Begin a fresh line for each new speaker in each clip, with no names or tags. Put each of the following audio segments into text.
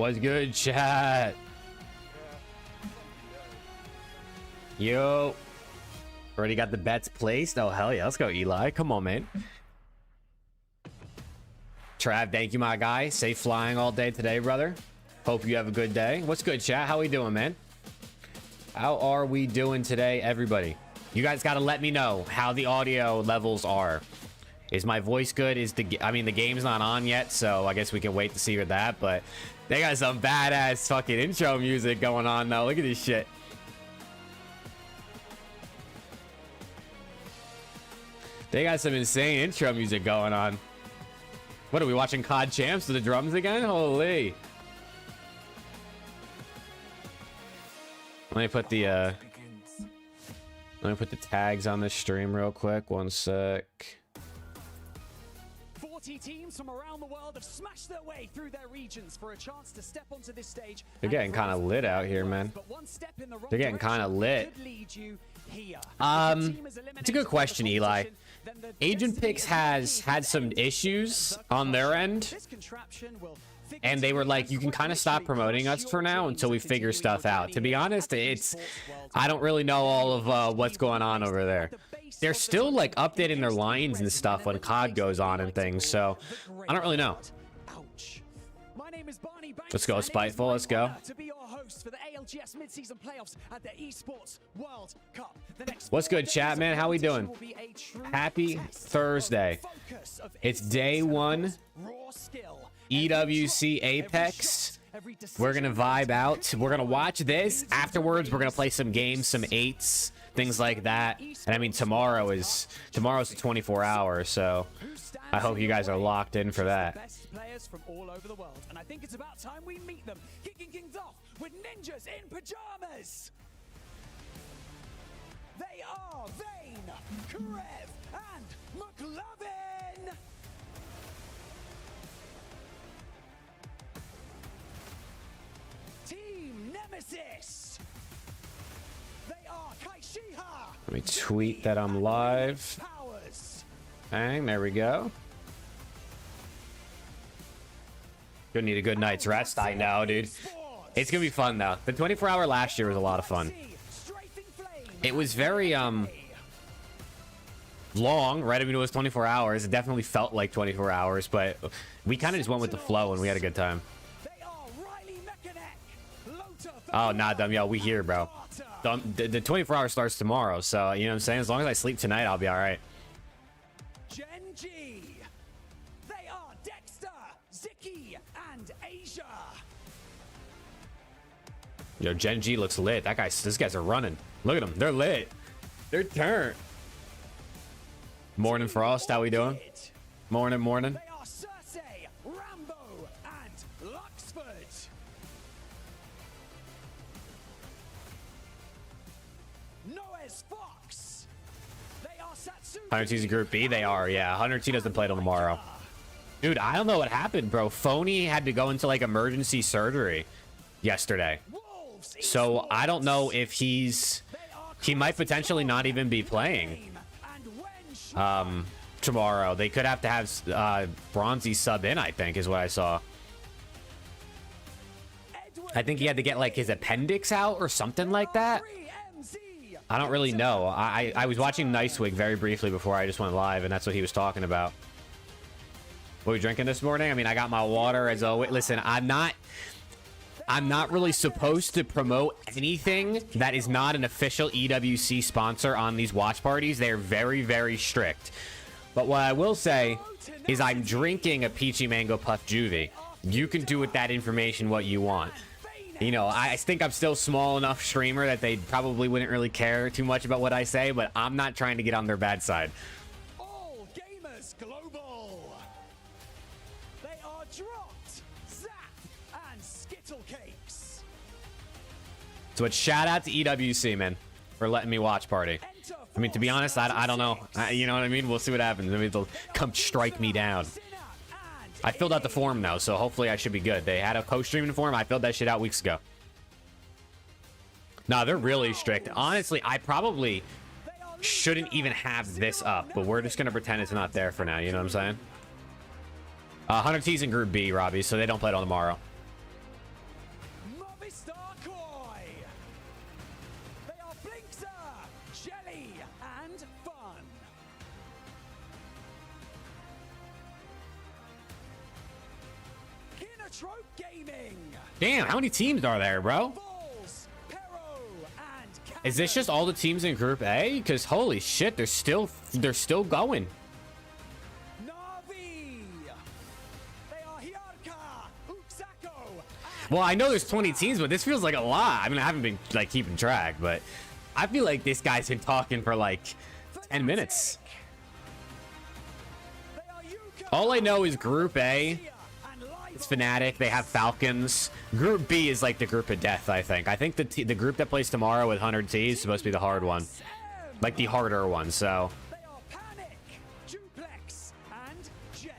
What's good, chat? Yo. Already got the bets placed? Oh, hell yeah. Let's go, Eli. Come on, man. Trav, thank you, my guy. Safe flying all day today, brother. Hope you have a good day. What's good, chat? How we doing, man? How are we doing today, everybody? You guys got to let me know how the audio levels are. Is my voice good? I mean, the game's not on yet, so I guess we can wait to see with that, but they got some badass fucking intro music going on now. Look at this shit. They got some insane intro music going on. What are we watching? COD Champs to the drums again? Holy. Let me put the tags on this stream real quick. One sec.
40 teams from around the world have smashed their way through their regions for a chance to step onto this stage.
They're getting kind of lit out here, man. They're getting kind of lit. It's a good question, Eli. Agent Picks has had some issues on their end, and they were like, you can kind of stop promoting us for now until we figure stuff out. To be honest, I don't really know all of what's going on over there. They're still like updating their lines and stuff when COD goes on and things, so I don't really know. Let's go, Spiteful. Let's go. What's good, chat, man? How we doing? Happy Thursday. It's day 1. EWC Apex. We're gonna vibe out. We're gonna watch this. Afterwards, we're gonna play some games, some 8s, things like that. And I mean, tomorrow's the 24 hours, so I hope you guys are locked in for that.
Players from all over the world, and I think it's about time we meet them. Kicking things off with ninjas in pajamas. They are Vayne, Karev, and McLovin. Team Nemesis. They are Kaishiha.
Let me tweet that I'm live. Bang, there we go. You'll need a good night's rest. I know, dude. It's gonna be fun though. The 24-hour last year was a lot of fun. It was very long, right? I mean, it was 24 hours. It definitely felt like 24 hours, but we kind of just went with the flow and we had a good time. Oh, nah, dumb. Yo, we here, bro. The 24 hour starts tomorrow, so you know what I'm saying? As long as I sleep tonight, I'll be all right.
Gen G. They are Dexter, Ziki, and Asia.
Yo, Gen G looks lit. These guys are running. Look at them. They're lit. They're turned. Morning, Frost. How we doing? Morning.
They are Cersei, Rambo, and Luxford. Noah's Fox. They are Satsuki.
100T's in Group B. They are, yeah. 100T doesn't play till tomorrow. Dude, I don't know what happened, bro. Phony had to go into like emergency surgery yesterday. So I don't know if he might potentially not even be playing tomorrow. They could have to have Bronzy sub in, I think, is what I saw. I think he had to get like his appendix out or something like that. I don't really know. I was watching Nicewig very briefly before I just went live, and that's what he was talking about. What are we drinking this morning? I mean, I got my water as always. Listen, I'm not really supposed to promote anything that is not an official EWC sponsor on these watch parties. They're very, very strict. But what I will say is I'm drinking a Peachy Mango Puff Juvie. You can do with that information what you want. You know, I think I'm still small enough streamer that they probably wouldn't really care too much about what I say, but I'm not trying to get on their bad side.
All Gamers Global. They are Dropped, Zap, and Skittle Cakes.
So it's shout out to EWC, man, for letting me watch party. I mean, to be honest, I don't know. You know what I mean? We'll see what happens. Maybe they'll come strike me down. I filled out the form now, so hopefully I should be good. They had a co-streaming form. I filled that shit out weeks ago. No, they're really strict. Honestly, I probably shouldn't even have this up, but we're just going to pretend it's not there for now. You know what I'm saying? 100T's in Group B, Robbie, so they don't play till tomorrow.
Zoetrope Gaming.
Damn, how many teams are there, bro?
Balls, Pero, and
Is this just all the teams in Group A? Because holy shit, they're still going.
Navi. They are Hyarka, Utsako,
Well, I know there's 20 teams, but this feels like a lot. I mean, I haven't been like keeping track, but I feel like this guy's been talking for like 10 minutes.
They are Yuka,
All I know is Group A.
and Live.
It's Fnatic. They have Falcons. Group B is like the group of death, I think. I think the group that plays tomorrow with 100 T is supposed to be the hard one. Like the harder one, so.
They are Panic, Duplex, and Jet.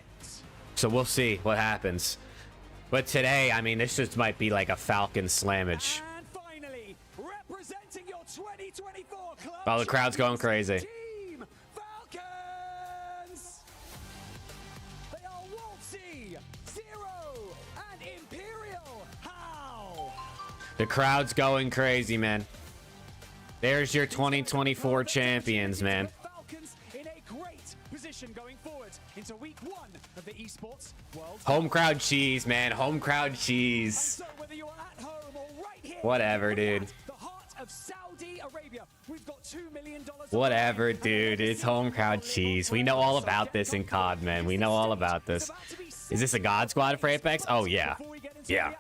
So we'll see what happens. But today, I mean, this just might be like a Falcon slammage.
And finally, representing your 2024 club.
Oh, the crowd's going crazy.
Team Falcons. They are Waltzy, Zero, and Imperial. How?
The crowd's going crazy, man. There's your 2024 champions, man.
The Falcons in a great position going forward into week 1 of the esports world.
Home crowd cheese, man. Home crowd cheese.
So whether you are at home or right here,
Whatever, dude.
the heart of Saudi Arabia, we've got $2 million.
Whatever, dude. It's home crowd cheese. We know all about this in COD, man. We know all about this. Is this a God squad for Apex? Oh, yeah. Yeah.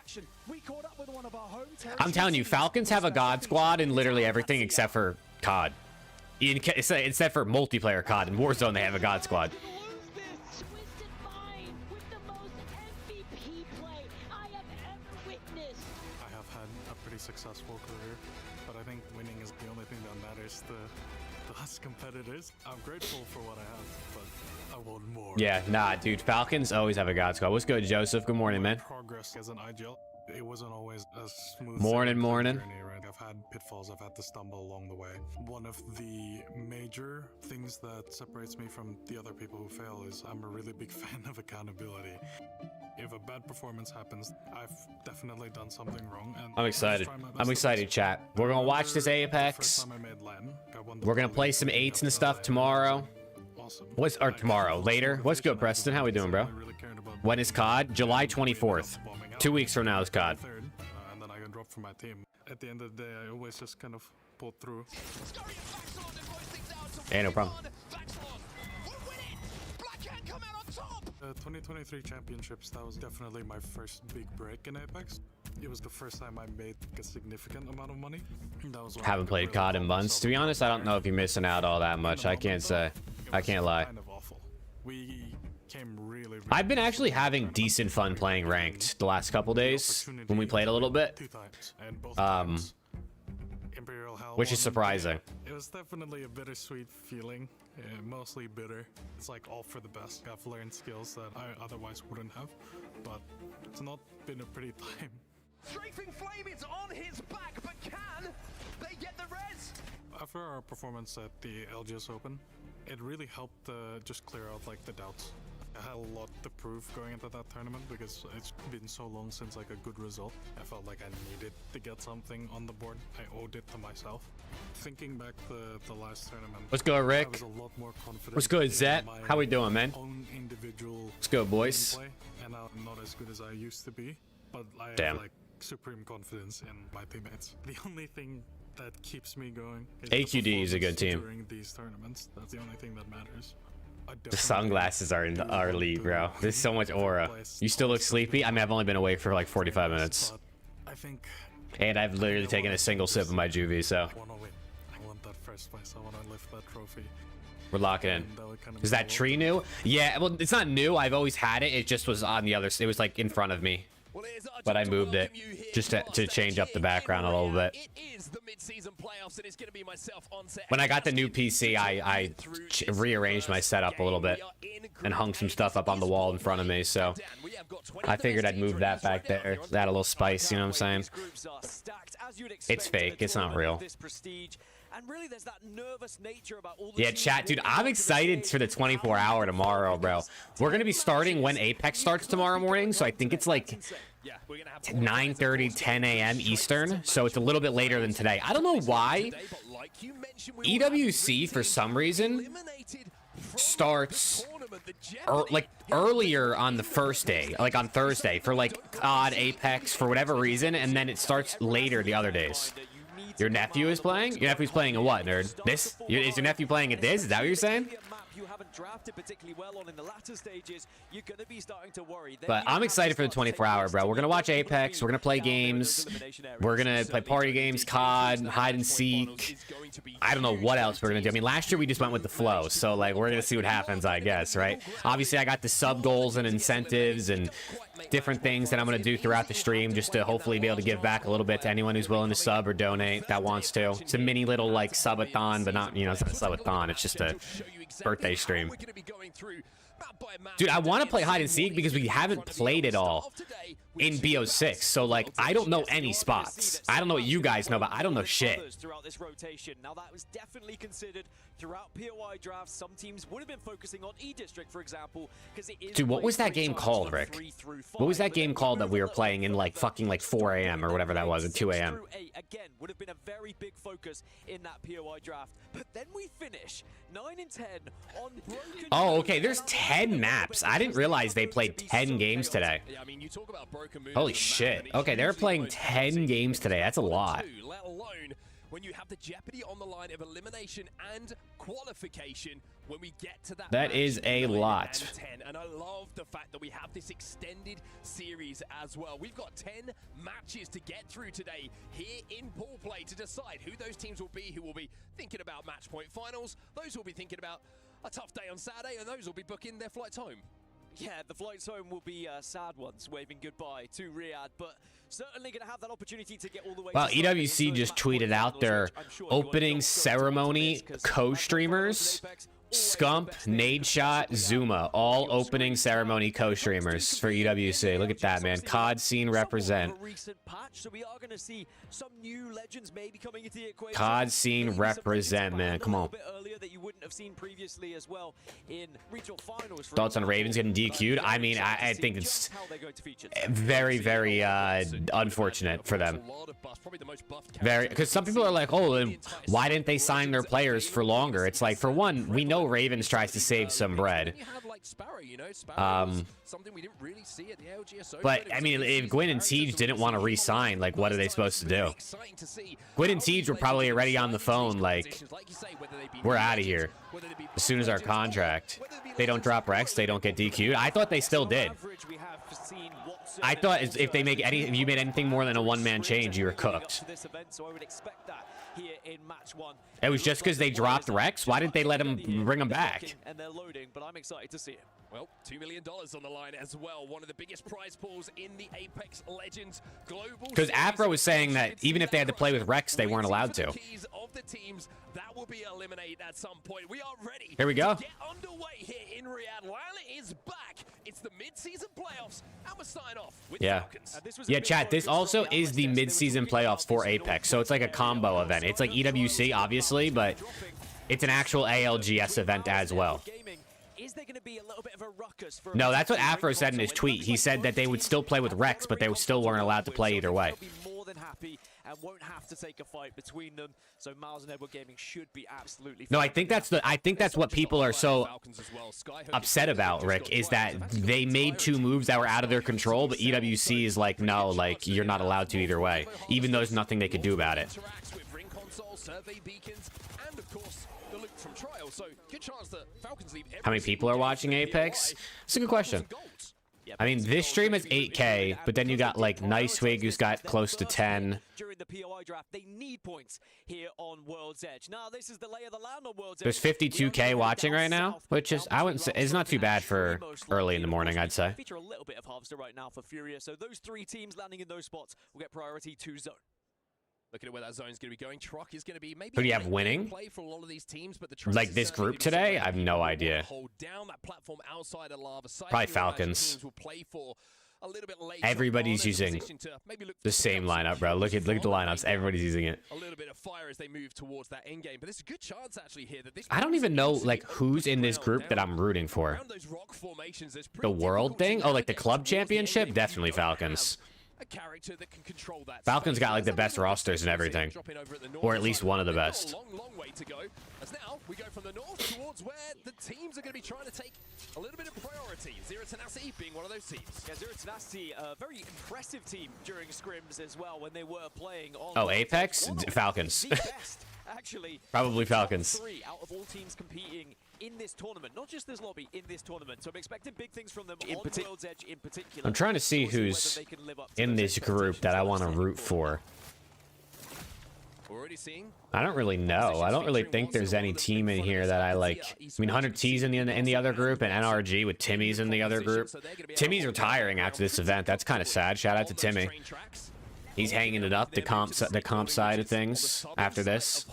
I'm telling you, Falcons have a God squad in literally everything except for COD. Except for multiplayer COD. In Warzone, they have a God squad.
Twisted mind with the most MVP play I have ever witnessed.
I have had a pretty successful career, but I think winning is the only thing that matters to us competitors. I'm grateful for what I have, but I want more.
Yeah, nah, dude. Falcons always have a God squad. What's good, Joseph? Good morning, man.
Progress as an IGL, it wasn't always as smooth.
Morning,
sailing
morning.
journey, right? I've had pitfalls, I've had to stumble along the way. One of the major things that separates me from the other people who fail is I'm a really big fan of accountability. If a bad performance happens, I've definitely done something wrong. And
I'm excited.
I just try my best
I'm
to
excited,
fix it.
chat. We're gonna watch this
Remember the
Apex.
first time I made LAN, I won the
We're gonna
Pro
play
League
some
in
8s and
LA.
stuff tomorrow.
Awesome.
Or tomorrow. Later. What's good, Preston? How we doing, bro? When is COD? July 24th. 2 weeks from now is COD.
And then I can drop from my team. At the end of the day, I always just kind of pulled through.
Hey, no problem.
2023 championships, that was definitely my first big break in Apex. It was the first time I made a significant amount of money. That was when
Haven't
I
played
really
COD in
felt
months.
myself
To be honest, I don't
player.
know if you're missing out all that much. I can't say.
It
I
was
can't lie.
Kind of awful. We came really
I've been actually having decent fun playing ranked the last couple days when we played a little bit,
2 times, and both
Um,
times, Imperial Hell
which is
won.
surprising.
It was definitely a bittersweet feeling, mostly bitter. It's like all for the best. I've learned skills that I otherwise wouldn't have, but it's not been a pretty time.
Strafing Flame is on his back, but can they get the res?
After our performance at the LGS Open, it really helped just clear out like the doubts. I had a lot to prove going into that tournament because it's been so long since like a good result. I felt like I needed to get something on the board. I owed it to myself. Thinking back the last tournament,
Let's go,
I
Rick.
was a lot more confident.
What's good,
in
Zet?
my
How we doing, man?
Own individual
Let's go, boys.
gameplay, and I'm not as good as I used to be, but I
Damn.
have like supreme confidence in my teammates. The only thing that keeps me going is
AQD
the
is a good
performance
team.
during these tournaments. That's the only thing that matters. I
The
definitely
sunglasses are in
do
our
want
league,
to
bro. There's so much aura.
place
You still look
also
sleepy? I mean, I've only been awake for like 45 minutes.
but I think
And I've literally taken a single sip of my juvie, so
I want to win. I want that first place. I want to lift that trophy.
we're locking in.
And that would kind of
Is
mean
that
a lot
tree
to me.
new? Yeah, well, it's not new. I've always had it. It just was on the other. It was like in front of me.
Well, it is our
But
job
I
to
moved it
welcome you here
just
to
to
our
change up the
stage
background a
in
little
Rio.
bit.
It is the mid-season playoffs, and it's going to be myself on set.
When I got the new
Justin
PC, I
to talk you through this
rearranged my
first
setup a little
game.
bit
We are in
and hung
Group
some
A
stuff up on the wall in front of me. So
Dan, we have got 20
I figured I'd
teams
move that
joining us
back
right now
there.
here on
Add a little
the
spice, you know what I'm
These
saying?
groups are stacked, as you'd
It's
expect in a
fake. It's not
tournament
real.
of this prestige. And really, there's that nervous nature about all the
Yeah,
teams
chat, dude,
walking
I'm
onto the
excited
stage.
for the 24-hour tomorrow, bro. We're going to be starting when Apex starts tomorrow morning, so I think it's like
Yeah, we're gonna have
9:30, 10 a.m. Eastern, so it's a little bit later than today. I don't know why EWC, for some reason, starts like earlier on the first day, like on Thursday for like COD, Apex, for whatever reason, and then it starts later the other days. Your nephew is playing? Your nephew's playing a what, nerd? This? Is your nephew playing at this? Is that what you're saying?
You haven't drafted particularly well on in the latter stages, you're going to be starting to worry.
But I'm excited for the 24-hour, bro. We're going to watch Apex. We're going to play games. We're going to play party games, COD, hide and seek. I don't know what else we're going to do. I mean, last year we just went with the flow. So, like, we're going to see what happens, I guess, right? Obviously, I got the sub goals and incentives and different things that I'm going to do throughout the stream just to hopefully be able to give back a little bit to anyone who's willing to sub or donate that wants to. It's a mini little, like, subathon, but not, you know, it's not a subathon. It's just a birthday stream. Dude, I want to play hide and seek because we haven't played it all in BO6. So, like, I don't know any spots. I don't know what you guys know, but I don't know shit.
Throughout this rotation. Now, that was definitely considered throughout POI drafts. Some teams would have been focusing on E-District, for example, because it is.
Dude, what was that game called, Rick? What was that game called that we were playing in, like, fucking, like, 4 a.m. or whatever that was, at 2 a.m.?
Again, would have been a very big focus in that POI draft. But then we finish 9 and 10 on broken.
Oh, okay, there's 10 maps. I didn't realize they played 10 games today. Holy shit. Okay, they're playing 10 games today. That's a lot.
Let alone when you have the jeopardy on the line of elimination and qualification when we get to that.
That is a lot.
And I love the fact that we have this extended series as well. We've got 10 matches to get through today here in pool play to decide who those teams will be, who will be thinking about match point finals, those who will be thinking about a tough day on Saturday, and those will be booking their flights home.
Yeah, the flights home will be sad ones, waving goodbye to Riyadh, but certainly going to have that opportunity to get all the way.
Well, EWC just tweeted out their opening ceremony co-streamers. Scump, Nadeshot, Zuma, all opening ceremony co-streamers for EWC. Look at that, man. COD scene represent. COD scene represent, man. Come on. Thoughts on Ravens getting DQ'd? I mean, I think it's very, very unfortunate for them. Very, because some people are like, oh, then why didn't they sign their players for longer? It's like, for one, we know Ravens tries to save some bread. But I mean, if Gwyn and Siege didn't want to re-sign, like, what are they supposed to do? Gwyn and Siege were probably already on the phone, like, we're out of here as soon as our contract. They don't drop Rex, they don't get DQ'd. I thought they still did. I thought if they make any, if you made anything more than a one-man change, you were cooked. It was just because they dropped Rex. Why didn't they let him bring him back?
And they're loading, but I'm excited to see it.
Well, $2 million on the line as well. One of the biggest prize pools in the Apex Legends global.
Because Afro was saying that even if they had to play with Rex, they weren't allowed to.
Of the teams that will be eliminated at some point. We are ready.
Here we go.
Get underway here in Riyadh. Lila is back. It's the mid-season playoffs, and we're starting off with Falcons.
Yeah, chat. This also is the mid-season playoffs for Apex, so it's like a combo event. It's like EWC, obviously, but it's an actual ALGS event as well.
Is there going to be a little bit of a ruckus for
No, that's what Afro said in his tweet. He said that they would still play with Rex, but they still weren't allowed to play either way.
More than happy and won't have to take a fight between them. So Miles and Edward Gaming should be absolutely.
No, I think that's what people are so upset about, Rick, is that they made two moves that were out of their control, but EWC is like, no, like, you're not allowed to either way, even though there's nothing they could do about it. How many people are watching Apex? That's a good question. I mean, this stream is 8K, but then you got like Nicewig, who's got close to 10.
During the POI draft, they need points here on World's Edge. Now, this is the lay of the land on World's Edge.
There's 52K watching right now, which is, I wouldn't say, it's not too bad for early in the morning, I'd say.
Feature a little bit of Harvester right now for Furious, so those three teams landing in those spots will get priority to zone.
Looking at where that zone's going to be going. Truck is going to be maybe.
Who do you have winning?
Play for a lot of these teams, but the
like this group today? I have no idea.
Hold down that platform outside of Lava.
Probably Falcons.
Will play for a little bit later.
Everybody's using the same lineup, bro. Look at the lineups. Everybody's using it.
A little bit of fire as they move towards that end game, but there's a good chance actually here that this.
I don't even know like who's in this group that I'm rooting for. The world thing? Oh, like the club championship? Definitely Falcons.
a character that can control that.
Falcons
space.
got like the best rosters and everything,
Dropping over at the north
or at least
side.
one of the
They've got
best.
a long way to go. As now we go from the north towards where the teams are going to be trying to take a little bit of priority. Zero Tenacity being one of those teams.
Yeah, Zero Tenacity, a very impressive team during scrims as well when they were playing on.
Oh, Apex?
One of
Falcons.
the best, actually.
Probably Falcons.
Top 3 out of all teams competing in this tournament, not just this lobby, in this tournament. So I'm expecting big things from them on World's Edge in particular.
I'm trying to see
We'll see
who's
whether they can live up to
in
those
this group that I want to root for.
We're already seeing.
I don't really know. I don't really think there's any team in here that I like. I mean, 100T's in the other group, and NRG with Timmy's in the other group. Timmy's retiring after this event. That's kind of sad. Shout out to Timmy. He's hanging it up, the comp side of things after this.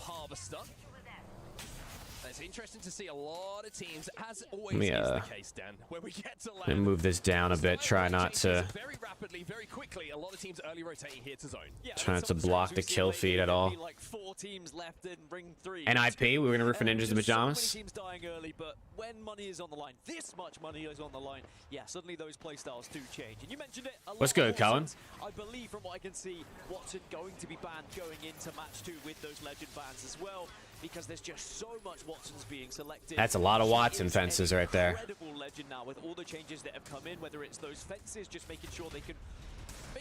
It's interesting to see a lot of teams, as always
Let me,
is the case, Dan, when we get to
Let me move this down a bit. Try not to
very rapidly, very quickly. A lot of teams early rotating here to zone.
try not to block the kill feed at all.
Like 4 teams left in ring 3.
NIP, we're gonna root for Ninjas in Pajamas.
So many teams dying early, but when money is on the line, this much money is on the line, yeah, suddenly those playstyles do change. And you mentioned it. A lot
What's good,
of
Colin?
Watsons, I believe from what I can see, Watson going to be banned going into match 2 with those legend bans as well, because there's just so much Watsons being selected.
That's a lot of
She
Watson
is
fences
an
right there.
Incredible legend now with all the changes that have come in, whether it's those fences, just making sure they can.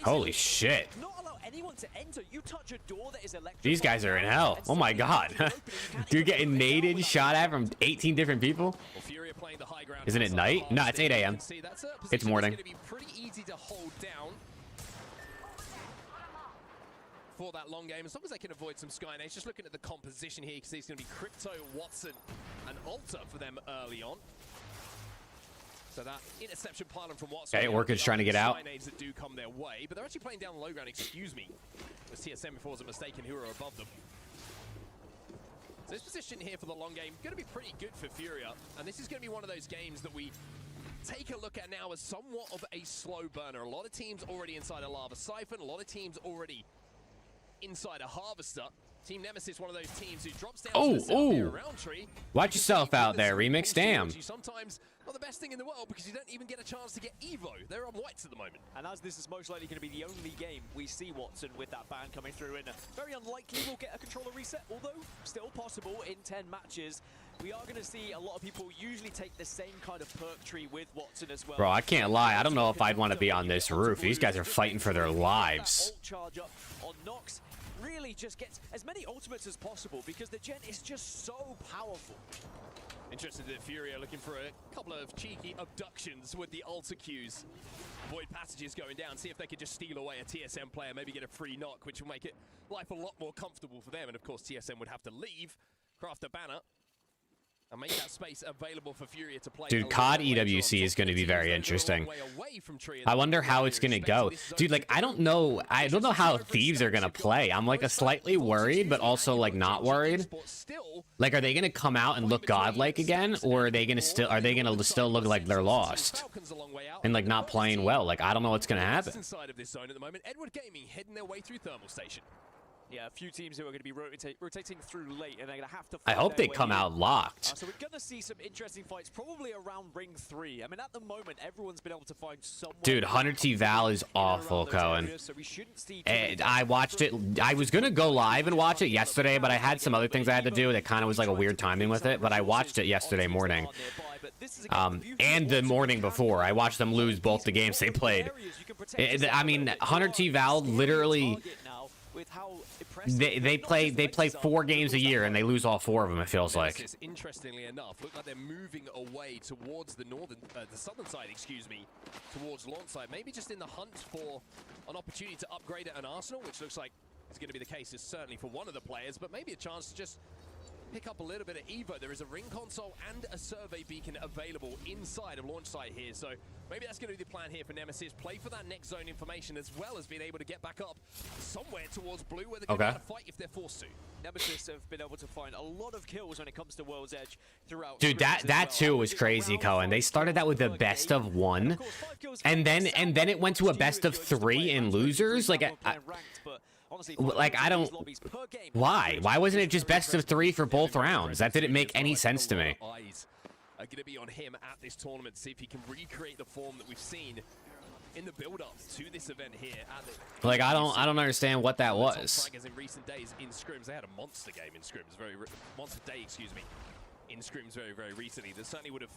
Holy shit.
Not allow anyone to enter. You touch a door that is electric.
These guys are in hell. Oh my god. Dude getting naded, shot at from 18 different people. Isn't it night? No, it's 8 a.m. It's morning.
It's going to be pretty easy to hold down for that long game, as long as they can avoid some Skynades. Just looking at the composition here, you can see it's going to be Crypto, Watson, and Alter for them early on. So that interception pylon from Watson.
Okay, Orchid's trying to get out.
Skynades that do come their way, but they're actually playing down the low ground. Excuse me, it was TSM before I was mistaken, who are above them. So this position here for the long game going to be pretty good for Furia, and this is going to be one of those games that we take a look at now as somewhat of a slow burner. A lot of teams already inside a Lava Siphon, a lot of teams already inside a Harvester. Team Nemesis, one of those teams who drops down to the south here around tree.
Watch yourself out there, Remix. Damn.
Sometimes not the best thing in the world because you don't even get a chance to get Evo. They're on whites at the moment.
And as this is most likely going to be the only game we see Watson with that ban coming through in, very unlikely we'll get a controller reset, although still possible in 10 matches. We are going to see a lot of people usually take the same kind of perk tree with Watson as well.
Bro, I can't lie. I don't know if I'd want to be on this roof. These guys are fighting for their lives.
Ult charge up on Nox really just gets as many ultimates as possible because the gen is just so powerful.
Interested in Furia looking for a couple of cheeky abductions with the Alter Qs. Avoid passages going down, see if they could just steal away a TSM player, maybe get a free knock, which will make it life a lot more comfortable for them. And of course, TSM would have to leave, craft a banner, and make that space available for Furia to play.
Dude, COD EWC is going to be very interesting. I wonder how it's going to go. Dude, like, I don't know how Thieves are going to play. I'm like a slightly worried, but also like not worried. Like, are they going to come out and look godlike again, or are they going to still look like they're lost and like not playing well? Like, I don't know what's going to happen.
Inside of this zone at the moment, Edward Gaming heading their way through Thermal Station.
Yeah, a few teams who are going to be rotating through late, and they're going to have to.
I hope they come out locked.
So we're going to see some interesting fights, probably around ring 3. I mean, at the moment, everyone's been able to find someone.
Dude, 100T Val is awful, Cohen.
So we shouldn't see
And I watched it. I was gonna go live and watch it yesterday, but I had some other things I had to do that kind of was like a weird timing with it. But I watched it yesterday morning, and the morning before. I watched them lose both the games they played. I mean, 100T Val literally. They play 4 games a year and they lose all 4 of them. It feels like.
Interestingly enough, look like they're moving away towards the southern side, excuse me, towards launch side. Maybe just in the hunt for an opportunity to upgrade at an arsenal, which looks like is going to be the case, is certainly for one of the players, but maybe a chance to just pick up a little bit of Evo. There is a ring console and a survey beacon available inside of launch site here, so maybe that's going to be the plan here for Nemesis. Play for that next zone information as well as being able to get back up somewhere towards blue where they're going to fight if they're forced to.
Nemesis have been able to find a lot of kills when it comes to World's Edge throughout.
Dude, that too was crazy, Cohen. They started that with a best of 1, and then it went to a best of 3 in losers. Like I don't. Why wasn't it just best of 3 for both rounds? That didn't make any sense to me.
Eyes are going to be on him at this tournament to see if he can recreate the form that we've seen in the build-up to this event here. At the
Like, I don't understand what that was.
in recent days in scrims, they had a monster game in scrims, monster day, excuse me, in scrims very recently. That certainly would have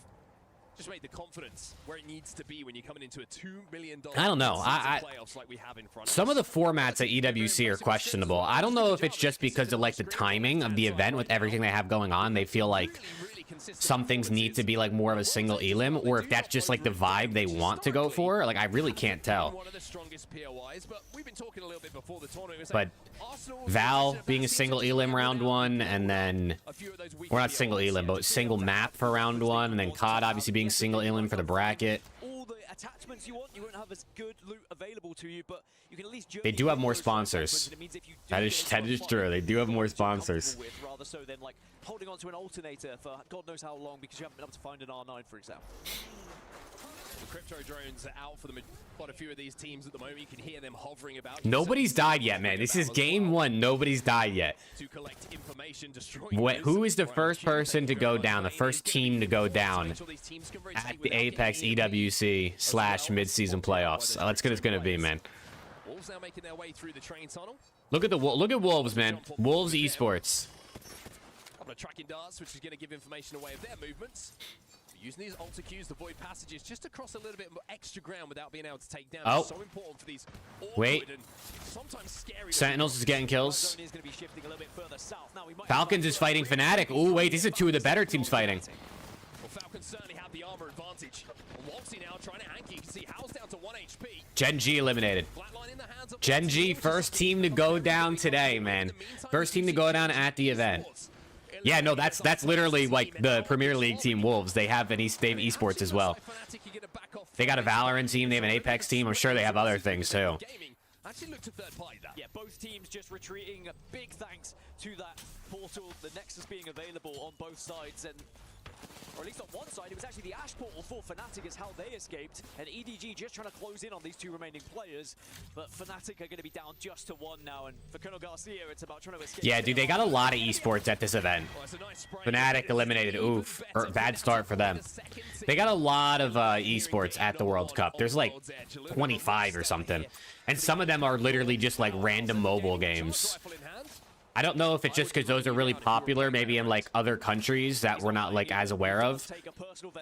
just made the confidence where it needs to be when you're coming into a $2 million.
I don't know.
Playoffs like we have in front of
Some
us.
of the formats at EWC are questionable. I don't know if it's just because of like the timing of the event with everything they have going on. They feel like some things need to be like more of a single elim, or if that's just like the vibe they want to go for. Like, I really can't tell.
One of the strongest POIs, but we've been talking a little bit before the tournament.
But Val being a single elim round one, and then, or not single elim, but single map for round one, and then COD obviously being single elim for the bracket.
All the attachments you want, you won't have as good loot available to you, but you can at least
They do have more sponsors. That is true. They do have more sponsors.
Rather so than like holding on to an alternator for God knows how long because you haven't been able to find an R9, for example.
The crypto drones are out for quite a few of these teams at the moment. You can hear them hovering about.
Nobody's died yet, man. This is game one. Nobody's died yet.
To collect information,
Who is the first person to go down? The first team to go down at the Apex EWC / mid-season playoffs? That's good. It's gonna be, man.
Wolves now making their way through the train tunnel.
Look at Wolves, man. Wolves esports.
Couple of tracking darts, which is going to give information away of their movements. Using these alter cues to avoid passages just to cross a little bit more extra ground without being able to take down.
Oh.
So important for these
Wait.
and sometimes scary.
Sentinels is getting kills.
Is going to be shifting a little bit further south. Now we might
Falcons is fighting Fnatic. Oh, wait, these are two of the better teams fighting.
Well, Falcons certainly have the armor advantage. And Wolsey now trying to hanky. You can see Hal's down to 1 HP.
Gen G eliminated.
Flatline in the hands of
Gen G, first team to go down today, man. First team to go down at the event. Yeah, no, that's literally like the Premier League team Wolves. They have esports as well. They got a Valorant team. They have an Apex team. I'm sure they have other things too.
Actually look to third party that.
Yeah, both teams just retreating. A big thanks to that portal, the Nexus being available on both sides, and or at least on one side, it was actually the Ash portal for Fnatic is how they escaped, and EDG just trying to close in on these two remaining players, but Fnatic are going to be down just to one now, and for Colonel Garcia, it's about trying to escape.
Yeah, dude, they got a lot of esports at this event. Fnatic eliminated. Oof. Or bad start for them. They got a lot of esports at the World Cup. There's like 25 or something. And some of them are literally just like random mobile games. I don't know if it's just because those are really popular, maybe in like other countries that we're not like as aware of,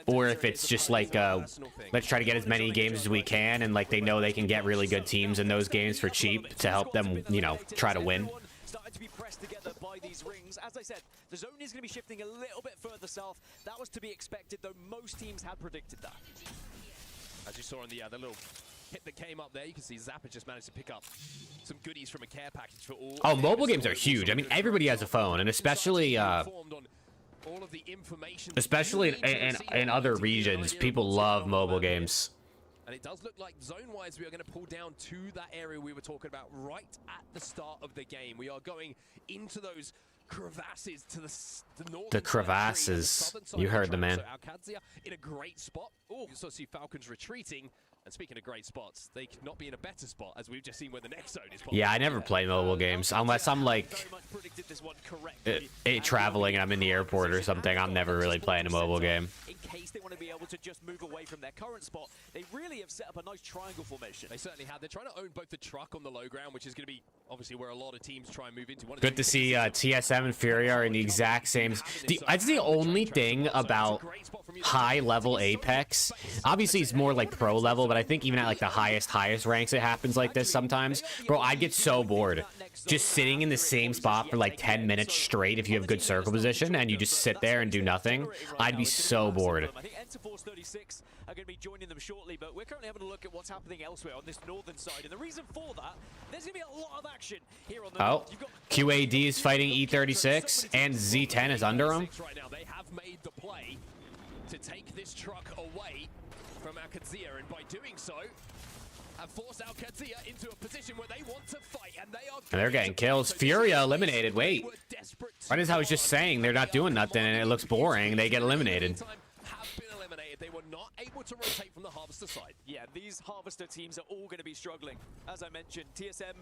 or if it's just like let's try to get as many games as we can, and like they know they can get really good teams in those games for cheap to help them, you know, try to win.
Starting to be pressed together by these rings. As I said, the zone is going to be shifting a little bit further south. That was to be expected, though most teams had predicted that.
As you saw in the little hit that came up there, you can see Zappa just managed to pick up some goodies from a care package for all.
Oh, mobile games are huge. I mean, everybody has a phone, and especially in other regions, people love mobile games.
And it does look like zone-wise, we are going to pull down to that area we were talking about right at the start of the game. We are going into those crevasses to the north.
The crevasses. You heard the man.
So Alcadzia in a great spot. Oh, you also see Falcons retreating. And speaking of great spots, they could not be in a better spot, as we've just seen where the next zone is.
Yeah, I never play mobile games unless I'm like traveling and I'm in the airport or something. I'm never really playing a mobile game.
In case they want to be able to just move away from their current spot, they really have set up a nice triangle formation.
They certainly have. They're trying to own both the truck on the low ground, which is going to be obviously where a lot of teams try and move into.
Good to see TSM and Fury are in the exact same. That's the only thing about high-level Apex. Obviously, it's more like pro level, but I think even at like the highest ranks, it happens like this sometimes. Bro, I'd get so bored just sitting in the same spot for like 10 minutes straight if you have good circle position and you just sit there and do nothing. I'd be so bored.
I think Enterforce 36 are going to be joining them shortly, but we're currently having a look at what's happening elsewhere on this northern side. And the reason for that, there's going to be a lot of action here on the north.
QAD is fighting E36 and Z10 is under him.
Right now, they have made the play to take this truck away from Alcadzia, and by doing so, have forced Alcadzia into a position where they want to fight, and they are.
And they're getting kills. Furia eliminated. Wait. Right as I was just saying, they're not doing nothing, and it looks boring. They get eliminated.
Have been eliminated. They were not able to rotate from the Harvester side.
Yeah, these Harvester teams are all going to be struggling. As I mentioned, TSM,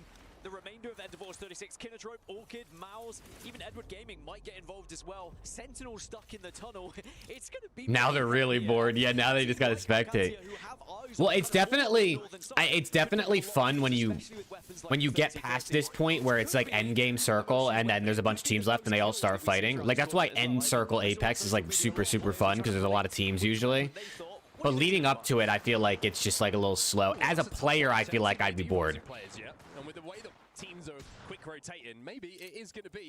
the remainder of Enderforce 36, Kinatrope, Orchid, Mouse, even Edward Gaming might get involved as well. Sentinel stuck in the tunnel. It's going to be...
Now they're really bored. Yeah, now they just got to spectate.
Who have eyes
Well, it's definitely fun when you get past this point where it's like end game circle and then there's a bunch of teams left and they all start fighting. Like that's why end circle Apex is like super fun because there's a lot of teams usually. But leading up to it, I feel like it's just like a little slow. As a player, I feel like I'd be bored.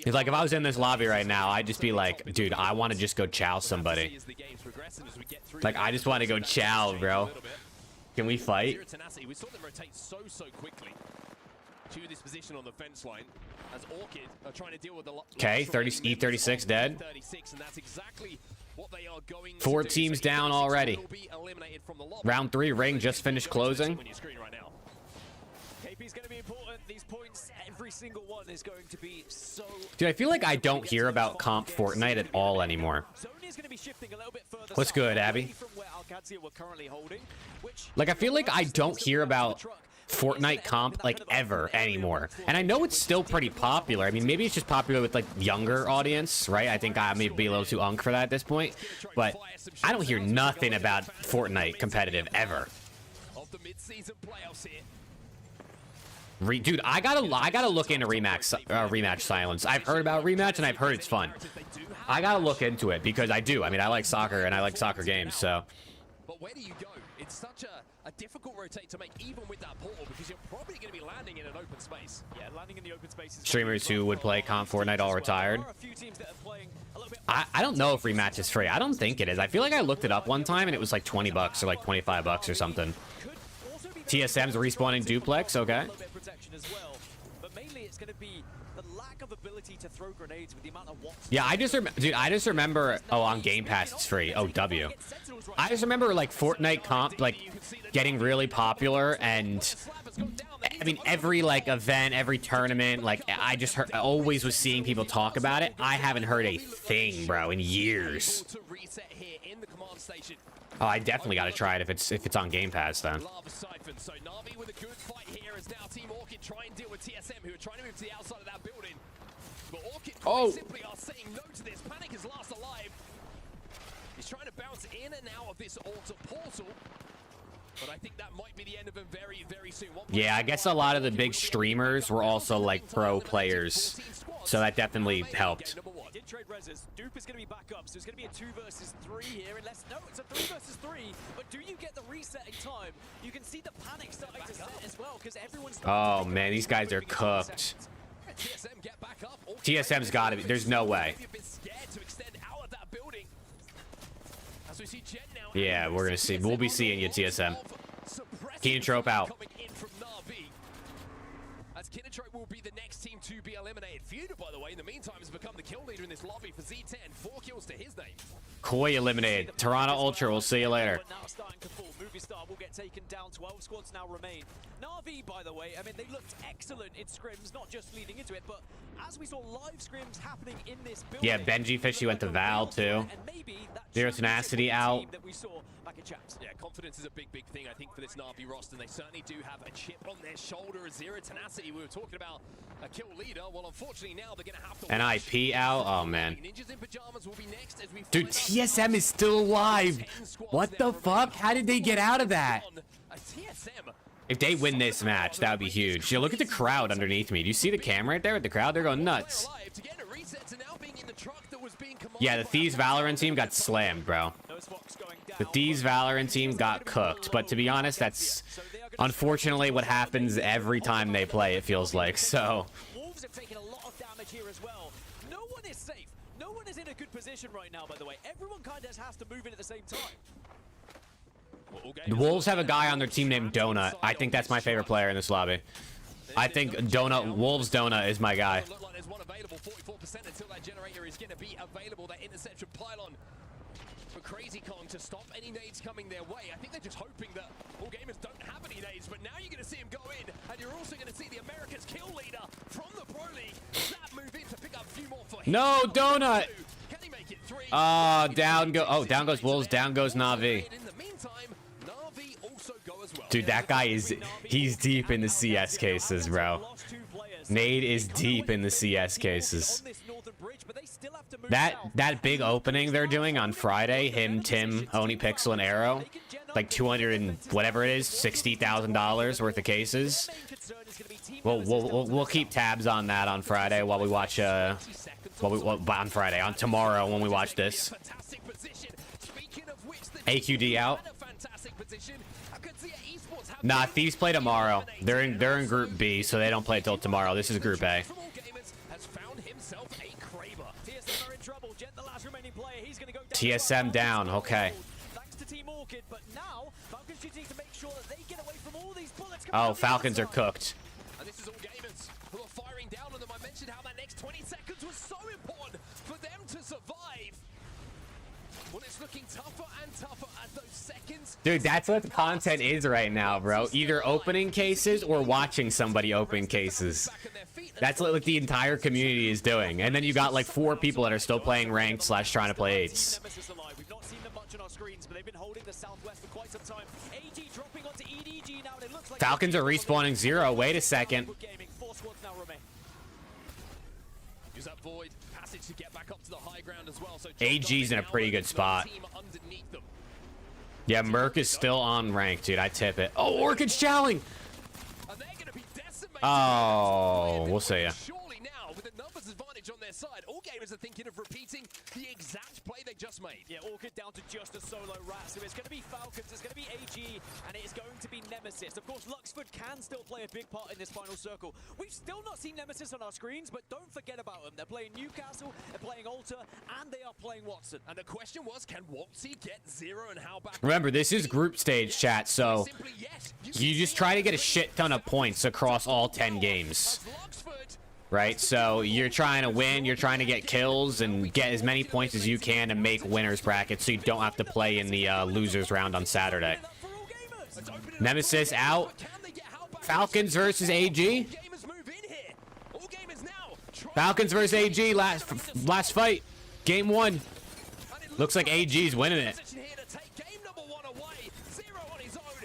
It's like if I was in this lobby right now, I'd just be like, dude, I want to just go chow somebody. Like I just want to go chow, bro. Can we fight?
We saw them rotate so quickly to this position on the fence line as Orchid are trying to deal with the
okay, E36 dead.
36, and that's exactly what they are going
4
to do.
teams down already. Round 3 ring just finished closing.
KP's going to be important. These points, every single one is going to be so...
Dude, I feel like I don't hear about comp Fortnite at all anymore. What's good, Abby? Like, I feel like I don't hear about Fortnite comp, like, ever anymore. And I know it's still pretty popular. I mean, maybe it's just popular with, like, younger audience, right? I think I may be a little too unk for that at this point. But I don't hear nothing about Fortnite competitive ever. Dude, I gotta look into rematch silence. I've heard about rematch and I've heard it's fun. I gotta look into it because I do. I mean, I like soccer and I like soccer games, so.
But where do you go? It's such a difficult rotate to make even with that portal because you're probably going to be landing in an open space. Yeah, landing in the open space.
Streamers who would play comp Fortnite all retired. I don't know if rematch is free. I don't think it is. I feel like I looked it up one time and it was like 20 bucks or like 25 bucks or something. TSM's respawning duplex, okay. Yeah, I just remember, oh, on Game Pass it's free. Oh, W. I just remember like Fortnite comp like getting really popular, and I mean every like event, every tournament, like I always was seeing people talk about it. I haven't heard a thing, bro, in years. Oh, I definitely got to try it if it's on Game Pass then.
So Na'Vi with a good fight here as now Team Orchid try and deal with TSM, who are trying to move to the outside of that building. But Orchid simply are saying no to this. Panic is last alive. He's trying to bounce in and out of this altar portal. But I think that might be the end of him very soon.
Yeah, I guess a lot of the big streamers were also like pro players, so that definitely helped.
Did trade reses. Dupe is going to be back up, so it's going to be a 2 versus 3 here. Unless no, it's a 3 versus 3. But do you get the reset in time? You can see the panic starting to set as well because everyone's.
Oh man, these guys are cooked. TSM's got to be. There's no way. Yeah, we're gonna see. We'll be seeing you, TSM. Keen Trope out.
As Kinatrope will be the next team to be eliminated. Feud, by the way, in the meantime, has become the kill leader in this lobby for Z10. 4 kills to his name.
Koi eliminated. Toronto Ultra, we'll see you later.
Now starting to fall. Movie Star will get taken down. 12 squads now remain. Na'Vi, by the way, I mean, they looked excellent in scrims, not just leading into it, but as we saw live scrims happening in this building.
Yeah, Benji Fishy went to Val too. Zero Tenacity out.
Yeah, confidence is a big thing, I think, for this Na'Vi roster, and they certainly do have a chip on their shoulder as Zero Tenacity. We were talking about a kill leader. Well, unfortunately, now they're going to have to...
An IP out? Oh, man.
Ninjas in pajamas will be next as we
dude, TSM is still alive. What the fuck? How did they get out of that? If they win this match, that would be huge. Yeah, look at the crowd underneath me. Do you see the camera right there with the crowd? They're going nuts. Yeah, the Thieves Valorant team got slammed, bro. The Thieves Valorant team got cooked. But to be honest, that's unfortunately what happens every time they play, it feels like. So.
Wolves have taken a lot of damage here as well. No one is safe. No one is in a good position right now, by the way. Everyone kind of has to move in at the same time.
The Wolves have a guy on their team named Donut. I think that's my favorite player in this lobby. I think Wolves Donut is my guy.
Look like there's one available, 44% until that generator is going to be available. That interception pylon for Crazy Kong to stop any nades coming their way. I think they're just hoping that all gamers don't have any nades, but now you're going to see him go in, and you're also going to see the America's kill leader from the Pro League. That move in to pick up a few more for him.
No, Donut!
Can he make it 3?
Down goes Wolves, down goes Na'Vi.
In the meantime, Na'Vi also go as well.
Dude, that guy he's deep in the CS cases, bro. Nade is deep in the CS cases.
On this northern bridge, but they still have to move
That big opening they're doing on Friday, him, Tim, Oni Pixel, and Arrow, like 200 and whatever it is, $60,000 worth of cases. We'll keep tabs on that on Friday while we watch on tomorrow when we watch this. AQD out. Nah, Thieves play tomorrow. They're in Group B, so they don't play till tomorrow. This is Group A. TSM down. Okay. Oh, Falcons are cooked.
And this is all gamers who are firing down on them. I mentioned how that next 20 seconds was so important for them to survive. Well, it's looking tougher and tougher as those seconds.
Dude, that's what the content is right now, bro. Either opening cases or watching somebody open cases. That's what like the entire community is doing. And then you got like 4 people that are still playing ranked / trying to play 8s.
We've not seen them much on our screens, but they've been holding the Southwest for quite some time. AG dropping onto EDG now, and it looks like
Falcons are respawning 0. Wait a second.
Use that void passage to get back up to the high ground as well. So
AG's in a pretty good spot. Yeah, Merc is still on rank, dude. I tip it. Oh, Orchid's chowing. Oh, we'll see ya.
Surely now, with the numbers advantage on their side, all gamers are thinking of repeating the exact play they just made.
Yeah, Orchid down to just a solo rat. So it's going to be Falcons, it's going to be AG, and it is going to be Nemesis. Of course, Luxford can still play a big part in this final circle. We've still not seen Nemesis on our screens, but don't forget about them. They're playing Newcastle, they're playing Alter, and they are playing Watson.
And the question was, can Watsy get 0 and how back?
Remember, this is group stage, chat, so you just try to get a shit ton of points across all 10 games. Right, so you're trying to win, you're trying to get kills and get as many points as you can to make winners brackets so you don't have to play in the losers round on Saturday. Nemesis out. Falcons versus AG. Falcons versus AG, last fight. Game 1. Looks like AG's winning it.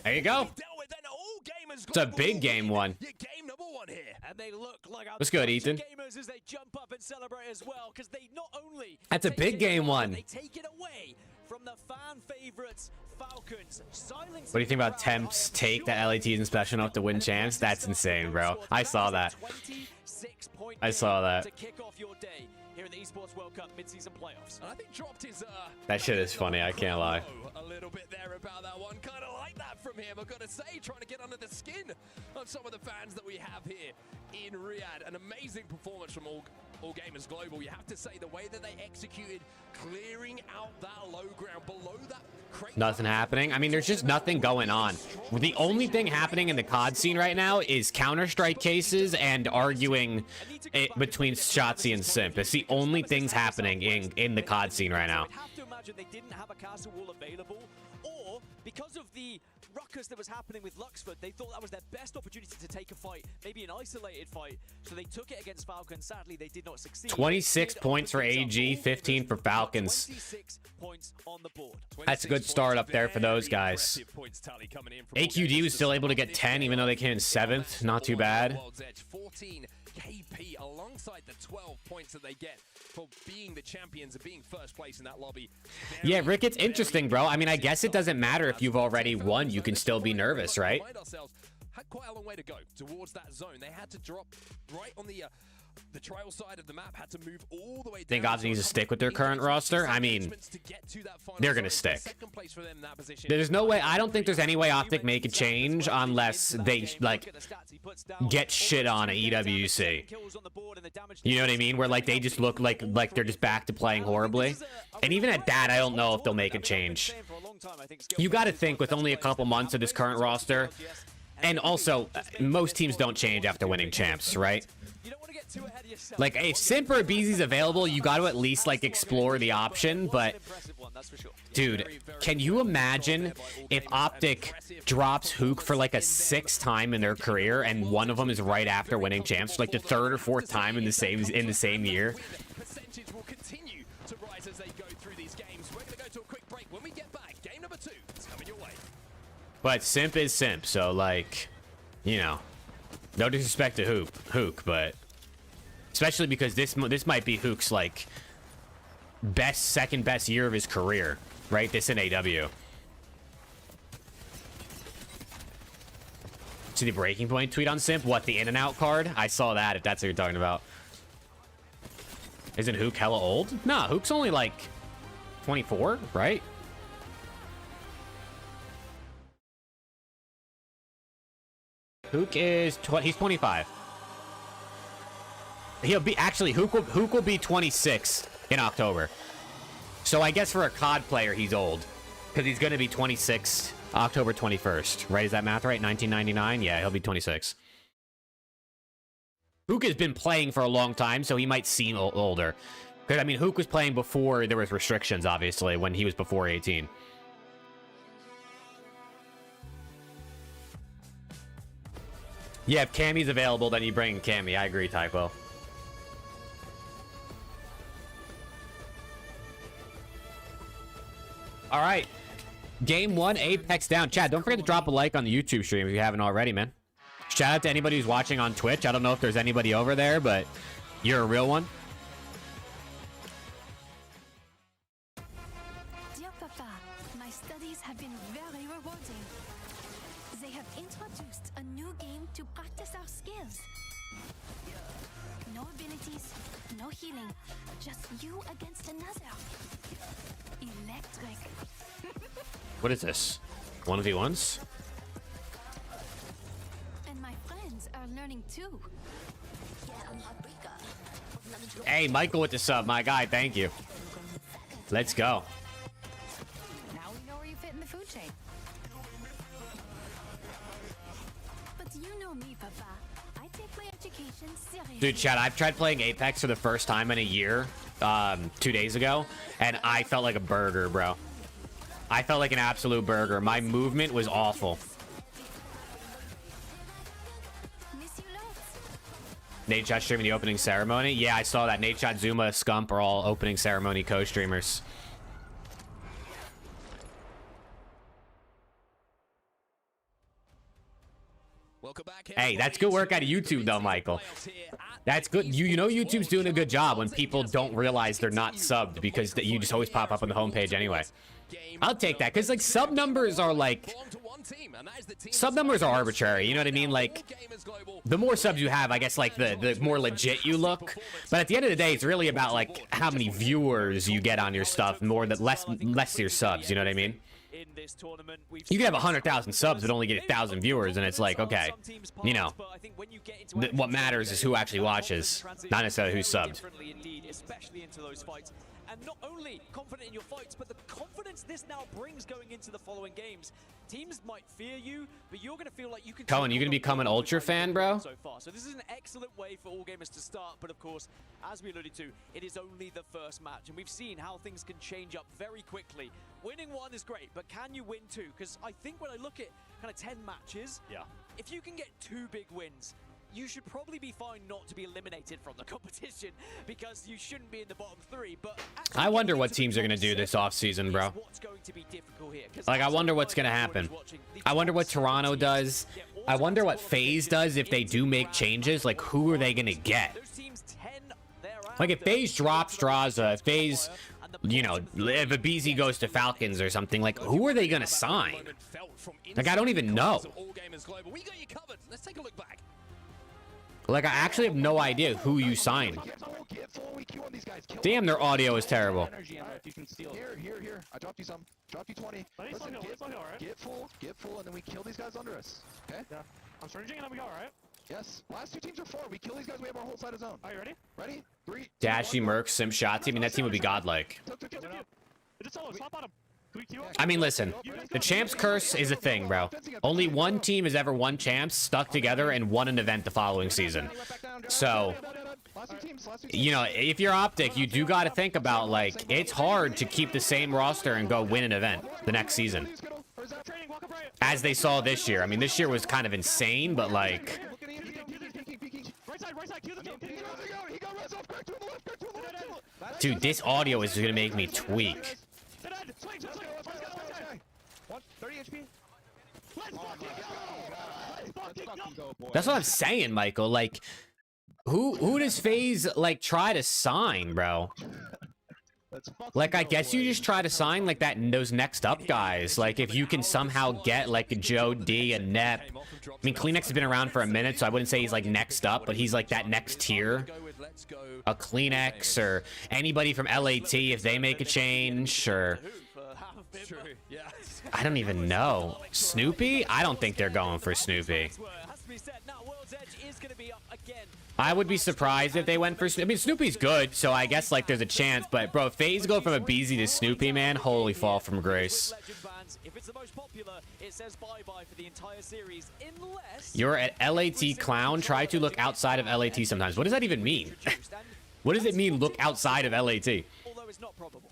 There you go. It's a big game 1.
And they look like
what's good, Ethan?
Gamers as they jump up and celebrate as well, because they not only
that's a big game 1.
They take it away from the fan favorites Falcons.
What do you think about Temp's take that LATs and special enough to win champs? That's insane, bro. I saw that. I saw that.
To kick off your day here in the Esports World Cup mid-season playoffs.
And I think dropped his
that shit is funny, I can't lie.
A little bit there about that one. Kind of like that from him, I've got to say, trying to get under the skin of some of the fans that we have here in Riyadh. An amazing performance from all Gamers Global. You have to say the way that they executed, clearing out that low ground below that crate.
Nothing happening. I mean, there's just nothing going on. The only thing happening in the COD scene right now is Counter-Strike cases and arguing between Shotzi and Simp. It's the only things happening in the COD scene right now.
I have to imagine they didn't have a castle wall available, or because of the ruckus that was happening with Luxford, they thought that was their best opportunity to take a fight, maybe an isolated fight, so they took it against Falcons. Sadly, they did not succeed.
26 points for AG, 15 for Falcons.
26 points on the board.
That's a good start up there for those guys. AQD was still able to get 10, even though they came in 7th. Not too bad.
14 KP alongside the 12 points that they get for being the champions and being first place in that lobby.
Yeah, Rick, it's interesting, bro. I mean, I guess it doesn't matter if you've already won. You can still be nervous, right?
Had quite a long way to go towards that zone. They had to drop right on the trial side of the map, had to move all the way down.
Think Optic needs to stick with their current roster? I mean, they're going to stick. There's no way, I don't think there's any way Optic make a change unless they, like, get shit on at EWC. You know what I mean? Where, like, they just look like they're just back to playing horribly. And even at that, I don't know if they'll make a change. You got to think with only a couple months of this current roster, and also, most teams don't change after winning champs, right? Like, if Simp or BZ's available, you got to at least, like, explore the option, but... Dude, can you imagine if Optic drops Hook for, like, a 6th time in their career, and one of them is right after winning champs, like the 3rd or 4th time in the same year?
Percentage will continue to rise as they go through these games. We're going to go to a quick break. When we get back, game number 2 is coming your way.
But Simp is Simp, so, like, you know, no disrespect to Hook, but... Especially because this might be Hook's, like, second best year of his career, right? This in AW. See the breaking point tweet on Simp? What, the in and out card? I saw that, if that's what you're talking about. Isn't Hook hella old? Nah, Hook's only like 24, right? Hook is he's 25. He'll be actually Hook will be 26 in October. So I guess for a COD player he's old because he's going to be 26 October 21st, right? Is that math right? 1999? Yeah, he'll be 26. Hook has been playing for a long time, so he might seem older. Because I mean, Hook was playing before there was restrictions, obviously, when he was before 18. Yeah, if Cammy's available, then you bring Cammy. I agree, Typo. All right. Game 1, Apex down. Chad, don't forget to drop a like on the YouTube stream if you haven't already, man. Shout out to anybody who's watching on Twitch. I don't know if there's anybody over there, but you're a real one.
Dear Papa, my studies have been very rewarding. They have introduced a new game to practice our skills. No abilities, no healing, just you against another. Electric.
What is this? 1v1s?
And my friends are learning too.
Hey, Michael with the sub, my guy. Thank you. Let's go.
Now we know where you fit in the food chain. But you know me, Papa. I take my education seriously.
Dude, Chad, I've tried playing Apex for the first time in a year, 2 days ago, and I felt like a burger, bro. I felt like an absolute burger. My movement was awful. Nate Shot streaming the opening ceremony. Yeah, I saw that. Nate Shot, Zuma, Scump are all opening ceremony co-streamers. Hey, that's good work out of YouTube, though, Michael. That's good. You know YouTube's doing a good job when people don't realize they're not subbed because you just always pop up on the homepage anyway. I'll take that because like sub numbers are arbitrary. You know what I mean? Like the more subs you have, I guess like the more legit you look. But at the end of the day, it's really about like how many viewers you get on your stuff, more than less your subs. You know what I mean? You can have 100,000 subs but only get 1,000 viewers, and it's like, okay, you know, what matters is who actually watches, not necessarily who's subbed.
And not only confident in your fights, but the confidence this now brings going into the following games. Teams might fear you, but you're going to feel like you can...
Cohen, you going to become an Ultra fan, bro?
So far. So this is an excellent way for all gamers to start, but of course, as we alluded to, it is only the first match, and we've seen how things can change up very quickly. Winning one is great, but can you win two? Because I think when I look at kind of 10 matches, if you can get 2 big wins, you should probably be fine not to be eliminated from the competition because you shouldn't be in the bottom 3. But
I wonder what teams are going to do this offseason, bro. Like, I wonder what's going to happen. I wonder what Toronto does. I wonder what FaZe does if they do make changes. Like, who are they going to get? Like, if FaZe drops Draza, if FaZe, you know, if a BZ goes to Falcons or something, like, who are they going to sign? Like, I don't even know. Like, I actually have no idea who you signed. Damn, their audio is terrible.
Here. I dropped you some. Dropped you 20. Listen, get full, and then we kill these guys under us. Okay?
Yeah. I'm surging and then we go, alright?
Yes. Last 2 teams are 4. We kill these guys, we have our whole side of zone.
Are you ready?
Ready? 3,
Dashy, Merc, Sim Shot team. I mean, that team would be godlike. I mean, listen, the champs curse is a thing, bro. Only one team has ever won champs, stuck together, and won an event the following season. So, you know, if you're Optic, you do got to think about, like, it's hard to keep the same roster and go win an event the next season. As they saw this year. I mean, this year was kind of insane, but, like... Dude, this audio is going to make me tweak.
30 HP.
That's what I'm saying, Michael. Like, who does FaZe like try to sign, bro?
Let's fucking
Like, I
go,
guess you
boys.
just try to sign like those next up guys. Like, if you can somehow get like a Joe D, a Nep. I mean, Kleenex has been around for a minute, so I wouldn't say he's like next up, but he's like that next tier. A Kleenex or anybody from LAT if they make a change, or I don't even know. Snoopy? I don't think they're going for Snoopy. I would be surprised if they went for Snoopy. I mean, Snoopy's good, so I guess like there's a chance. But bro, if FaZe go from a BZ to Snoopy, man, holy fall from grace.
If it's the most popular, it says bye-bye for the entire series, unless
You're at LAT clown. Try to look outside of LAT sometimes. What does that even mean? What does it mean, look outside of LAT?
although it's not probable.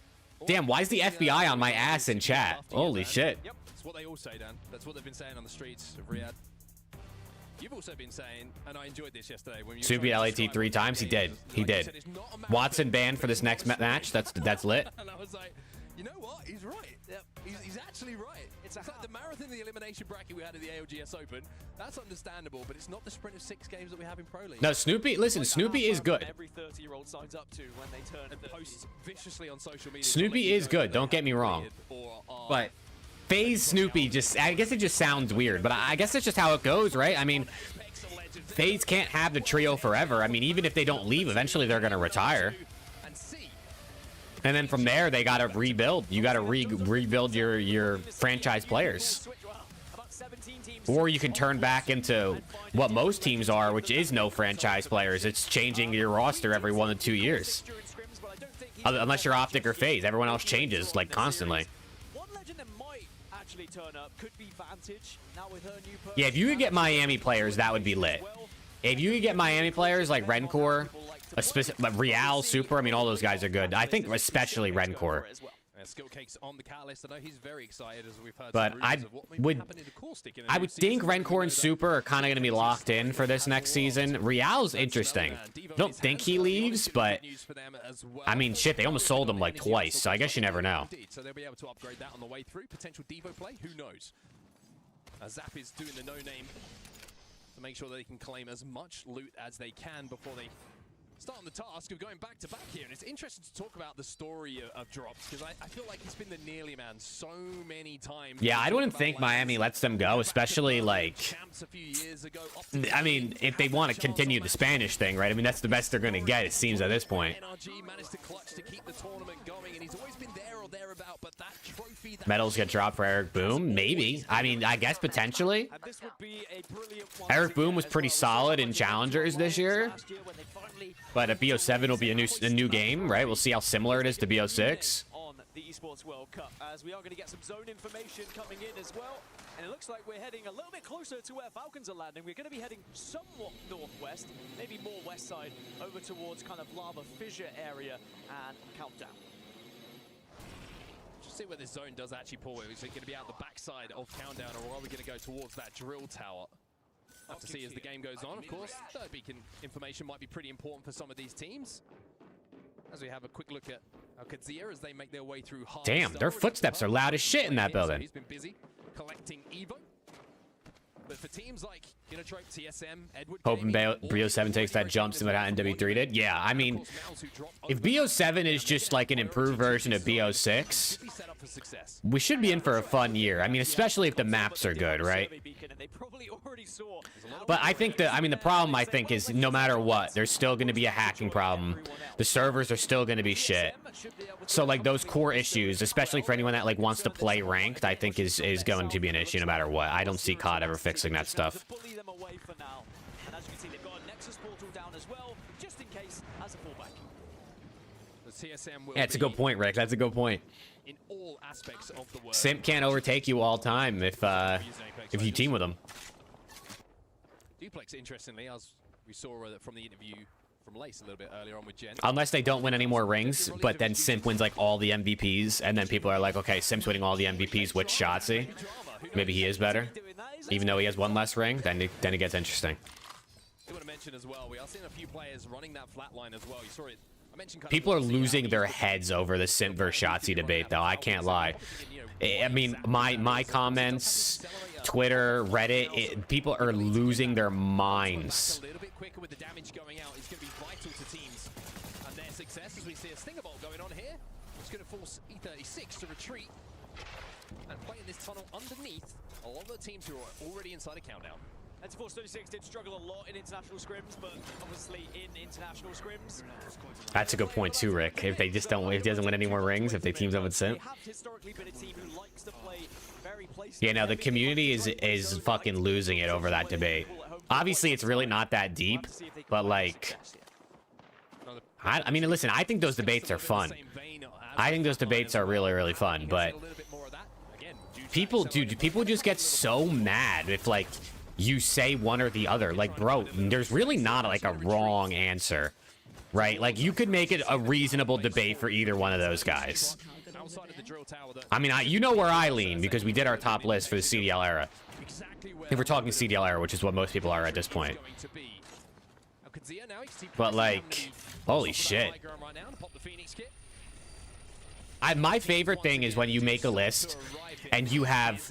Damn, why is the FBI on my ass in chat? Holy shit.
Yep, that's what they all say, Dan. That's what they've been saying on the streets of Riyadh. You've also been saying, and I enjoyed this yesterday, when you
Snoopy LAT 3 times. He did. He did. Watson banned for this next match. That's lit.
And I was like, you know what? He's right. Yep. He's actually right. It's like the marathon, the elimination bracket we had at the ALGS Open. That's understandable, but it's not the sprint of 6 games that we have in Pro League.
No, Snoopy. Listen, Snoopy is good.
Every 30-year-old signs up to when they turn
And
30.
posts viciously on social media.
Snoopy is good. Don't get me wrong. But FaZe Snoopy just, I guess it just sounds weird, but I guess it's just how it goes, right? I mean, FaZe can't have the trio forever. I mean, even if they don't leave, eventually they're going to retire. And then from there, they got to rebuild. You got to rebuild your franchise players. Or you can turn back into what most teams are, which is no franchise players. It's changing your roster every 1 to 2 years. Unless you're Optic or FaZe. Everyone else changes, like, constantly.
One legend that might actually turn up could be Vantage. Now with her new
Yeah, if you could get Miami players, that would be lit. If you could get Miami players like Rencor, like Real, Super, I mean, all those guys are good. I think especially Rencor.
Skill Cake's on the catalyst. I know he's very excited, as we've heard.
But I would think Rencor and Super are kind of going to be locked in for this next season. Real's interesting. Don't think he leaves, but I mean, shit, they almost sold him like twice, so I guess you never know.
So they'll be able to upgrade that on the way through. Potential Devo play, who knows? Zap is doing the no-name to make sure they can claim as much loot as they can before they start on the task of going back-to-back here. And it's interesting to talk about the story of drops, because I feel like he's been the nearly man so many times.
Yeah, I wouldn't think Miami lets them go, especially like, I mean, if they want to continue the Spanish thing, right? I mean, that's the best they're going to get, it seems, at this point.
NRG managed to clutch to keep the tournament going, and he's always been there or thereabout, but that trophy...
Medals get dropped for Eric Boom? Maybe. I mean, I guess potentially. Eric Boom was pretty solid in Challengers this year. But at BO7 will be a new game, right? We'll see how similar it is to BO6.
On the Esports World Cup, as we are going to get some zone information coming in as well. And it looks like we're heading a little bit closer to where Falcons are landing. We're going to be heading somewhat northwest, maybe more west side, over towards kind of Lava Fissure area and Countdown.
Just see where this zone does actually pull. Is it going to be out the backside of Countdown, or are we going to go towards that drill tower? Have to see as the game goes on, of course. Third beacon information might be pretty important for some of these teams. As we have a quick look at Kadzia as they make their way through hard.
Damn, their footsteps are loud as shit in that building.
He's been busy collecting Evo. But for teams like Unitrope, TSM, Edward,
Hoping BO7 takes that jump similar to NW3 did. Yeah, I mean, if BO7 is just like an improved version of BO6, we should be in for a fun year. I mean, especially if the maps are good, right? But I think the problem I think is no matter what, there's still going to be a hacking problem. The servers are still going to be shit. So like those core issues, especially for anyone that like wants to play ranked, I think is going to be an issue no matter what. I don't see COD ever fixing that stuff. Yeah, it's a good point, Rick. That's a good point.
In all aspects of the world.
Simp can't overtake you all time if you team with him.
Duplex, interestingly, as we saw from the interview from Lace a little bit earlier on with Jen.
Unless they don't win any more rings, but then Simp wins like all the MVPs, and then people are like, okay, Simp's winning all the MVPs with Shotzzy. Maybe he is better, even though he has one less ring. Then it gets interesting.
I want to mention as well, we are seeing a few players running that flat line as well. You saw it.
People are losing their heads over the Simp versus Shotzzy debate, though. I can't lie. I mean, my comments, Twitter, Reddit, people are losing their minds.
A little bit quicker with the damage going out is going to be vital to teams and their success, as we see a stinger bolt going on here. going to force E36 to retreat and play in this tunnel underneath a lot of the teams who are already inside a countdown.
And Force 36 did struggle a lot in international scrims, but obviously in international scrims,
That's a good point too, Rick. If they just don't, if he doesn't win any more rings, if they teams up with
they
Sim.
have historically been a team who likes to play very place.
Yeah, no, the community is fucking losing it over that debate. Obviously, it's really not that deep, but like, I mean, listen, I think those debates are fun. I think those debates are really, really fun, but people, dude, people just get so mad if like you say one or the other. Like, bro, there's really not like a wrong answer, right? Like, you could make it a reasonable debate for either one of those guys. I mean, you know where I lean because we did our top list for the CDL era. If we're talking CDL era, which is what most people are at this point. But like, holy shit. My favorite thing is when you make a list and you have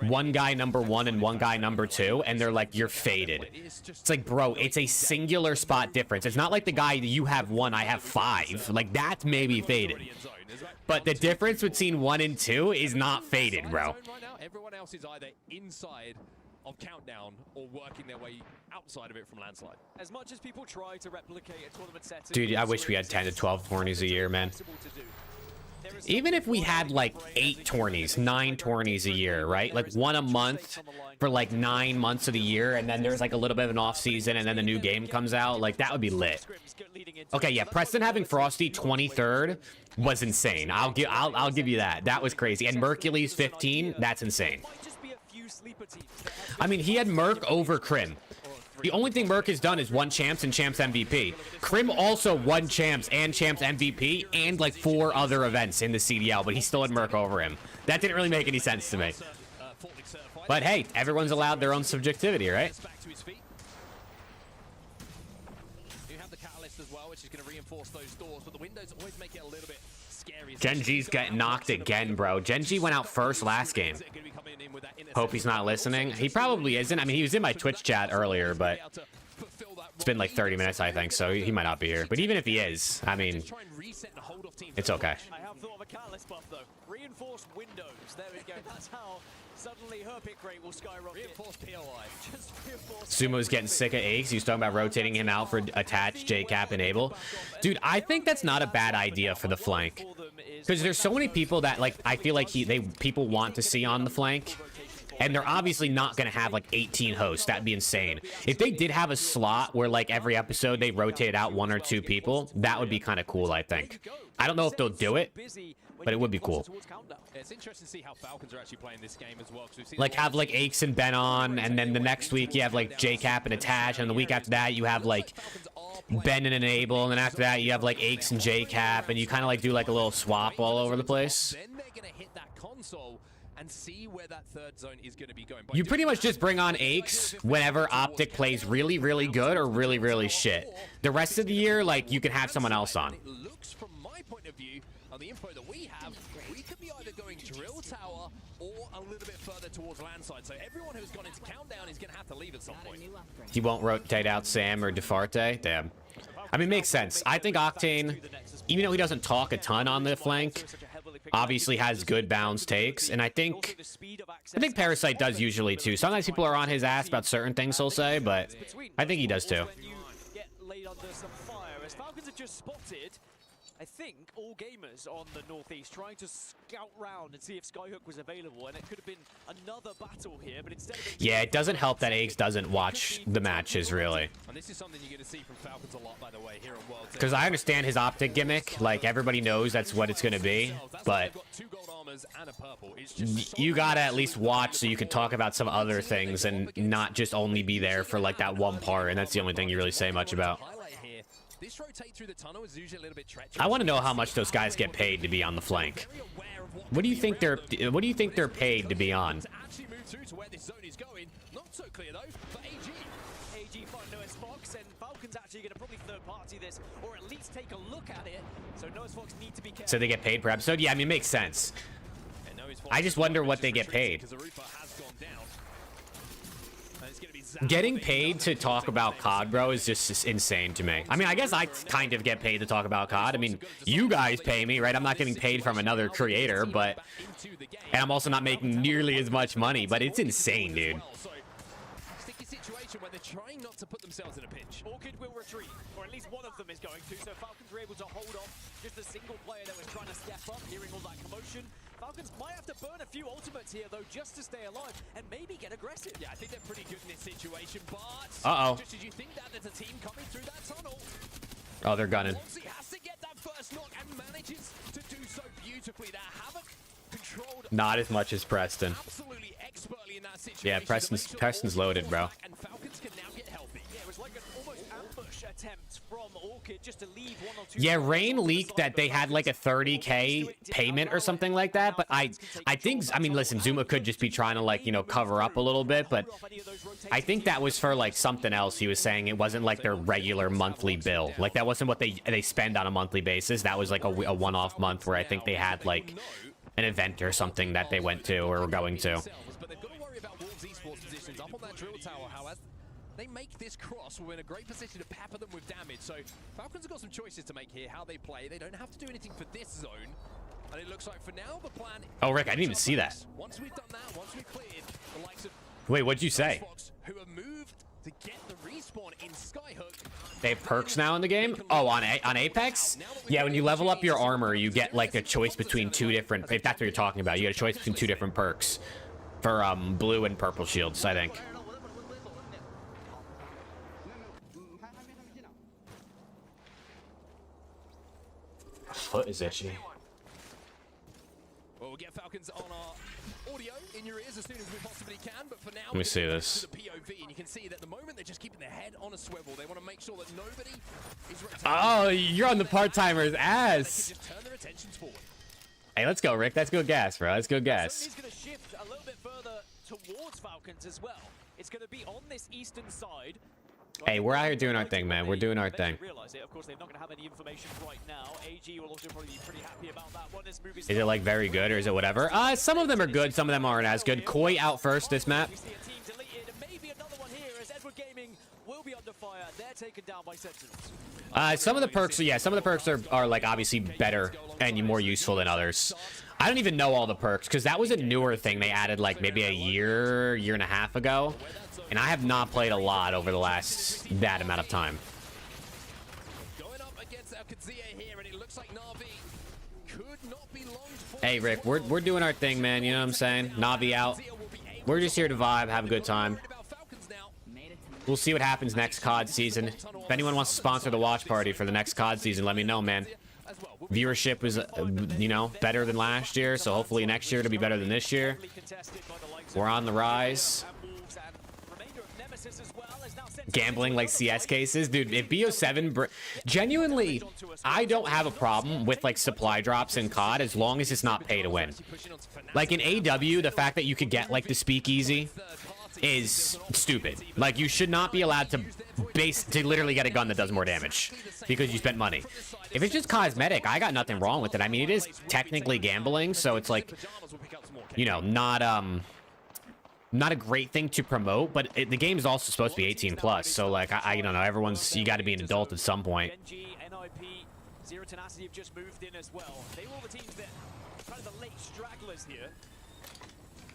one guy number 1 and one guy number 2, and they're like, you're faded. It's like, bro, it's a singular spot difference. It's not like the guy that you have 1, I have 5. Like, that's maybe faded. But the difference between 1 and 2 is not faded, bro.
Everyone else is either inside of countdown or working their way outside of it from landslide.
As much as people try to replicate a tournament setting,
Dude, I wish we had 10 to 12 tourneys a year, man. Even if we had like 8 tourneys, 9 tourneys a year, right? Like 1 a month for like 9 months of the year, and then there's like a little bit of an off season, and then the new game comes out. Like, that would be lit. Okay, yeah, Preston having Frosty 23rd was insane. I'll give you that. That was crazy. And Mercules 15, that's insane. I mean, he had Merc over Crim. The only thing Merc has done is won champs and champs MVP. Crim also won champs and champs MVP and like 4 other events in the CDL, but he still had Merc over him. That didn't really make any sense to me. But hey, everyone's allowed their own subjectivity, right?
You have the catalyst as well, which is going to reinforce those doors, but the windows always make it a little bit scary.
Genji's getting knocked again, bro. Genji went out first last game. Hope he's not listening. He probably isn't. I mean, he was in my Twitch chat earlier, but it's been like 30 minutes, I think, so he might not be here. But even if he is, I mean, it's okay.
I have thought of a catalyst buff though. Reinforced windows. There we go. That's how suddenly her pick rate will skyrocket.
Reinforced POI.
Just reinforced.
Sumo's getting sick of Aches. He was talking about rotating him out for attach, JCap, enable. Dude, I think that's not a bad idea for the flank. Because there's so many people that, like, I feel like people want to see on the flank. And they're obviously not going to have, like, 18 hosts. That'd be insane. If they did have a slot where, like, every episode they rotated out 1 or 2 people, that would be kind of cool, I think. I don't know if they'll do it, but it would be cool.
It's interesting to see how Falcons are actually playing this game as well.
Like, have, like, Aches and Ben on, and then the next week you have, like, JCap and Attach, and the week after that you have, like, Ben and Enable, and then after that you have, like, Aches and JCap, and you kind of, like, do, like, a little swap all over the place.
Then they're going to hit that console and see where that third zone is going to be going.
You pretty much just bring on Aches whenever Optic plays really, really good or really, really shit. The rest of the year, like, you can have someone else on.
It looks, from my point of view, on the info that we have, we could be either going drill tower or a little bit further towards landside. So everyone who's gone into countdown is going to have to leave at some point.
He won't rotate out Sam or Defarte. Damn. I mean, makes sense. I think Octane, even though he doesn't talk a ton on the flank, obviously has good bounce takes, and I think Parasite does usually too. Sometimes people are on his ass about certain things he'll say, but I think he does too.
Falcons have just spotted, I think, all gamers on the northeast trying to scout round and see if Skyhook was available, and it could have been another battle here, but instead of
yeah, it doesn't help that Aches doesn't watch the matches really.
And this is something you're going to see from Falcons a lot, by the way, here on World.
Because I understand his optic gimmick, like everybody knows that's what it's going to be, but you gotta at least watch so you can talk about some other things and not just only be there for like that one part, and that's the only thing you really say much about.
This rotate through the tunnel is usually a little bit treacherous.
I want to know how much those guys get paid to be on the flank. What do you think they're paid to be on?
Actually move through to where this zone is going. Not so clear though for AG.
AG find Noah's Fox, and Falcons actually going to probably third party this, or at least take a look at it. So Noah's Fox need to be careful.
So they get paid per episode? Yeah, I mean, it makes sense. I just wonder what they get paid. Getting paid to talk about COD, bro, is just insane to me. I mean, I guess I kind of get paid to talk about COD. I mean, you guys pay me, right? I'm not getting paid from another creator, but... And I'm also not making nearly as much money, but it's insane, dude.
Where they're trying not to put themselves in a pinch.
Orchid will retreat, or at least one of them is going to, so Falcons were able to hold off just a single player that was trying to step up, hearing all that commotion. Falcons might have to burn a few ultimates here, though, just to stay alive, and maybe get aggressive.
Yeah, I think they're pretty good in this situation, but... Just as you think that, there's a team coming through that tunnel.
Oh, they're gunning.
He has to get that first knock and manages to do so beautifully. That Havoc controlled...
Not as much as Preston.
Absolutely expertly in that situation.
Yeah, Preston's loaded, bro.
And Falcons can now get healthy.
Yeah, it was like an almost ambush attempt from Orchid just to leave one or two...
Yeah, Rain leaked that they had like a 30K payment or something like that, but I think, I mean, listen, Zuma could just be trying to, like, you know, cover up a little bit, but I think that was for like something else. He was saying it wasn't like their regular monthly bill. Like that wasn't what they spend on a monthly basis. That was like a one-off month where I think they had like an event or something that they went to or were going to.
But they've got to worry about Wolves esports positions up on that drill tower. However, they make this cross, we're in a great position to pepper them with damage. So Falcons have got some choices to make here, how they play. They don't have to do anything for this zone. And it looks like for now the plan...
Oh, Rick, I didn't even see that.
Once we've done that, once we've cleared the likes of...
Wait, what'd you say?
Who have moved to get the respawn in Skyhook.
They have perks now in the game? Oh, on Apex? Yeah, when you level up your armor, you get like a choice between two different... If that's what you're talking about, you get a choice between two different perks. For blue and purple shields, I think. Foot is itchy.
Well, we'll get Falcons on our audio in your ears as soon as we possibly can, but for now,
let me see this.
The POV, and you can see that at the moment they're just keeping their head on a swivel. They want to make sure that nobody is rotating.
Oh, you're on the part-timer's ass.
Just turn their attentions forward.
Hey, let's go, Rick. Let's go gas, bro. Let's go gas.
He's going to shift a little bit further towards Falcons as well. It's going to be on this eastern side.
Hey, we're out here doing our thing, man. We're doing our thing.
Realize it. Of course, they're not going to have any information right now. AG will also probably be pretty happy about that one. This move is
it like very good or is it whatever? Some of them are good. Some of them aren't as good. Koi out first this map.
We see a team deleted, and maybe another one here as Edward Gaming will be under fire. They're taken down by Sentinels.
Some of the perks, yeah, some of the perks are like obviously better and more useful than others. I don't even know all the perks because that was a newer thing they added like maybe a year and a half ago. And I have not played a lot over the last that amount of time.
Going up against here, and it looks like Na'Vi could not be long for.
Hey, Rick, we're doing our thing, man. You know what I'm saying? Na'Vi out. We're just here to vibe, have a good time. We'll see what happens next COD season. If anyone wants to sponsor the watch party for the next COD season, let me know, man. Viewership is, you know, better than last year, so hopefully next year it'll be better than this year. We're on the rise. Gambling like CS cases, dude. If BO7 genuinely, I don't have a problem with like supply drops in COD as long as it's not pay to win. Like in AW, the fact that you could get like the speakeasy is stupid. Like you should not be allowed to literally get a gun that does more damage because you spent money. If it's just cosmetic, I got nothing wrong with it. I mean, it is technically gambling, so it's like, you know, not a great thing to promote, but the game is also supposed to be 18 plus. So like, I don't know, you got to be an adult at some point.
Zero Tenacity have just moved in as well. They were all the teams that kind of the late stragglers here.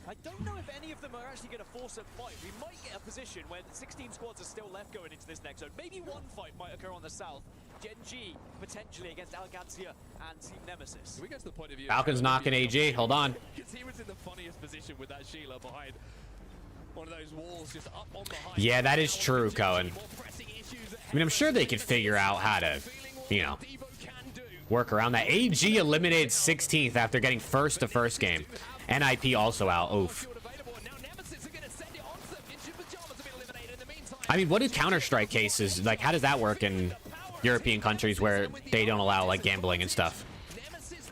I don't know if any of them are actually going to force a fight. We might get a position where 16 squads are still left going into this next zone. Maybe one fight might occur on the south. Gen G potentially against Algancia and Team Nemesis.
We get to the point of view.
Falcons knocking AG. Hold on.
Because he was in the funniest position with that Sheila behind one of those walls, just up on behind.
Yeah, that is true, Cohen. I mean, I'm sure they could figure out how to, you know, work around that. AG eliminated 16th after getting first to first game. NIP also out. Oof. I mean, what do Counter-Strike cases, like, how does that work in European countries where they don't allow, like, gambling and stuff?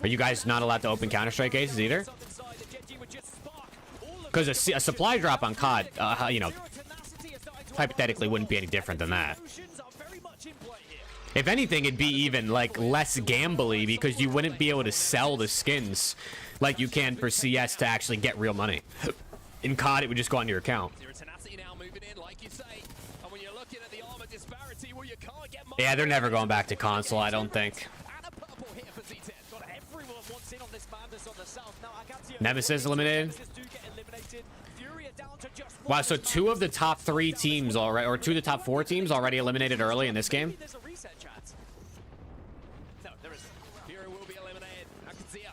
Are you guys not allowed to open Counter-Strike cases either? Because a supply drop on COD, you know, hypothetically wouldn't be any different than that. If anything, it'd be even, like, less gambly because you wouldn't be able to sell the skins like you can for CS to actually get real money. In COD, it would just go onto your account.
Tenacity now moving in, like you say. And when you're looking at the armor disparity, well, you can't get much.
Yeah, they're never going back to console, I don't think.
And a purple here for Z10.
Got everyone wants in on this madness on the south. Now,
Nemesis eliminated. Wow, so 2 of the top 3 teams already, or 2 of the top 4 teams already eliminated early in this game.
There's a reset, chat.
No, there isn't. Fury will be eliminated. Akazia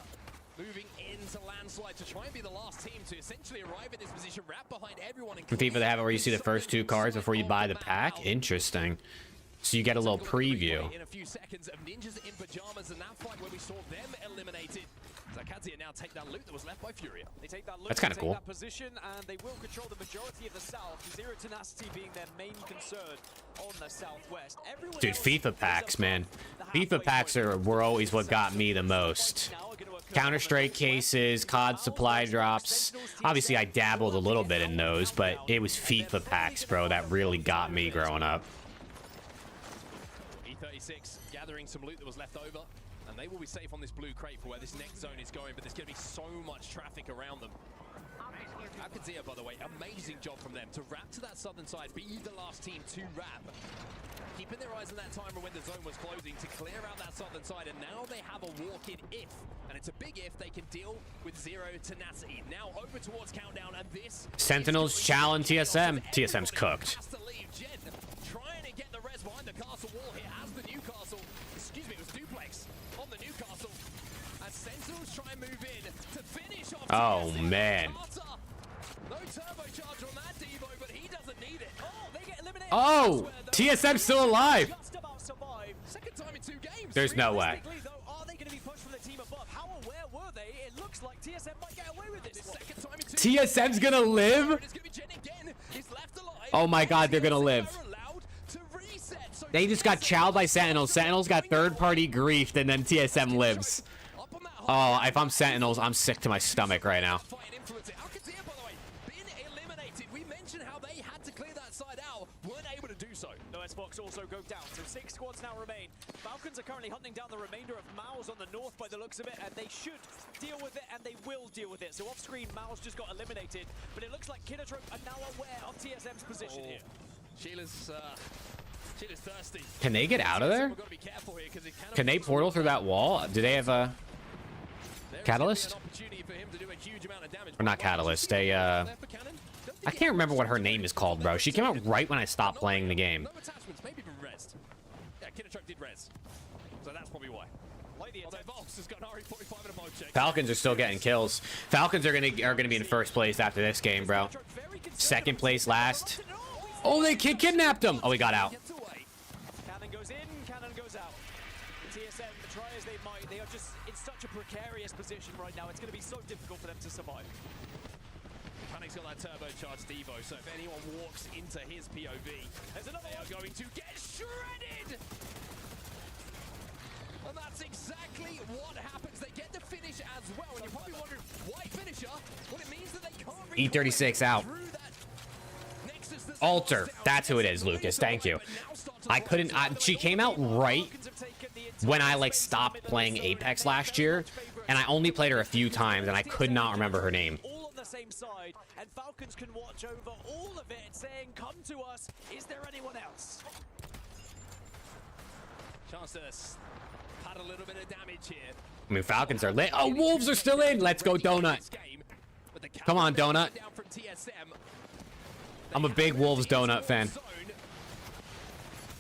moving into landslide to try and be the last team to essentially arrive at this position, wrap behind everyone.
In FIFA, they have it where you see the first 2 cards before you buy the pack. Interesting. So you get a little preview.
In a few seconds of ninjas in pajamas, and that fight where we saw them eliminated. Zakadzia now take that loot that was left by Furia.
They take that loot,
That's kind of cool.
that position, and they will control the majority of the south. Zero Tenacity being their main concern on the southwest. Everyone
Dude, FIFA packs, man. FIFA packs were always what got me the most. Counter-Strike cases, COD supply drops. Obviously, I dabbled a little bit in those, but it was FIFA packs, bro, that really got me growing up.
E36 gathering some loot that was left over. And they will be safe on this blue crate for where this next zone is going, but there's going to be so much traffic around them. Akazia, by the way, amazing job from them to wrap to that southern side, be the last team to wrap. Keeping their eyes on that timer when the zone was closing to clear out that southern side, and now they have a walk-in if, and it's a big if, they can deal with Zero Tenacity. Now over towards Countdown, and this...
Sentinels challenge TSM. TSM's cooked.
Has to leave. Jen trying to get the res behind the castle wall here as the Newcastle, excuse me, it was Duplex on the Newcastle. As Sentinels try and move in to finish off.
Oh, man.
No turbocharger on that Devo, but he doesn't need it. Oh, they get eliminated.
Oh, TSM's still alive.
Just about survive.
Second time in 2 games.
There's no way.
Though, are they going to be pushed from the team above? How aware were they? It looks like TSM might get away with this.
Second time in 2
TSM's gonna live?
It's gonna be Jen again. He's left alive.
Oh my god, they're gonna live.
Allowed to reset. So
They just got chowed by Sentinels. Sentinels got third-party griefed, and then TSM lives.
up on that
Oh, if I'm Sentinels, I'm sick to my stomach right now.
fight and influence it. Alcazar, by the way, been eliminated. We mentioned how they had to clear that side out, weren't able to do so.
No, Xbox also go down, so 6 squads now remain. Falcons are currently hunting down the remainder of Mao's on the north by the looks of it, and they should deal with it, and they will deal with it. So off-screen, Mao's just got eliminated, but it looks like Kinatrope are now aware of TSM's position here.
Sheila's thirsty.
Can they get out of there?
We've got to be careful here because it
Can they portal through that wall? Do they have a catalyst? Or not catalyst, I can't remember what her name is called, bro. She came out right when I stopped playing the game.
No attachments, maybe even res. Yeah, Kinatrope did res. So that's probably why. Although Volks has got an RE45 and a mode check.
Falcons are still getting kills. Falcons are gonna be in first place after this game, bro. Second place last. Oh, they kidnapped him. Oh, he got out.
Cannon goes in, cannon goes out. TSM, try as they might, they are just in such a precarious position right now. It's going to be so difficult for them to survive.
Panic's got that turbocharged Devo, so if anyone walks into his POV, they are going to get shredded! And that's exactly what happens. They get the finish as well, and you're probably wondering, why finisher? Well, it means that they can't
E36 out. Alter. That's who it is, Lucas. Thank you. I couldn't... she came out right when I, like, stopped playing Apex last year, and I only played her a few times, and I could not remember her name.
All on the same side, and Falcons can watch over all of it, saying, come to us, is there anyone else?
Chance to pad a little bit of damage here.
I mean, Falcons are lit. Oh, Wolves are still in. Let's go, Donut. Come on, Donut. I'm a big Wolves Donut fan.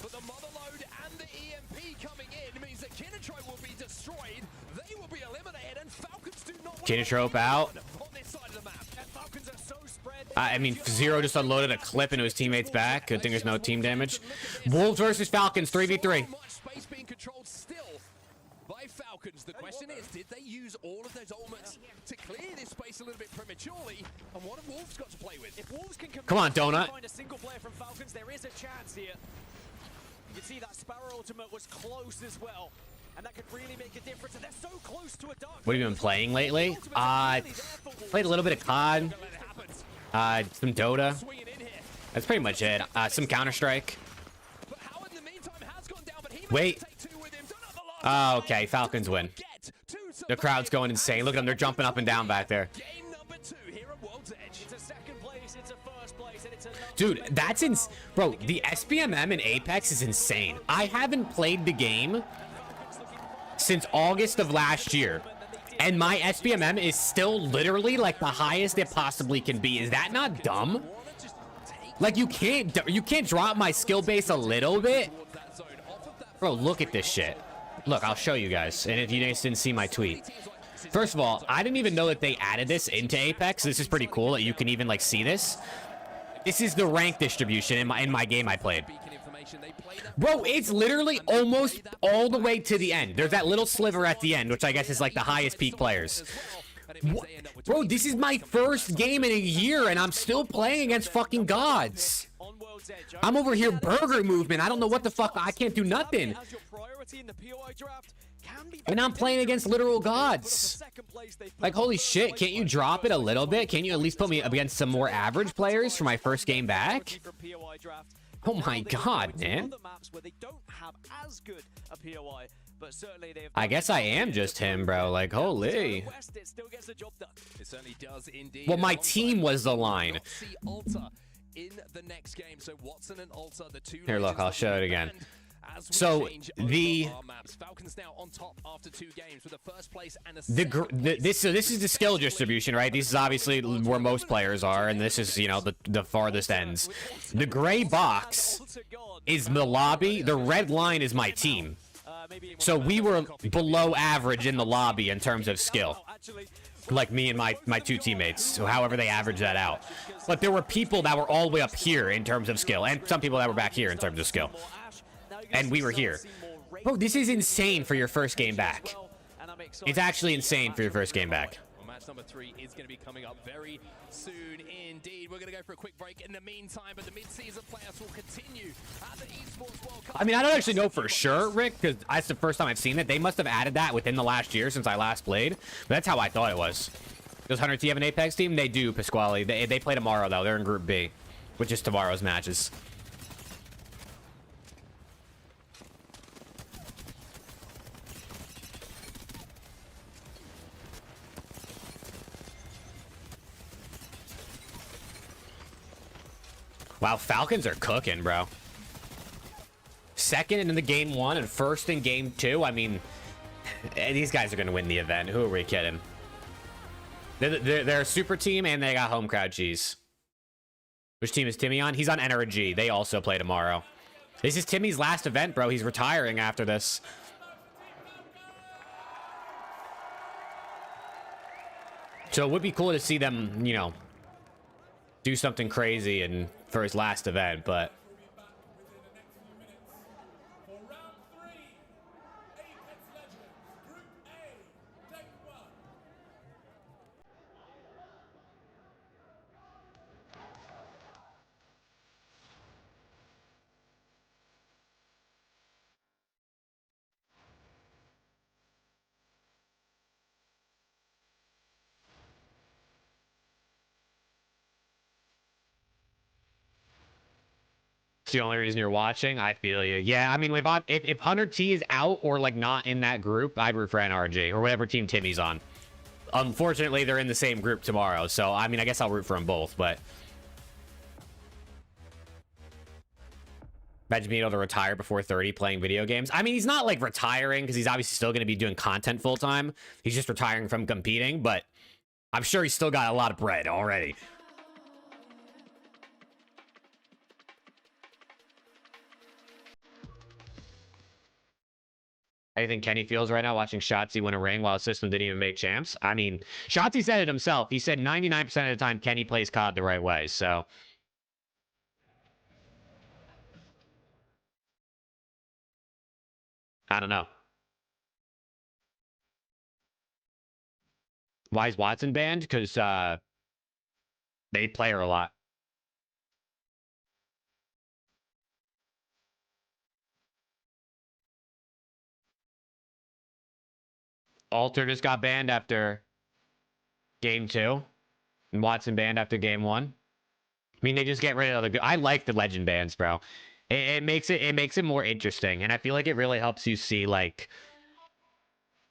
But the mother load and the EMP coming in means that Kinatrope will be destroyed. They will be eliminated, and Falcons do not.
Kinatrope out.
On this side of the map.
And Falcons are so spread.
I mean, Zero just unloaded a clip into his teammate's back. Good thing there's no team damage. Wolves versus Falcons, 3v3.
So much space being controlled still by Falcons. The question is, did they use all of those ultimates to clear this space a little bit prematurely? And what have Wolves got to play with?
If Wolves can
Come on, Donut.
find a single player from Falcons, there is a chance here. You can see that Sparrow ultimate was close as well, and that could really make a difference. And they're so close to a dark.
What have you been playing lately? Played a little bit of COD. Some Dota. That's pretty much it. Some Counter-Strike. Wait. Oh, okay. Falcons win. The crowd's going insane. Look at them. They're jumping up and down back there.
Game number 2 here at World's Edge.
It's a second player
Dude, that's bro, the SBMM in Apex is insane. I haven't played the game since August of last year, and my SBMM is still literally like the highest it possibly can be. Is that not dumb? Like, you can't drop my skill base a little bit? Bro, look at this shit. Look, I'll show you guys. And if you guys didn't see my tweet. First of all, I didn't even know that they added this into Apex. This is pretty cool that you can even like see this. This is the rank distribution in my game I played. Bro, it's literally almost all the way to the end. There's that little sliver at the end, which I guess is like the highest peak players. What? Bro, this is my first game in a year, and I'm still playing against fucking gods. I'm over here burger movement. I don't know what the fuck. I can't do nothing. And I'm playing against literal gods. Like, holy shit, can't you drop it a little bit? Can you at least put me against some more average players for my first game back? Oh my god, man. I guess I am just him, bro. Like, holy. Well, my team was the line. Here, look, I'll show it again. So this is the skill distribution, right? This is obviously where most players are, and this is, you know, the farthest ends. The gray box is the lobby. The red line is my team. So we were below average in the lobby in terms of skill, like me and my two teammates. So however they average that out. But there were people that were all the way up here in terms of skill, and some people that were back here in terms of skill. And we were here. Bro, this is insane for your first game back. It's actually insane for your first game back.
Well, match number 3 is going to be coming up very soon indeed. We're going to go for a quick break in the meantime, but the mid-season playoffs will continue at the Esports World Cup.
I mean, I don't actually know for sure, Rick, because that's the first time I've seen it. They must have added that within the last year since I last played. But that's how I thought it was. Does 100T have an Apex team? They do, Pasquale. They play tomorrow, though. They're in Group B, which is tomorrow's matches. Wow, Falcons are cooking, bro. Second in the game 1 and first in game 2. I mean, these guys are going to win the event. Who are we kidding? They're a super team, and they got home crowd cheese. Which team is Timmy on? He's on NRG. They also play tomorrow. This is Timmy's last event, bro. He's retiring after this. So it would be cool to see them, you know, do something crazy and for his last event, but the only reason you're watching. I feel you. Yeah, I mean, if 100T is out or like not in that group, I'd root for NRG or whatever team Timmy's on. Unfortunately, they're in the same group tomorrow, so I mean, I guess I'll root for them both. But imagine being able to retire before 30 playing video games. I mean, he's not like retiring because he's obviously still going to be doing content full time. He's just retiring from competing, but I'm sure he's still got a lot of bread already. How do you think Kenny feels right now watching Shotzi win a ring while his system didn't even make champs? I mean, Shotzi said it himself. He said 99% of the time Kenny plays COD the right way, so. I don't know. Why is Watson banned? Because they play her a lot. Alter just got banned after game 2. And Watson banned after game 1. I mean, they just get rid of the good. I like the legend bans, bro. It makes it more interesting. And I feel like it really helps you see, like,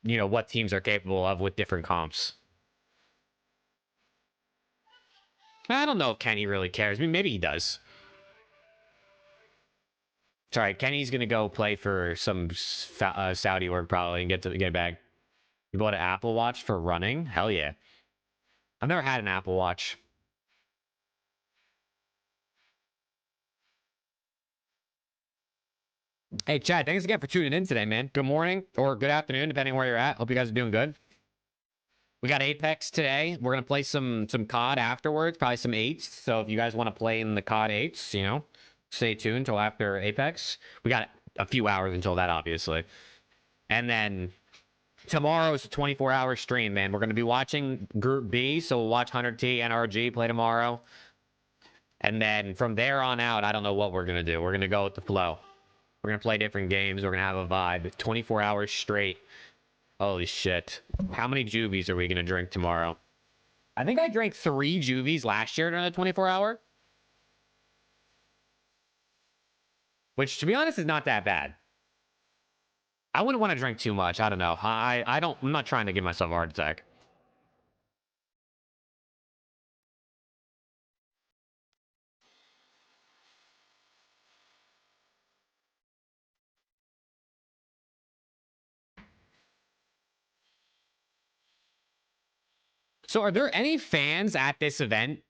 you know, what teams are capable of with different comps. I don't know if Kenny really cares. I mean, maybe he does. Sorry, Kenny's gonna go play for some Saudi org probably and get back. You bought an Apple Watch for running? Hell yeah. I've never had an Apple Watch. Hey, Chad, thanks again for tuning in today, man. Good morning or good afternoon, depending where you're at. Hope you guys are doing good. We got Apex today. We're gonna play some COD afterwards, probably some 8s. So if you guys want to play in the COD 8s, you know, stay tuned until after Apex. We got a few hours until that, obviously. And then tomorrow is a 24-hour stream, man. We're gonna be watching Group B, so we'll watch Hunter T, NRG play tomorrow. And then from there on out, I don't know what we're gonna do. We're gonna go with the flow. We're gonna play different games. We're gonna have a vibe. 24 hours straight. Holy shit. How many juvies are we gonna drink tomorrow? I think I drank 3 juvies last year during the 24-hour. Which, to be honest, is not that bad. I wouldn't want to drink too much. I don't know. I'm not trying to give myself a heart attack. So are there any fans at this event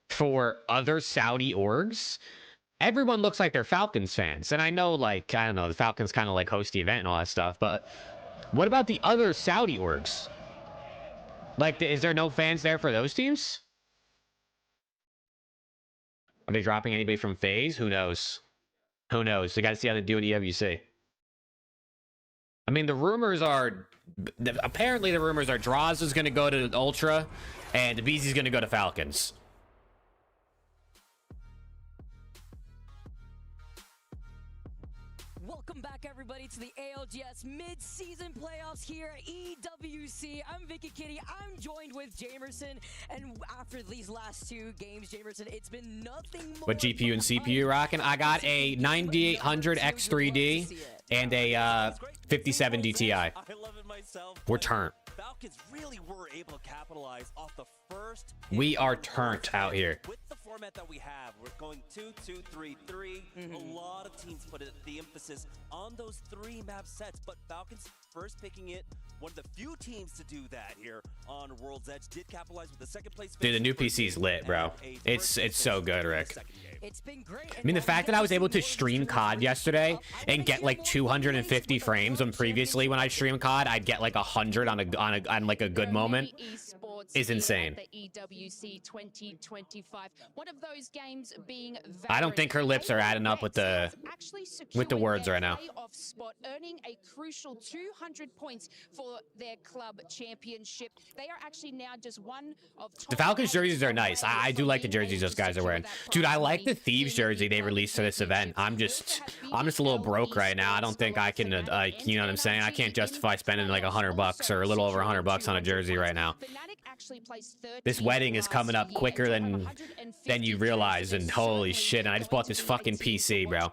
for other Saudi orgs? Everyone looks like they're Falcons fans. And I know, like, I don't know, the Falcons kind of like host the event and all that stuff. But what about the other Saudi orgs? Like, is there no fans there for those teams? Are they dropping anybody from FaZe? Who knows? Who knows? They got to see how they do with EWC. I mean, the rumors are... Apparently, the rumors are Draws is going to go to Ultra, and BZ's going to go to Falcons.
Welcome back, everybody, to the ALGS mid-season playoffs here at EWC. I'm Vicky Kitty. I'm joined with Jamerson, and after these last 2 games, Jamerson, it's been nothing more.
What GPU and CPU rocking? I got a 9800 X3D and a 57 DTI.
I love it myself.
We're turned.
Falcons really were able to capitalize off the first.
We are turned out here.
With the format that we have, we're going 2-2-3-3. A lot of teams put the emphasis on those 3 map sets, but Falcons first picking it. One of the few teams to do that here on World's Edge did capitalize with the second place.
Dude, the new PC's lit, bro. It's so good, Rick.
It's been great.
I mean, the fact that I was able to stream COD yesterday and get like 250 frames when previously when I stream COD, I'd get like 100 on like a good moment is insane.
The EWC 2025. One of those games being
I don't think her lips are adding up with the words right now.
Spot, earning a crucial 200 points for their club championship. They are actually now just one of
the Falcons jerseys are nice. I do like the jerseys those guys are wearing. Dude, I like the Thieves jersey they released for this event. I'm just a little broke right now. I don't think I can like, you know what I'm saying? I can't justify spending like $100 or a little over $100 on a jersey right now. This wedding is coming up quicker than you realize, and holy shit, and I just bought this fucking PC, bro.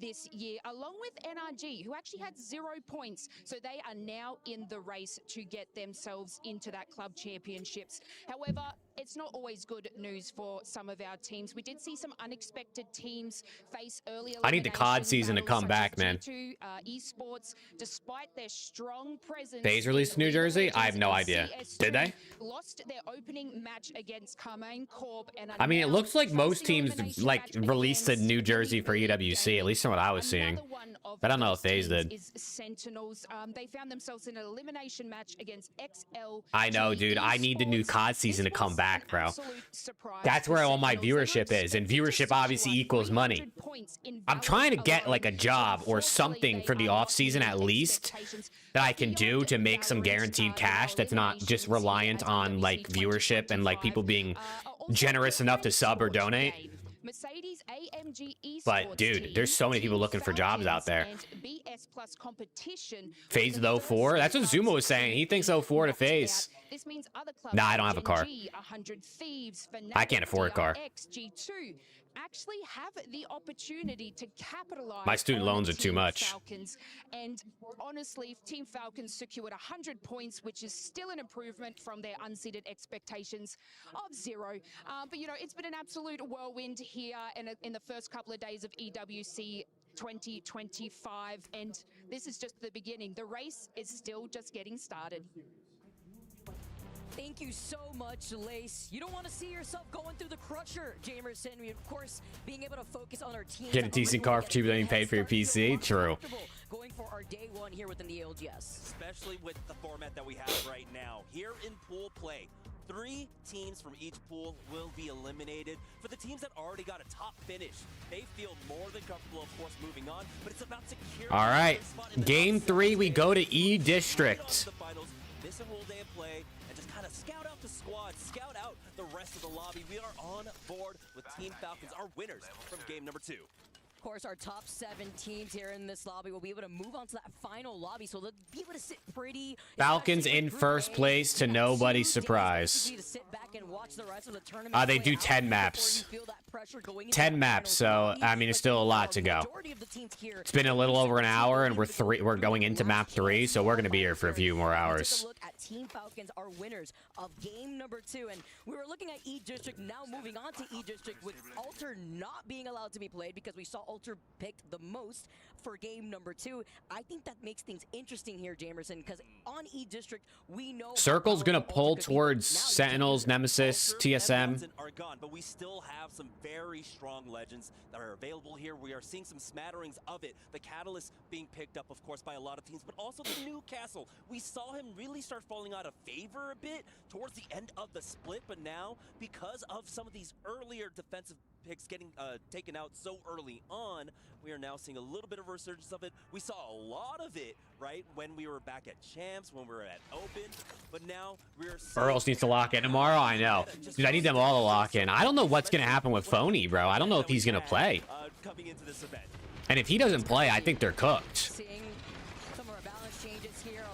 This year, along with NRG, who actually had 0 points, so they are now in the race to get themselves into that club championships. However, it's not always good news for some of our teams. We did see some unexpected teams face early.
I need the COD season to come back, man.
Esports, despite their strong presence.
FaZe released New Jersey? I have no idea. Did they?
Lost their opening match against Carmine Corp, and
I mean, it looks like most teams like released a New Jersey for EWC, at least from what I was seeing. I don't know if FaZe did.
Sentinels. They found themselves in an elimination match against XL.
I know, dude. I need the new COD season to come back, bro. That's where all my viewership is, and viewership obviously equals money. I'm trying to get like a job or something for the off season at least that I can do to make some guaranteed cash that's not just reliant on like viewership and like people being generous enough to sub or donate. But dude, there's so many people looking for jobs out there. FaZe with 04? That's what Zuma was saying. He thinks 04 to FaZe. Nah, I don't have a car. I can't afford a car.
actually have the opportunity to capitalize.
My student
on
loans are too
Team
much.
Falcons. And honestly, Team Falcons secured 100 points, which is still an improvement from their unseeded expectations of 0. But, you know, it's been an absolute whirlwind here in the first couple of days of EWC 2025, and this is just the beginning. The race is still just getting started.
Thank you so much, Lace. You don't want to see yourself going through the crusher, Jamerson. We, of course, being able to focus on our team.
Get a decent car for cheaper than you paid for your PC. True.
Going for our day one here within the LGS.
Especially with the format that we have right now. Here in pool play, 3 teams from each pool will be eliminated. For the teams that already got a top finish, they feel more than comfortable, of course, moving on. But it's about security.
All right. Game 3, we go to E District.
Miss a whole day of play and just kind of scout out the squad, scout out the rest of the lobby. We are on board with Team Falcons, our winners from game number 2.
Of course, our top 7 teams here in this lobby will be able to move on to that final lobby, so they'll be able to sit pretty.
Falcons in first place to nobody's surprise. They do 10 maps. 10 maps, so I mean it's still a lot to go. It's been a little over an hour, and we're going into map 3, so we're gonna be here for a few more hours.
Take a look at Team Falcons, our winners of game number 2, and we were looking at E District. Now moving on to E District with Alter not being allowed to be played because we saw Alter picked the most for game number 2. I think that makes things interesting here, Jamerson, because on E District we know
Circle's gonna pull towards Sentinels, Nemesis, TSM.
Are gone, but we still have some very strong legends that are available here. We are seeing some smatterings of it. The Catalyst being picked up, of course, by a lot of teams, but also the Newcastle. We saw him really start falling out of favor a bit towards the end of the split, but now, because of some of these earlier defensive picks getting taken out so early on, we are now seeing a little bit of a resurgence of it. We saw a lot of it, right, when we were back at Champs, when we were at Open, but now we're
Earls needs to lock in tomorrow. I know, dude. I need them all to lock in. I don't know what's gonna happen with Phony, bro. I don't know if he's gonna play.
Coming into this event.
And if he doesn't play, I think they're cooked.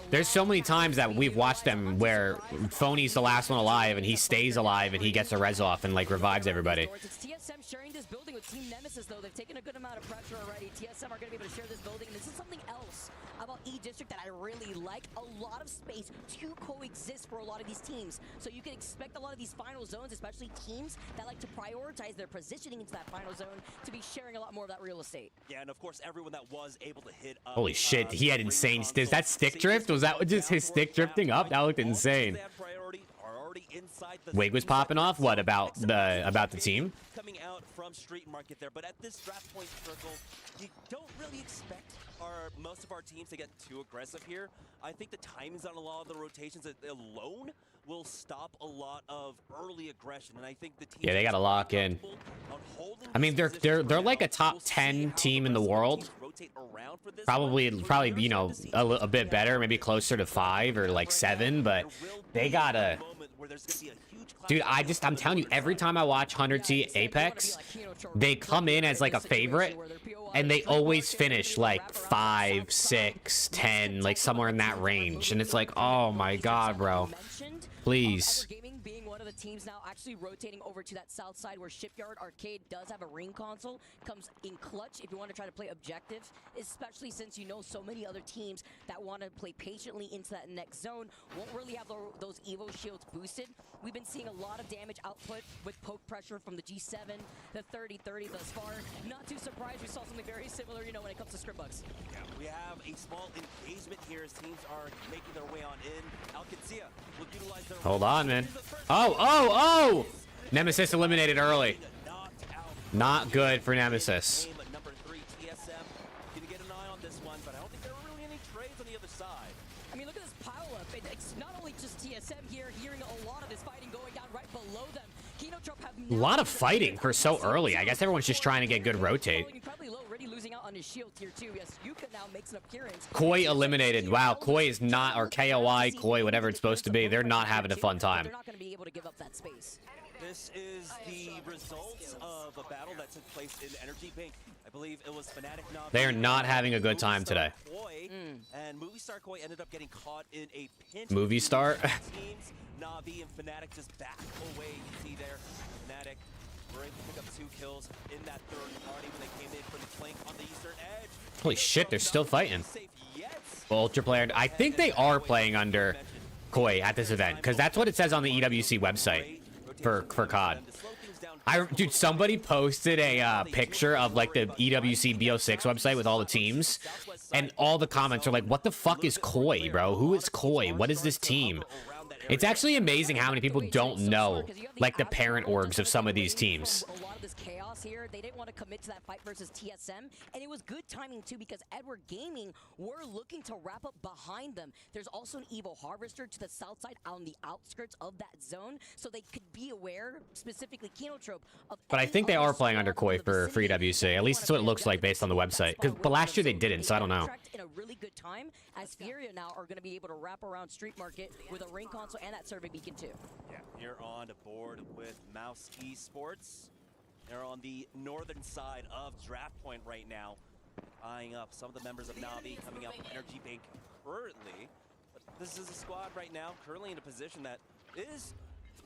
There's so many times that we've watched them where Phony's the last one alive and he stays alive and he gets a res off and like revives everybody.
It's TSM sharing this building with Team Nemesis, though. They've taken a good amount of pressure already. TSM are going to be able to share this building, and this is something else about E District that I really like. A lot of space to coexist for a lot of these teams. So you can expect a lot of these final zones, especially teams that like to prioritize their positioning into that final zone, to be sharing a lot more of that real estate.
Yeah, and of course, everyone that was able to hit up,
Holy shit, he had insane. Is that stick drift? Was that just his stick drifting up? That looked insane. Wig was popping off. What about the team?
Coming out from Street Market there, but at this draft point circle, you don't really expect most of our teams to get too aggressive here. I think the timings on a lot of the rotations alone will stop a lot of early aggression, and I think the team.
Yeah, they gotta lock in. I mean, they're like a top 10 team in the world. Probably you know a bit better, maybe closer to 5 or like 7, but they gotta. Dude, I'm telling you, every time I watch 100T Apex, they come in as like a favorite, and they always finish like 5, 6, 10, like somewhere in that range, and it's like, oh my god, bro, please.
Teams now actually rotating over to that south side where Shipyard Arcade does have a ring console. Comes in clutch if you want to try to play objective, especially since you know so many other teams that want to play patiently into that next zone won't really have those Evo shields boosted. We've been seeing a lot of damage output with poke pressure from the G7, the 30-30 thus far. Not too surprised, we saw something very similar, you know, when it comes to script bugs.
Yeah, we have a small engagement here as teams are making their way on in. Alcancia will utilize their.
Hold on, man. Oh! Nemesis eliminated early. Not good for Nemesis.
Number 3, TSM. Gonna get an eye on this one, but I don't think there are really any trades on the other side.
I mean, look at this pile up. It's not only just TSM here, hearing a lot of this fighting going down right below them.
A lot of fighting for so early. I guess everyone's just trying to get good rotate. Koi eliminated. Wow, Koi is not, or KOI, Koi, whatever it's supposed to be. They're not having a fun time.
They're not going to be able to give up that space.
This is the results of a battle that took place in Energy Pink. I believe it was Fnatic.
They are not having a good time today.
And Movie Star Koi ended up getting caught in a pinch.
Movie Star?
Teams, Navi and Fnatic just back away. You see there, Fnatic were able to pick up 2 kills in that third party when they came in from the flank on the eastern edge.
Holy shit, they're still fighting. Ultra player. I think they are playing under Koi at this event, because that's what it says on the EWC website for COD. Dude, somebody posted a picture of like the EWC BO6 website with all the teams, and all the comments are like, what the fuck is Koi, bro? Who is Koi? What is this team? It's actually amazing how many people don't know like the parent orgs of some of these teams.
A lot of this chaos here, they didn't want to commit to that fight versus TSM, and it was good timing too because Edward Gaming were looking to wrap up behind them. There's also an Evo Harvester to the south side on the outskirts of that zone, so they could be aware, specifically Kinotrope, of.
But I think they are playing under Koi for EWC. At least that's what it looks like based on the website. But last year they didn't, so I don't know.
In a really good time, as Furia now are going to be able to wrap around Street Market with a ring console and that survey beacon too.
Yeah, here on the board with Mouse Esports. They're on the northern side of Draft Point right now, eyeing up some of the members of Navi coming up with Energy Bank currently. But this is a squad right now currently in a position that is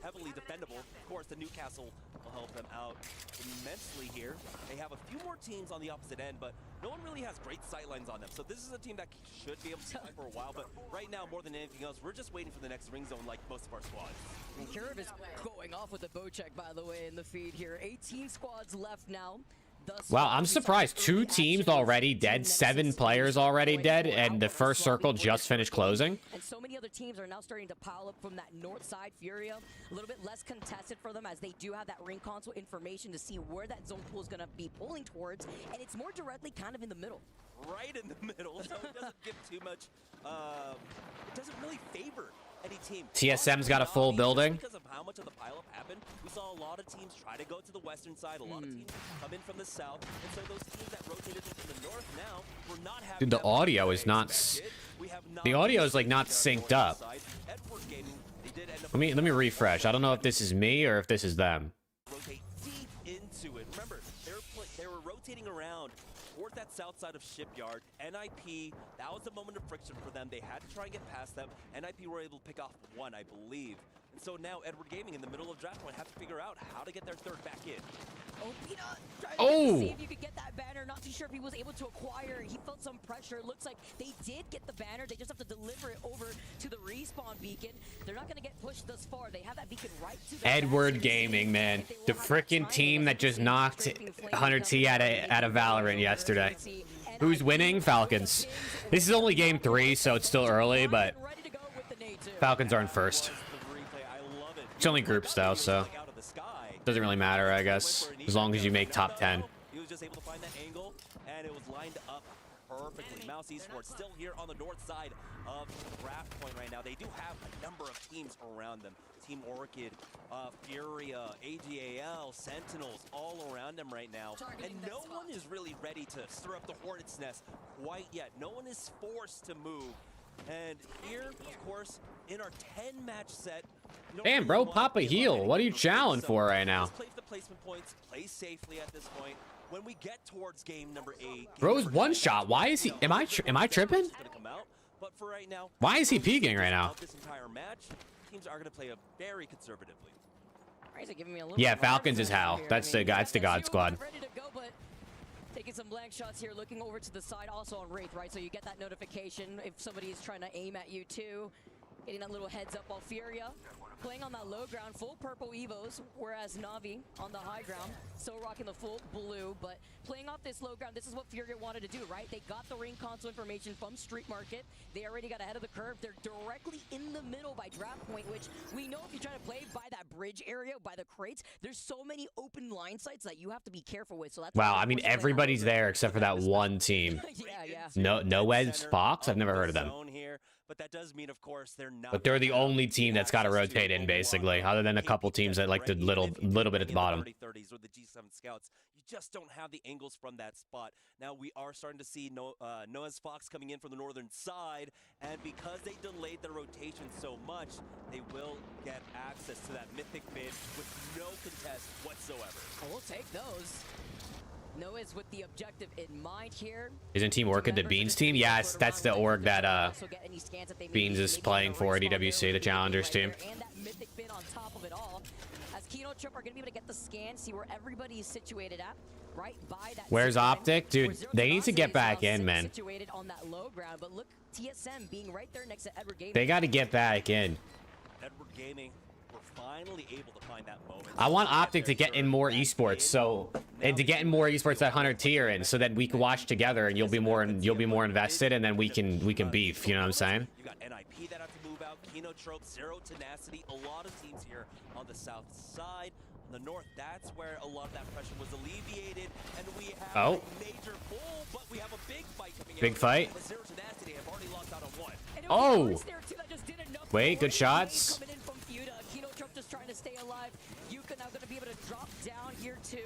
heavily defendable. Of course, the Newcastle will help them out immensely here. They have a few more teams on the opposite end, but no one really has great sightlines on them. So this is a team that should be able to fight for a while, but right now, more than anything else, we're just waiting for the next ring zone like most of our squads.
And Curve is going off with the bow check, by the way, in the feed here. 18 squads left now.
Wow, I'm surprised. 2 teams already dead, 7 players already dead, and the first circle just finished closing.
And so many other teams are now starting to pile up from that north side. Furia, a little bit less contested for them as they do have that ring console information to see where that zone pool is going to be pulling towards, and it's more directly kind of in the middle.
Right in the middle, so it doesn't give too much, it doesn't really favor any team.
TSM's got a full building.
Because of how much of the pileup happened, we saw a lot of teams try to go to the western side, a lot of teams come in from the south, and so those teams that rotated into the north now were not having.
Dude, the audio is not. The audio is like not synced up. Let me refresh. I don't know if this is me or if this is them.
Rotate deep into it. Remember, they were rotating around towards that south side of Shipyard. NIP, that was a moment of friction for them. They had to try and get past them. NIP were able to pick off 1, I believe. And so now Edward Gaming in the middle of Draft Point have to figure out how to get their third back in.
To see if you could get that banner. Not too sure if he was able to acquire. He felt some pressure. It looks like they did get the banner. They just have to deliver it over to the respawn beacon. They're not going to get pushed thus far. They have that beacon right to the
Edward Gaming, man. The freaking team that just knocked 100T out of Valorant yesterday. Who's winning? Falcons. This is only game 3, so it's still early, but Falcons are in first. It's only groups though, so doesn't really matter, I guess, as long as you make top 10.
He was just able to find that angle, and it was lined up perfectly. Mouse Esports still here on the north side of Draft Point right now. They do have a number of teams around them. Team Orchid, Furia, AGAL, Sentinels, all around them right now. And no one is really ready to stir up the Hornet's Nest quite yet. No one is forced to move. And here, of course, in our 10-match set,
damn, bro, pop a heal. What are you chowing for right now?
Play for the placement points, play safely at this point. When we get towards game number 8,
Bro's one shot. Why is he? Am I tripping?
But for right now,
why is he peeking right now?
This entire match, teams are going to play very conservatively.
Yeah, Falcons is Hal. That's the guy. It's the God Squad.
Taking some blank shots here, looking over to the side, also on Wraith, right? So you get that notification if somebody is trying to aim at you too. Getting that little heads up while Furia playing on that low ground, full purple Evos, whereas Navi on the high ground, still rocking the full blue, but playing off this low ground, this is what Furia wanted to do, right? They got the ring console information from Street Market. They already got ahead of the curve. They're directly in the middle by Draft Point, which we know if you're trying to play by that bridge area, by the crates, there's so many open line sites that you have to be careful with. So that's
wow, I mean, everybody's there except for that one team. No Ed's Fox? I've never heard of them.
But that does mean, of course, they're not.
But they're the only team that's got to rotate in, basically, other than a couple teams that like the little bit at the bottom.
30s or the G7 scouts, you just don't have the angles from that spot. Now we are starting to see Noah's Fox coming in from the northern side, and because they delayed their rotation so much, they will get access to that mythic mid with no contest whatsoever.
Oh, we'll take those. Noah's with the objective in mind here.
Isn't Team Orchid the Beans team? Yes, that's the org that Beans is playing for at EWC, the Challengers team.
And that mythic bin on top of it all. As Kino Trip are going to be able to get the scan, see where everybody is situated at. Right by that.
Where's Optic? Dude, they need to get back in, man.
Situated on that low ground, but look, TSM being right there next to Edward Gaming.
They got to get back in.
Edward Gaming were finally able to find that moment.
I want Optic to get in more esports, and to get in more esports that Hunter T are in, so that we can watch together, and you'll be more invested, and then we can beef. You know what I'm saying?
You got NIP that have to move out. Kino Trope, Zero Tenacity, a lot of teams here on the south side. On the north, that's where a lot of that pressure was alleviated, and we have a major pull, but we have a big fight coming
Big fight.
But Zero Tenacity have already lost out on one.
Oh! Wait, good shots.
Coming in from Fuda, Kino Trump just trying to stay alive. Yuka now going to be able to drop down here too.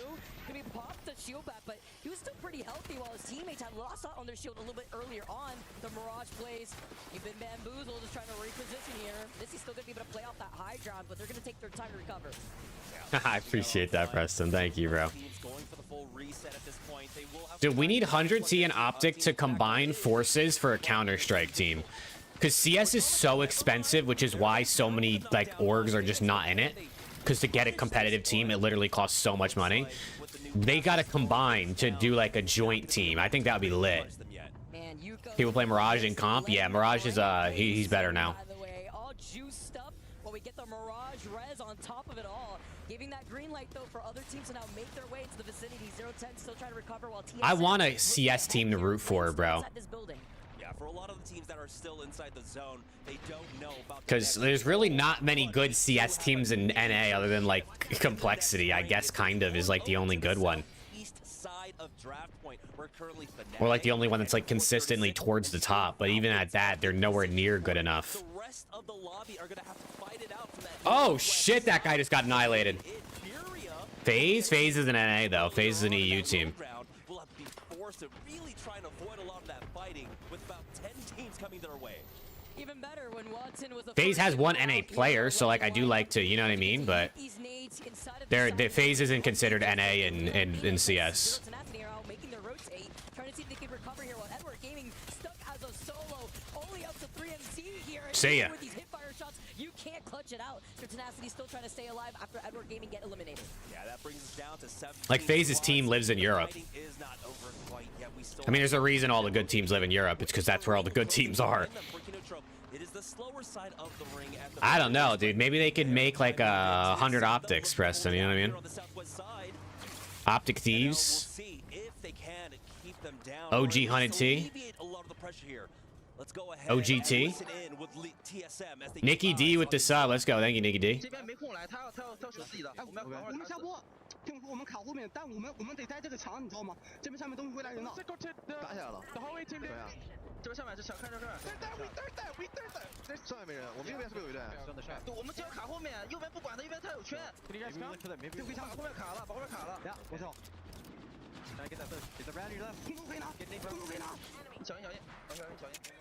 Going to be popped the shield back, but he was still pretty healthy while his teammates had lost out on their shield a little bit earlier on. The Mirage plays. You've been bamboozled, just trying to reposition here. This is still going to be able to play off that high ground, but they're going to take their time to recover.
I appreciate that, Preston. Thank you, bro. Dude, we need 100T and Optic to combine forces for a Counter-Strike team. Because CS is so expensive, which is why so many like orgs are just not in it. Because to get a competitive team, it literally costs so much money. They got to combine to do like a joint team. I think that would be lit. People play Mirage in comp. Yeah, Mirage is he's better now.
By the way, all juiced up while we get the Mirage res on top of it all. Giving that green light though for other teams to now make their way into the vicinity. 0-10 still trying to recover while TSM
I want a CS team to root for, bro.
Yeah, for a lot of the teams that are still inside the zone, they don't know about.
Because there's really not many good CS teams in NA other than like Complexity. I guess kind of is like the only good one. Or like the only one that's like consistently towards the top. But even at that, they're nowhere near good enough. Oh shit, that guy just got annihilated. FaZe is an NA though. FaZe is an EU team.
Will have to be forced to really try and avoid a lot of that fighting with about 10 teams coming their way.
Even better when Watson was
FaZe has one NA player, so like I do like to, you know what I mean? But the FaZe isn't considered NA in CS.
Making the rotate, trying to see if they can recover here while Edward Gaming stuck as a solo, only up to 3MC here.
See ya.
With these hipfire shots, you can't clutch it out. Their Tenacity still trying to stay alive after Edward Gaming get eliminated.
Yeah, that brings us down to 7.
Like FaZe's team lives in Europe. I mean, there's a reason all the good teams live in Europe. It's because that's where all the good teams are. I don't know, dude. Maybe they could make like 100 optics, Preston. You know what I mean? Optic Thieves. OG Hunted T. OGT. Nikki D with the sub. Let's go. Thank you, Nikki D.
我们卡后面，但我们得待这个墙，你知道吗？这边上面东西会来人了。打起来了。The whole team。对啊。这边上面这墙看这儿。对，上面没人，我们右边是不是有一队？对，我们只要卡后面，右边不管他，右边他有圈。对，后面卡了，把后面卡了。我操！来，给他分，给他 round 你了。空中可以拿，空中可以拿。小心，小心。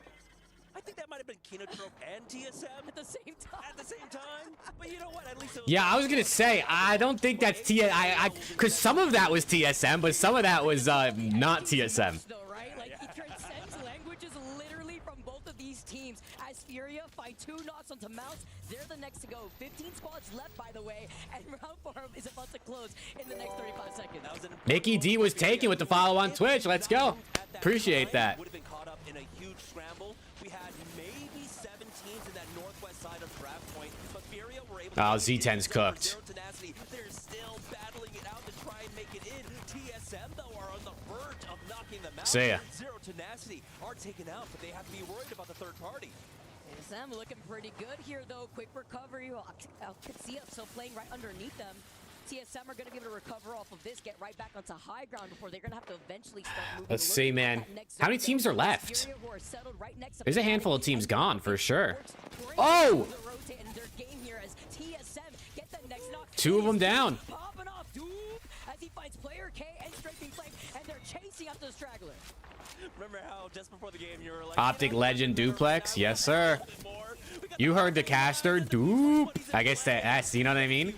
I think that might have been Kino Trope and TSM
at the same
time. But you know what? At least
yeah, I was gonna say I don't think that's because some of that was TSM, but some of that was not TSM.
Right? Like he transcends languages literally from both of these teams. As Furia find 2 knocks onto Mounts, they're the next to go. 15 squads left, by the way, and round 4 is about to close in the next 35 seconds.
Nikki D was taken with the follow on Twitch. Let's go. Appreciate that.
Would have been caught up in a huge scramble. We had maybe 7 teams in that northwest side of Draft Point, but Furia were able to
Z10's cooked.
They're still battling it out to try and make it in. TSM though are on the verge of knocking them out.
See ya.
Zero Tenacity are taken out, but they have to be worried about the third party.
TSM looking pretty good here though. Quick recovery. Alcacia still playing right underneath them. TSM are going to be able to recover off of this, get right back onto high ground before they're going to have to eventually start moving.
Let's see, man. How many teams are left? There's a handful of teams gone for sure. Oh! 2 of them down.
Popping off Doom as he finds player K and Strafing Flame, and they're chasing after the straggler.
Remember how just before the game you were like,
Optic Legend Duplex? Yes, sir. You heard the caster. Dupe. I guess that's, you know what I mean?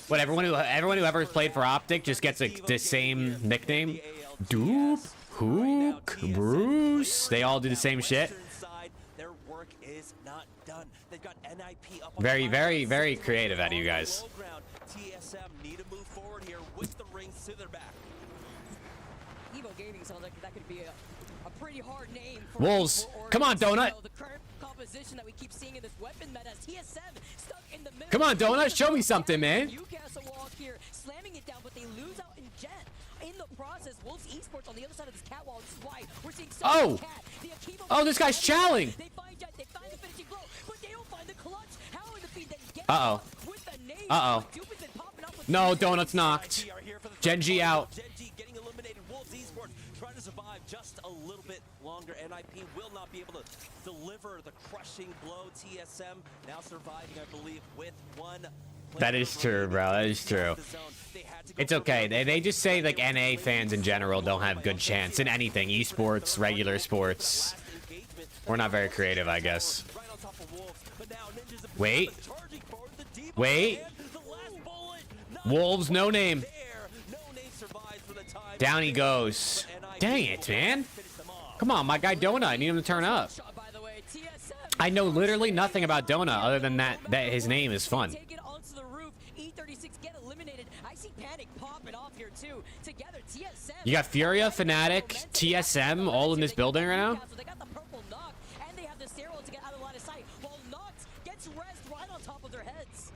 What, everyone who ever played for Optic just gets the same nickname? Dupe, Hook, Bruce. They all do the same shit.
Their work is not done. They've got NIP up on
Very,
the
very, very creative out of you guys.
TSM need to move forward here with the rings to their back.
Evo Gaming sounds like that could be a pretty hard name for
Wolves, come on, Donut.
The current composition that we keep seeing in this weapon meta is TSM stuck in the middle.
Come on, Donut, show me something, man.
Newcastle walk here, slamming it down, but they lose out in Jet. In the process, Wolves Esports on the other side of this catwalk. This is why we're seeing so
Oh!
Cat. The Akibo
Oh, this guy's chowing.
They find Jet, they find the finishing blow, but they don't find the clutch. How in the feed then get with the nade.
Uh-oh.
Dupe has been popping up with
No, Donut's knocked. Genji out.
Genji getting eliminated. Wolves Esports trying to survive just a little bit longer. NIP will not be able to deliver the crushing blow. TSM now surviving, I believe, with one.
That is true, bro. That is true. It's okay. They just say like NA fans in general don't have good chance in anything. Esports, regular sports. We're not very creative, I guess. Wait. Wait. Wolves, no name. Down he goes. Dang it, man. Come on, my guy Donut. I need him to turn up. I know literally nothing about Donut other than that his name is fun. You got Furia, Fnatic, TSM all in this building right now?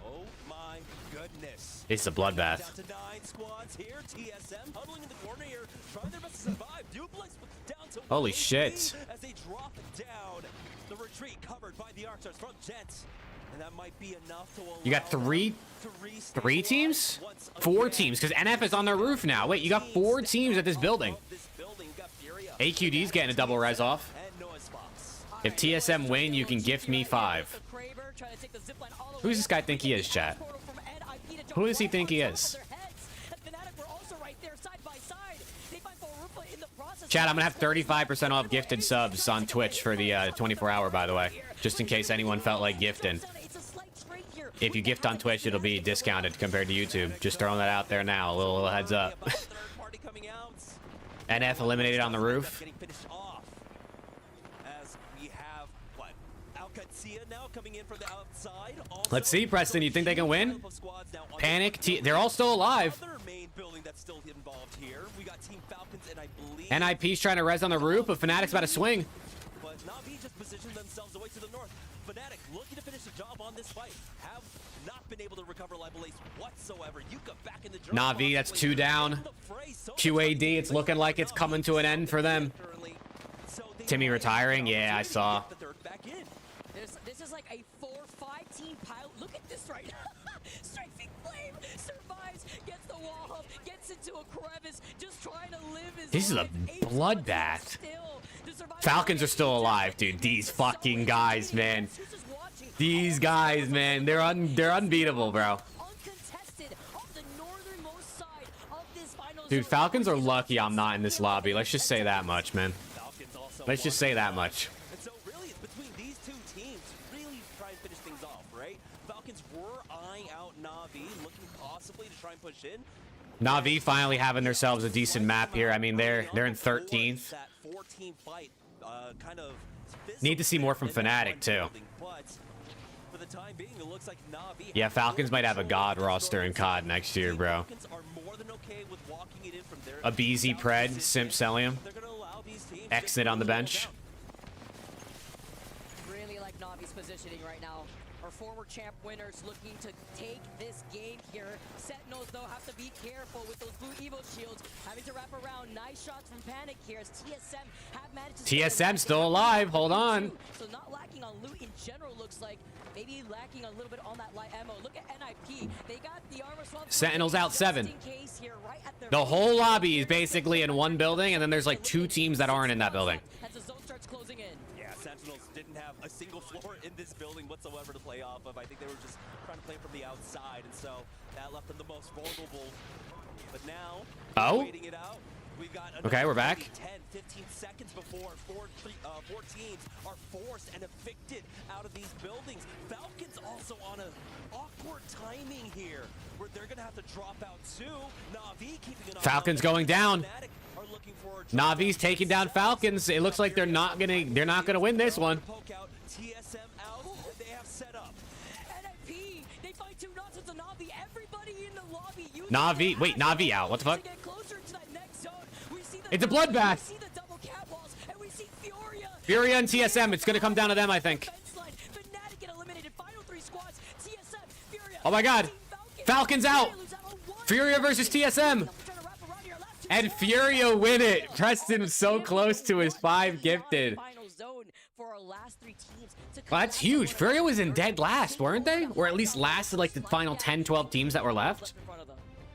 Oh my goodness.
It's a bloodbath.
Down to 9 squads here. TSM huddling in the corner here, trying their best to survive. Duplex down to
Holy shit.
as they drop down. The retreat covered by the Archers from Jets. And that might be enough to allow
You got three teams? 4 teams, because NF is on their roof now. Wait, you got 4 teams at this building. AQD's getting a double res off. If TSM win, you can gift me 5. Who does this guy think he is, chat? Who does he think he is? Chat, I'm gonna have 35% off gifted subs on Twitch for the 24-hour, by the way. Just in case anyone felt like gifting. If you gift on Twitch, it'll be discounted compared to YouTube. Just throwing that out there now. A little heads up. NF eliminated on the roof. Let's see, Preston. You think they can win? Panic. They're all still alive. NIP's trying to res on the roof, but Fnatic's about to swing.
But Na'Vi just positioned themselves away to the north. Fnatic looking to finish the job on this fight. Have not been able to recover Libel Ace whatsoever. Yuka back in the
Na'Vi, that's 2 down. QAD, it's looking like it's coming to an end for them. Timmy retiring? Yeah, I saw.
This is like a 4-5 team pile. Look at this right now. Strafing Flame survives, gets the wall up, gets into a crevice, just trying to live his
This is a bloodbath. Falcons are still alive, dude. These fucking guys, man. These guys, man. They're unbeatable, bro. Dude, Falcons are lucky I'm not in this lobby. Let's just say that much, man. Let's just say that much.
And so really, it's between these two teams really try and finish things off, right? Falcons were eyeing out Na'Vi, looking possibly to try and push in.
Na'Vi finally having themselves a decent map here. I mean, they're in 13th.
That 4-team fight, kind of
Need to see more from Fnatic, too.
But for the time being, it looks like Na'Vi
Yeah, Falcons might have a god roster in COD next year, bro.
Falcons are more than okay with walking it in from their
A BZ Pred, Simp Celium.
They're going to allow these teams
Exit on the bench.
Really like Na'Vi's positioning right now. Our former champ winners looking to take this game here. Sentinels, though, have to be careful with those blue Evo shields. Having to wrap around. Nice shots from Panic here as TSM have managed to...
TSM still alive. Hold on.
So not lacking on loot in general, looks like. Maybe lacking a little bit on that light ammo. Look at NIP. They got the armor swap.
Sentinels out 7. The whole lobby is basically in one building, and then there's like 2 teams that aren't in that building.
As the zone starts closing in.
Yeah, Sentinels didn't have a single floor in this building whatsoever to play off of. I think they were just trying to play from the outside, and so that left them the most vulnerable. But now, waiting it out.
Okay, we're back.
10, 15 seconds before four teams are forced and evicted out of these buildings. Falcons also on an awkward timing here, where they're gonna have to drop out too. Na'Vi keeping an eye
Falcons going down. Navi's taking down Falcons. It looks like they're not gonna win this one.
TSM out. They have set up.
NIP, they find two knots with the Na'Vi. Everybody in the lobby.
Na'Vi, wait, Na'Vi out. What the fuck? It's a bloodbath. Furia and TSM. It's gonna come down to them, I think. Oh my God. Falcons out. Furia versus TSM. And Furia win it. Preston so close to his 5 gifted. Well, that's huge. Furia was in dead last, weren't they? Or at least lasted like the final 10, 12 teams that were left.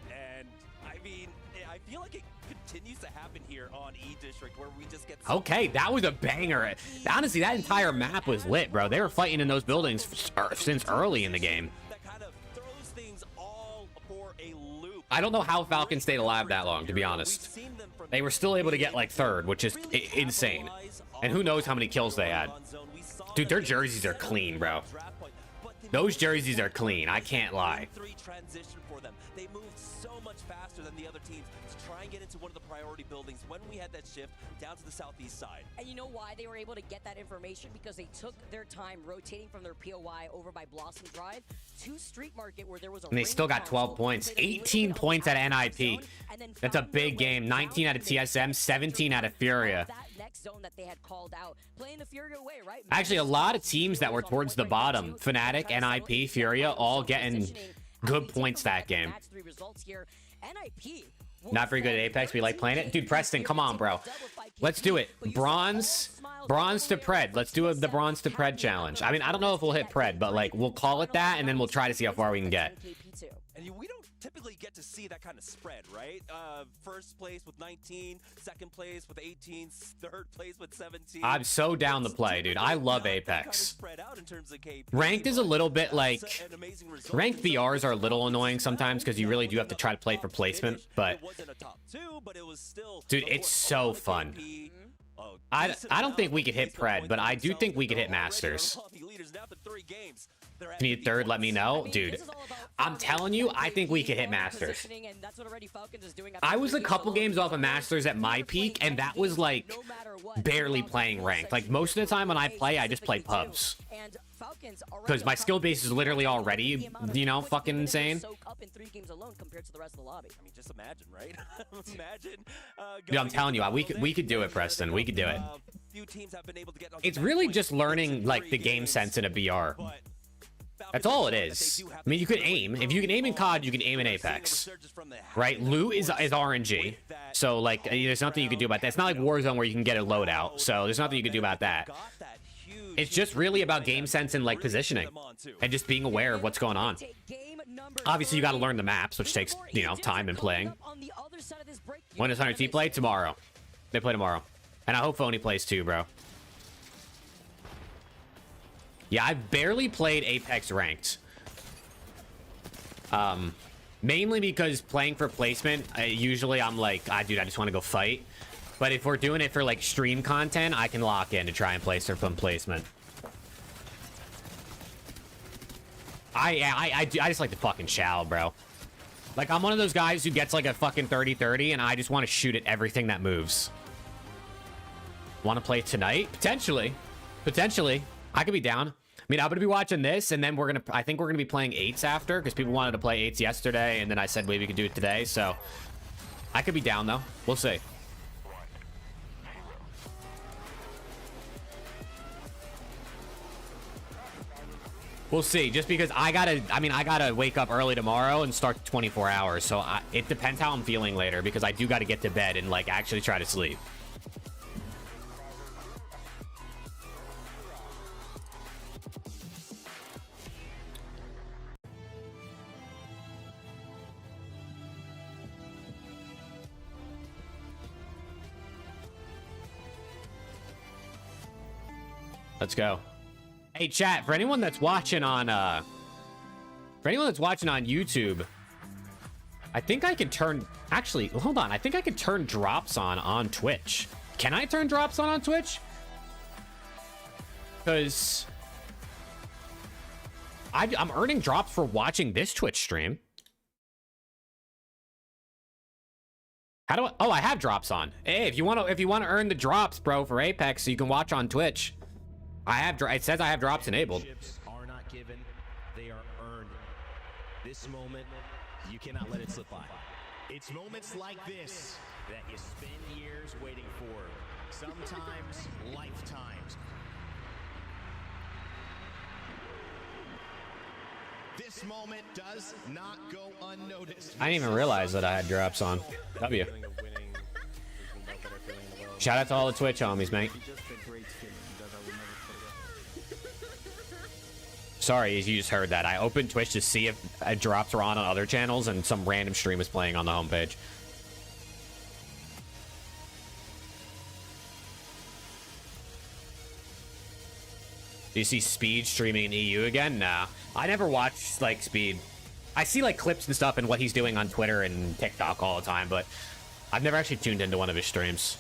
And I mean, I feel like it continues to happen here on E-District, where we just get...
Okay, that was a banger. Honestly, that entire map was lit, bro. They were fighting in those buildings since early in the game.
That kind of throws things all for a loop.
I don't know how Falcons stayed alive that long, to be honest. They were still able to get like 3rd, which is insane. And who knows how many kills they had. Dude, their jerseys are clean, bro. Those jerseys are clean. I can't lie.
Transition for them. They moved so much faster than the other teams to try and get into one of the priority buildings when we had that shift down to the southeast side.
And you know why they were able to get that information? Because they took their time rotating from their POI over by Blossom Drive to Street Market, where there was a...
And they still got 12 points. 18 points at NIP. That's a big game. 19 out of TSM, 17 out of Furia.
Zone that they had called out, playing the Furia away, right?
Actually, a lot of teams that were towards the bottom, Fnatic, NIP, Furia, all getting good points that game. Not very good at Apex. We like playing it. Dude, Preston, come on, bro. Let's do it. Bronze to Pred. Let's do the bronze to Pred challenge. I mean, I don't know if we'll hit Pred, but like we'll call it that, and then we'll try to see how far we can get.
And we don't typically get to see that kind of spread, right? First place with 19, second place with 18, third place with 17.
I'm so down to play, dude. I love Apex. Ranked is a little bit like... Ranked BRs are a little annoying sometimes because you really do have to try to play for placement, but... Dude, it's so fun. I don't think we could hit Pred, but I do think we could hit Masters. If you need 3rd, let me know. Dude, I'm telling you, I think we could hit Masters. I was a couple games off of Masters at my peak, and that was like barely playing ranked. Like most of the time when I play, I just play pubs. Because my skill base is literally already, you know, fucking insane.
I mean, just imagine, right? Imagine.
Dude, I'm telling you, we could do it, Preston. We could do it. It's really just learning like the game sense in a BR. That's all it is. I mean, you could aim. If you can aim in COD, you can aim in Apex. Right? Loot is RNG. So, like, there's nothing you can do about that. It's not like Warzone where you can get a loadout. So, there's nothing you can do about that. It's just really about game sense and, like, positioning. And just being aware of what's going on. Obviously, you got to learn the maps, which takes, you know, time and playing. When does 100T play? Tomorrow. They play tomorrow. And I hope Phony plays too, bro. Yeah, I've barely played Apex ranked. Mainly because playing for placement, usually I'm like, dude, I just want to go fight. But if we're doing it for like stream content, I can lock in to try and place for some placement. I just like to fucking chow, bro. Like, I'm one of those guys who gets like a fucking 30-30, and I just want to shoot at everything that moves. Want to play tonight? Potentially. Potentially. I could be down. I mean, I'm going to be watching this, and then I think we're going to be playing 8s after, because people wanted to play 8s yesterday, and then I said maybe we could do it today, so I could be down, though. We'll see. We'll see, just because I gotta wake up early tomorrow and start 24 hours, so it depends how I'm feeling later, because I do got to get to bed and, like, actually try to sleep. Let's go. Hey, chat, for anyone that's watching on YouTube, I think I can turn... Actually, hold on. I think I can turn drops on Twitch. Can I turn drops on Twitch? Because... I'm earning drops for watching this Twitch stream. How do I... Oh, I have drops on. Hey, if you want to earn the drops, bro, for Apex, so you can watch on Twitch. I have... It says I have drops enabled.
Are not given. They are earned. This moment, you cannot let it slip by. It's moments like this that you spend years waiting for. Sometimes lifetimes. This moment does not go unnoticed.
I didn't even realize that I had drops on. W. Shout out to all the Twitch homies, mate. Sorry, as you just heard that. I opened Twitch to see if drops were on other channels, and some random stream was playing on the homepage. Do you see Speed streaming in EU again? Nah. I never watch, like, Speed. I see, like, clips and stuff and what he's doing on Twitter and TikTok all the time, but I've never actually tuned into one of his streams.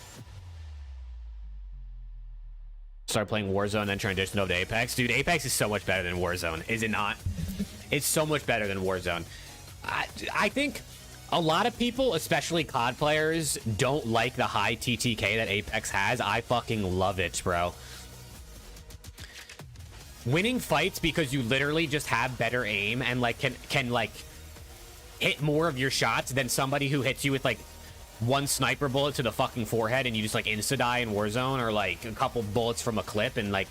Start playing Warzone and then transition over to Apex. Dude, Apex is so much better than Warzone, is it not? It's so much better than Warzone. I think a lot of people, especially COD players, don't like the high TTK that Apex has. I fucking love it, bro. Winning fights because you literally just have better aim and like can like hit more of your shots than somebody who hits you with like one sniper bullet to the fucking forehead and you just like insta die in Warzone, or like a couple bullets from a clip, and like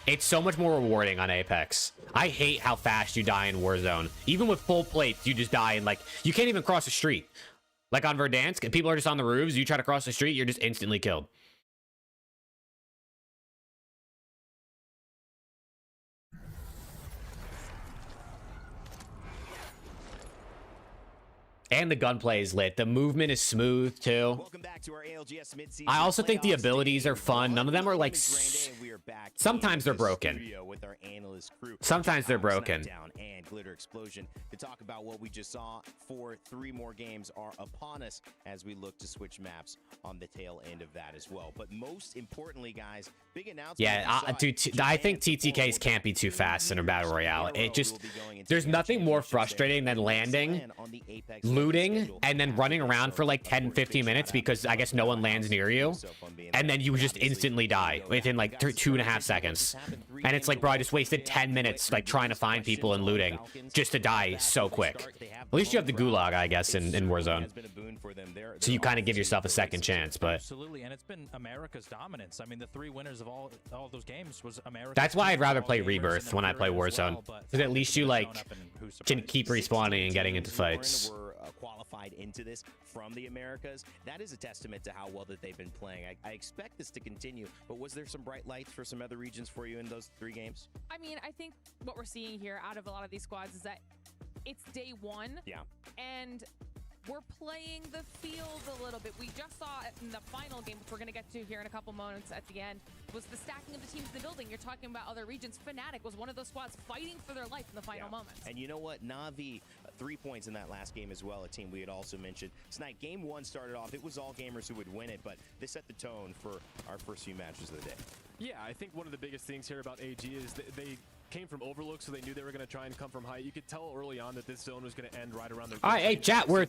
it's so much more rewarding on Apex. I hate how fast you die in Warzone. Even with full plates, you just die and like you can't even cross the street. Like on Verdansk, people are just on the roofs, you try to cross the street, you're just instantly killed. And the gunplay is lit. The movement is smooth too.
Welcome back to our ALGS mid-season.
I also think the abilities are fun. None of them are like... Sometimes they're broken. Sometimes they're broken.
And Glitter Explosion to talk about what we just saw. 3 more games are upon us as we look to switch maps on the tail end of that as well. But most importantly, guys, big announcement.
Yeah, dude, I think TTKs can't be too fast in a battle royale. It just... There's nothing more frustrating than landing, looting, and then running around for like 10-15 minutes because I guess no one lands near you, and then you just instantly die within like 2.5 seconds. And it's like, bro, I just wasted 10 minutes like trying to find people and looting just to die so quick. At least you have the gulag, I guess, in Warzone, so you kind of give yourself a second chance. But
absolutely, and it's been America's dominance. I mean, the 3 winners of all those games was America.
That's why I'd rather play Rebirth when I play Warzone, because at least you like can keep respawning and getting into fights.
Qualified into this from the Americas. That is a testament to how well that they've been playing. I expect this to continue, but was there some bright lights for some other regions for you in those 3 games?
I mean, I think what we're seeing here out of a lot of these squads is that it's day 1.
Yeah.
And we're playing the field a little bit. We just saw in the final game, which we're going to get to here in a couple moments at the end, was the stacking of the teams in the building. You're talking about other regions. Fnatic was one of those squads fighting for their life in the final moments.
And you know what? Na'Vi, 3 points in that last game as well, a team we had also mentioned. Tonight, game 1 started off, it was all gamers who would win it, but they set the tone for our first few matches of the day.
Yeah, I think one of the biggest things here about AG is that they came from Overlook, so they knew they were going to try and come from height. You could tell early on that this zone was going to end right around their...
All right, hey, chat, we're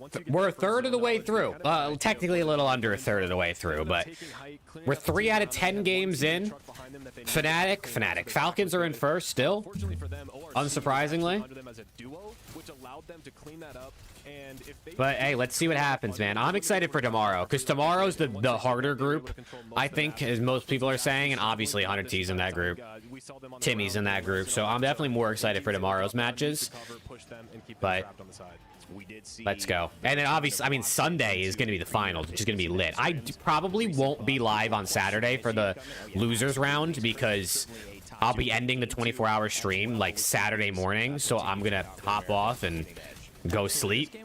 a third of the way through. Technically a little under a third of the way through, but we're 3 out of 10 games in. Fnatic. Falcons are in first still, unsurprisingly. But hey, let's see what happens, man. I'm excited for tomorrow, because tomorrow's the harder group, I think, as most people are saying, and obviously 100T's in that group. Timmy's in that group, so I'm definitely more excited for tomorrow's matches. But let's go. And then obviously, I mean, Sunday is going to be the finals, which is going to be lit. I probably won't be live on Saturday for the losers round because I'll be ending the 24-hour stream like Saturday morning, so I'm going to hop off and go sleep.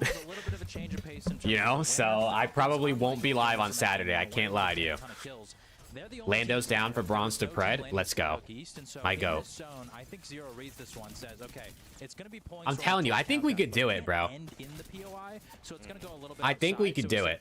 You know, so I probably won't be live on Saturday. I can't lie to you. Lando's down for bronze to Pred. Let's go. My go.
I think Zero reads this one, says, okay, it's going to be points.
I'm telling you, I think we could do it, bro. I think we could do it.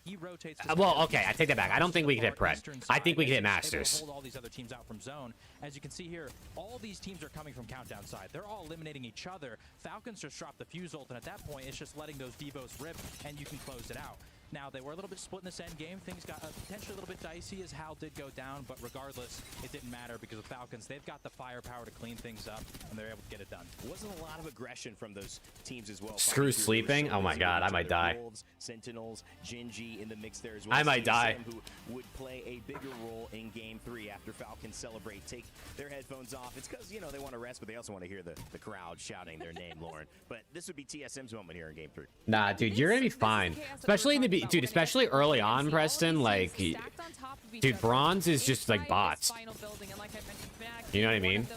Well, okay, I take that back. I don't think we could hit Pred. I think we could hit Masters.
Hold all these other teams out from zone. As you can see here, all these teams are coming from countdown side. They're all eliminating each other. Falcons just dropped the fuse ult, and at that point, it's just letting those Devos rip, and you can close it out. Now, they were a little bit split in this end game. Things got potentially a little bit dicey as Hal did go down, but regardless, it didn't matter because the Falcons, they've got the firepower to clean things up, and they're able to get it done.
Wasn't a lot of aggression from those teams as well.
Screw sleeping. Oh my god, I might die.
Wolves, Sentinels, Genji in the mix there as well.
I might die.
Who would play a bigger role in Game 3 after Falcons celebrate, take their headphones off. It's because, you know, they want to rest, but they also want to hear the crowd shouting their name, Lauren. But this would be TSM's moment here in Game 3.
Nah, dude, you're gonna be fine. Especially in the especially early on, Preston. Like, dude, bronze is just like bots. You know what I mean?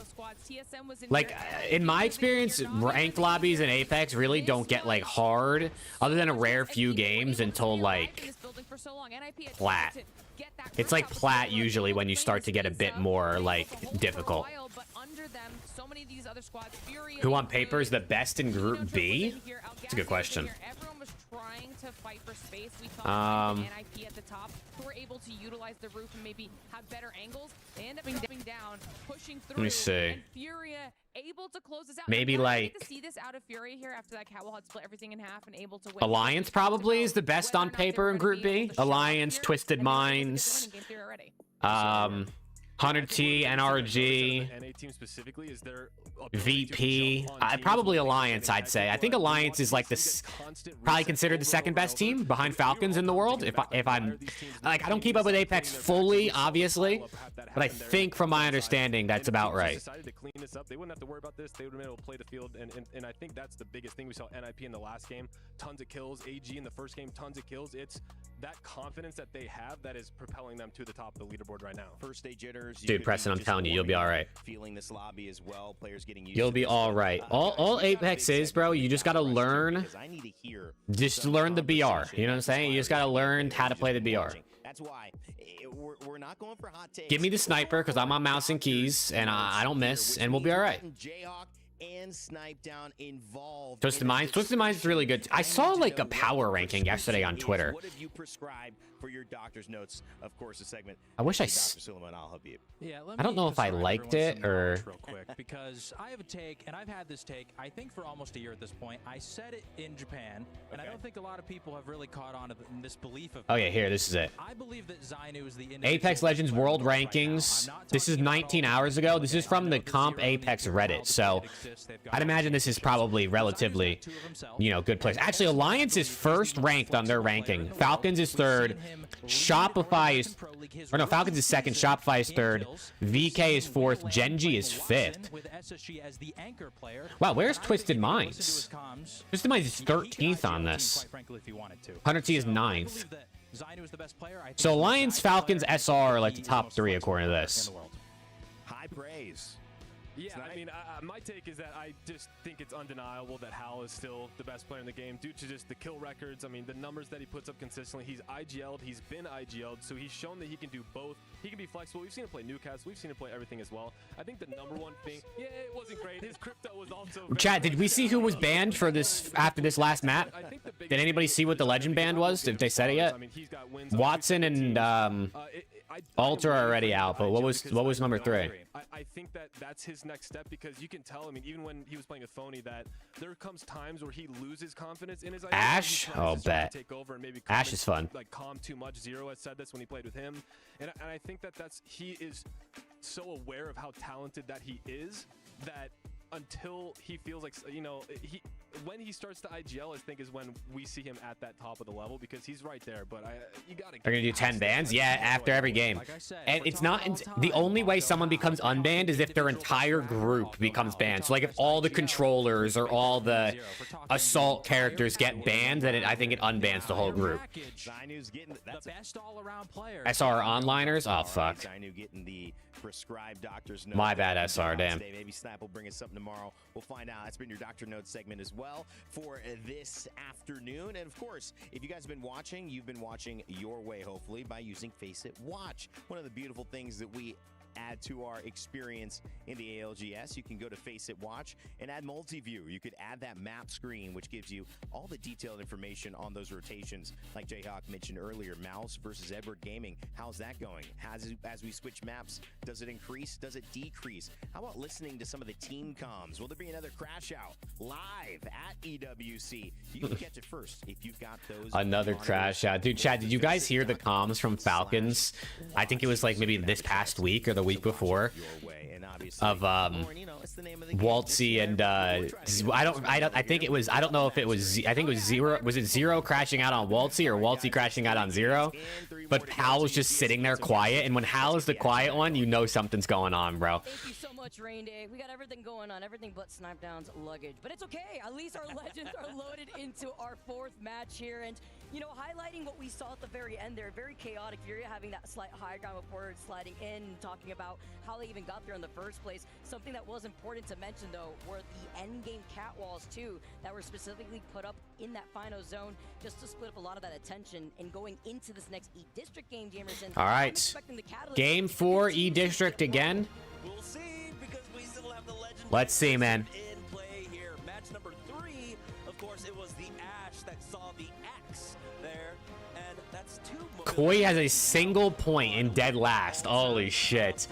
Like, in my experience, ranked lobbies in Apex really don't get like hard, other than a rare few games until like plat. It's like plat usually when you start to get a bit more like difficult. Who on paper is the best in Group B? That's a good question.
To fight for space. We thought NIP at the top who were able to utilize the roof and maybe have better angles. They end up dropping down, pushing through.
Let me see.
And Furia able to close this out.
Maybe like
to see this out of Furia here after that Catwall had split everything in half and able to win.
Alliance probably is the best on paper in Group B. Alliance, Twisted Minds, 100T, NRG, VP, probably Alliance, I'd say. I think Alliance is like this, probably considered the second best team behind Falcons in the world. If I'm like, I don't keep up with Apex fully, obviously, but I think from my understanding, that's about right.
Decided to clean this up. They wouldn't have to worry about this. They would have been able to play the field, and I think that's the biggest thing. We saw NIP in the last game, tons of kills. AG in the first game, tons of kills. It's that confidence that they have that is propelling them to the top of the leaderboard right now.
First day jitters.
Dude, Preston, I'm telling you, you'll be all right.
Feeling this lobby as well. Players getting used.
You'll be all right. All Apex is, bro, you just gotta learn. Just learn the BR. You know what I'm saying? You just gotta learn how to play the BR.
That's why we're not going for hot takes.
Give me the sniper because I'm on mouse and keys and I don't miss, and we'll be all right.
And Snipe Down involved.
Twisted Minds is really good. I saw like a power ranking yesterday on Twitter.
What have you prescribed for your doctor's notes? Of course, a segment.
I wish I.
Dr. Suleiman, I'll help you.
Yeah,
I don't know if I liked it or.
Real quick, because I have a take, and I've had this take, I think, for almost a year at this point. I said it in Japan, and I don't think a lot of people have really caught on to this belief of.
Oh yeah, here, this is it.
I believe that Zainu is the
Apex Legends World Rankings. This is 19 hours ago. This is from the Comp Apex Reddit, so I'd imagine this is probably relatively, you know, good place. Actually, Alliance is first ranked on their ranking. Falcons is third. Shopify is, or no, Falcons is second. Shopify is third. VK is fourth. Genji is fifth. Wow, where's Twisted Minds? Twisted Minds is 13th on this. 100T is 9th. So Alliance, Falcons, SR are like the top three according to this.
High praise.
Yeah, I mean, my take is that I just think it's undeniable that Hal is still the best player in the game due to just the kill records. I mean, the numbers that he puts up consistently. He's IGL'd. He's been IGL'd, so he's shown that he can do both. He can be flexible. We've seen him play Newcastle. We've seen him play everything as well. I think the number one thing, yeah, it wasn't great. His crypto was also.
Chat, did we see who was banned for this after this last map? Did anybody see what the legend banned was? If they said it yet? Watson and Alter are already out, but what was number 3?
I think that that's his next step because you can tell. I mean, even when he was playing with Phony, that there comes times where he loses confidence in his.
Ash, oh bet.
Take over and maybe
Ash is fun.
Like calm too much. Zero has said this when he played with him, and I think that he is so aware of how talented that he is that until he feels like, you know, when he starts to IGL, I think is when we see him at that top of the level because he's right there. But you gotta.
They're gonna do 10 bans, yeah, after every game. And it's not the only way someone becomes unbanned is if their entire group becomes banned. So like if all the controllers or all the assault characters get banned, then I think it unbans the whole group. SR onliners, oh fuck. My bad, SR, damn.
Maybe Snap will bring us something tomorrow. We'll find out. That's been your Doctor Notes segment as well. well for this afternoon. And of course, if you guys have been watching, you've been watching your way, hopefully, by using Face It Watch. One of the beautiful things that we add to our experience in the ALGS, you can go to Face It Watch and add multi-view. You could add that map screen, which gives you all the detailed information on those rotations. Like Jayhawk mentioned earlier, Mouse versus Edward Gaming. How's that going? As we switch maps, does it increase? Does it decrease? How about listening to some of the team comms? Will there be another crash out live at EWC? You can catch it first if you've got those.
Another crash out. Dude, Chad, did you guys hear the comms from Falcons? I think it was like maybe this past week or the week before of Waltzy and I think it was, I don't know if it was, I think it was Zero. Was it Zero crashing out on Waltzy or Waltzy crashing out on Zero? But Hal was just sitting there quiet, and when Hal is the quiet one, you know something's going on, bro.
Thank you so much, Rain Day. We got everything going on, everything but Snipe Down's luggage. But it's okay. At least our legends are loaded into our 4th match here. And, you know, highlighting what we saw at the very end there, very chaotic. Furia having that slight high ground before sliding in, talking about how they even got there in the first place. Something that was important to mention, though, were the end game catwalls, too, that were specifically put up in that final zone just to split up a lot of that attention. And going into this next E-District game, Jamerson.
All right. Game 4, E-District again.
We'll see, because we still have the legend.
Let's see, man.
In play here. Match number 3, of course, it was the Ash that saw the X there, and that's 2 more.
Koi has a single point in dead last. Holy shit.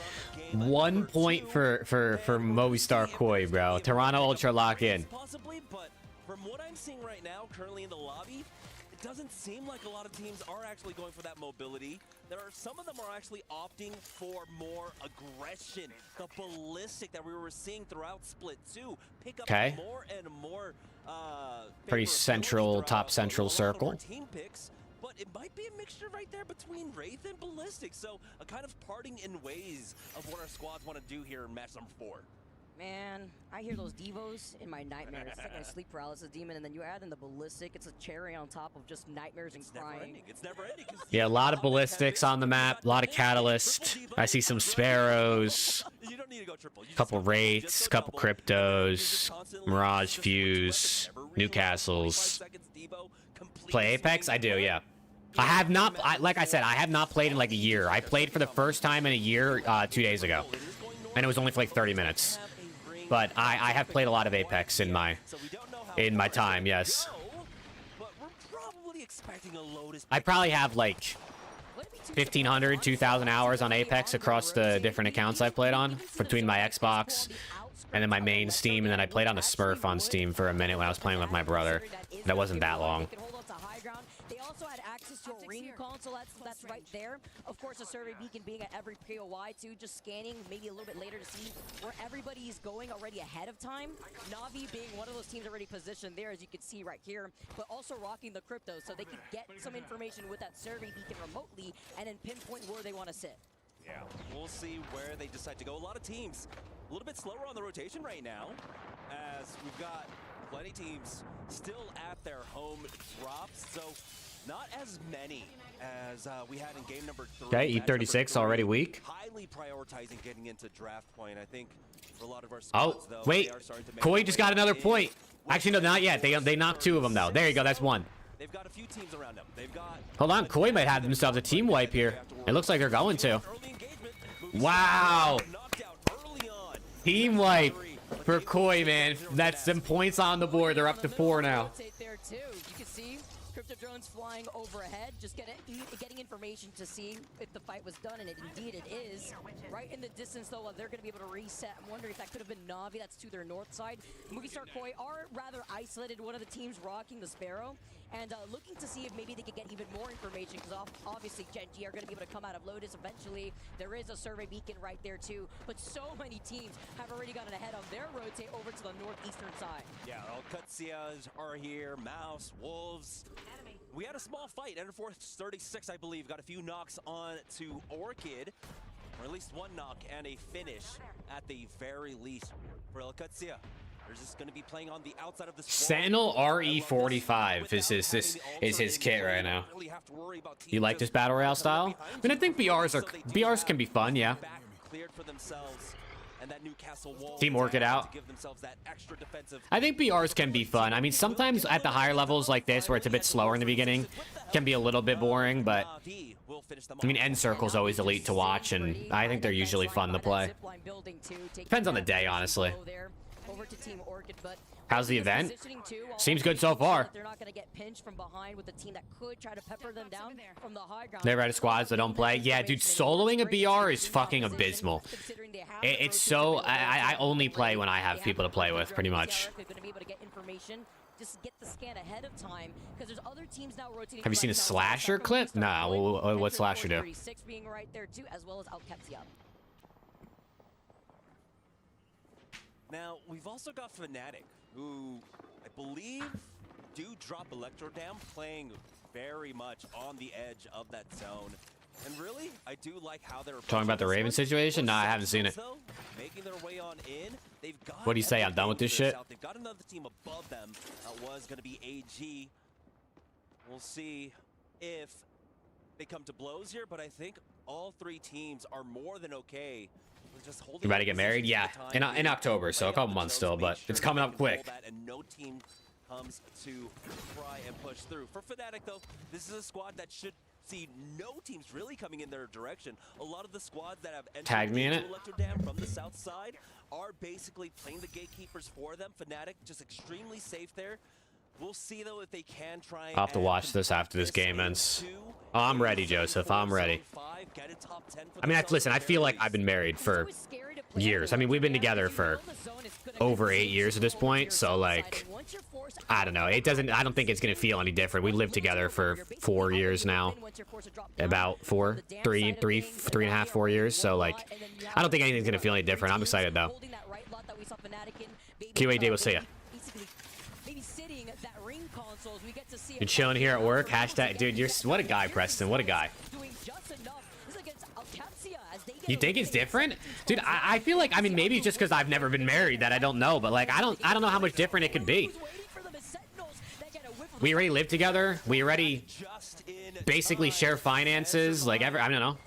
1 point for Movistar Koi, bro. Toronto Ultra lock in.
Possibly, but from what I'm seeing right now, currently in the lobby, it doesn't seem like a lot of teams are actually going for that mobility. There are some of them are actually opting for more aggression. The ballistic that we were seeing throughout Split 2 pick up more and more.
Pretty central, top central circle.
Team picks, but it might be a mixture right there between Wraith and Ballistic. So a kind of parting in ways of what our squads want to do here in match number 4.
Man, I hear those Devos in my nightmares. It's like a sleep paralysis demon, and then you add in the Ballistic. It's a cherry on top of just nightmares and crying.
It's never ending.
Yeah, a lot of ballistics on the map, a lot of Catalyst. I see some Sparrows, a couple Wraiths, a couple Cryptos, Mirage Fuse, Newcastles. Play Apex? I do, yeah. I have not, like I said, I have not played in like a year. I played for the first time in a year 2 days ago, and it was only for like 30 minutes. But I have played a lot of Apex in my time, yes. I probably have like 1,500, 2,000 hours on Apex across the different accounts I've played on between my Xbox and then my main Steam, and then I played on the Smurf on Steam for a minute when I was playing with my brother. That wasn't that long.
They also had access to a ring console that's right there. Of course, a survey beacon being at every POI too, just scanning maybe a little bit later to see where everybody is going already ahead of time. Navi being one of those teams already positioned there, as you can see right here, but also rocking the crypto so they can get some information with that survey beacon remotely and then pinpoint where they want to sit.
Yeah, we'll see where they decide to go. A lot of teams a little bit slower on the rotation right now, as we've got plenty teams still at their home drops, so not as many as we had in game number 3.
Okay, E36 already weak.
Highly prioritizing getting into draft point. I think for a lot of our squads, though,
wait, Koi just got another point. Actually, no, not yet. They knocked 2 of them though. There you go, that's 1.
They've got a few teams around them. They've got.
Hold on, Koi might have themselves a team wipe here. It looks like they're going to. Wow. Team wipe for Koi, man. That's some points on the board. They're up to 4 now.
There too. You can see crypto drones flying overhead, just getting information to see if the fight was done, and indeed it is. Right in the distance, though, they're going to be able to reset. I'm wondering if that could have been Navi. That's to their north side. Movistar Koi are rather isolated. One of the teams rocking the Sparrow, and looking to see if maybe they could get even more information, because obviously Genji are going to be able to come out of Lotus eventually. There is a survey beacon right there too, but so many teams have already gotten ahead of their rotate over to the northeastern side.
Yeah, Alcutsias are here, Mouse, Wolves. We had a small fight, Ender Force 36, I believe, got a few knocks on to Orchid, or at least 1 knock and a finish at the very least for Alcutsia. They're just going to be playing on the outside of the
Sentinel RE45 is his kit right now. You like this battle royale style? I mean, I think BRs can be fun, yeah.
Cleared for themselves and that Newcastle wall
Team work it out.
to give themselves that extra defensive.
I think BRs can be fun. I mean, sometimes at the higher levels like this, where it's a bit slower in the beginning, can be a little bit boring, but I mean, end circle's always elite to watch, and I think they're usually fun to play. Depends on the day, honestly. How's the event? Seems good so far.
They're not going to get pinched from behind with a team that could try to pepper them down from the high ground.
Never had squads that don't play. Yeah, dude, soloing a BR is fucking abysmal. It's so... I only play when I have people to play with, pretty much. Have you seen a Slasher clip? Nah, what Slasher do?
Now, we've also got Fnatic, who I believe do drop Electro Dam, playing very much on the edge of that zone. And really, I do like how they're
Talking about the Raven situation? Nah, I haven't seen it.
Making their way on in. They've got
What do you say? I'm done with this shit?
They've got another team above them. That was going to be AG. We'll see if they come to blows here, but I think all three teams are more than okay.
You about to get married? Yeah, in October, so a couple months still, but it's coming up quick.
And no team comes to try and push through. For Fnatic, though, this is a squad that should see no teams really coming in their direction. A lot of the squads that have entered
Tagged me in it.
Electro Dam from the south side are basically playing the gatekeepers for them. Fnatic just extremely safe there. We'll see, though, if they can try.
I'll have to watch this after this game ends. Oh, I'm ready, Joseph. I'm ready. I mean, listen, I feel like I've been married for years. I mean, we've been together for over 8 years at this point, so, like, I don't know. I don't think it's going to feel any different. We lived together for 4 years now. About 3 and a half, 4 years. So, like, I don't think anything's going to feel any different. I'm excited, though. QAD, we'll see ya. You're chilling here at work. Hashtag, dude, you're what a guy, Preston. What a guy. You think it's different, dude? I feel like, I mean, maybe just because I've never been married that I don't know, but like I don't know how much different it could be. We already live together. We already basically share finances. Like I don't know.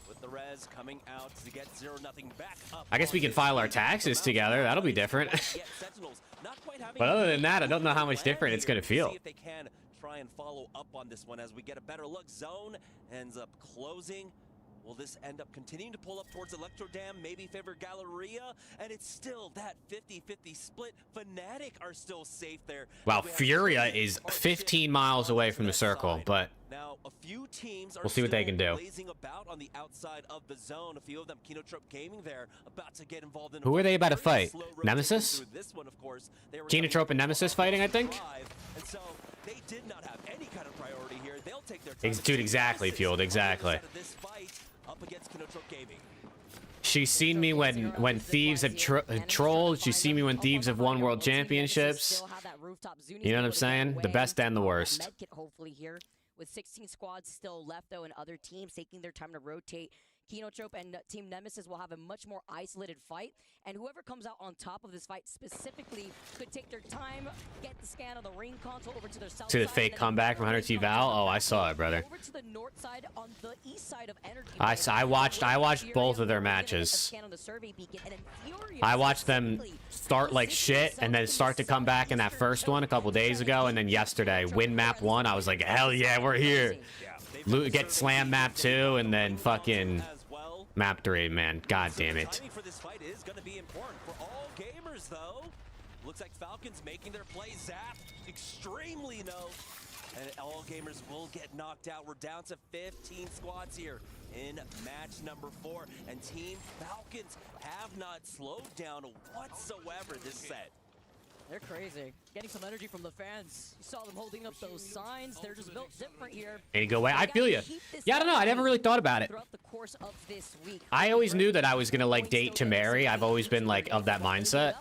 I guess we can file our taxes together. That'll be different. But other than that, I don't know how much different it's gonna feel.
See if they can try and follow up on this one as we get a better look. Zone ends up closing. Will this end up continuing to pull up towards Electro Dam, maybe favor Galleria? And it's still that 50-50 split. Fnatic are still safe there.
Wow, Furia is 15 miles away from the circle, but
now a few teams are
we'll see what they can do.
blazing about on the outside of the zone. A few of them, Kinotrope Gaming there, about to get involved in
who are they about to fight? Nemesis?
This one, of course,
Kinotrope and Nemesis fighting, I think.
and so they did not have any kind of priority here. They'll take their time.
Dude, exactly, Fueled, exactly.
Up against Kinotrope Gaming.
She's seen me when thieves have trolled. She's seen me when thieves have won world championships. You know what I'm saying? The best and the worst.
Hopefully here, with 16 squads still left though, and other teams taking their time to rotate. Kinotrope and Team Nemesis will have a much more isolated fight, and whoever comes out on top of this fight specifically could take their time, get the scan on the ring console over to their south
To the
side,
fake comeback from 100T Val. Oh, I saw it, brother.
over to the north side on the east side of Energy.
I watched both of their matches. I watched them start like shit and then start to come back in that first one a couple days ago, and then yesterday win map 1. I was like, hell yeah, we're here. Get slam map 2 and then fucking map 3, man. God damn it.
Timing for this fight is going to be important for all gamers, though. Looks like Falcons making their play. Zap extremely low, and all gamers will get knocked out. We're down to 15 squads here in match number 4, and Team Falcons have not slowed down whatsoever this set.
They're crazy. Getting some energy from the fans. You saw them holding up those signs. They're just built different here.
Ain't go away. I feel you. Yeah, I don't know. I never really thought about it.
Throughout the course of this week.
I always knew that I was gonna like date to marry. I've always been like of that mindset.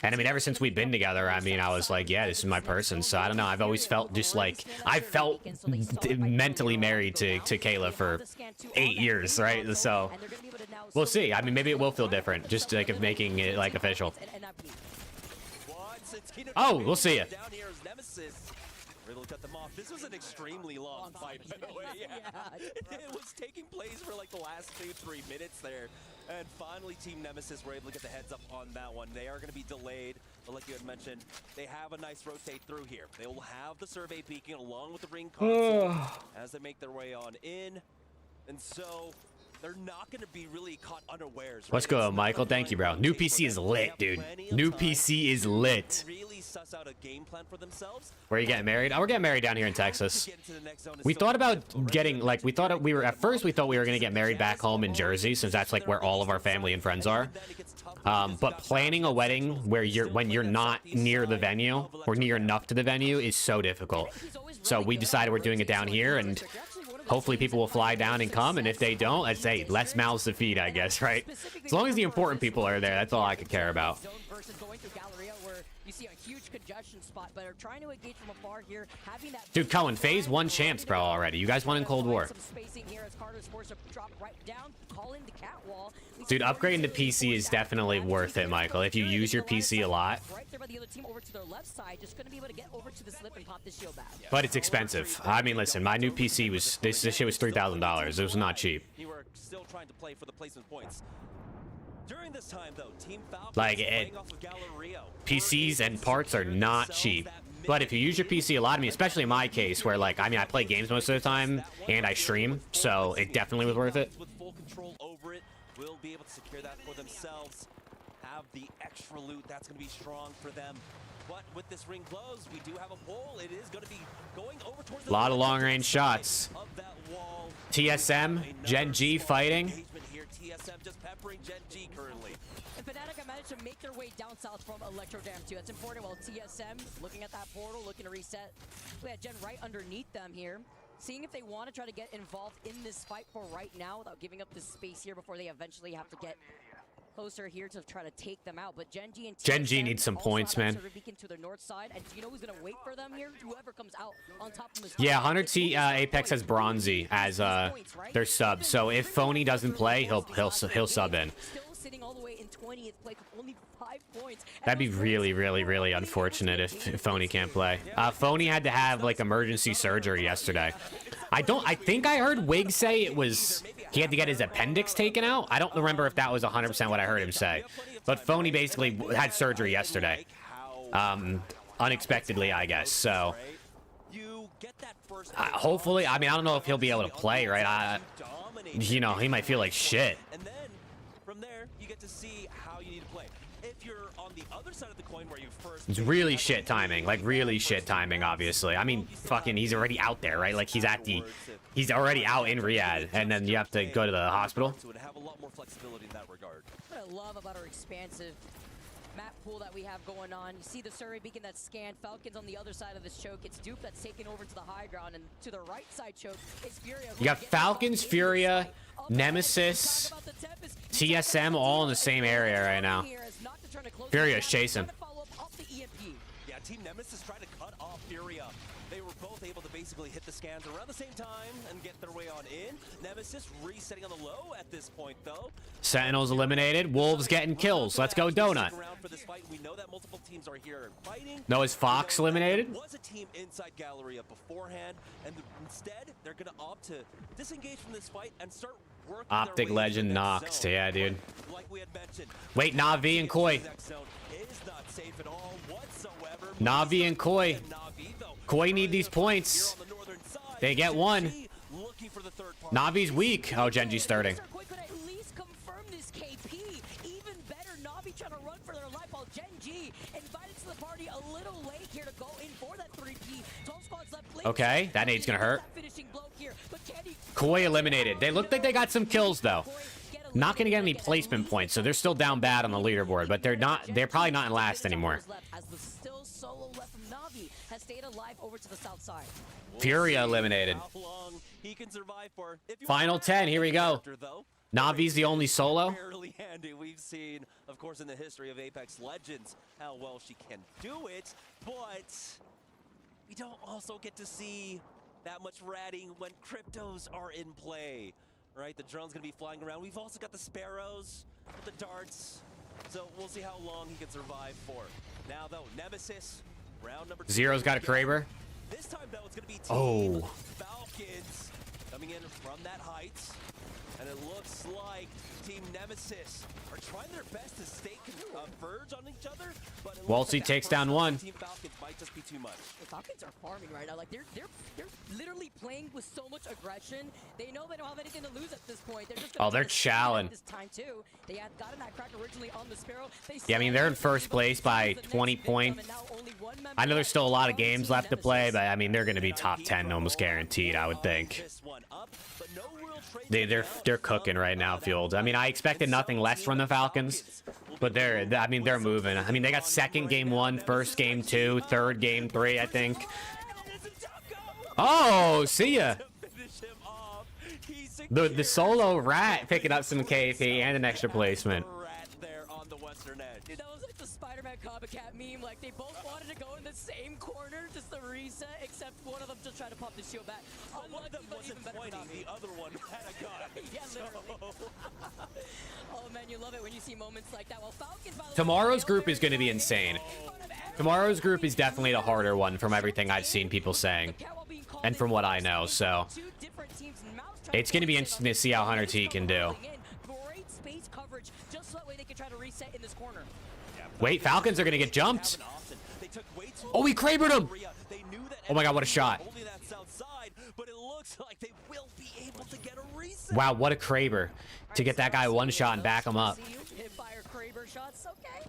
And I mean, ever since we've been together, I mean, I was like, yeah, this is my person. So I don't know. I've always felt just like I felt mentally married to Kayla for 8 years, right? So we'll see. I mean, maybe it will feel different, just like of making it like official. Oh, we'll see ya.
Really cut them off. This was an extremely long fight, by the way. It was taking place for like the last 2-3 minutes there. And finally, Team Nemesis were able to get the heads up on that one. They are going to be delayed, but like you had mentioned, they have a nice rotate through here. They will have the survey peeking along with the ring console as they make their way on in. And so they're not going to be really caught unawares.
Let's go, Michael. Thank you, bro. New PC is lit, dude. New PC is lit.
Really suss out a game plan for themselves.
Where are you getting married? Oh, we're getting married down here in Texas. We thought about getting, like, we thought we were going to get married back home in Jersey, since that's like where all of our family and friends are. But planning a wedding where when you're not near the venue or near enough to the venue is so difficult. So we decided we're doing it down here, and hopefully people will fly down and come, and if they don't, I'd say less mouths to feed, I guess, right? As long as the important people are there, that's all I could care about.
You see a huge congestion spot, but are trying to engage from afar here, having that.
Dude, Cohen, phase 1 champs, bro, already. You guys won in Cold War.
Some spacing here as Carter's forced to drop right down, calling the cat wall.
Dude, upgrading to PC is definitely worth it, Michael. If you use your PC a lot.
Right there by the other team over to their left side, just going to be able to get over to the slip and pop the shield back.
But it's expensive. I mean, listen, my new PC was, this shit was $3,000. It was not cheap.
You were still trying to play for the placement points. During this time, though, Team Falcons
like
playing off of Galleria.
PCs and parts are not cheap. But if you use your PC a lot, I mean, especially in my case, where like, I mean, I play games most of the time and I stream, so it definitely was worth it.
With full control over it, will be able to secure that for themselves. Have the extra loot, that's going to be strong for them. But with this ring closed, we do have a pull. It is going to be going over towards the
A lot of long-range shots. TSM, Gen G fighting.
TSM just peppering Gen G currently.
And Fnatic managed to make their way down south from Electro Dam 2. That's important. While TSM looking at that portal, looking to reset. We had Gen right underneath them here. Seeing if they want to try to get involved in this fight for right now without giving up this space here before they eventually have to get closer here to try to take them out. But Gen G and
Gen G needs some points, man.
To the north side. And do you know who's going to wait for them here? Whoever comes out on top of this.
Yeah, 100T Apex has Bronzy as their sub. So if Phony doesn't play, he'll sub in.
Still sitting all the way in 20th place with only 5 points.
That'd be really, really, really unfortunate if Phony can't play. Phony had to have like emergency surgery yesterday. I think I heard Wig say it was he had to get his appendix taken out. I don't remember if that was 100% what I heard him say. But Phony basically had surgery yesterday. Unexpectedly, I guess. So hopefully, I mean, I don't know if he'll be able to play, right? You know, he might feel like shit.
And then from there, you get to see how you need to play. If you're on the other side of the coin where you first...
It's really shit timing, like really shit timing, obviously. I mean, fucking, he's already out there, right? Like he's already out in Riyadh, and then you have to go to the hospital.
So have a lot more flexibility in that regard.
What I love about our expansive map pool that we have going on. You see the survey beacon that's scanned. Falcons on the other side of this choke. It's Dupe that's taken over to the high ground, and to the right side choke is Furia.
You got Falcons, Furia, Nemesis, TSM all in the same area right now. Furia's chasing.
Yeah, Team Nemesis tried to cut off Furia. They were both able to basically hit the scans around the same time and get their way on in. Nemesis resetting on the low at this point, though.
Sentinels eliminated. Wolves getting kills. Let's go, Donut.
We know that multiple teams are here fighting.
Noah's Fox eliminated.
Was a team inside Galleria beforehand, and instead they're going to opt to disengage from this fight and start working.
Optic Legend Nox. Yeah, dude.
Like we had mentioned,
wait, Na'Vi and Koi. Na'Vi and Koi. Koi need these points. They get one. Navi's weak. Oh, Genji's starting. Okay, that nade's gonna hurt. Koi eliminated. They look like they got some kills though. Not gonna get any placement points, so they're still down bad on the leaderboard, but they're probably not in last anymore. Furia eliminated. Final 10, here we go. Navi's the only solo.
Barely handy. We've seen, of course, in the history of Apex Legends, how well she can do it, but we don't also get to see that much ratting when cryptos are in play, right? The drone's gonna be flying around. We've also got the sparrows with the darts, so we'll see how long he can survive for. Now, though, Nemesis, round number 2.
Zero's got a Kraber.
This time, though, it's going to be Team Falcons coming in from that height. And it looks like Team Nemesis are trying their best to stay converge on each other, but it looks
Walsey
like
takes down one.
Team Falcons might just be too much.
The Falcons are farming right now. Like they're literally playing with so much aggression. They know they don't have anything to lose at this point. They're just
they're challenging.
This time too. They had gotten that crack originally on the Sparrow.
Yeah, I mean, they're in first place by 20 points. I know there's still a lot of games left to play, but I mean, they're going to be top 10 almost guaranteed, I would think. They're cooking right now, Fields. I mean, I expected nothing less from the Falcons, but they're moving. I mean, they got second game 1, first game 2, third game 3, I think. Oh, see ya. The solo rat picking up some KP and an extra placement.
Dude, that was like the Spider-Man copycat meme. Like they both wanted to go in the same corner, just the reset, except one of them just tried to pop the shield back.
One of them wasn't pointing, the other one had a gun.
Yeah, literally. Oh man, you love it when you see moments like that. Well, Falcons, by the way,
Tomorrow's group is going to be insane. Tomorrow's group is definitely the harder one from everything I've seen people saying and from what I know. So it's going to be interesting to see how Hunter T can do.
Great space coverage, just so that way they can try to reset in this corner.
Wait, Falcons are going to get jumped. Oh, he Krabered him. Oh my God, what a shot. Wow, what a Kraber to get that guy one shot and back him up.
Hit fire Kraber shots, okay.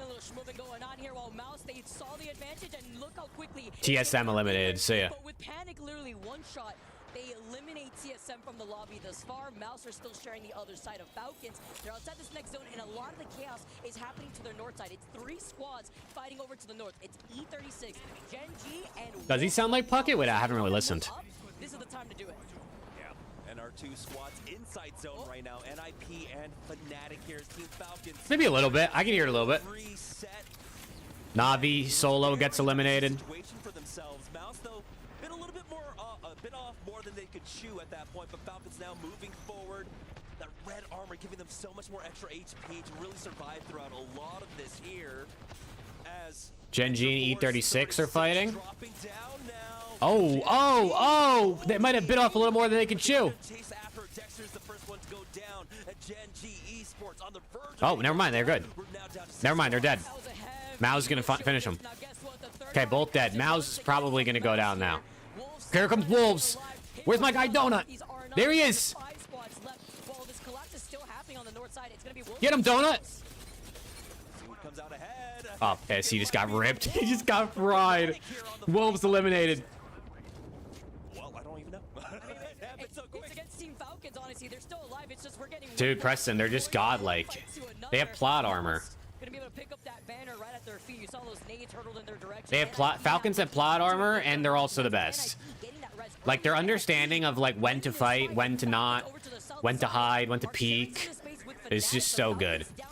A little schmoving going on here while Mouse, they saw the advantage and look how quickly
TSM eliminated, see ya.
But with Panic literally one shot, they eliminate TSM from the lobby thus far. Mouse are still sharing the other side of Falcons. They're outside this next zone, and a lot of the chaos is happening to their north side. It's 3 squads fighting over to the north. It's E36, Gen G, and...
Does he sound like Puckett? Wait, I haven't really listened.
This is the time to do it.
Yeah, and our 2 squads inside zone right now. NIP and Fnatic here as Team Falcons.
Maybe a little bit. I can hear it a little bit. Navi solo gets eliminated.
For themselves. Mouse, though, been a little bit more, a bit off more than they could chew at that point, but Falcons now moving forward. That red armor giving them so much more extra HP to really survive throughout a lot of this here. As
Gen G and E36 are fighting. Oh, they might have bit off a little more than they could chew. Oh, never mind, they're good. Never mind, they're dead. Mao's gonna finish them. Okay, both dead. Mao's probably gonna go down now. Here comes Wolves. Where's my guy Donut? There he is. Get him, Donut. Oh, yes, he just got ripped. He just got fried. Wolves eliminated.
Well, I don't even know.
It's against Team Falcons, honestly. They're still alive. It's just we're getting...
Dude, Preston, they're just godlike. They have plot armor.
Gonna be able to pick up that banner right at their feet. You saw those nades hurtled in their direction.
They have Falcons have plot armor, and they're also the best. Like, their understanding of, like, when to fight, when to not, when to hide, when to peek is just so good.
Yeah,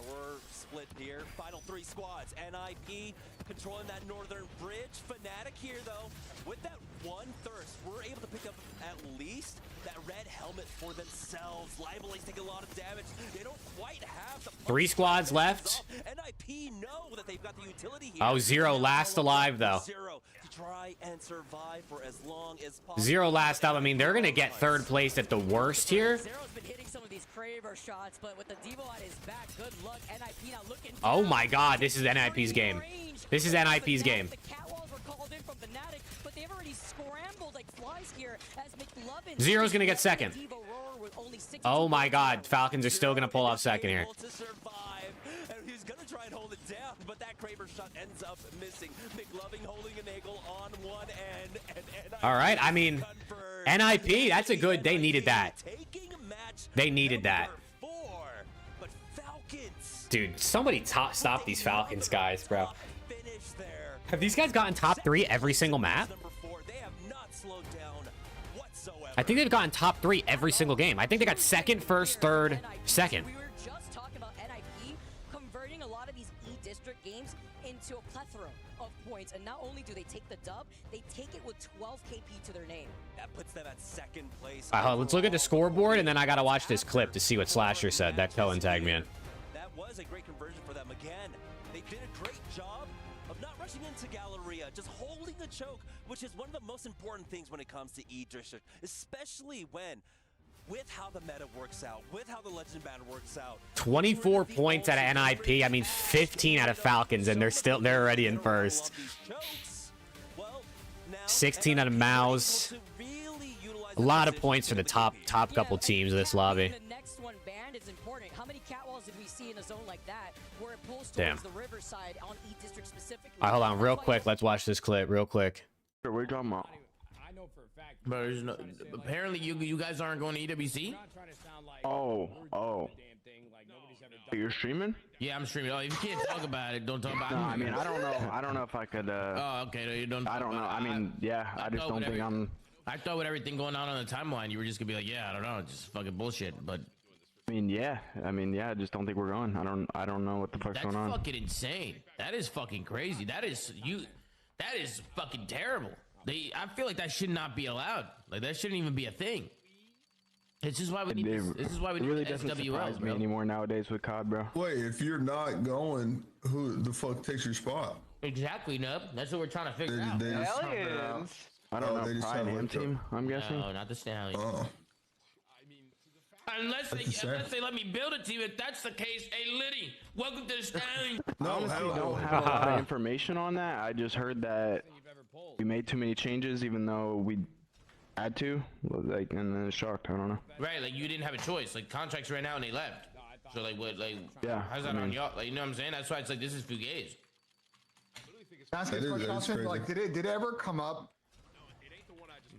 we're split here. Final 3 squads. NIP controlling that northern bridge. Fnatic here, though. With that one thirst, we're able to pick up at least that red helmet for themselves. Liability's taking a lot of damage. They don't quite have the...
3 squads left.
NIP know that they've got the utility here.
Oh, Zero last alive, though.
Zero to try and survive for as long as possible.
Zero last up. I mean, they're going to get 3rd place at the worst here.
Zero's been hitting some of these Kraber shots, but with the Devo at his back, good luck. NIP now looking...
Oh, my God. This is NIP's game. This is NIP's game.
The catwalls were called in from Fnatic, but they've already scrambled like flies here as McLovin...
Zero's going to get 2nd. Oh, my God. Falcons are still going to pull off 2nd here.
He's gonna try and hold it down, but that Kraber shot ends up missing. McLovin holding an eagle on one end, and
All right, I mean, NIP, that's a good, they needed that. They needed that. Dude, somebody stop these Falcons guys, bro. Have these guys gotten top 3 every single map? I think they've gotten top 3 every single game. I think they got 2nd, 1st, 3rd, 2nd.
District games into a plethora of points, and not only do they take the dub, they take it with 12 KP to their name.
That puts them at 2nd place.
Let's look at the scoreboard, and then I gotta watch this clip to see what Slasher said. That Cohen tagged me in.
That was a great conversion for them again. They did a great job of not rushing rushing into Galleria, just holding a choke, which is one of the most important things when it comes to E-District, especially with how the meta works out, with how the Legend Band works out.
24 points out of NIP. I mean, 15 out of Falcons, and they're already in first. 16 out of Mouse. A lot of points for the top couple teams of this lobby.
The next one banned is important. How many catwalls did we see in a zone like that where it pulls
Damn.
towards the riverside on E District specifically?
All right, hold on, real quick. Let's watch this clip, real quick.
What are you talking about? But there's no, apparently you guys aren't going to EWC.
Oh.
You're streaming? Yeah, I'm streaming. Oh, if you can't talk about it, don't talk about it.
No, I mean, I don't know if I could.
Oh, okay. No, you don't.
I don't know. I mean, yeah, I just don't think I'm.
I thought with everything going on the timeline, you were just gonna be like, yeah, I don't know, just fucking bullshit. But
I mean, yeah, I just don't think we're going. I don't know what the fuck's going on.
That's fucking insane. That is fucking crazy. That is fucking terrible. I feel like that should not be allowed. Like that shouldn't even be a thing. This is why we need. This is why we need
really doesn't surprise me anymore nowadays with COD, bro.
Wait, if you're not going, who the fuck takes your spot?
Exactly, Nub. That's what we're trying to figure out.
Aliens.
I don't know. Pride and team, I'm guessing.
No, not the Stallions.
Oh.
Unless they let me build a team. If that's the case, hey Liddy, welcome to the Stallions.
I honestly don't have a lot of information on that. I just heard that we made too many changes, even though we had to. Like, and then shocked. I don't know.
Right, like you didn't have a choice. Like contracts ran out and they left. So like what? Like
yeah.
How's that on y'all? Like you know what I'm saying? That's why it's like this is fugazi.
Ask this question. Like, did it ever come up?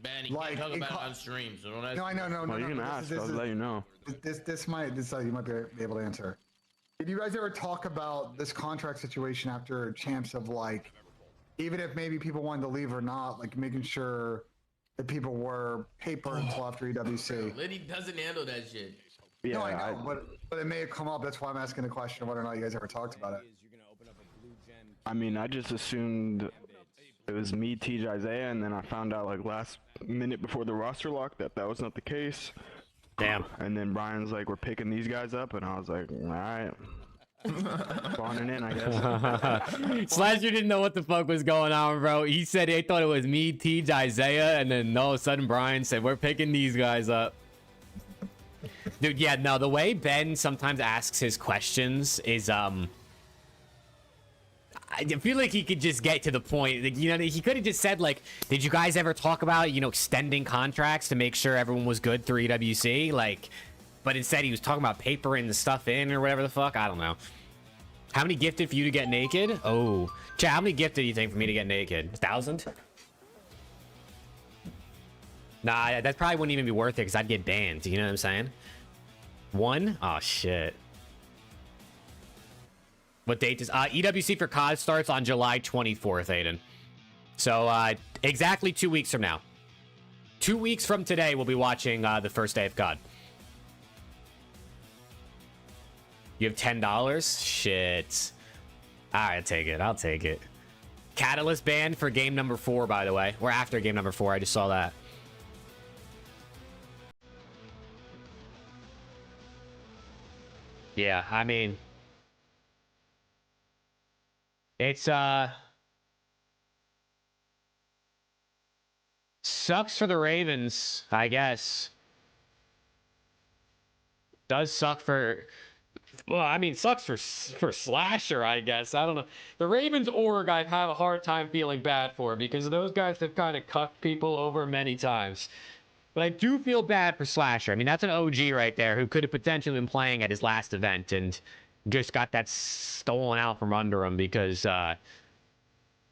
Ben, you can't talk about it on stream, so don't ask.
No, I know, no.
You can ask. I'll let you know.
This you might be able to answer. Did you guys ever talk about this contract situation after champs of like, even if maybe people wanted to leave or not, like making sure that people were paper until after EWC?
Liddy doesn't handle that shit.
Yeah, no, I know, but it may have come up. That's why I'm asking the question whether or not you guys ever talked about it.
I mean, I just assumed it was me, TJ, Isaiah, and then I found out like last minute before the roster lock that was not the case.
Damn.
And then Brian's like, we're picking these guys up, and I was like, all right. Spawning in, I guess.
Slasher didn't know what the fuck was going on, bro. He said he thought it was me, TJ, Isaiah, and then all of a sudden Brian said, we're picking these guys up. Dude, yeah, no, the way Ben sometimes asks his questions is, I feel like he could just get to the point. Like, you know, he could have just said, like, did you guys ever talk about, you know, extending contracts to make sure everyone was good through EWC? Like, but instead he was talking about papering the stuff in or whatever the fuck. I don't know. How many gifted for you to get naked? Oh. Chat, how many gifted do you think for me to get naked? 1,000? Nah, that probably wouldn't even be worth it because I'd get banned. You know what I'm saying? 1? Oh, shit. What date is EWC for COD starts on July 24th, Aiden. So exactly 2 weeks from now. 2 weeks from today, we'll be watching the first day of COD. You have $10? Shit. All right, I'll take it. Catalyst ban for game number 4, by the way. We're after game number 4. I just saw that. Yeah, I mean, it's sucks for the Ravens, I guess. Does suck for, well, I mean, sucks for Slasher, I guess. I don't know. The Ravens org, I have a hard time feeling bad for because those guys have kind of cucked people over many times. But I do feel bad for Slasher. I mean, that's an OG right there who could have potentially been playing at his last event and just got that stolen out from under him because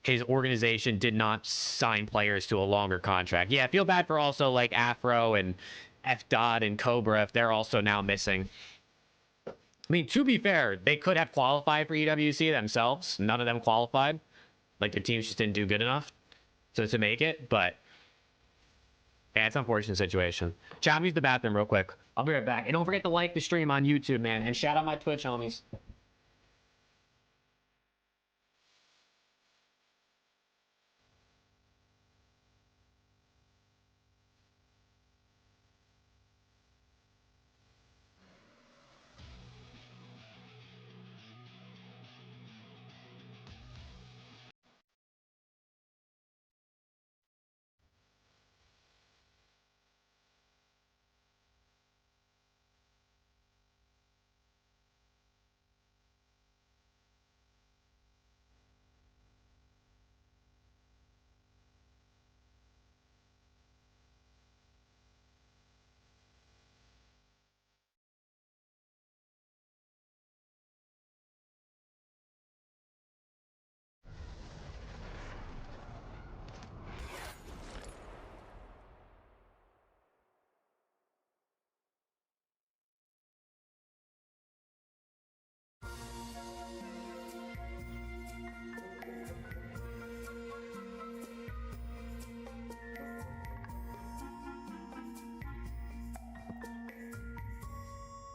his organization did not sign players to a longer contract. Yeah, I feel bad for also like Afro and F. Dot and Cobra if they're also now missing. I mean, to be fair, they could have qualified for EWC themselves. None of them qualified. Like, their teams just didn't do good enough to make it, but yeah, it's an unfortunate situation. Chat, I'm use the bathroom real quick. I'll be right back. And don't forget to like the stream on YouTube, man. And shout out my Twitch homies.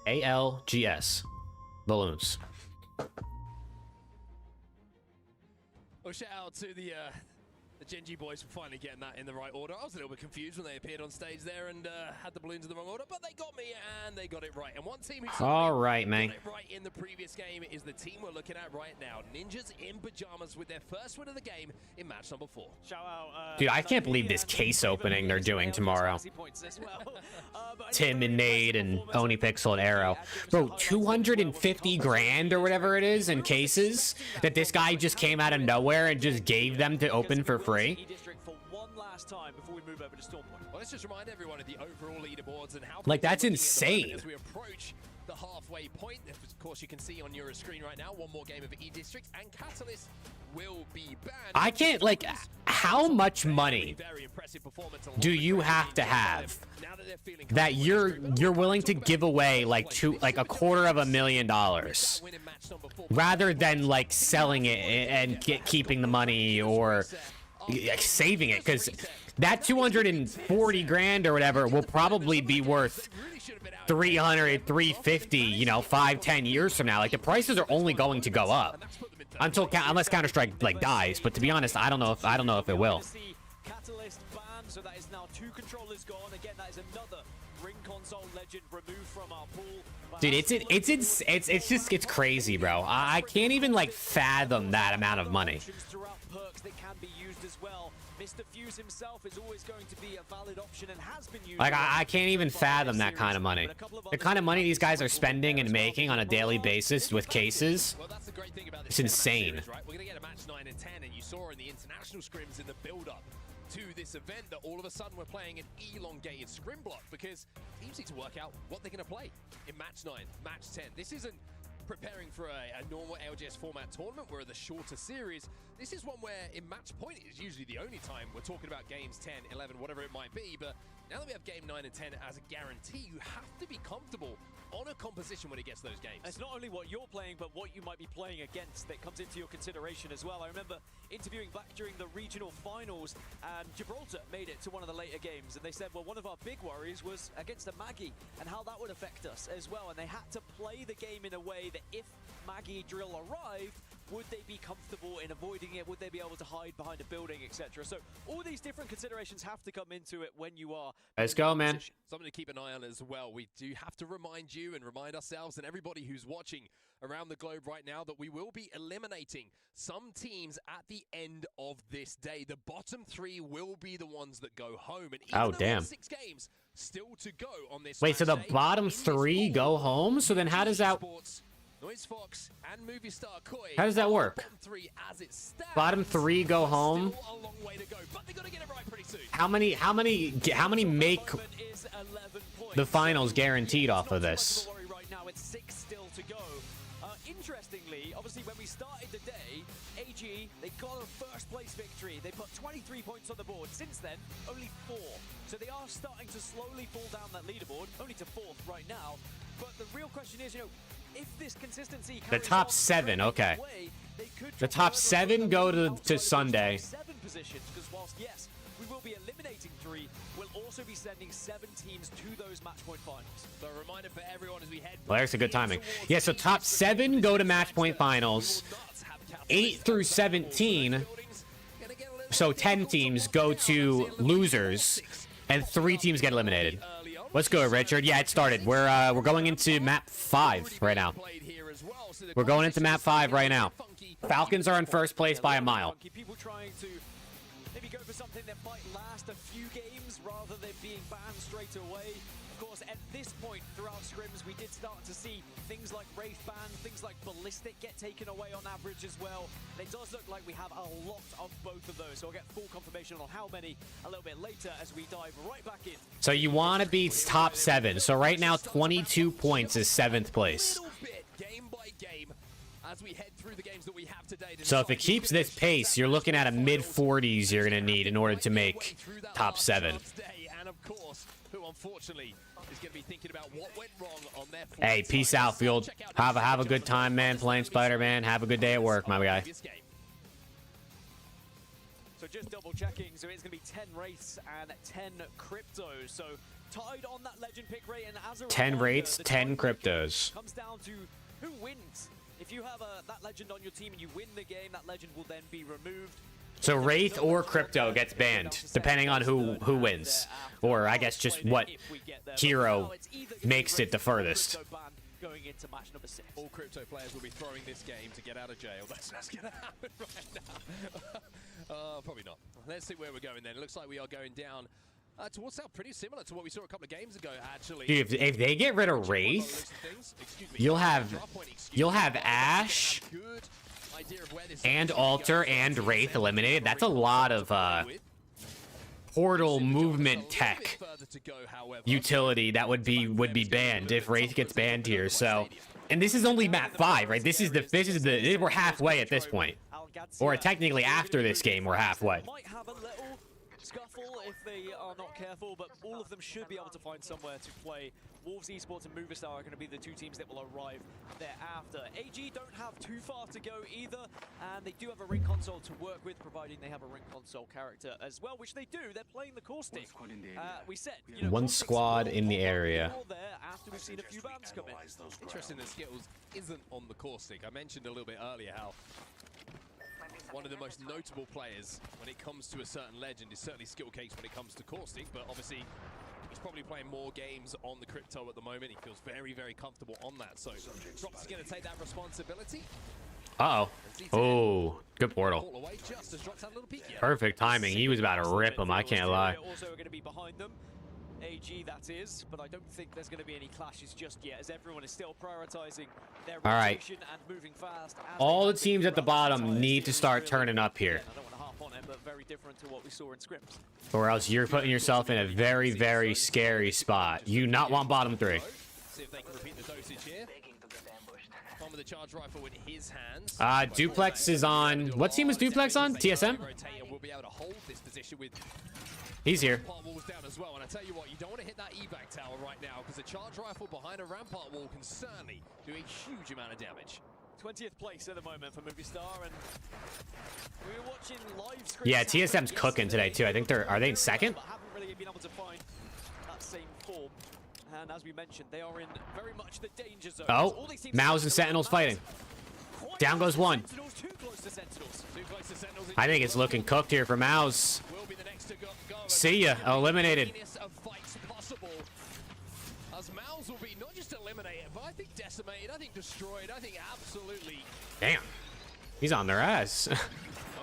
ALGS. Balloons.
Well, shout out to the Genji boys for finally getting that in the right order. I was a little bit confused when they appeared on stage there and had the balloons in the wrong order, but they got me and they got it right. And one team who
All right, man.
got it right in the previous game is the team we're looking at right now. Ninjas in pajamas with their first win of the game in match number 4.
Shout out,
Dude, I can't believe this case opening they're doing tomorrow. Tim and Nate and Onipixel and Arrow. Bro, 250 grand or whatever it is in cases that this guy just came out of nowhere and just gave them to open for free.
Well,
let's just remind everyone of the overall leaderboards and how
Like, that's insane.
as we approach the halfway point. Of course, you can see on your screen right now one more game of E-District and Catalyst will be banned.
I can't, like, how much money do you have to have that you're willing to give away like $250,000 rather than like selling it and keeping the money or saving it? Because that 240 grand or whatever will probably be worth 300, 350, you know, 5-10 years from now. Like, the prices are only going to go up unless Counter-Strike like dies. But to be honest, I don't know if it will.
Catalyst banned, so that is now 2 controllers gone. Again, that is another ring console legend removed from our pool.
Dude, it's crazy, bro. I can't even like fathom that amount of money.
Perks that can be used as well. Mr. Fuse himself is always going to be a valid option and has been used.
Like, I can't even fathom that kind of money. The kind of money these guys are spending and making on a daily basis with cases, it's insane.
We're going to get a match 9 and 10, and you saw in the international scrims in the build-up to this event that all of a sudden we're playing an elongated scrim block because teams need to work out what they're going to play in match 9, match 10. This isn't preparing for a normal LGS format tournament where the shorter series. This is one where in match point is usually the only time we're talking about games 10, 11, whatever it might be. But now that we have game 9 and 10 as a guarantee, you have to be comfortable on a composition when it gets those games.
It's not only what you're playing, but what you might be playing against that comes into your consideration as well. I remember interviewing back during the regional finals, and Gibraltar made it to one of the later games, and they said, well, one of our big worries was against a Maggie and how that would affect us as well. And they had to play the game in a way that if Maggie drill arrived, would they be comfortable in avoiding it? Would they be able to hide behind a building, etc.? So all these different considerations have to come into it when you are.
Let's go, man.
Something to keep an eye on as well. We do have to remind you and remind ourselves and everybody who's watching around the globe right now that we will be eliminating some teams at the end of this day. The bottom 3 will be the ones that go home. And even though we have 6 games still to go on this.
Wait, so the bottom 3 go home? So then how does that...
Noise Fox and Movie Star Koi.
How does that work? Bottom 3 go home. How many make the finals guaranteed off of this?
Right now, it's 6 still to go. Interestingly, obviously, when we started the day, AG, they got a first place victory. They put 23 points on the board. Since then, only 4. So they are starting to slowly fall down that leaderboard, only to 4th right now. But the real question is, you know, if this consistency
The top 7, okay. The top 7 go to Sunday.
7 positions, because whilst, yes, we will be eliminating 3, we'll also be sending 7 teams to those match point finals.
So a reminder for everyone as we head.
Well, there's a good timing. Yeah, so top 7 go to match point finals. 8 through 17, so 10 teams go to losers, and 3 teams get eliminated. Let's go, Richard. Yeah, it started. We're going into map 5 right now. We're going into map 5 right now. Falcons are in first place by a mile.
People trying to maybe go for something that might last a few games rather than being banned straight away. Of course, at this point throughout scrims, we did start to see things like Wraith ban, things like Ballistic get taken away on average as well. And it does look like we have a lot of both of those. So I'll get full confirmation on how many a little bit later as we dive right back in.
So you want to be top 7. So right now, 22 points is 7th place.
Game by game as we head through the games that we have today.
So if it keeps this pace, you're looking at a mid-40s you're going to need in order to make top 7.
And of course, who unfortunately is going to be thinking about what went wrong on their.
Hey, peace out, Field. Have a good time, man, playing Spider-Man. Have a good day at work, my guy.
So just double checking, so it's going to be 10 Wraiths and 10 Cryptos. So tied on that legend pick rate, and as a
10
reminder,
rates,
the
10
tiebreaker
cryptos.
comes down to who wins. If you have that legend on your team and you win the game, that legend will then be removed.
So Wraith or Crypto gets banned, depending on who wins. Or I guess just what hero makes it the furthest.
Going into match number 6.
All crypto players will be throwing this game to get out of jail. That's going to happen right now. Probably not. Let's see where we're going then. It looks like we are going down towards south, pretty similar to what we saw a couple of games ago, actually.
Dude, if they get rid of Wraith, you'll have Ashe and Alter and Wraith eliminated. That's a lot of portal movement tech utility that would be banned if Wraith gets banned here. So, and this is only map 5, right? This is the we're halfway at this point, or technically after this game we're halfway.
Might have a little scuffle if they are not careful, but all of them should be able to find somewhere to play. Wolves Esports and Movistar are going to be the two teams that will arrive thereafter. AG don't have too far to go either, and they do have a ring console to work with, providing they have a ring console character as well, which they do. They're playing the Caustic. We said, you know,
One squad in the area.
there after we've seen a few bans come in.
Interesting that Skittles isn't on the Caustic. I mentioned a little bit earlier how one of the most notable players when it comes to a certain legend is certainly Skittlecakes when it comes to Caustic, but obviously he's probably playing more games on the Crypto at the moment. He feels very, very comfortable on that. So Drops is going to take that responsibility.
Uh-oh. Oh, good portal.
Away just as Drops had a little peek.
Perfect timing. He was about to rip him, I can't lie.
Also going to be behind them. AG, that is, but I don't think there's going to be any clashes just yet, as everyone is still prioritizing their rotation and moving fast.
All the teams at the bottom need to start turning up here,
I don't want to harp on it, but very different to what we saw in scrims.
or else you're putting yourself in a very, very scary spot. You not want bottom 3.
See if they can repeat the dosage here. Tom with the charge rifle in his hands.
Duplex is on. What team is Duplex on? TSM?
We'll be able to hold this position with
He's here.
rampart walls down as well, and I tell you what, you don't want to hit that evac tower right now because a charge rifle behind a rampart wall can certainly do a huge amount of damage.
20th place at the moment for Movistar, and we were watching live scrims.
Yeah, TSM's cooking today too. I think are they in second?
But haven't really been able to find that same form. And as we mentioned, they are in very much the danger zone.
Oh, Maus and Sentinels fighting. Down goes one.
Too close to Sentinels.
I think it's looking cooked here for Maus. See ya, eliminated.
As Maus will be not just eliminated, but I think decimated, I think destroyed, I think absolutely.
Damn, he's on their ass.
Not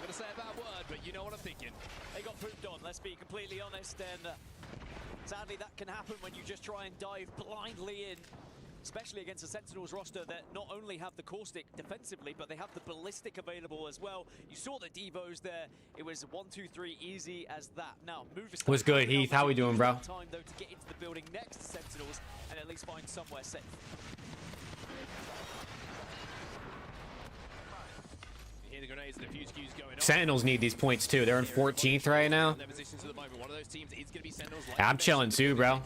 gonna say a bad word, but you know what I'm thinking.
They got pooped on, let's be completely honest, and sadly that can happen when you just try and dive blindly in. Especially against the Sentinels roster that not only have the Caustic defensively, but they have the Ballistic available as well. You saw the Devos there. It was 1, 2, 3, easy as that. Now, Movistar.
What's good, Heath? How we doing, bro?
Time though to get into the building next to Sentinels and at least find somewhere safe.
You hear the grenades and the fuse queues going on.
Sentinels need these points too. They're in 14th right now.
Their positions at the moment. One of those teams is going to be Sentinels.
I'm chilling too, bro.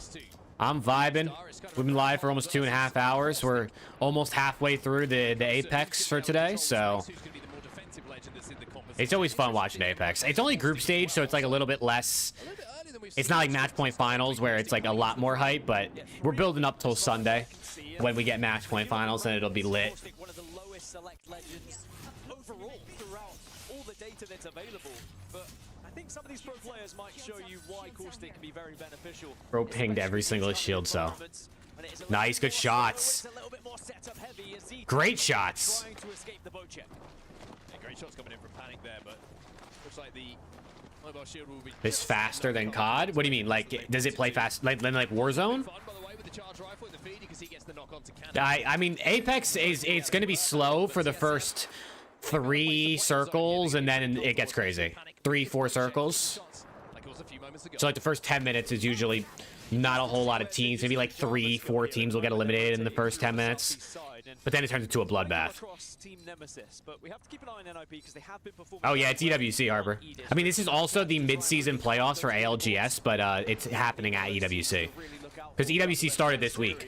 I'm vibing. We've been live for almost 2.5 hours. We're almost halfway through the Apex for today, so it's always fun watching Apex. It's only group stage, so it's like a little bit less. It's not like match point finals where it's like a lot more hype, but we're building up till Sunday when we get match point finals and it'll be lit.
One of the lowest select legends overall throughout all the data that's available, but I think some of these pro players might show you why Caustic can be very beneficial.
Bro pinged every single shield cell. Nice, good shots. Great shots.
Trying to escape the boat check.
Yeah, great shots coming in from Panic there, but looks like the mobile shield will be
It's faster than COD? What do you mean? Like, does it play fast like Warzone? I mean, Apex it's going to be slow for the first 3 circles, and then it gets crazy. 3, 4 circles. So like the first 10 minutes is usually not a whole lot of teams. Maybe like 3, 4 teams will get eliminated in the first 10 minutes. But then it turns into a bloodbath. Oh yeah, it's EWC, Harbor. I mean, this is also the mid-season playoffs for ALGS, but it's happening at EWC. Because EWC started this week.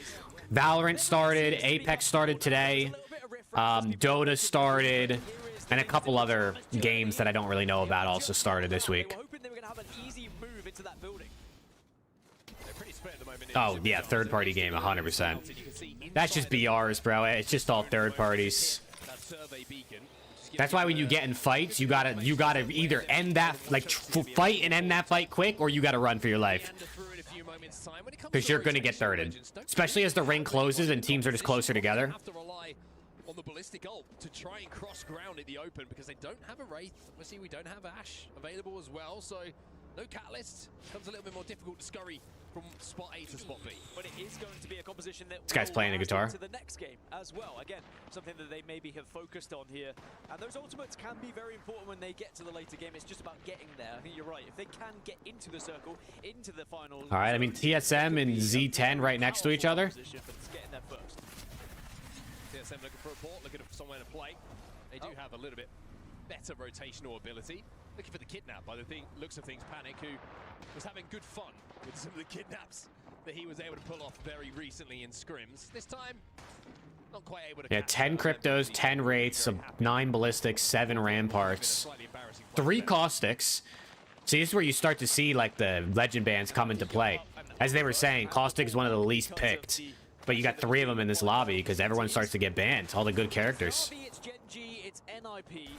Valorant started, Apex started today, Dota started, and a couple other games that I don't really know about also started this week.
They're pretty split at the
Oh, yeah, third-party game, 100%. That's just BRs, bro. It's just all third parties. That's why when you get in fights, you gotta either end that, like, fight and end that fight quick, or you gotta run for your life. Because you're gonna get thirded. Especially as the ring closes and teams are just closer together.
On the ballistic ult to try and cross ground in the open because they don't have a Wraith. Obviously, we don't have Ash available as well, so no Catalyst. Becomes a little bit more difficult to scurry from spot A to spot B.
But it is going to be a composition that
this guy's playing a guitar.
To the next game as well. Again, something that they maybe have focused on here. And those ultimates can be very important when they get to the later game. It's just about getting there. I think you're right. If they can get into the circle, into the final.
All right, I mean, TSM and Z10 right next to each other.
Getting there first.
TSM looking for a port, looking for somewhere to play. They do have a little bit better rotational ability. Looking for the kidnap by the looks of things. Panic, who was having good fun with some of the kidnaps that he was able to pull off very recently in scrims. This time, not quite able to.
Yeah, 10 cryptos, 10 wraiths, 9 ballistics, 7 ramparts, 3 caustics. See, this is where you start to see like the legend bands come into play. As they were saying, caustic is one of the least picked. But you got 3 of them in this lobby because everyone starts to get banned. All the good characters.
It's Gen G, it's NIP.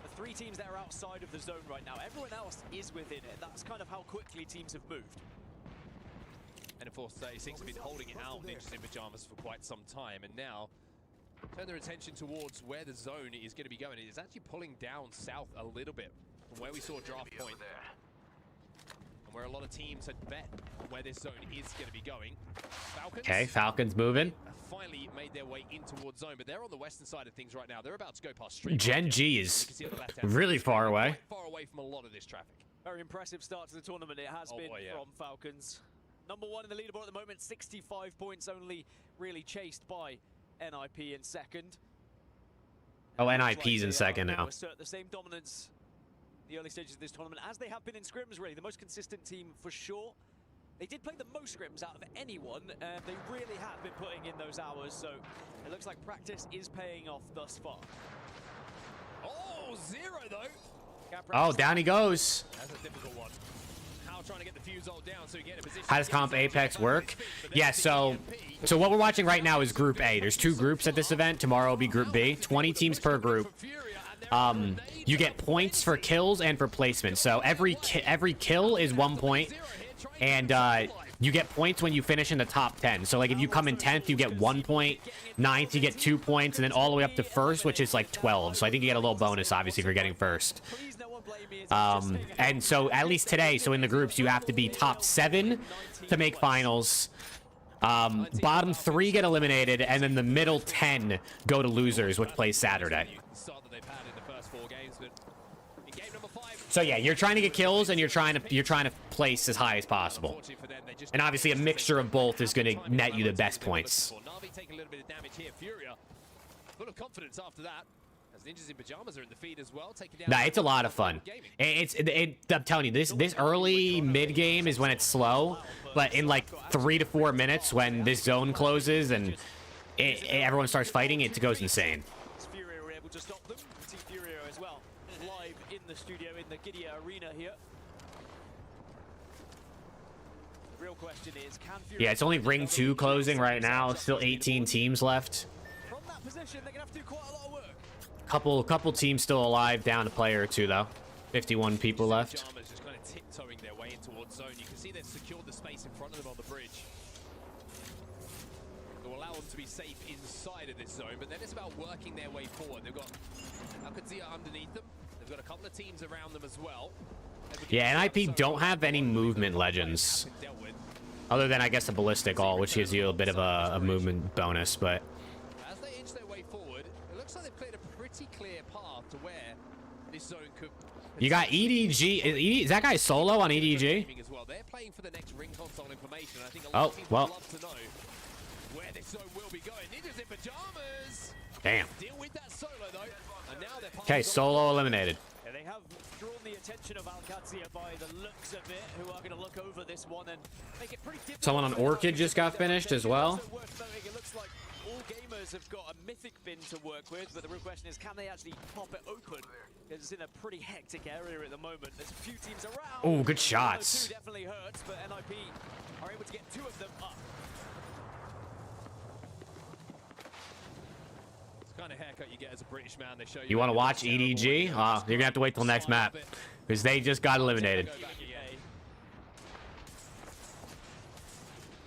The 3 teams that are outside of the zone right now. Everyone else is within it. That's kind of how quickly teams have moved.
And of course, they seem to be holding it out, Ninjas in Pajamas, for quite some time. And now, turn their attention towards where the zone is going to be going. It is actually pulling down south a little bit from where we saw draft point. And where a lot of teams had bet where this zone is going to be going. Falcons.
Okay, Falcons moving.
Finally made their way in towards zone, but they're on the western side of things right now. They're about to go past Street.
Gen G is really far away.
Far away from a lot of this traffic.
Very impressive start to the tournament. It has been from Falcons. Number 1 in the leaderboard at the moment, 65 points only, really chased by NIP in second.
Oh, NIP's in second now.
Assert the same dominance the early stages of this tournament, as they have been in scrims, really. The most consistent team for sure. They did play the most scrims out of anyone, and they really have been putting in those hours, so it looks like practice is paying off thus far.
Oh, 0 though.
Oh, down he goes.
That's a difficult one. How trying to get the fuse ult down so you get a position.
How does Comp Apex work? Yeah, so what we're watching right now is Group A. There's 2 groups at this event. Tomorrow will be Group B. 20 teams per group. You get points for kills and for placement. So every kill is 1 point, and you get points when you finish in the top 10. So like if you come in 10th, you get 1 point. 9th, you get 2 points, and then all the way up to first, which is like 12. So I think you get a little bonus, obviously, for getting first. And so at least today, so in the groups, you have to be top 7 to make finals. Bottom 3 get eliminated, and then the middle 10 go to losers, which plays Saturday. So yeah, you're trying to get kills, and you're trying to place as high as possible. And obviously, a mixture of both is going to net you the best points.
Na'Vi taking a little bit of damage here. Furia full of confidence after that. As Ninjas in Pajamas are in the feed as well, taking down.
Nah, it's a lot of fun. I'm telling you, this early mid game is when it's slow, but in like 3 to 4 minutes, when this zone closes and everyone starts fighting, it goes insane.
Furia were able to stop them. See Furia as well, live in the studio in the Gidia Arena here. The real question is, can Furia...
Yeah, it's only Ring 2 closing right now. Still 18 teams left.
From that position, they're gonna have to do quite a lot of work.
Couple teams still alive, down a player or 2 though. 51 people left.
Just kind of tiptoeing their way in towards zone. You can see they've secured the space in front of them on the bridge. It will allow them to be safe inside of this zone, but then it's about working their way forward. They've got Alcazia underneath them. They've got a couple of teams around them as well.
Yeah, NIP don't have any movement legends. Other than, I guess, a ballistic ult, which gives you a bit of a movement bonus, but...
As they inch their way forward, it looks like they've cleared a pretty clear path to where this zone could...
You got EDG. Is that guy solo on EDG?
They're playing for the next ring console information. I think a lot
Oh,
of people
well.
would love to know where this zone will be going. Ninjas in Pajamas.
Damn.
Deal with that solo though. And now they're
Okay, solo eliminated.
Yeah, they have drawn the attention of Alcazia by the looks of it, who are going to look over this one and make it pretty difficult.
Someone on Orchid just got finished as well.
Also worth noting, it looks like all gamers Gamers have got a mythic bin to work with, but the real question is, can they actually pop it open? It's in a pretty hectic area at the moment. There's a few teams around.
Oh, good shots.
Two definitely hurts, but NIP are able to get 2 of them up.
It's the kind of haircut you get as a British man. They show
You want to watch EDG? You're going to have to wait till next map. Because they just got eliminated.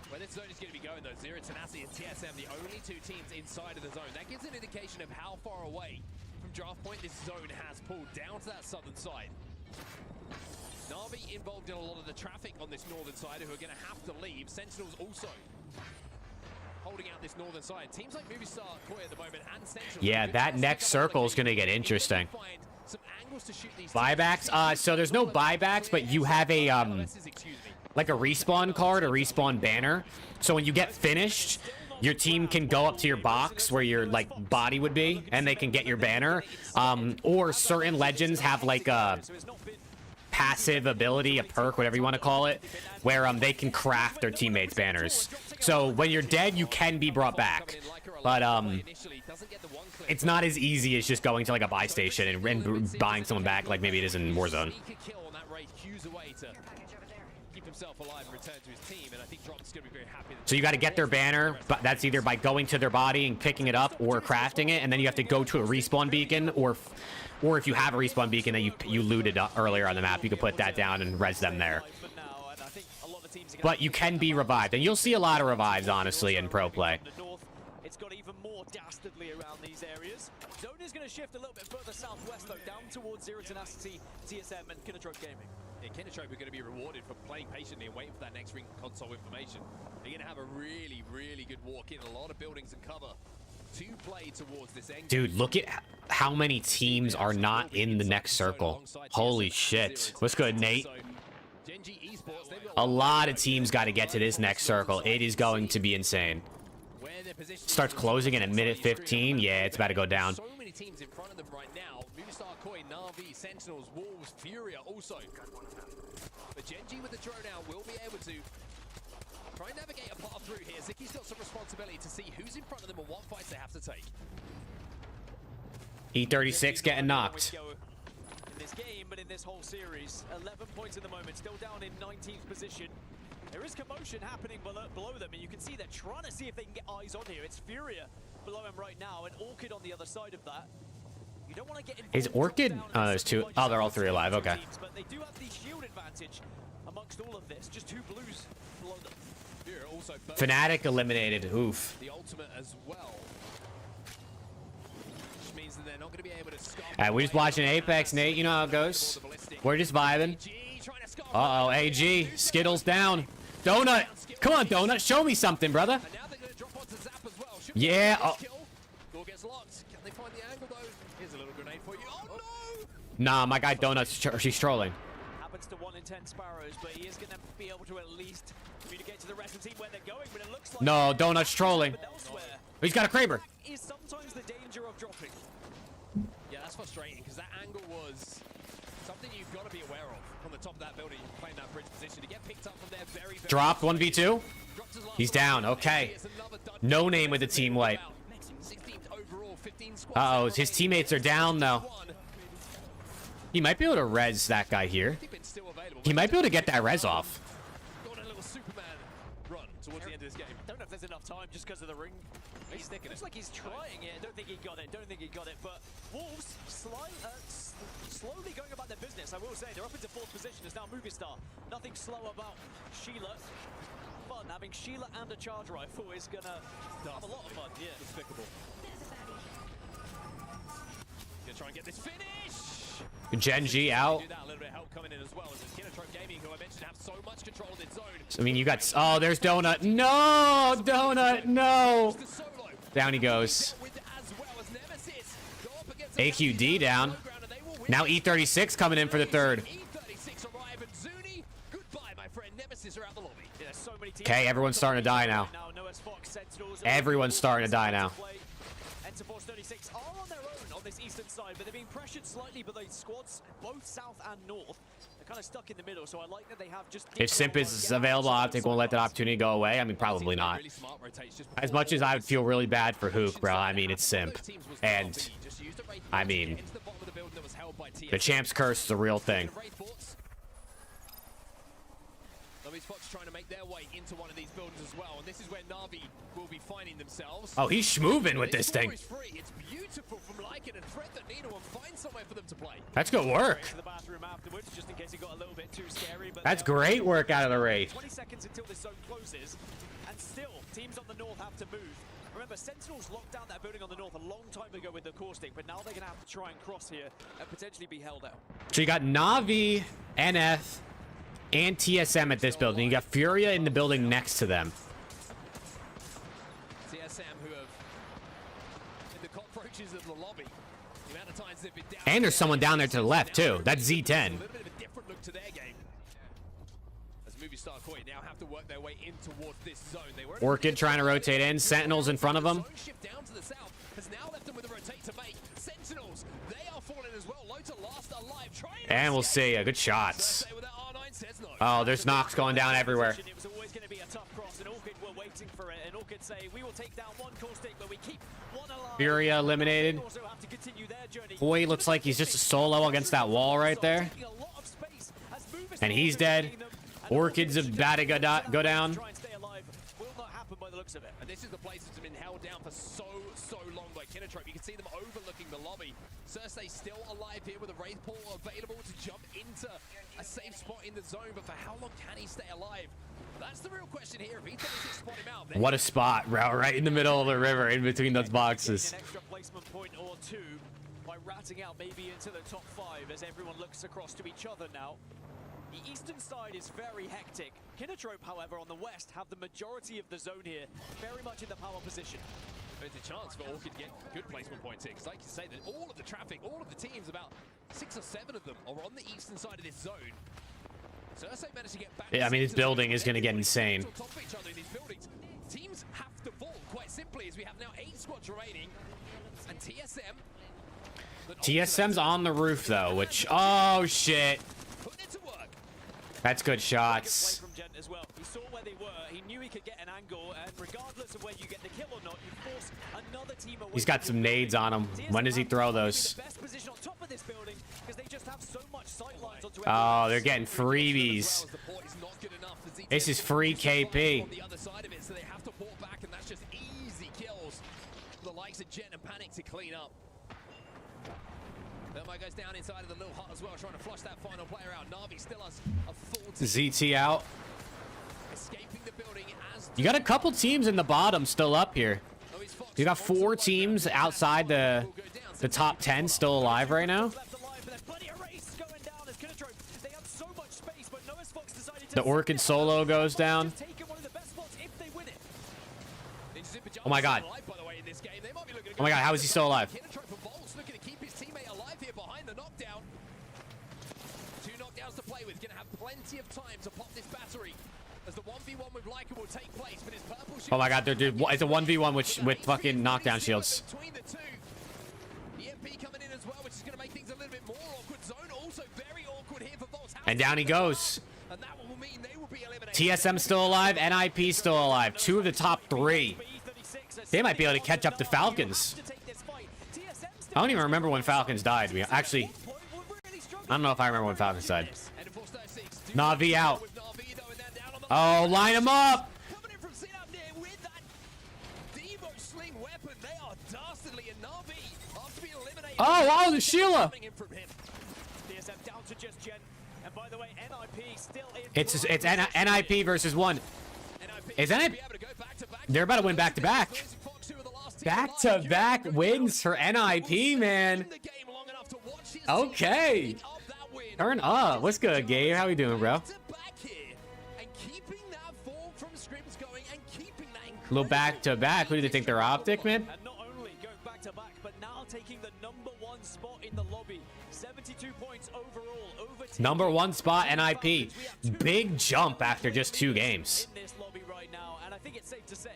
Where this zone is going to be going, though, Zero Tenacity and TSM, the only 2 teams inside of the zone. That gives an indication of how far away from draft point this zone has pulled down to that southern side. Na'Vi involved in a lot of the traffic on this northern side, who are going to have to leave. Sentinels also holding out this northern side. Teams like Movistar, Koi at the moment, and Sentinels.
Yeah, that next circle is going to get interesting. Buybacks? So there's no buybacks, but you have a, like a respawn card, a respawn banner. So when you get finished, your team can go up to your box where your, like, body would be, and they can get your banner. Or certain legends have, like, a passive ability, a perk, whatever you want to call it, where they can craft their teammates' banners. So when you're dead, you can be brought back. But it's not as easy as just going to like a buy station and buying someone back like maybe it is in Warzone. So you got to get their banner, but that's either by going to their body and picking it up or crafting it, and then you have to go to a respawn beacon, or if you have a respawn beacon that you looted earlier on the map, you can put that down and res them there. But you can be revived, and you'll see a lot of revives, honestly, in pro play.
It's got even more dastardly around these areas. Zone is going to shift a little bit further southwest, though, down towards Zero Tenacity, TSM, and Kinotrope Gaming.
Yeah, Kinotrope are going to be rewarded for playing patiently and waiting for that next ring console information. They're going to have a really, really good walk in, a lot of buildings and cover to play towards this end.
Dude, look at how many teams are not in the next circle. Holy shit. What's good, Nate? A lot of teams got to get to this next circle. It is going to be insane. Starts closing in a minute 15. Yeah, it's about to go down.
So many teams in front of them right now. Movistar, Koi, Na'Vi, Sentinels, Wolves, Furia also. But Genji with the drone out will be able to try and navigate a path through here. Ziki's got some responsibility to see who's in front of them and what fights they have to take.
E36 getting knocked.
In this game, but in this whole series, 11 points at the moment, still down in 19th position. There is commotion happening below them, and you can see they're trying to see if they can get eyes on here. It's Furia below him right now, and Orchid on the other side of that. You don't want to get
Is Orchid? Oh, there's 2. Oh, they're all 3 alive. Okay.
But they do have the shield advantage amongst all of this. Just 2 blues below them.
Furia also
Fnatic eliminated. Oof.
the ultimate as well. Which means that they're not going to be able to
We're just watching Apex, Nate. You know how it goes. We're just vibing. Uh-oh, AG. Skittles down. Donut. Come on, Donut. Show me something, brother. Yeah. Oh. Nah, my guy Donut's she's trolling.
Happens to 1 in 10 Sparrows, but he is going to be able to at least communicate to the rest of the team where they're going, but it looks like
No, Donut's trolling. He's got a Kraber.
Is sometimes the danger of dropping.
Yeah, that's frustrating because that angle was something you've got to be aware of from the top of that building, playing that bridge position to get picked up from there very, very
Dropped 1v2. He's down. Okay. No name with the team wipe. Uh-oh, his teammates are down though. He might be able to res that guy here. He might be able to get that res off.
Got a little Superman run towards the end of this game.
Don't know if there's enough time just because of the ring. He's sticking. Looks like he's trying it. Don't think he got it. Don't think he got it. But Wolves slowly going about their business. I will say they're up into 4th position. It's now Movistar. Nothing slow about Sheila. Fun having Sheila and a charge rifle is gonna have a lot of fun. Yeah, despicable.
Gonna try and get this finish.
Genji out. I mean, you got... Oh, there's Donut. No! Donut, no! Down he goes. AQD down. Now E36 coming in for the 3rd. Okay, everyone's starting to die now. Everyone's starting to die now.
Force 36 are on their own on this eastern side, but they're being pressured slightly by the squads, both south and north. They're kind of stuck in the middle, so I like that they have just...
If Simp is available, Optic won't let that opportunity go away. I mean, probably not. As much as I would feel really bad for Hook, bro, I mean, it's Simp. And, I mean, the Champ's Curse is a real thing.
Spots trying to make their way into one of these buildings as well, and this is where Na'Vi will be finding themselves.
Oh, he's schmoving with this thing.
It's beautiful from Lycan and thread the needle and find somewhere for them to play.
That's good work. That's great work out of the Wraith.
20 seconds until this zone closes, and still teams on the north have to move. Remember, Sentinels locked down that building on the north a long time ago with the caustic, but now they're going to have to try and cross here and potentially be held out.
So you got Na'Vi, NF, and TSM at this building. You got Furia in the building next to them.
TSM who have in the cockroaches of the lobby. The amount of times they've been down.
And there's someone down there to the left too. That's Z10.
A little bit of a different look to their game. As Movistar Koi now have to work their way in towards this zone. They were
Orchid trying to rotate in. Sentinels in front of them.
shift down to the south has now left them with a rotate to make. Sentinels, they are falling as well. Low to last alive.
And we'll see. Good shots. Oh, there's knocks going down everywhere.
It was always going to be a tough cross, and Orchid were waiting for it, and Orchid say, we will take down one caustic, but we keep one alive.
Furia eliminated. Boy looks like he's just a solo against that wall right there. And he's dead. Orchid's about to go down.
And this is the place that's been held down for so long by Kinotrope. You can see them overlooking the lobby. Cersei still alive here with a Wraith Pool available to jump into a safe spot in the zone, but for how long can he stay alive? That's the real question here. If he takes it, spot him out.
What a spot, bro. Right in the middle of the river, in between those boxes.
An extra placement point or two by ratting out maybe into the top 5 as everyone looks across to each other now. The eastern side is very hectic. Kinotrope, however, on the west have the majority of the zone here, very much in the power position.
There's a chance for Orchid to get good placement points here, because like you say, that all of the traffic, all of the teams, about 6 or 7 of them are on the eastern side of this zone. Cersei managed to get back.
Yeah, I mean, this building is going to get insane.
On top of each other in these buildings. Teams have to fall, quite simply, as we have now 8 squads remaining, and TSM.
TSM's on the roof, though, which... Oh, shit. That's good shots.
As well. He saw where they were, he knew he could get an angle, and regardless of whether you get the kill or not, you force another team away.
He's got some nades on him. When does he throw those? Oh, they're getting freebies. This is free KP.
On the other side of it, so they have to fall back, and that's just easy kills. The likes of Jet and Panic to clean up. Thermo goes down inside of the little hut as well, trying to flush that final player out. Na'Vi still has a full team.
ZT out.
Escaping the building as
You got a couple teams in the bottom still up here. You got 4 teams outside the top 10 still alive right now. The Orchid solo goes down. Oh my god. Oh my god, how is he still alive?
looking to keep his teammate alive here behind the knockdown. 2 knockdowns to play with, gonna have plenty of time to pop this battery as the 1v1 with Lycan will take place, but his purple shield...
Oh my god, dude, it's a 1v1 with fucking knockdown shields.
Between the 2. EMP coming in as well, which is gonna make things a little bit more awkward. Zone also very awkward here for Volts.
And down he goes.
And that will mean they will be eliminated.
TSM still alive, NIP still alive. 2 of the top 3. They might be able to catch up to Falcons. I don't even remember when Falcons died. Actually, I don't know if I remember when Falcons died. Na'Vi out. Oh, line him up. Oh, wow, the Sheila. It's NIP versus 1. Is NIP? They're about to win back-to-back. Back-to-back wins for NIP, man. Okay. Turn up. What's good, Gabe? How we doing, bro? A little back-to-back. Who do they think they're Optic, man?
Not only going back-to-back, but now taking the #1 spot in the lobby. 72 points overall. Over
#1 spot, NIP. Big jump after just 2 games.
in this lobby right now, and I think it's safe to say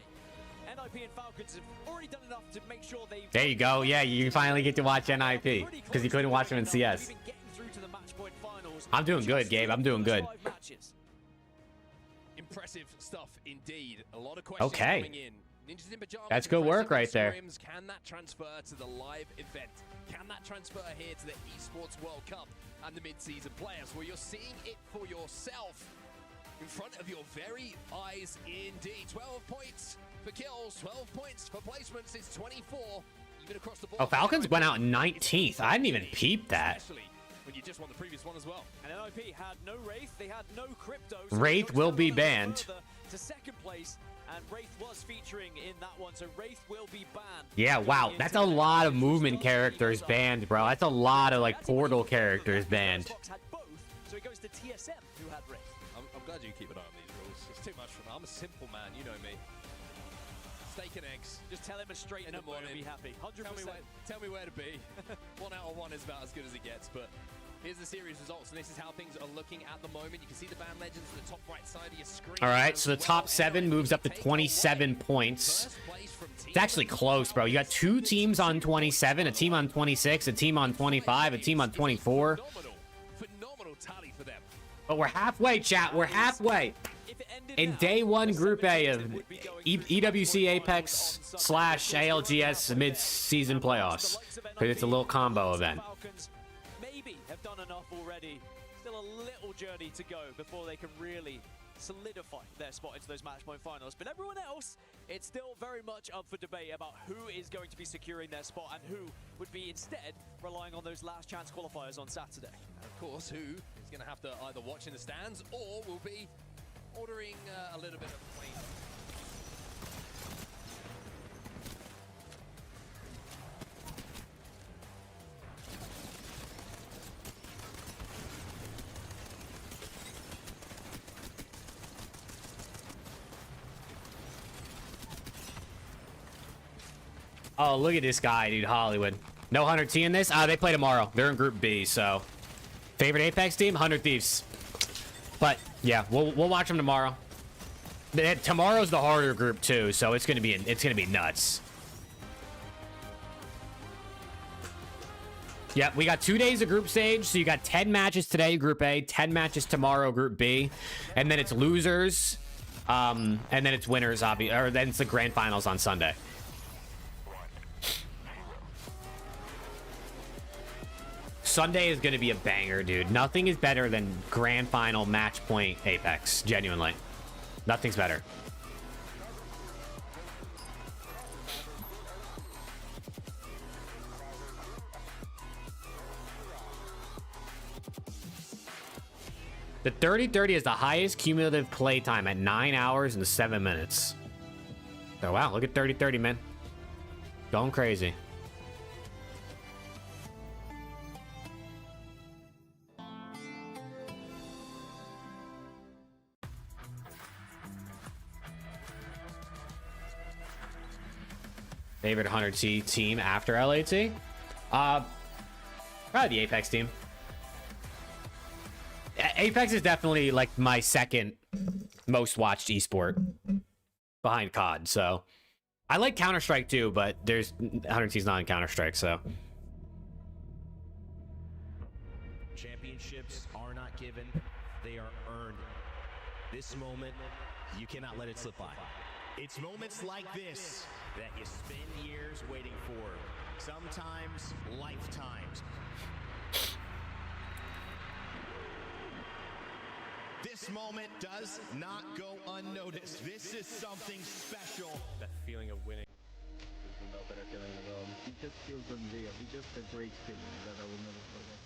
NIP and Falcons have already done enough to make sure they.
There you go. Yeah, you finally get to watch NIP because you couldn't watch them in CS. I'm doing good, Gabe. I'm doing good.
Impressive stuff indeed. A lot of questions
Okay.
coming in. Ninjas in pajamas,
That's good work right there.
scrims. Can that transfer to the live event? Can that transfer here to the Esports World Cup and the mid-season players? Well, you're seeing it for yourself in front of your very eyes indeed. 12 points for kills, 12 points for placements. It's 24 even across the board.
Oh, Falcons went out 19th. I didn't even peep that.
Especially when you just won the previous one as well.
And NIP had no Wraith, they had no Crypto.
Wraith will be banned.
To second place, and Wraith was featuring in that one, so Wraith will be banned.
Yeah, wow. That's a lot of movement characters banned, bro. That's a lot of, like, portal characters banned.
So it goes to TSM, who had Wraith.
I'm glad you keep an eye on these rules. It's too much for me. I'm a simple man, you know me. Steak and eggs.
Just tell him a straight number and be happy. 100%.
Tell me where to be. 1 out of 1 is about as good as it gets, but here's the series results, and this is how things are looking at the moment. You can see the band legends at the top right side of your screen.
All right, so the top 7 moves up to 27 points. It's actually close, bro. You got 2 teams on 27, a team on 26, a team on 25, a team on 24.
Phenomenal tally for them.
But we're halfway, chat. We're halfway. In day 1, Group A of EWC Apex / ALGS mid-season playoffs. Because it's a little combo event.
Maybe have done enough already. Still a little journey to go before they can really solidify their spot into those match point finals. But everyone else, it's still very much up for debate about who is going to be securing their spot and who would be instead relying on those last chance qualifiers on Saturday.
And of course, who is going to have to either watch in the stands or will be ordering a little bit of plane.
Oh, look at this guy, dude. Hollywood. No 100 T in this? They play tomorrow. They're in Group B, so. Favorite Apex team? 100 Thieves. But, yeah, we'll watch them tomorrow. Tomorrow's the harder group, too, so it's gonna be nuts. Yep, we got 2 days of group stage, so you got 10 matches today, Group A, 10 matches tomorrow, Group B, and then it's losers, and then it's winners, or then it's the grand finals on Sunday. Sunday is going to be a banger, dude. Nothing is better than grand final match point Apex, genuinely. Nothing's better. The 30-30 is the highest cumulative play time at 9 hours and 7 minutes. Oh, wow. Look at 30-30, man. Going crazy. Favorite 100T team after LAT? Probably the Apex team. Apex is definitely like my second most watched esport behind COD. So I like Counter-Strike too, but there's 100T's not in Counter-Strike, so.
Championships are not given, they are earned. This moment, you cannot let it slip by. It's moments like this that you spend years waiting for, sometimes lifetimes. This moment does not go unnoticed. This is something special.
That feeling of winning.
There's no better feeling in the world. It just feels unreal. It's just a great feeling that I will never forget.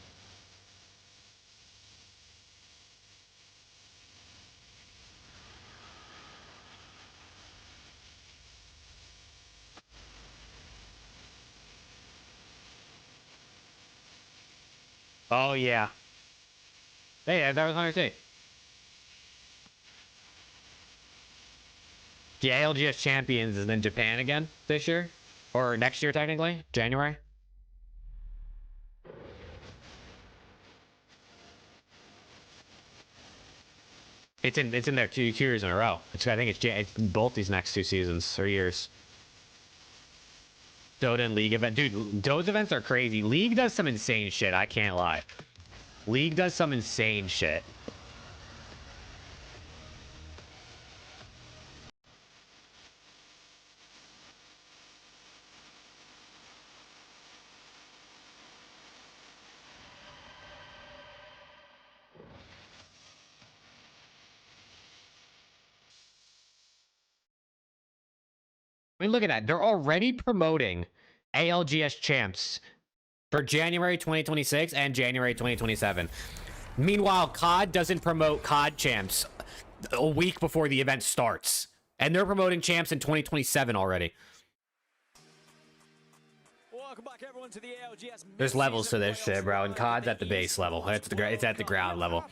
Oh, yeah. Hey, that was 100T. The ALGS Champions is in Japan again this year? Or next year, technically? January? It's in there 2 years in a row. I think it's both these next 2 seasons or years. Dota and League event. Dude, those events are crazy. League does some insane shit. I can't lie. League does some insane shit. I mean, look at that. They're already promoting ALGS champs for January 2026 and January 2027. Meanwhile, COD doesn't promote COD champs a week before the event starts. And they're promoting champs in 2027 already.
Welcome back, everyone, to the ALGS.
There's levels to this shit, bro. And COD's at the base level. It's at the ground level.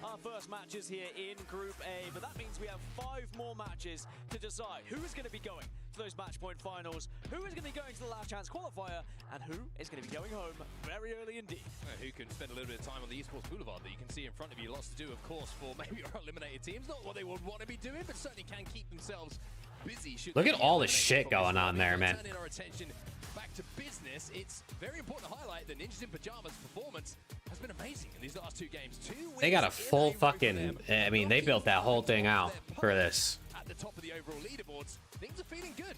Our first matches here in Group A, but that means we have 5 more matches to decide who is going to be going to those match point finals, who is going to be going to the last chance qualifier, and who is going to be going home very early indeed.
Who can spend a little bit of time on the esports boulevard that you can see in front of you. Lots to do, of course, for maybe your eliminated teams. Not what they would want to be doing, but certainly can keep themselves busy.
Look at all the shit going on there, man.
Turning our attention back to business, it's very important to highlight that Ninjas in Pajamas' performance has been amazing in these last 2 games.
They got a full fucking... I mean, they built that whole thing out for this.
At the top of the overall leaderboards, things are feeling good.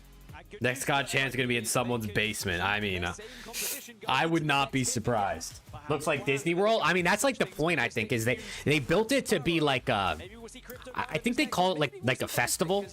Next COD chance is going to be in someone's basement. I mean, I would not be surprised. Looks like Disney World. I mean, that's like the point, I think, is they built it to be like a... I think they call it like a festival.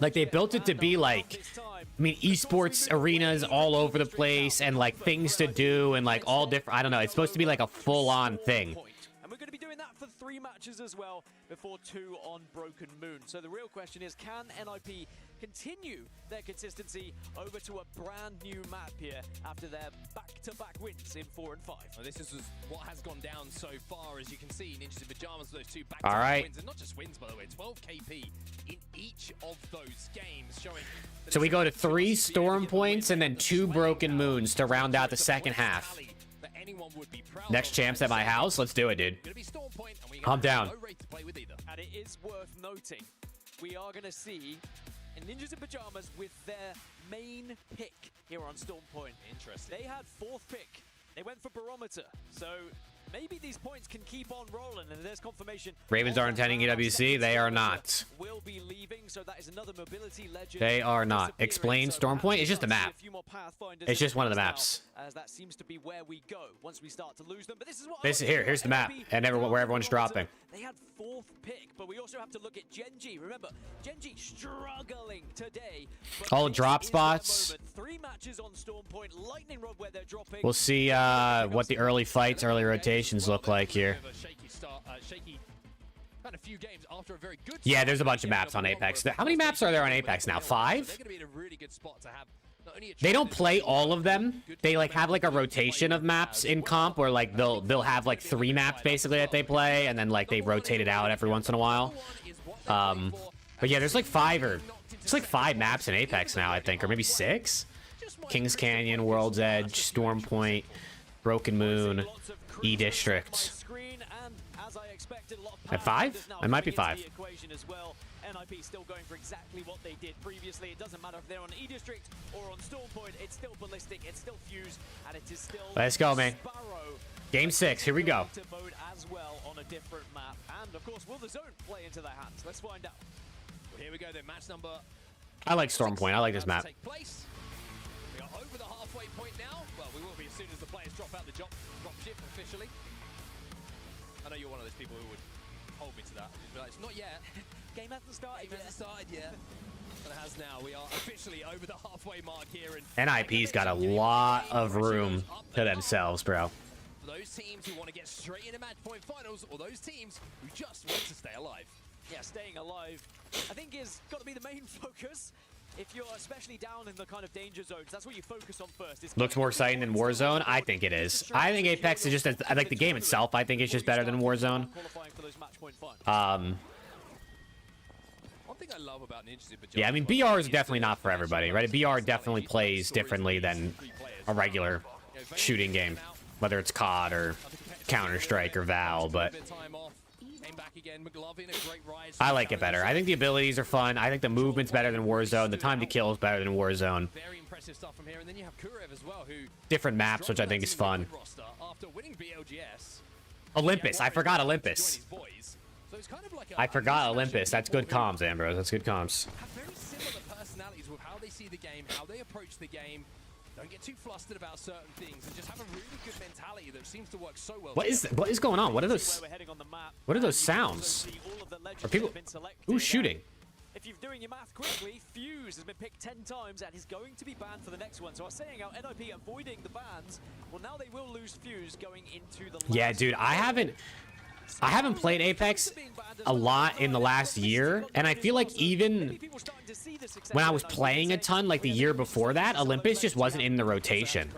Like, they built it to be like... I mean, esports arenas all over the place and like things to do and like all different... I don't know. It's supposed to be like a full-on thing.
And we're going to be doing that for 3 matches as well before 2 on Broken Moon. So the real question is, can NIP continue their consistency over to a brand new map here after their back-to-back wins in 4 and 5?
Well, this is what has gone down so far, as you can see. Ninjas in Pajamas, those 2 back-to-back
All right.
wins, and not just wins, by the way, 12 KP in each of those games, showing.
So we go to 3 Storm points and then 2 Broken Moons to round out the second half. Next champs at my house. Let's do it, dude. I'm down.
And it is worth noting, we are going to see Ninjas in Pajamas with their main pick here on Storm Point.
Interesting.
They had 4th pick. They went for Barometer. So maybe these points can keep on rolling, and there's confirmation.
Ravens are attending EWC. They are not.
Will be leaving, so that is another mobility legend.
They are not. Explain Storm Point. It's just a map. It's just one of the maps.
As that seems to be where we go once we start to lose them. But this is what
Here's the map, and where everyone's dropping.
They had 4th pick, but we also have to look at Genji. Remember, Genji struggling today.
All drop spots.
3 matches on Storm Point. Lightning Rod where they're dropping.
We'll see what the early fights, early rotations look like here. Yeah, there's a bunch of maps on Apex. How many maps are there on Apex now? 5? They don't play all of them. They like have like a rotation of maps in comp where like they'll have like 3 maps basically that they play, and then like they rotate it out every once in a while. But yeah, there's like 5 maps in Apex now, I think, or maybe 6. Kings Canyon, World's Edge, Storm Point, Broken Moon, E District. At 5? It might be 5.
NIP still going for exactly what they did previously. It doesn't matter if they're on E District or on Storm Point. It's still ballistic, it's still fused, and it is still.
Let's go, man. Game 6. Here we go.
To vote as well on a different map, and of course, will the zone play into their hands? Let's find out.
Well, here we go. Then match number.
I like Storm Point. I like this map.
We are over the halfway point now. Well, we will be as soon as the players drop out the drop ship officially. I know you're one of those people who would hold me to that. It's not yet.
Game hasn't started
yet. But it has now. We are officially over the halfway mark here.
And NIP's got a lot of room to themselves, bro.
For those teams who want to get straight into match point finals, or those teams who just want to stay alive.
Yeah, staying alive, I think, is got to be the main focus. If you're especially down in the kind of danger zones, that's what you focus on first.
Looks more exciting than Warzone. I think it is. I think Apex is just as, I like the game itself. I think it's just better than Warzone.
One thing I love about Ninjas in Pajamas.
Yeah, I mean, BR is definitely not for everybody, right? BR definitely plays differently than a regular shooting game, whether it's COD or Counter-Strike or Val, but I like it better. I think the abilities are fun. I think the movement's better than Warzone. The time to kill is better than Warzone.
Very impressive stuff from here, and then you have Kurev as well, who
Different maps, which I think is fun.
after winning BLGS.
Olympus. I forgot Olympus. I forgot Olympus. That's good comms, Ambrose. That's good comms.
Have very similar personalities with how they see the game, how they approach the game. Don't get too flustered about certain things, and just have a really good mentality that seems to work so well.
What is going on? What are those? What are those sounds? Are people? Who's shooting?
If you're doing your math quickly, Fuse has been picked 10 times and is going to be banned for the next one. So I was saying how NIP avoiding the bans, well now they will lose Fuse going into the
Yeah, dude, I haven't played Apex a lot in the last year, and I feel like even when I was playing a ton, like the year before that, Olympus just wasn't in the rotation.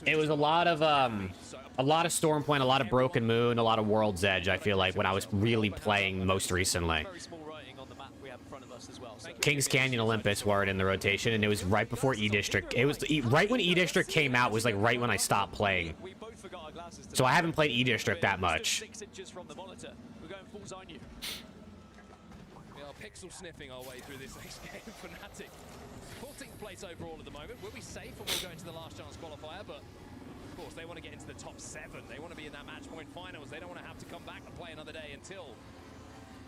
It was a lot of Stormpoint, a lot of Broken Moon, a lot of World's Edge, I feel like, when I was really playing most recently. Kings Canyon, Olympus weren't in the rotation, and it was right before E-District. It was right when E-District came out, was like right when I stopped playing. So I haven't played E-District that much.
We are pixel sniffing our way through this next game. Fnatic, 14th place overall at the moment. We'll be safe and we'll go into the last chance qualifier, but of course they want to get into the top 7. They want to be in that match point finals. They don't want to have to come back and play another day until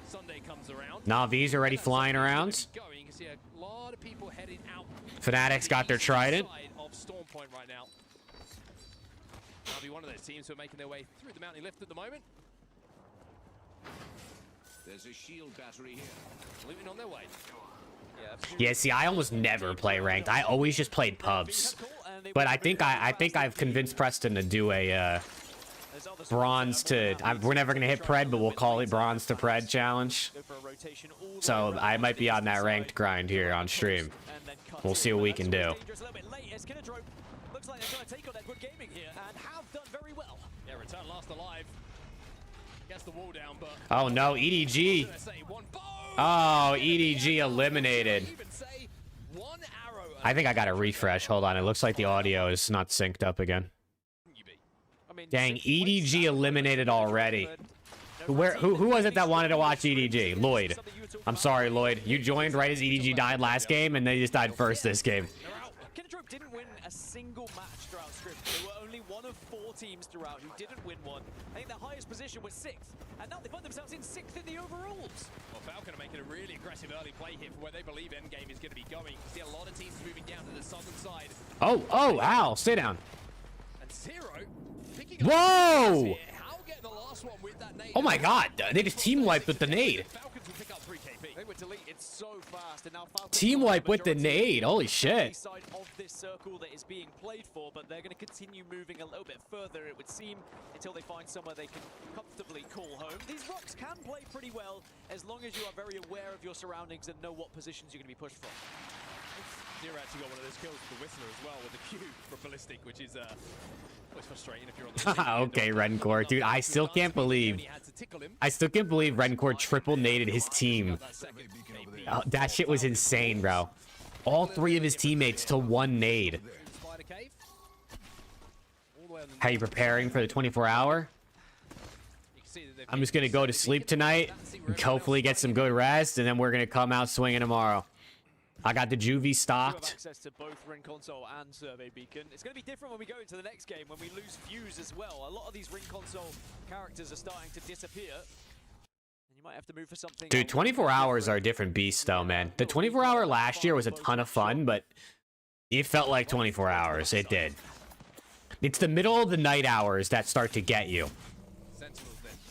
Sunday comes around.
Navi's already flying around.
You can see a lot of people heading out.
Fnatic's got their trident.
Of Stormpoint right now. Navi, one of those teams who are making their way through the mountain lift at the moment.
There's a shield battery here.
Looting on their way.
Yeah, see, I almost never play ranked. I always just played pubs. But I think I've convinced Preston to do a bronze to. We're never gonna hit Pred, but we'll call it bronze to Pred challenge. So I might be on that ranked grind here on stream. We'll see what we can do.
Looks like they're going to take on Edward Gaming here and have done very well.
Yeah, return last alive. Gets the wall down, but
Oh no, EDG. Oh, EDG eliminated. I think I got to refresh. Hold on, it looks like the audio is not synced up again. Dang, EDG eliminated already. Who was it that wanted to watch EDG? Lloyd. I'm sorry, Lloyd. You joined right as EDG died last game, and they just died first this game.
Kindred didn't win a single match throughout script. They were only one of 4 teams throughout who didn't win one. I think their highest position was 6th, and now they find themselves in 6th in the overalls.
Well, Falcon are making a really aggressive early play here for where they believe endgame is going to be going. You see a lot of teams moving down to the southern side.
Oh, Al, stay down.
And Zero picking
up. Whoa!
How get the last one with that nade?
Oh my God, they just team wiped with the nade.
Falcons will pick up 3 KP.
They were deleted so fast, and now Falcons
Team wipe with the nade. Holy shit.
side of this circle that is being played for, but they're going to continue moving a little bit further, it would seem, until they find somewhere they can comfortably call home. These rocks can play pretty well as long as you are very aware of your surroundings and know what positions you're going to be pushed from.
Zero actually got one of those kills with the Whistler as well with the Q for Ballistic, which is always frustrating if you're on the
Okay, Rencore. Dude, I still can't believe Rencore triple naded his team. Oh, that shit was insane, bro. All 3 of his teammates to 1 nade. How are you preparing for the 24-hour? I'm just gonna go to sleep tonight, hopefully get some good rest, and then we're gonna come out swinging tomorrow. I got the Juvie stocked.
Access to both Ring Console and Survey Beacon. It's going to be different when we go into the next game, when we lose Fuse as well. A lot of these Ring Console characters are starting to disappear. And you might have to move for something.
Dude, 24 hours are a different beast, though, man. The 24-hour last year was a ton of fun, but it felt like 24 hours. It did. It's the middle of the night hours that start to get you.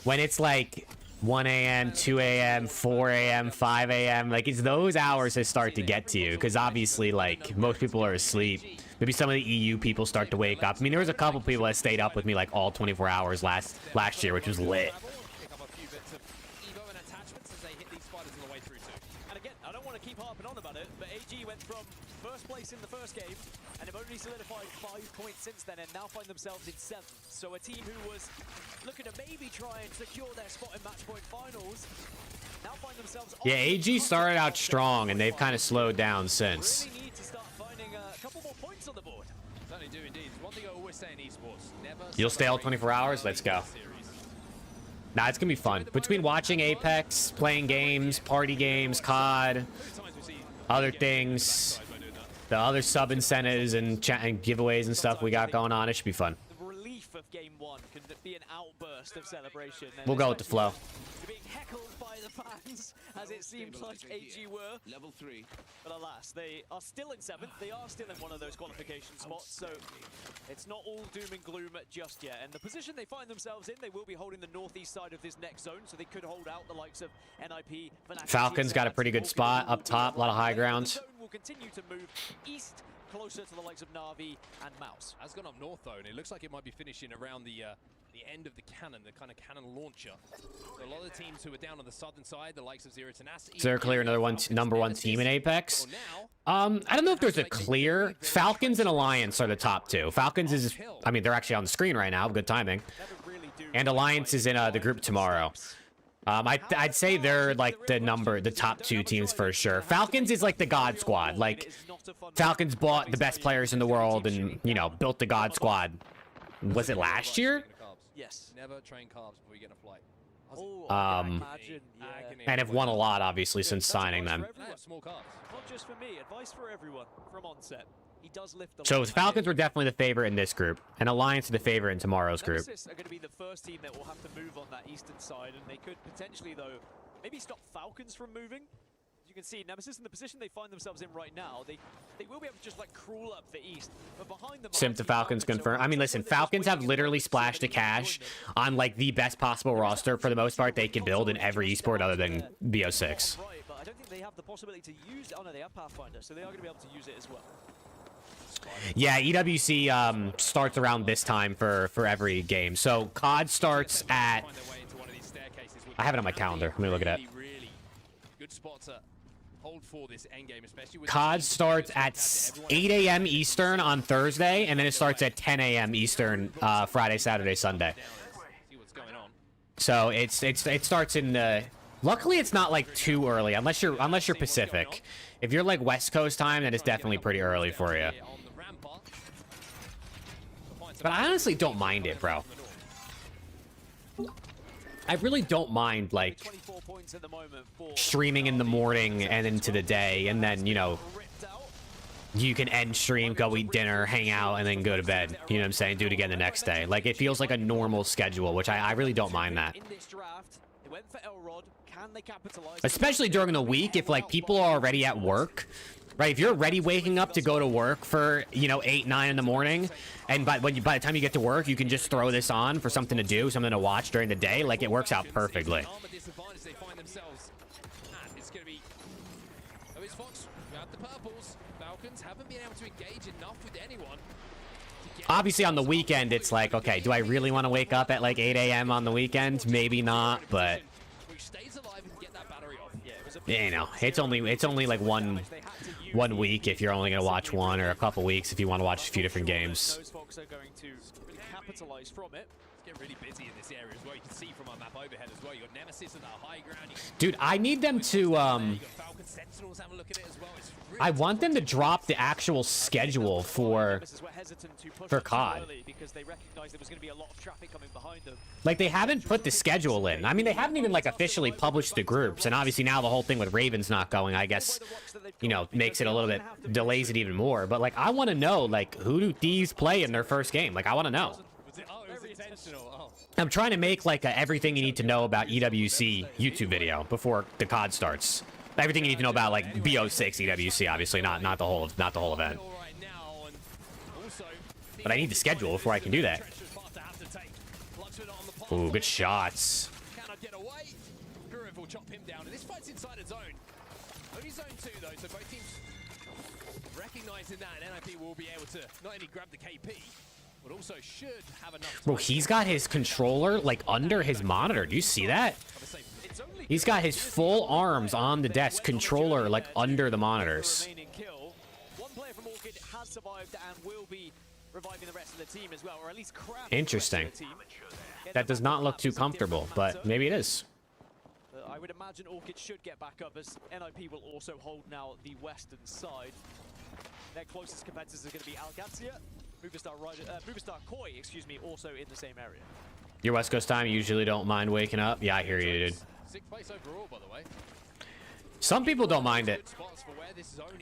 When it's like 1 a.m., 2 a.m., 4 a.m., 5 a.m. Like, it's those hours that start to get to you. Because obviously, like, most people are asleep. Maybe some of the EU people start to wake up. I mean, there was a couple people that stayed up with me, like, all 24 hours last year, which was lit.
And again, I don't want to keep harping on about it, but AG went from first place in the first game, and have only solidified 5 points since then, and now find themselves in 7th. So a team who was looking to maybe try and secure their spot in match point finals, now find themselves.
Yeah, AG started out strong, and they've kind of slowed down since.
Really need to start finding a couple more points on the board.
Certainly do indeed. One thing I always say in esports, never
You'll stay all 24 hours? Let's go. Nah, it's gonna be fun. Between watching Apex, playing games, party games, COD, other things, the other sub incentives and chat and giveaways and stuff we got going on, it should be fun.
The relief of game one can be an outburst of celebration.
We'll go with the flow.
Being heckled by the fans, as it seems like AG were.
Level 3.
But alas, they are still in 7th. They are still in one of those qualification spots, so it's not all doom and gloom just yet. And the position they find themselves in, they will be holding the northeast side of this next zone, so they could hold out the likes of NIP.
Falcons got a pretty good spot up top, a lot of high grounds.
The zone will continue to move east, closer to the likes of Na'Vi and Mouse.
Has gone up north though, and it looks like it might be finishing around the end of the cannon, the kind of cannon launcher. So a lot of the teams who are down on the southern side, the likes of Zero Tenas.
Is there a clear number one team in Apex? I don't know if there's a clear. Falcons and Alliance are the top two. Falcons is, I mean, they're actually on the screen right now. Good timing. And Alliance is in the group tomorrow. I'd say they're like the top two teams for sure. Falcons is like the God Squad. Like Falcons bought the best players in the world and, you know, built the God Squad. Was it last year?
Yes.
Never train carbs before you get a flight.
And have won a lot, obviously, since signing them.
Not just for me, advice for everyone from onset. He does lift the
So the Falcons were definitely the favorite in this group, and Alliance is the favorite in tomorrow's group.
Nemesis are going to be the first team that will have to move on that eastern side, and they could potentially, though, maybe stop Falcons from moving. You can see Nemesis in the position they find themselves in right now. They will be able to just like crawl up the east, but behind them.
Sim to Falcons confirmed. I mean, listen, Falcons have literally splashed the cash on like the best possible roster for the most part they can build in every esport other than BO6.
Right, but I don't think they have the possibility to use. Oh no, they have Pathfinder, so they are going to be able to use it as well.
Yeah, EWC starts around this time for every game. So COD starts at. I have it on my calendar. Let me look at it.
Good spot to hold for this end game, especially with
COD starts at 8 a.m. Eastern on Thursday, and then it starts at 10 a.m. Eastern Friday, Saturday, Sunday. So it starts in the. Luckily, it's not like too early, unless you're Pacific. If you're like West Coast time, then it's definitely pretty early for you. But I honestly don't mind it, bro. I really don't mind, like, streaming in the morning and into the day, and then, you know, you can end stream, go eat dinner, hang out, and then go to bed. You know what I'm saying? Do it again the next day. Like, it feels like a normal schedule, which I really don't mind that. Especially during the week, if, like, people are already at work, right? If you're already waking up to go to work for, you know, 8, 9 in the morning, and by the time you get to work, you can just throw this on for something to do, something to watch during the day. Like, it works out perfectly. Obviously, on the weekend, it's like, okay, do I really want to wake up at like 8 a.m. on the weekend? Maybe not, but you know, it's only like one week if you're only gonna watch one, or a couple weeks if you want to watch a few different games.
Those folks are going to really capitalize from it.
It's getting really busy in this area as well. You can see from our map overhead as well. You got Nemesis in the high ground.
Dude, I need them to I want them to drop the actual schedule for COD.
Because they recognized there was going to be a lot of traffic coming behind them.
Like, they haven't put the schedule in. I mean, they haven't even like officially published the groups, and obviously now the whole thing with Ravens not going, I guess, you know, makes it a little bit, delays it even more. But like, I want to know, like, who do Thieves play in their first game? Like, I want to know. I'm trying to make like a everything you need to know about EWC YouTube video before the COD starts. Everything you need to know about like BO6 EWC, obviously not the whole event. But I need the schedule before I can do that. Ooh, good shots.
Cannot get away. Gurev will chop him down, and this fight's inside a zone. Only zone 2 though, so both teams recognizing that, and NIP will be able to not only grab the KP, but also should have enough.
Bro, he's got his controller like under his monitor. Do you see that? He's got his full arms on the desk, controller like under the monitors.
One player from Orchid has survived and will be reviving the rest of the team as well, or at least
Interesting. That does not look too comfortable, but maybe it is.
I would imagine Orchid should get back up, as NIP will also hold now the western side. Their closest competitors are going to be Algatia Movistar Koi, excuse me, also in the same area.
Your West Coast time, you usually don't mind waking up. Yeah, I hear you, dude.
Sixth place overall, by the way.
Some people don't mind it.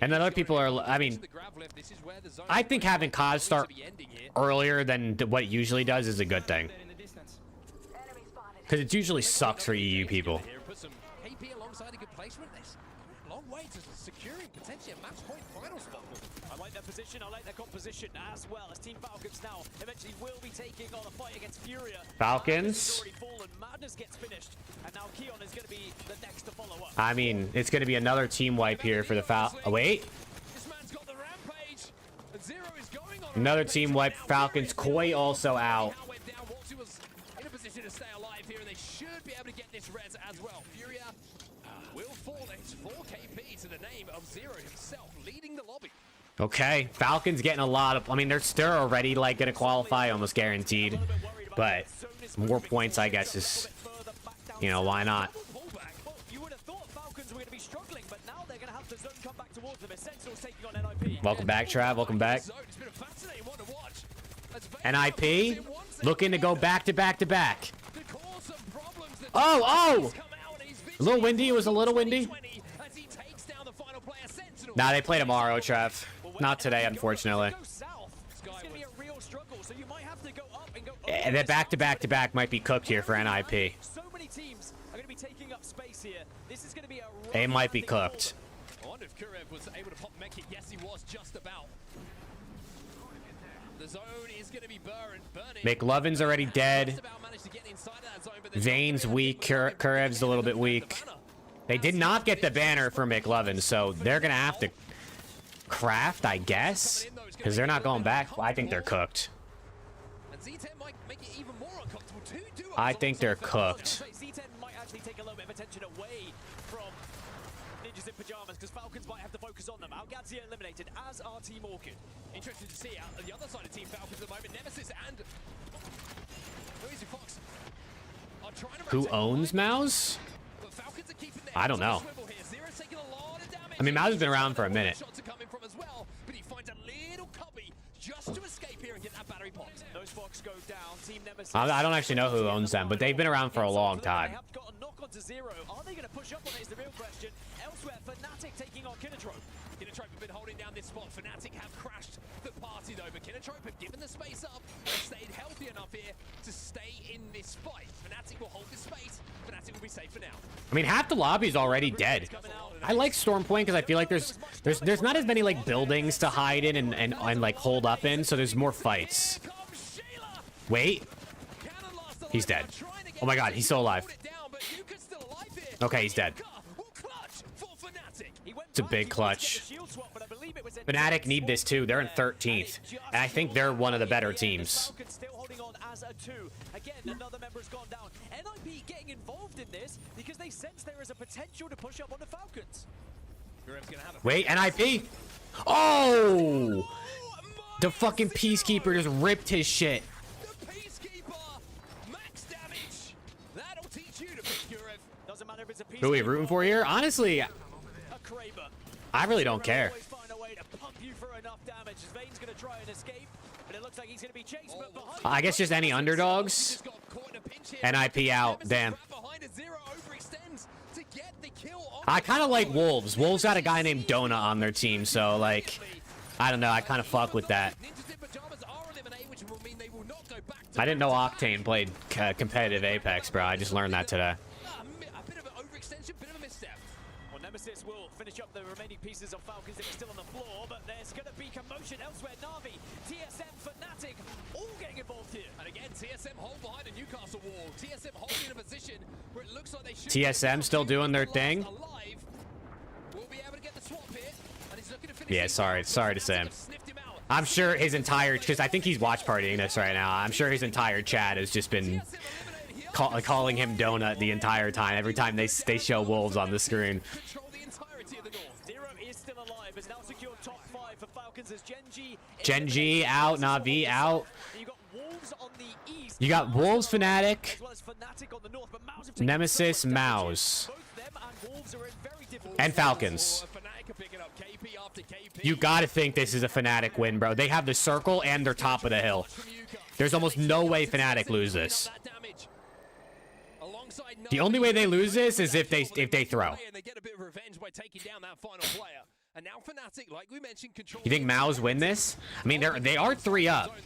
And then other people are, I mean, I think having COD start earlier than what it usually does is a good thing. Because it usually sucks for EU people.
Put some KP alongside a good placement. There's a long way to securing potentially a match point final spot.
I like their position, I like their composition as well, as Team Falcons now eventually will be taking on a fight against Furia.
Falcons.
Madness gets finished, and now Keon is going to be the next to follow up.
I mean, it's going to be another team wipe here for the Oh, wait.
This man's got the rampage. And Zero is going on.
Another team wipe. Falcons. Koi also out.
Was in a position to stay alive here, and they should be able to get this res as well. Furia will fall. It's 4 KP to the name of Zero himself, leading the lobby.
Okay, Falcons getting a lot of, I mean, they're already like going to qualify, almost guaranteed, but more points, I guess, is, you know, why not?
You would have thought Falcons were going to be struggling, but now they're going to have the zone come back towards them. Essentials taking on NIP.
Welcome back, Trav. Welcome back. NIP looking to go back to back to back. Oh! A little windy. It was a little windy. Nah, they play tomorrow, Trev. Not today, unfortunately. And then back to back to back might be cooked here for NIP. They might be cooked.
I wonder if Kurev was able to pop mech it. Yes, he was just about. The zone is going to be burning.
McLovin's already dead. Zane's weak. Kurev's a little bit weak. They did not get the banner for McLovin, so they're going to have to craft, I guess, because they're not going back. I think they're cooked. I think they're cooked.
Z10 might actually take a little bit of attention away from Ninjas in Pajamas, because Falcons might have to focus on them. Algadzia eliminated, as are Team Orchid.
Interesting to see out the other side of Team Falcons at the moment. Nemesis and Noisy Fox are trying to
Who owns Mouse? I don't know. I mean, Mouse has been around for a minute.
But he finds a little cubby just to escape here and get that battery popped.
Those Fox go down. Team Nemesis.
I don't actually know who owns them, but they've been around for a long time.
They have got a knock onto Zero. Are they going to push up on it is the real question. Elsewhere, Fnatic taking on Kinatrope.
Kinatrope have been holding down this spot. Fnatic have crashed the party though, but Kinatrope have given the space up and stayed healthy enough here to stay in this fight. Fnatic will hold this space. Fnatic will be safe for now.
I mean, half the lobby's already dead. I like Storm Point because I feel like there's not as many like buildings to hide in and like hold up in, so there's more fights. Wait, he's dead. Oh my God, he's still alive. Okay, he's dead. It's a big clutch. Fnatic need this too. They're in 13th, and I think they're one of the better teams.
Still holding on as a 2. Again, another member has gone down. NIP getting involved in this because they sense there is a potential to push up on the Falcons.
Wait, NIP. Oh! The fucking Peacekeeper just ripped his shit.
The Peacekeeper, max damage. That'll teach you to pick Kurev.
Doesn't matter if it's a
Who are we rooting for here? Honestly, I really don't care. I guess just any underdogs. NIP out. Damn. I kind of like Wolves. Wolves got a guy named Donut on their team, so like, I don't know. I kind of fuck with that. I didn't know Octane played competitive Apex, bro. I just learned that today.
Well, Nemesis will finish up the remaining pieces of Falcons that are still on the floor, but there's going to be commotion elsewhere. Na'Vi, TSM, Fnatic, all getting involved here.
And again, TSM hold behind the Newcastle wall. TSM holding in a position where it looks like they should
TSM still doing their thing.
We'll be able to get the swap here, and he's looking to finish.
Yeah, sorry to say him. I'm sure his entire, because I think he's watch partying this right now. I'm sure his entire chat has just been calling him Donut the entire time. Every time they show Wolves on the screen.
Zero is still alive. Has now secured top 5 for Falcons as
Genji out, Na'Vi out.
You got Wolves on the east.
You got Wolves, Fnatic,
as well as Fnatic on the north, but Mouse
Nemesis, Mouse,
both them and Wolves are in very difficult
and Falcons.
Fnatic are picking up KP after
You gotta think this is a Fnatic win, bro. They have the circle and they're top of the hill. There's almost no way Fnatic lose this. The only way they lose this is if they throw. You think Mao's win this? I mean, they are 3 up.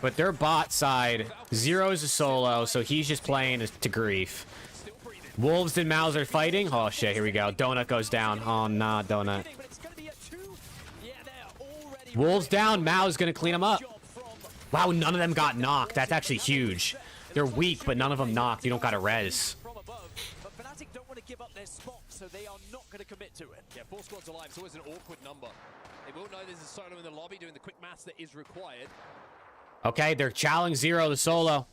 But their bot side, Zero's a solo, so he's just playing to grief. Wolves and Mao's are fighting. Oh shit, here we go. Donut goes down. Oh nah, Donut. Wolves down. Mao's gonna clean them up. Wow, none of them got knocked. That's actually huge. They're weak, but none of them knocked. You don't got a res.
But Fnatic don't want to give up their spot, so they are not going to commit to it.
Yeah, 4 squads alive. It's always an awkward number. They will know there's a solo in the lobby doing the quick maths that is required.
Okay, they're challenging Zero the solo.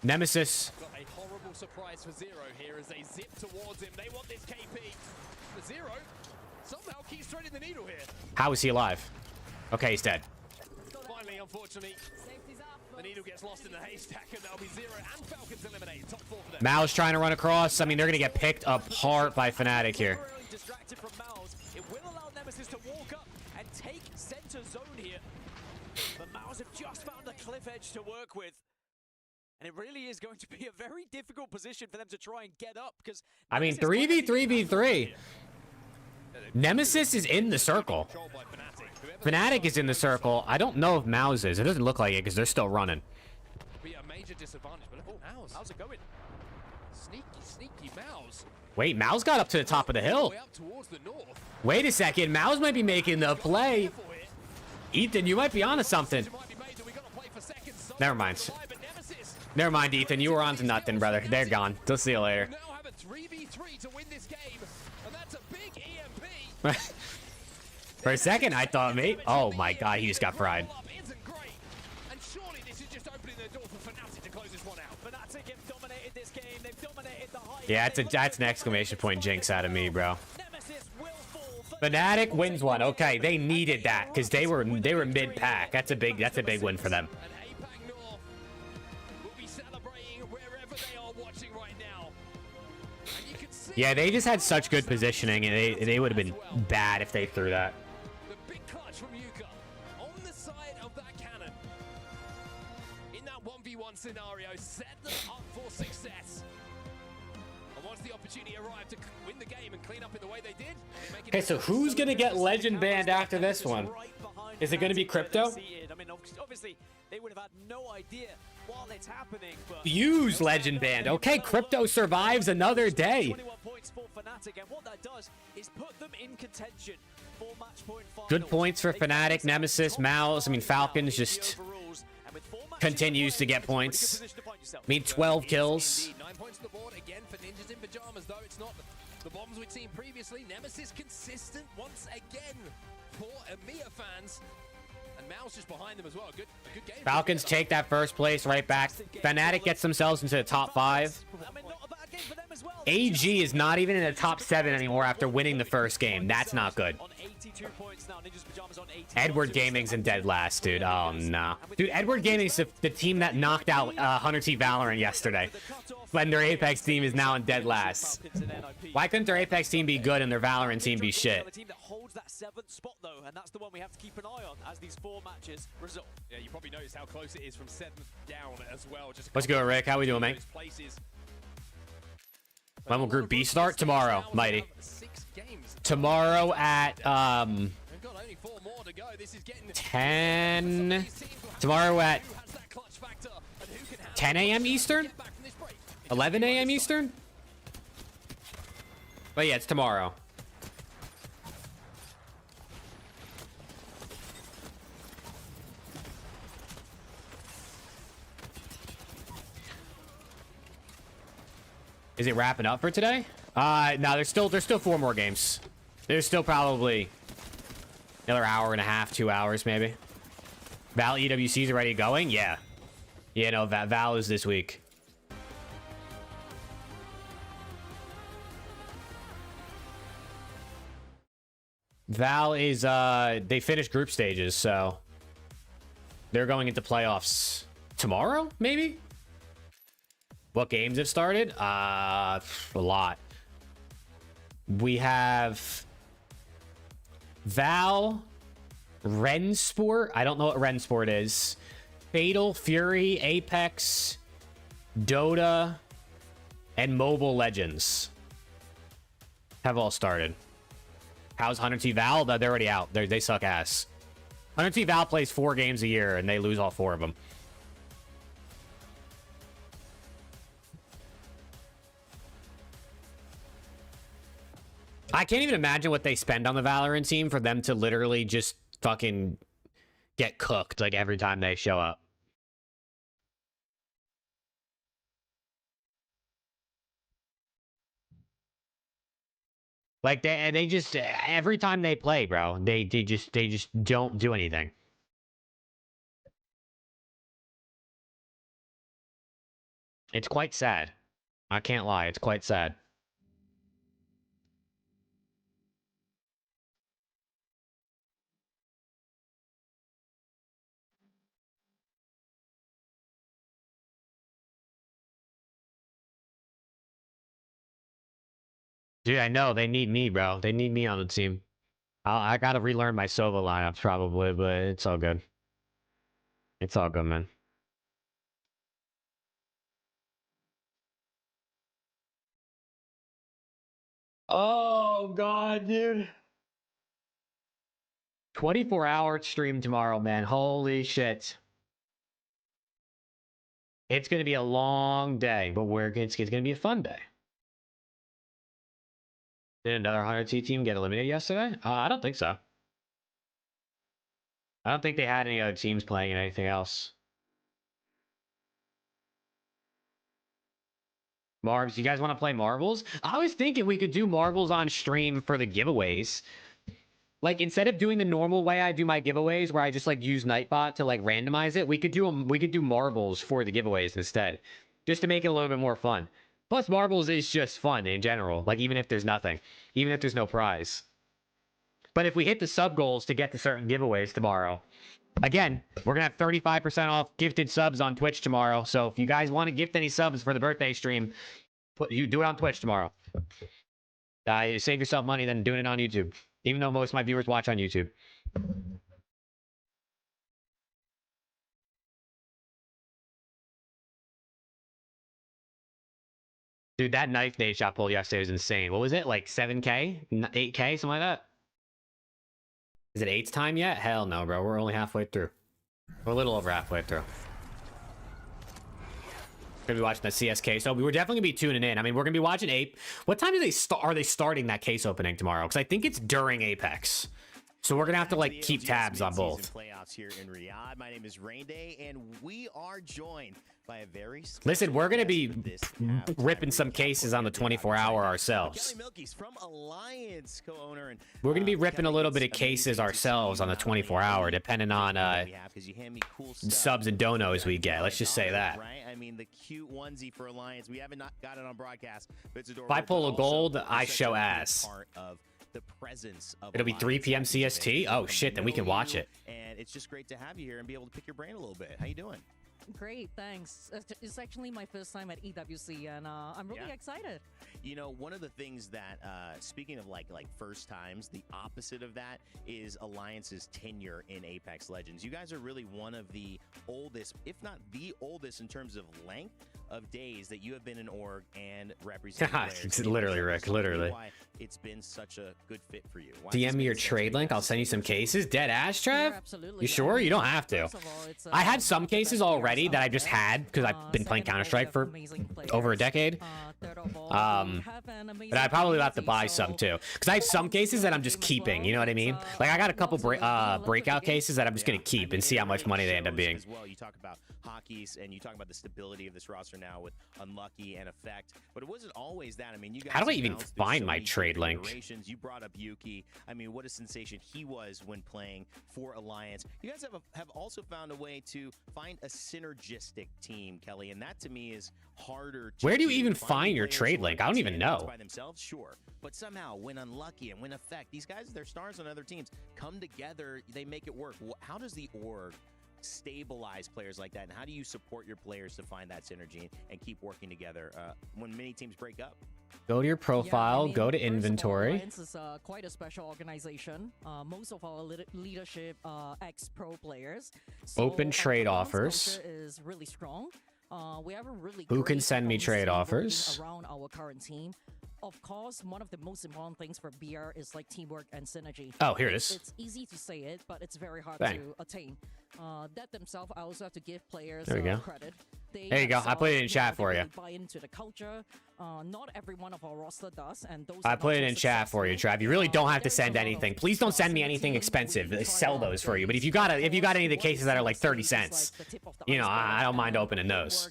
Nemesis.
Got a horrible surprise for Zero here as they zip towards him. They want this KP. The Zero somehow keeps threading the needle here.
How is he alive? Okay, he's dead.
Finally, unfortunately, the needle gets lost in the haystack, and that'll be Zero and Falcons eliminated. Top 4 for them.
Mao's trying to run across. I mean, they're going to get picked apart by Fnatic here.
Distracted from Mao's. It will allow Nemesis to walk up and take center zone here. But Mao's have just found a cliff edge to work with. And it really is going to be a very difficult position for them to try and get up, because
I mean, 3v3v3. Nemesis is in the circle. Fnatic is in the circle. I don't know if Mao's is. It doesn't look like it because they're still running.
Be a major disadvantage, but look, how's it going? Sneaky Mao's.
Wait, Mao's got up to the top of the hill. Wait a second. Mao's might be making the play. Ethan, you might be onto something. Never mind. Never mind, Ethan. You were on to nothing, brother. They're gone. They'll see you later.
Now have a 3v3 to win this game, and that's a big EMP.
For a second, I thought, mate. Oh my god, he just got fried.
And surely this is just opening the door for Fnatic to close this one out.
Fnatic have dominated this game. They've dominated the high.
Yeah, that's an exclamation point jinx out of me, bro. Fnatic wins one. Okay, they needed that because they were mid pack. That's a big win for them. Yeah, they just had such good positioning, and they would have been bad if they threw that.
The big clutch from Yuka on the side of that cannon. In that 1v1 scenario, set them up for success. And once the opportunity arrived to win the game and clean up in the way they did.
Okay, so who's gonna get legend banned after this one? Is it gonna be Crypto?
I mean, obviously, they would have had no idea while it's happening. But
Use legend banned. Okay, Crypto survives another day.
21 points for Fnatic, and what that does is put them in contention for match point finals.
Good points for Fnatic, Nemesis, Mao's. I mean, Falcons just continues to get points. I mean, 12 kills.
9 points to the board again for Ninjas in Pajamas, though it's not the bombs we'd seen previously. Nemesis consistent once again for EMEA fans. And Mao's just behind them as well. Good game.
Falcons take that first place right back. Fnatic gets themselves into the top 5. AG is not even in the top 7 anymore after winning the first game. That's not good. Edward Gaming's in dead last, dude. Oh, no. Dude, Edward Gaming's the team that knocked out Hunter T Valorant yesterday. When their Apex team is now in dead last. Why couldn't their Apex team be good and their Valorant team be shit?
The team that holds that 7th spot, though, and that's the one we have to keep an eye on as these 4 matches result.
Yeah, you probably noticed how close it is from 7th down as well. Just
Let's go, Rick. How we doing, mate? When will Group B start? Tomorrow, Mighty. Tomorrow at 10. Tomorrow at 10 a.m. Eastern? 11 a.m. Eastern? But yeah, it's tomorrow. Is it wrapping up for today? No, there's still 4 more games. There's still probably another hour and a half, 2 hours maybe. Val EWC's already going? Yeah. Yeah, no, Val is this week. Val is, they finished group stages, so they're going into playoffs tomorrow, maybe? What games have started? A lot. We have Val, Rensport. I don't know what Rensport is. Fatal, Fury, Apex, Dota, and Mobile Legends have all started. How's 100T Val? They're already out. They suck ass. 100T Val plays 4 games a year, and they lose all 4 of them. I can't even imagine what they spend on the Valorant team for them to literally just fucking get cooked like every time they show up. Like they just every time they play, bro, they just don't do anything. It's quite sad. I can't lie, it's quite sad. Dude, I know they need me, bro. They need me on the team. I gotta relearn my solo lineups probably, but it's all good. It's all good, man. Oh god, dude. 24-hour stream tomorrow, man. Holy shit. It's gonna be a long day, but it's gonna be a fun day. Did another 100T team get eliminated yesterday? I don't think so. I don't think they had any other teams playing in anything else. Marvs, you guys want to play marbles? I was thinking we could do marbles on stream for the giveaways. Like, instead of doing the normal way I do my giveaways, where I just, like, use Nightbot to, like, randomize it, we could do marbles for the giveaways instead. Just to make it a little bit more fun. Plus, marbles is just fun in general. Like, even if there's nothing. Even if there's no prize. But if we hit the sub goals to get to certain giveaways tomorrow, again, we're going to have 35% off gifted subs on Twitch tomorrow. So if you guys want to gift any subs for the birthday stream, you do it on Twitch tomorrow. You save yourself money than doing it on YouTube. Even though most of my viewers watch on YouTube. Dude, that knife nade shot pull yesterday was insane. What was it? Like 7K? 8K? Something like that? Is it 8's time yet? Hell no, bro. We're only halfway through. We're a little over halfway through. Gonna be watching the CSK, so we're definitely gonna be tuning in. I mean, we're gonna be watching Ape. What time are they starting that case opening tomorrow? Because I think it's during Apex, so we're gonna have to like keep tabs on both.
Playoffs here in Riyadh. My name is Rain Day, and we are joined by a very
listen. We're gonna be ripping some cases on the 24-hour ourselves. We're gonna be ripping a little bit of cases ourselves on the 24-hour, depending on subs and donos we get. Let's just say that.
I mean, the cute onesie for Alliance. We haven't got it on broadcast, but it's adorable.
If I pull a gold, I show ass.
The presence of
It'll be 3 p.m. CST. Oh shit, then we can watch it.
And it's just great to have you here and be able to pick your brain a little bit. How you doing?
Great, thanks. It's actually my first time at EWC, and I'm really excited.
You know, one of the things that, speaking of like first times, the opposite of that is Alliance's tenure in Apex Legends. You guys are really one of the oldest, if not the oldest, in terms of length of days that you have been in org and represented.
Literally, Rick. Literally.
Why it's been such a good fit for you.
DM me your trade link. I'll send you some cases. Dead ass, Trev? You sure? You don't have to. I had some cases already that I just had because I've been playing Counter-Strike for over a decade. But I probably have to buy some too, because I have some cases that I'm just keeping. You know what I mean? Like I got a couple breakout cases that I'm just gonna keep and see how much money they end up being.
Well, you talk about hockeys and you talk about the stability of this roster now with Unlucky and Effect, but it wasn't always that. I mean, you guys.
How do I even find my trade link?
You brought up Yuki. I mean, what a sensation he was when playing for Alliance. You guys have also found a way to find a synergistic team, Kelly, and that to me is harder.
Where do you even find your trade link? I don't even know.
By themselves, sure, but somehow when Unlucky and when Effect, these guys, they're stars on other teams, come together, they make it work. How does the org stabilize players like that, and how do you support your players to find that synergy and keep working together when many teams break up?
Go to your profile, go to inventory.
Alliance is quite a special organization. Most of our leadership are ex-pro players. So
Open trade
our
offers.
culture is really strong. We have a really
Who can
great
send me
performance
trade
team
offers?
working around our current team. Of course, one of the most important things for BR is like teamwork and synergy.
Oh, here it is.
It's easy to say it, but it's very hard
Bang.
to attain. That themselves, I also have to give players
There we go.
credit. They
There you go. I put it in
themselves,
chat for
they
you.
really buy into the culture. Not every one of our roster does, and those
I
are
put
not
it
so
in chat for you, Trav. You really don't have to
there's a
send
lot of
anything. Please don't send me anything expensive. They sell those for you. But if you got any of the cases that are like 30 cents, you know, I don't mind opening those.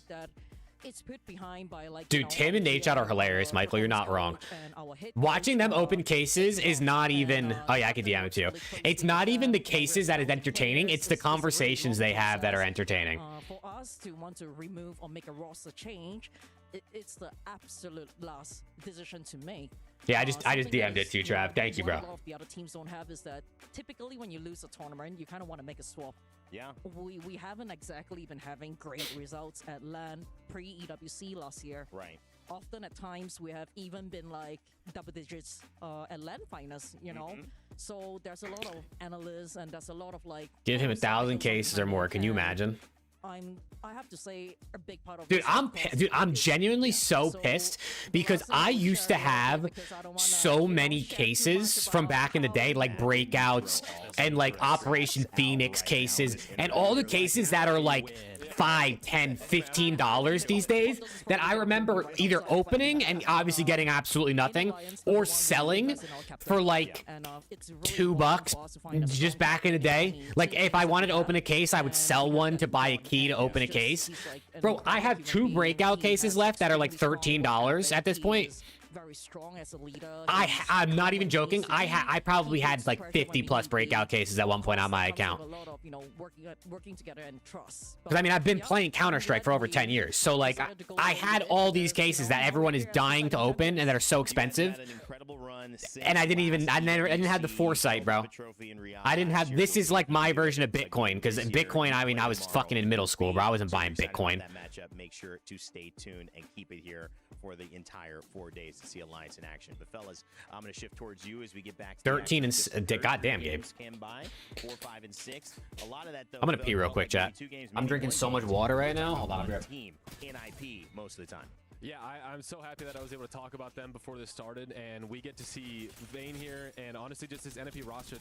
it's put behind by like
Dude, Tim and Nate are hilarious, Michael. You're not wrong. Watching them open cases is not even... Oh, yeah, I can DM it too. It's not even the cases that is entertaining. It's the conversations they have that are entertaining.
For us to want to remove or make a roster change, it's the absolute last decision to make.
Yeah, I just DM'd it to you, Trav. Thank you, bro.
What a lot of the other teams don't have is that typically when you lose a tournament, you kind of want to make a swap.
Yeah.
We haven't exactly been having great results at LAN pre-EWC last year.
Right.
Often at times we have even been like double digits at LAN finals, you know? So there's a lot of analysts and there's a lot of like...
Give him 1,000 cases or more. Can you imagine?
I have to say a big part of
Dude, I'm genuinely so pissed because I used to have so many cases from back in the day, like breakouts and like Operation Phoenix cases and all the cases that are like $5, $10, $15 these days that I remember either opening and obviously getting absolutely nothing or selling for like $2 just back in the day. Like if I wanted to open a case, I would sell one to buy a key to open a case. Bro, I have 2 breakout cases left that are like $13 at this point.
Very strong as a leader.
I'm not even joking. I probably had like 50 plus breakout cases at one point on my account.
Working together and trust.
Because I mean, I've been playing Counter-Strike for over 10 years. So like, I had all these cases that everyone is dying to open and that are so expensive. And I didn't have the foresight, bro. I didn't have, this is like my version of Bitcoin. Because Bitcoin, I mean, I was fucking in middle school, bro. I wasn't buying Bitcoin.
That matchup, make sure to stay tuned and keep it here for the entire 4 days to see Alliance in action. But fellas, I'm going to shift towards you as we get back to
13 and goddamn, Gabe.
4, 5, and 6. A lot of that, though,
I'm gonna pee real quick, chat. I'm drinking so much water right now. Hold on, I'll be right.
Team NIP most of the time.
Yeah, I'm so happy that I was able to talk about them before this started, and we get to see Vayne here, and honestly, just this NFP roster.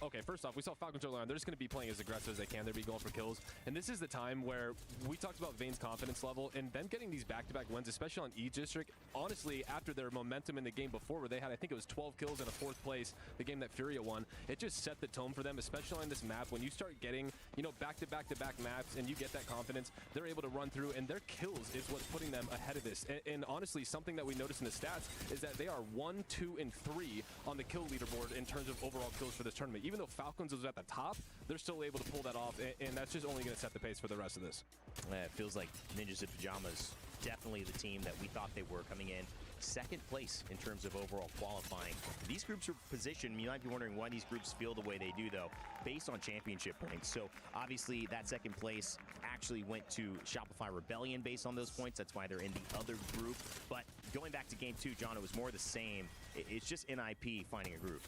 Okay, first off, we saw Falcons earlier on. They're just going to be playing as aggressive as they can. They're going to be going for kills, and this is the time where we talked about Vayne's confidence level, and them getting these back-to-back wins, especially on E-District, honestly, after their momentum in the game before, where they had, I think it was 12 kills and a 4th place, the game that Furia won, it just set the tone for them, especially on this map. When you start getting, you know, back-to-back-to-back maps, and you get that confidence, they're able to run through, and their kills is what's putting them ahead of this. And honestly, something that we noticed in the stats is that they are 1, 2, and 3 on the kill leaderboard in terms of overall kills for this tournament. Even though Falcons was at the top, they're still able to pull that off, and that's just only going to set the pace for the rest of this.
It feels like Ninjas in Pajamas, definitely the team that we thought they were coming in. 2nd place in terms of overall qualifying. These groups are positioned, you might be wondering why these groups feel the way they do though, based on championship points. So obviously that 2nd place actually went to Shopify Rebellion based on those points. That's why they're in the other group. But going back to game 2, John, it was more the same. It's just NIP finding a group.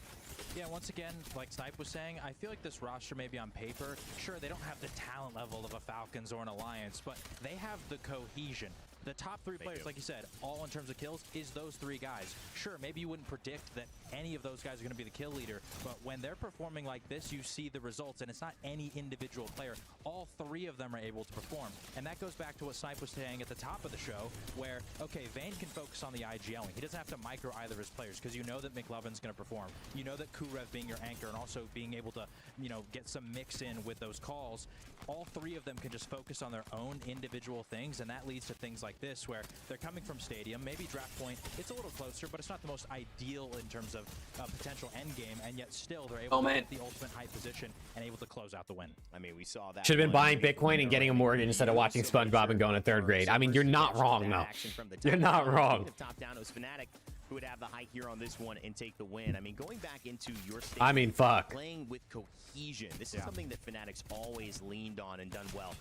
Yeah, once again, like Snipe was saying, I feel like this roster maybe on paper, sure, they don't have the talent level of a Falcons or an Alliance, but they have the cohesion. The top 3 players, like you said, all in terms of kills, is those 3 guys. Sure, maybe you wouldn't predict that any of those guys are going to be the kill leader, but when they're performing like this, you see the results, and it's not any individual player. All 3 of them are able to perform, and that goes back to what Snipe was saying at the top of the show, where, okay, Vayne can focus on the IGLing. He doesn't have to micro either of his players, because you know that McLovin's going to perform. You know that Kurev being your anchor, and also being able to, you know, get some mix in with those calls. All 3 of them can just focus on their own individual things, and that leads to things like this, where they're coming from Stadium, maybe draft point, it's a little closer, but it's not the most ideal in terms of potential end game, and yet still they're able to get the ultimate high position and able to close out the win.
I mean, we saw that.
Should have been buying Bitcoin and getting a mortgage instead of watching SpongeBob and going to 3rd grade. I mean, you're not wrong, though. You're not wrong.
Top down, it was Fnatic who would have the height here on this one and take the win. I mean, going back into your state,
I mean, fuck.
Playing with cohesion. This is something that Fnatic's always leaned on and done well.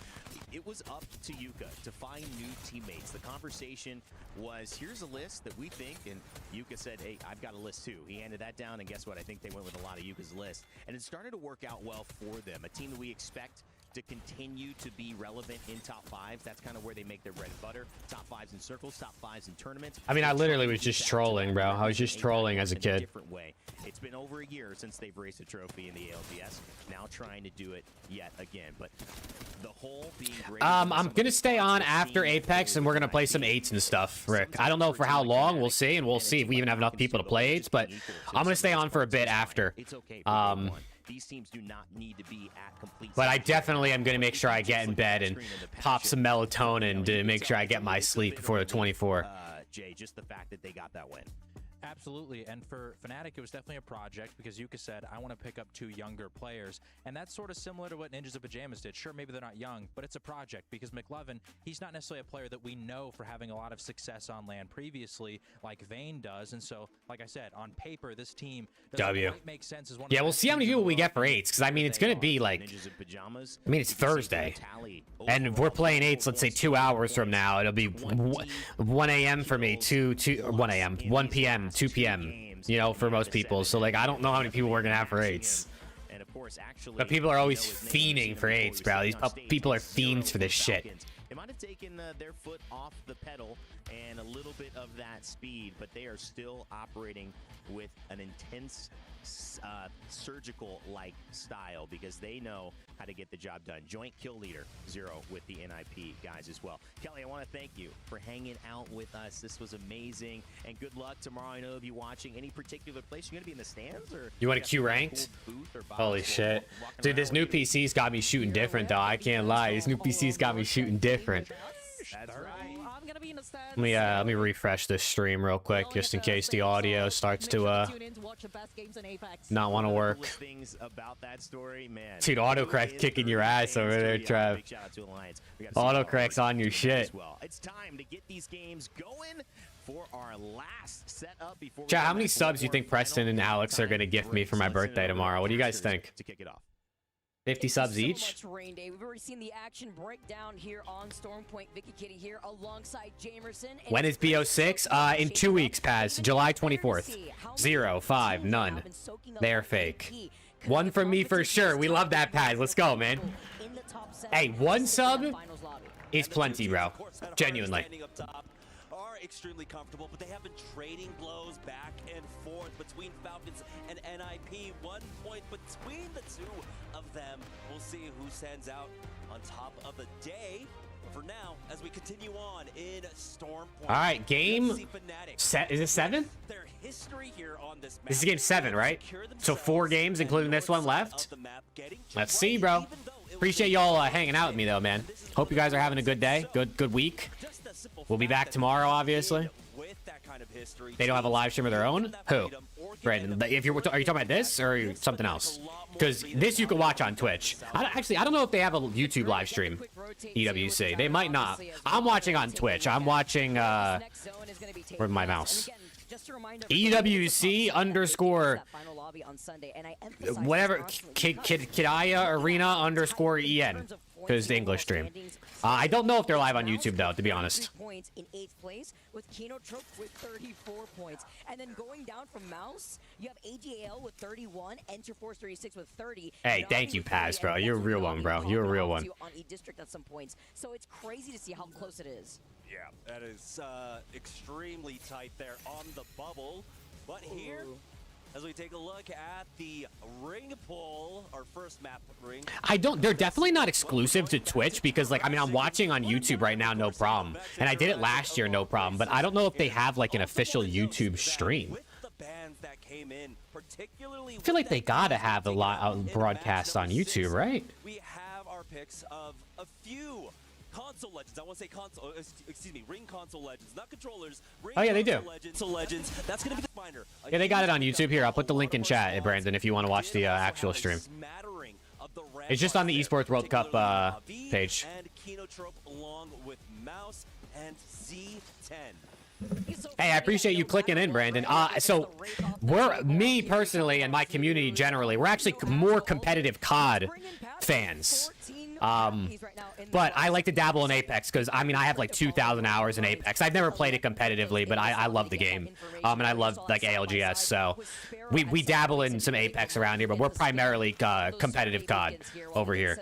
It was up to Yuka to find new teammates. The conversation was, here's a list that we think, and Yuka said, hey, I've got a list too. He handed that down, and guess what? I think they went with a lot of Yuka's list. And it started to work out well for them. A team that we expect to continue to be relevant in top fives. That's kind of where they make their bread and butter. Top fives in circles, top fives in tournaments.
I mean, I literally was just trolling, bro. I was just trolling as a kid.
Different way. It's been over a year since they've raised a trophy in the ALDS. Now trying to do it yet again. But the whole being great.
I'm gonna stay on after Apex, and we're gonna play some 8s and stuff, Rick. I don't know for how long. We'll see, and we'll see if we even have enough people to play 8s. But I'm gonna stay on for a bit after.
These teams do not need to be at complete.
But I definitely am going to make sure I get in bed and pop some melatonin to make sure I get my sleep before the 24.
Jay, just the fact that they got that win.
Absolutely, and for Fnatic, it was definitely a project because Yuka said, I want to pick up 2 younger players, and that's sort of similar to what Ninjas of Pajamas did. Sure, maybe they're not young, but it's a project because McLovin, he's not necessarily a player that we know for having a lot of success on LAN previously like Vayne does, and so, like I said, on paper, this team doesn't quite make sense as one.
Yeah, we'll see how many people we get for 8s, because I mean, it's going to be like, I mean, it's Thursday, and if we're playing 8s, let's say 2 hours from now, it'll be 1 a.m. for me, 1 a.m., 1 p.m., 2 p.m., you know, for most people. So, like, I don't know how many people we're going to have for 8s. But people are always fiending for 8s, bro. These people are fiends for this shit.
They might have taken their foot off the pedal and a little bit of that speed, but they are still operating with an intense surgical-like style because they know how to get the job done. Joint kill leader, 0 with the NIP guys as well. Kelly, I want to thank you for hanging out with us. This was amazing, and good luck tomorrow. I know of you watching. Any particular place? You're going to be in the stands? Or
you want to queue ranked? Holy shit. Dude, this new PC's got me shooting different, though. I can't lie. This new PC's got me shooting different.
That's right.
Let me refresh this stream real quick, just in case the audio starts to not want to work. Dude, autocorrect kicking your ass over there, Trev. Autocorrect's on your shit.
It's time to get these games going for our last setup before.
Chat, how many subs do you think Preston and Alex are gonna gift me for my birthday tomorrow? What do you guys think?
To kick it off.
50 subs each?
Rain Day. We've already seen the action break down here on Stormpoint. Vicky Kitty here alongside Jamerson.
When is BO6? In 2 weeks, Paz. July 24th. 0, 5, none. They're fake. 1 from me for sure. We love that, Paz. Let's go, man. Hey, 1 sub is plenty, bro. Genuinely.
Extremely comfortable, but they have been trading blows back and forth between Falcons and NIP. 1 point between the 2 of them. We'll see who stands out on top of the day. But for now, as we continue on in Stormpoint.
All right, game. Is it 7?
Their history here on this map.
This is game 7, right? So 4 games, including this one, left. Let's see, bro. Appreciate y'all hanging out with me, though, man. Hope you guys are having a good day, good week. We'll be back tomorrow, obviously. They don't have a live stream of their own? Who? Brandon, are you talking about this or something else? Because this you can watch on Twitch. I don't know if they have a YouTube live stream. EWC. They might not. I'm watching on Twitch. I'm watching, where's my mouse? EWC underscore whatever Kidaya Arena underscore EN, because the English stream. I don't know if they're live on YouTube though, to be honest.
Points in 8th place with Kino Trope with 34 points, and then going down from Mouse, you have AGL with 31, Enterforce 36 with 30.
Hey, thank you, Paz, bro. You're a real one, bro. You're a real one.
On E-District at some points, so it's crazy to see how close it is.
Yeah, that is extremely tight there on the bubble. But here, as we take a look at the ring poll, our first map ring.
They're definitely not exclusive to Twitch because, like, I mean, I'm watching on YouTube right now, no problem. And I did it last year, no problem. But I don't know if they have, like, an official YouTube stream. I feel like they gotta have a broadcast on YouTube, right?
We have our picks of a few console legends. I want to say console, excuse me, ring console legends, not controllers.
Oh yeah, they do.
Legends. That's gonna be the finder.
Yeah, they got it on YouTube. Here, I'll put the link in chat, Brandon, if you want to watch the actual stream. It's just on the Esports World Cup page.
And Kino Trope along with Mouse and Z10.
Hey, I appreciate you clicking in, Brandon. So me personally and my community generally, we're actually more competitive COD fans. But I like to dabble in Apex because, I mean, I have like 2,000 hours in Apex. I've never played it competitively, but I love the game. And I love like ALGS, so we dabble in some Apex around here, but we're primarily competitive COD over here.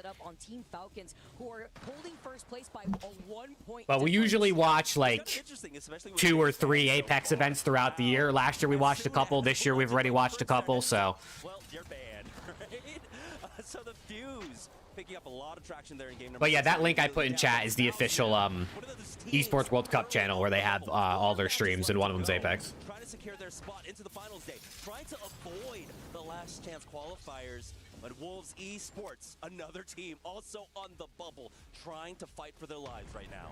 But we usually watch like 2 or 3 Apex events throughout the year. Last year we watched a couple. This year we've already watched a couple, so.
Well, you're banned, right? So the Fuse picking up a lot of traction there in game number.
But yeah, that link I put in chat is the official esports World Cup channel where they have all their streams, and one of them's Apex.
Trying to secure their spot into the finals day, trying to avoid the last chance qualifiers. But Wolves Esports, another team also on the bubble, trying to fight for their lives right now.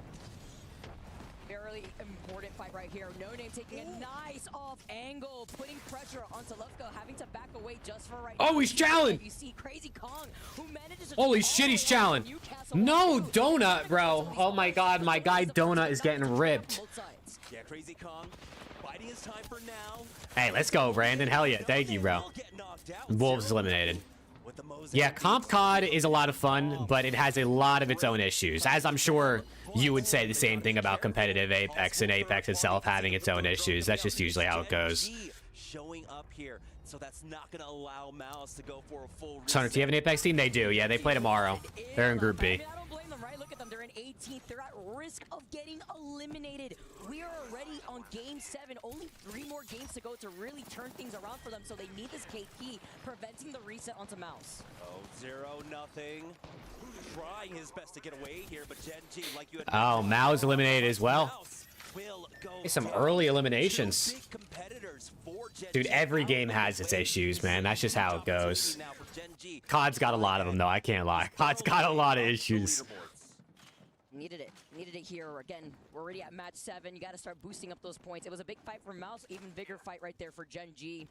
Very important fight right here. No Name taking a nice off angle, putting pressure onto Lefko, having to back away just for right now.
Oh, he's challenged.
You see Crazy Kong, who manages to
Holy shit, he's challenged. No, Donut, bro. Oh my god, my guy Donut is getting ripped.
Yeah, Crazy Kong biding his time for now.
Hey, let's go, Brandon. Hell yeah. Thank you, bro. Wolves eliminated. Yeah, Comp COD is a lot of fun, but it has a lot of its own issues. As I'm sure you would say the same thing about competitive Apex and Apex itself having its own issues. That's just usually how it goes.
Showing up here, so that's not going to allow Mouse to go for a full.
Hunter, do you have an Apex team? They do. Yeah, they play tomorrow. They're in Group B.
I don't blame them, right? Look at them. They're in 18th. They're at risk of getting eliminated. We are already on game 7. Only 3 more games to go to really turn things around for them. So they need this KP, preventing the reset onto Mouse.
Oh, 0-0. Trying his best to get away here, but Gen G, like you had.
Oh, Mao's eliminated as well. Some early eliminations. Dude, every game has its issues, man. That's just how it goes. COD's got a lot of them, though. I can't lie. COD's got a lot of issues.
Needed it here. Again, we're already at match 7. You got to start boosting up those points. It was a big fight for Mouse, even bigger fight right there for Gen G.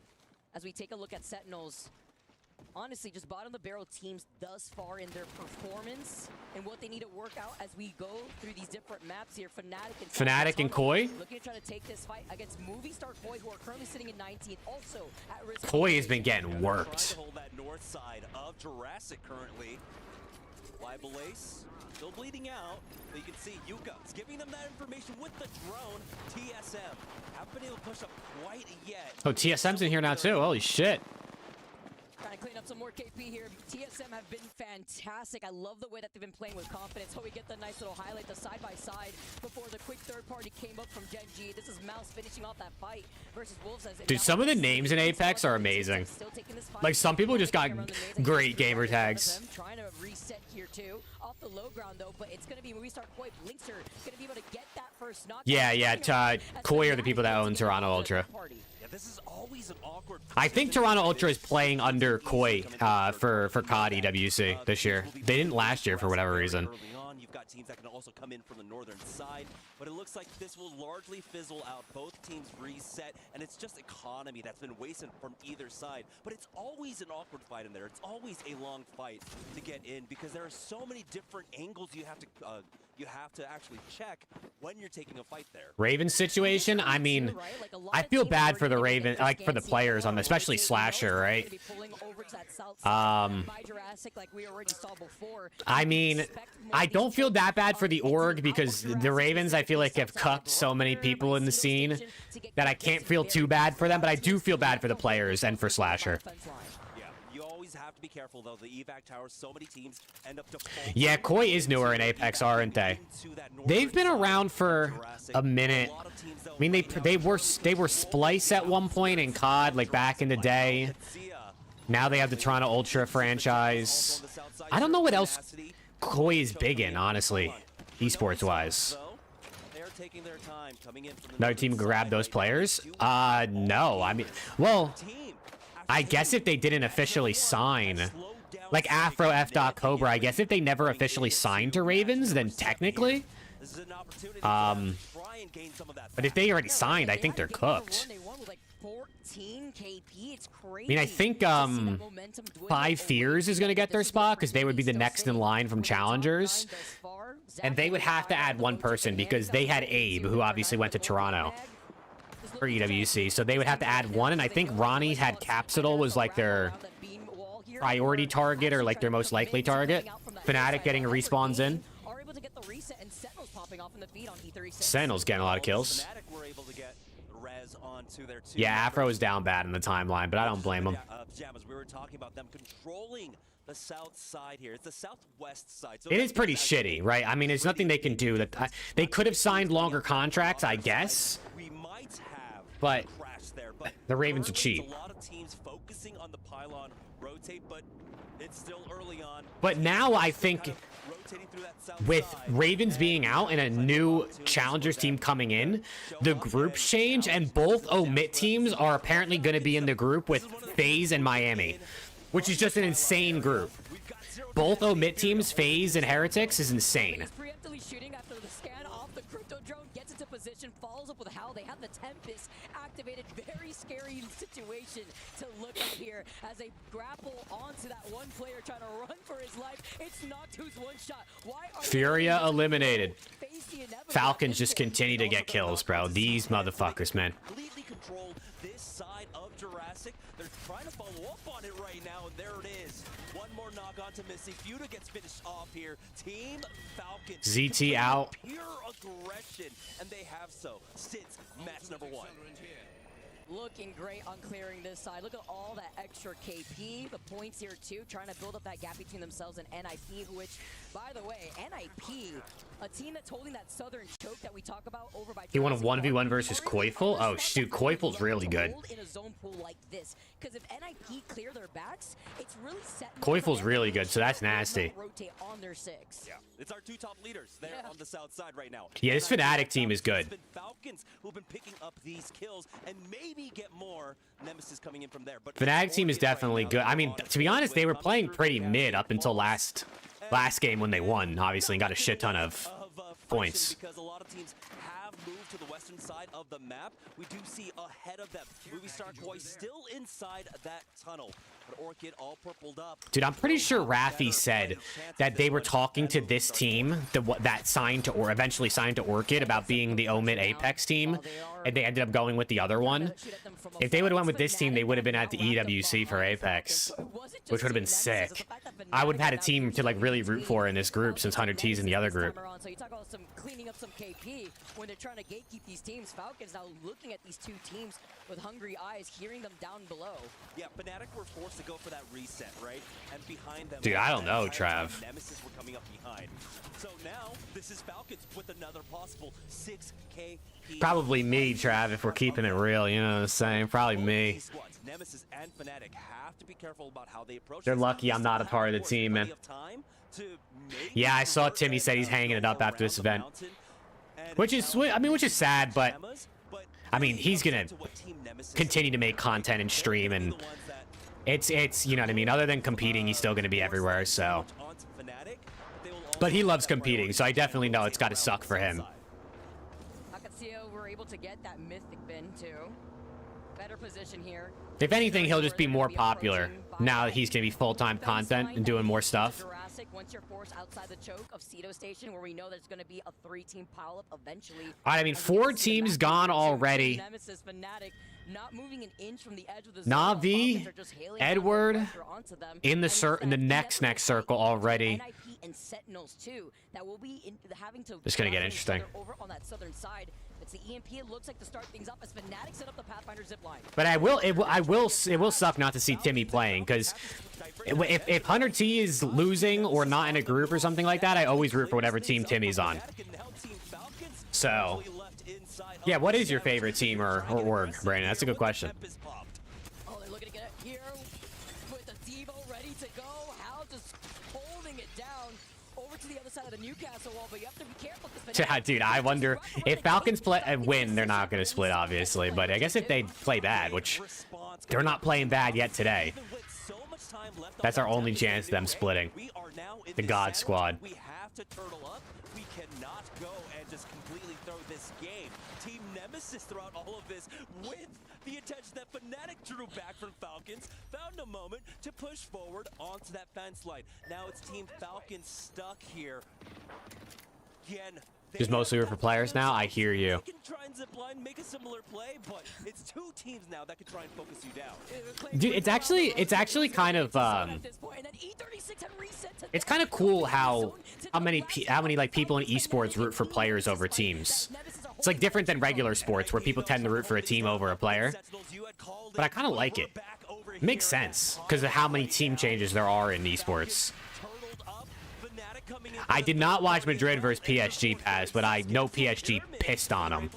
As we take a look at Sentinels, honestly, just bottom of the barrel teams thus far in their performance and what they need to work out as we go through these different maps here.
Fnatic and Koi?
Looking to try to take this fight against Movie Star Koi, who are currently sitting in 19th, also at risk.
Koi has been getting worked.
Hold that north side of Jurassic currently. Libelace still bleeding out. But you can see Yuka's giving them that information with the drone. TSM haven't been able to push up quite yet.
Oh, TSM's in here now too. Holy shit.
Trying to clean up some more KP here. TSM have been fantastic. I love the way that they've been playing with confidence. So we get the nice little highlight, the side-by-side before the quick third party came up from Gen G. This is Mouse finishing off that fight versus Wolves.
Dude, some of the names in Apex are amazing. Like, some people just got great gamer tags.
Trying to reset here too. Off the low ground though, but it's going to be when we start Koi. Blinkster going to be able to get that first knock.
Yeah, Koi are the people that own Toronto Ultra.
This is always an awkward.
I think Toronto Ultra is playing under Koi for COD EWC this year. They didn't last year for whatever reason.
Early on, you've got teams that can also come in from the northern side, but it looks like this will largely fizzle out. Both teams reset, and it's just economy that's been wasted from either side. But it's always an awkward fight in there. It's always a long fight to get in because there are so many different angles you have to actually check when you're taking a fight there.
Raven situation, I mean, I feel bad for the Raven, like for the players on, especially Slasher, right? I mean, I don't feel that bad for the org because the Ravens, I feel like, have cucked so many people in the scene that I can't feel too bad for them, but I do feel bad for the players and for Slasher.
Have to be careful though. The evac towers, so many teams end up
yeah, Koi is newer in Apex, aren't they? They've been around for a minute. I mean, they were Splice at one point in COD, like back in the day. Now they have the Toronto Ultra franchise. I don't know what else Koi is big in, honestly, esports wise. Another team grab those players? No. I mean, well, I guess if they didn't officially sign, like Afro F.Cobra, I guess if they never officially signed to Ravens, then technically. But if they already signed, I think they're cooked.
14 KP, it's crazy.
I mean, I think 5 Fears is going to get their spot because they would be the next in line from challengers. And they would have to add one person because they had Abe, who obviously went to Toronto for EWC. So they would have to add one. And I think Ronnie had Capsidal was like their priority target or like their most likely target. Fnatic getting respawns in. Sentinel's getting a lot of kills. Yeah, Afro is down bad in the timeline, but I don't blame him.
We were talking about them controlling the south side here. It's the southwest side. So
It is pretty shitty, right? I mean, there's nothing they can do. That they could have signed longer contracts, I guess. But the Ravens are cheap.
A lot of teams focusing on the pylon rotate, but it's still early on.
But now I think with Ravens being out and a new challengers team coming in, the groups change, and both omit teams are apparently going to be in the group with FaZe and Miami, which is just an insane group. Both omit teams, FaZe and Heretics, is insane.
Preemptively shooting after the scan off the crypto drone, gets into position, follows up with how they have the Tempest activated. Very scary situation to look at here as they grapple onto that one player trying to run for his life. It's Noctu's one shot. Why are
Furia eliminated. Falcons just continue to get kills, bro. These motherfuckers, man.
Completely controlled this side of Jurassic. They're trying to follow up on it right now, and there it is. One more knock onto Missy. Fuda gets finished off here. Team Falcons.
ZT out.
Pure aggression, and they have so since match number 1.
Looking great on clearing this side. Look at all that extra KP. The points here too, trying to build up that gap between themselves and NIP, which, by the way, NIP, a team that's holding that southern choke that we talk about over by.
He won a 1v1 versus Koifel? Oh, shoot, Koifel's really good.
In a zone pool like this, because if NIP clear their backs, it's really set.
Koifel's really good, so that's nasty.
Rotate on their 6.
Yeah, it's our 2 top leaders there on the south side right now.
Yeah, this Fnatic team is good.
It's been Falcons who've been picking up these kills and maybe get more. Nemesis coming in from there, but
Fnatic team is definitely good. I mean, to be honest, they were playing pretty mid up until last game when they won, obviously, and got a shit ton of points.
Because a lot of teams have moved to the western side of the map. We do see ahead of them Movie Star Koi still inside that tunnel. But Orchid all purpled up.
Dude, I'm pretty sure Raffi said that they were talking to this team that signed to or eventually signed to Orchid about being the Omid Apex team, and they ended up going with the other one. If they would have went with this team, they would have been at the EWC for Apex, which would have been sick. I would have had a team to like really root for in this group since 100 T's in the other group.
So you talk about some cleaning up some KP when they're trying to gatekeep these teams. Falcons now looking at these two teams with hungry eyes, hearing them down below.
Yeah, Fnatic were forced to go for that reset, right? And behind them,
dude, I don't know, Trav.
Nemesis were coming up behind. So now this is Falcons with another possible 6K.
Probably me, Trav, if we're keeping it real, you know what I'm saying? Probably me.
Nemesis and Fnatic have to be careful about how they approach.
They're lucky I'm not a part of the team, man. Yeah, I saw Timmy said he's hanging it up after this event, which is sad, but I mean, he's gonna continue to make content and stream, and it's you know what I mean. Other than competing, he's still gonna be everywhere. So, but he loves competing, so I definitely know it's got to suck for him.
Akatsuya were able to get that mythic bin too. Better position here.
If anything, he'll just be more popular now that he's gonna be full-time content and doing more stuff.
Once you're forced outside the choke of Cedo Station, where we know there's going to be a 3-team pileup eventually.
All right, I mean, 4 teams gone already.
Nemesis, Fnatic, not moving an inch from the edge of the
Navi, Edward, in the next circle already.
NIP and Sentinels too. That will be having to.
It's gonna get interesting.
Over on that southern side. It's the EMP. It looks like to start things up as Fnatic set up the Pathfinder zipline.
But it will suck not to see Timmy playing, because if Hunter T is losing or not in a group or something like that, I always root for whatever team Timmy's on. So, yeah, what is your favorite team or org, Brandon? That's a good question.
Oh, they're looking to get it here with the Devo ready to go. How just holding it down over to the other side of the Newcastle wall, but you have to be careful.
Dude, I wonder if Falcons win, they're not going to split, obviously. But I guess if they play bad, which they're not playing bad yet today, that's our only chance of them splitting. The God Squad.
have to turtle up. We cannot go and just completely throw this game. Team Nemesis throughout all of this with the attention that Fnatic drew back from Falcons, found a moment to push forward onto that fence line. Now it's Team Falcons stuck here. Again,
Just mostly root for players now. I hear you.
they can try and zip line, make a similar play, but it's two teams now that can try and focus you down.
Dude, it's actually kind of it's kind of cool how many like people in esports root for players over teams. It's like different than regular sports where people tend to root for a team over a player. But I kind of like it. Makes sense because of how many team changes there are in esports. I did not watch Madrid versus PSG pass, but I know PSG pissed on them.